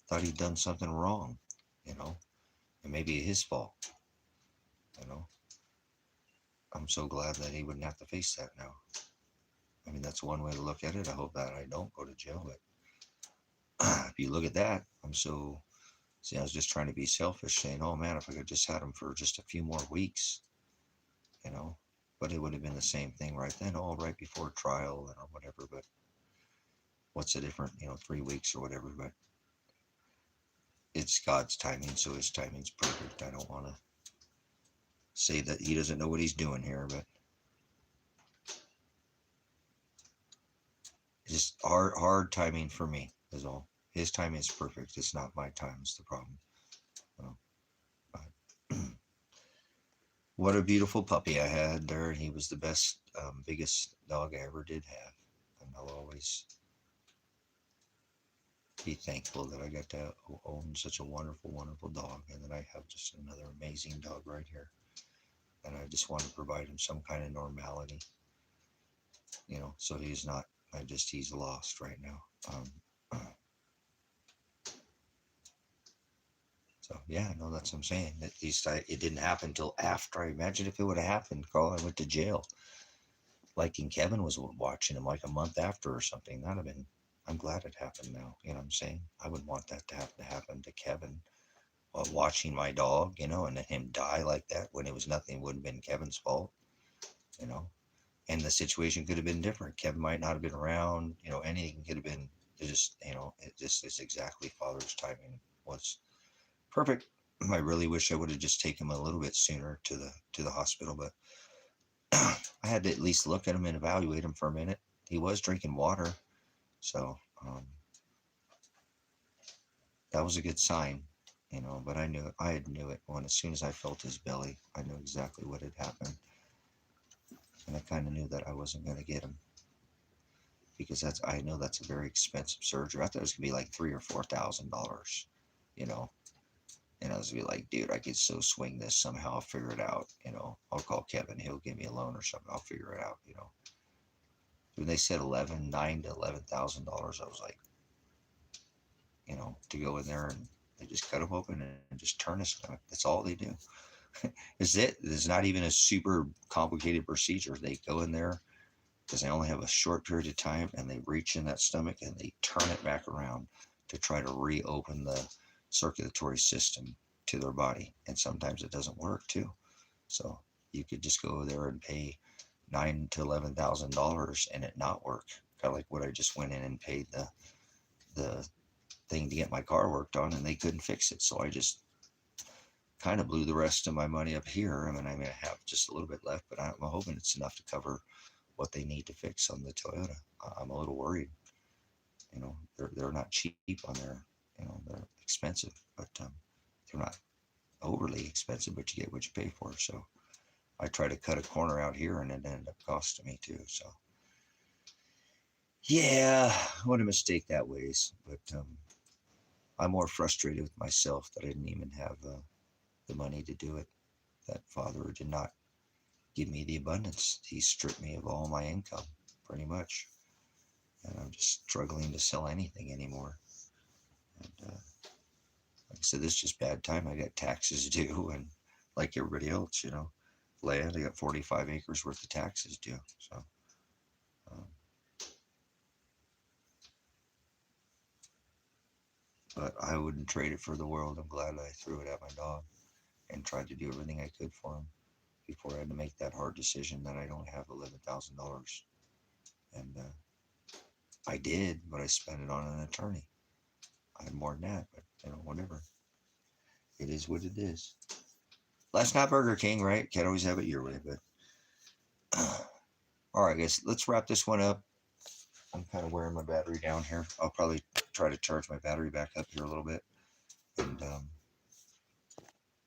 thought he'd done something wrong, you know, and maybe his fault, you know. I'm so glad that he wouldn't have to face that now. I mean, that's one way to look at it. I hope that I don't go to jail, but if you look at that, I was just trying to be selfish, saying, oh man, if I could just had him for just a few more weeks, you know, but it would have been the same thing right then, right before trial or whatever. But what's the difference, 3 weeks or whatever, but it's God's timing, so his timing's perfect. I don't want to say that he doesn't know what he's doing here, but it's just hard timing for me is all. His timing is perfect. It's not my time. It's the problem. But what a beautiful puppy I had there. He was the best, biggest dog I ever did have. And I'll always be thankful that I got to own such a wonderful, wonderful dog, and that I have just another amazing dog right here. and I just want to provide him some kind of normality, so he's not, he's lost right now. So yeah, no, that's what I'm saying. At least it didn't happen until after. I imagine if it would have happened, Carl, I went to jail. Like, and Kevin was watching him like a month after or something. That'd have been. I'm glad it happened now. You know what I'm saying? I wouldn't want that to happen to Kevin. Watching my dog, and then him die like that when it was nothing. It wouldn't have been Kevin's fault, you know. And the situation could have been different. Kevin might not have been around. Anything could have been. It just is exactly Father's timing was perfect. I really wish I would have just taken him a little bit sooner to the hospital, but I had to at least look at him and evaluate him for a minute. He was drinking water, so that was a good sign, But I had knew it when as soon as I felt his belly, I knew exactly what had happened, and I kind of knew that I wasn't going to get him because I know that's a very expensive surgery. I thought it was gonna be like $3,000 or $4,000, you know. And I was gonna be like, dude, I could so swing this somehow. I'll figure it out. I'll call Kevin. He'll give me a loan or something. I'll figure it out. When they said $9,000 to $11,000, I was like, to go in there and they just cut him open and just turn his stomach. That's all they do. Is it? It's not even a super complicated procedure. They go in there because they only have a short period of time and they reach in that stomach and they turn it back around to try to reopen the circulatory system to their body. And sometimes it doesn't work too. So you could just go there and pay $9,000 to $11,000 and it not work. Kind of like what I just went in and paid the thing to get my car worked on, and they couldn't fix it. So I just kind of blew the rest of my money up here. I mean, I have just a little bit left, but I'm hoping it's enough to cover what they need to fix on the Toyota. I'm a little worried. They're not cheap on their, they're expensive, but they're not overly expensive, but you get what you pay for. So I try to cut a corner out here and it ended up costing me too. So yeah, what a mistake that was. But I'm more frustrated with myself that I didn't even have the money to do it. That Father did not give me the abundance. He stripped me of all my income, pretty much. And I'm just struggling to sell anything anymore. And like I said, this is just bad time. I got taxes due, and like everybody else, land. I got 45 acres worth of taxes due. So, um, but I wouldn't trade it for the world. I'm glad I threw it at my dog and tried to do everything I could for him before I had to make that hard decision that I don't have $11,000. And I did, but I spent it on an attorney. I had more than that, but whatever. It is what it is. Last not Burger King, right? Can't always have it your way, but all right, guys, let's wrap this one up. I'm kind of wearing my battery down here. I'll probably try to charge my battery back up here a little bit, and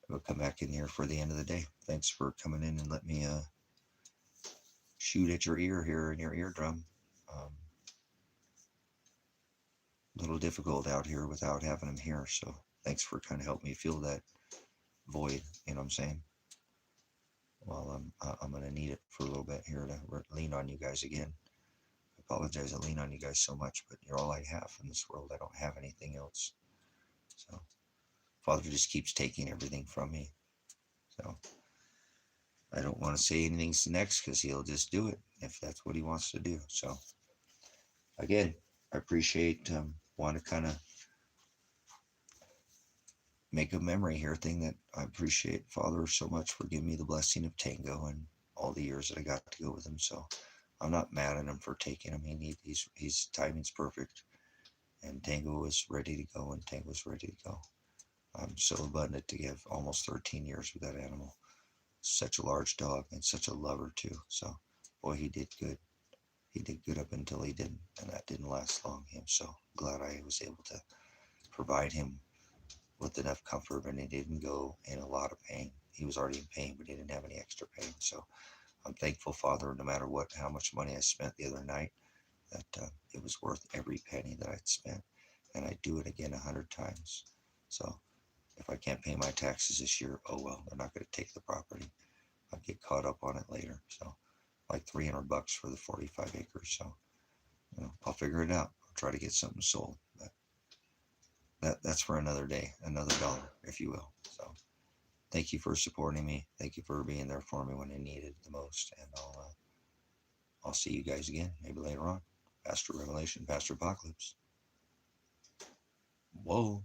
we'll come back in here for the end of the day. Thanks for coming in and let me shoot at your ear here in your eardrum. A little difficult out here without having them here, so thanks for kind of helping me feel that void. You know what I'm saying? Well, I'm gonna need it for a little bit here to lean on you guys again. I apologize. I lean on you guys so much, but you're all I have in this world. I don't have anything else. So Father just keeps taking everything from me. So I don't want to say anything's next because he'll just do it if that's what he wants to do. So again, I appreciate want to kind of make a memory here thing that I appreciate Father so much for giving me the blessing of Tango and all the years that I got to go with him. So I'm not mad at him for taking him. His timing's perfect, and Tango was ready to go, and Tango's ready to go. I'm so abundant to give almost 13 years with that animal. Such a large dog and such a lover too. So boy, he did good. He did good up until he didn't, and that didn't last long. I'm so glad I was able to provide him with enough comfort, and he didn't go in a lot of pain. He was already in pain, but he didn't have any extra pain. So I'm thankful, Father, no matter how much money I spent the other night, that it was worth every penny that I'd spent, and I'd do it again 100 times. So if I can't pay my taxes this year, oh well, they're not going to take the property. I'll get caught up on it later. So like $300 for the 45 acres. So I'll figure it out. I'll try to get something sold. But that's for another day, another dollar, if you will. So thank you for supporting me. Thank you for being there for me when I needed it the most. And I'll see you guys again, maybe later on. Pastor Revelation, Pastor Apocalypse. Whoa.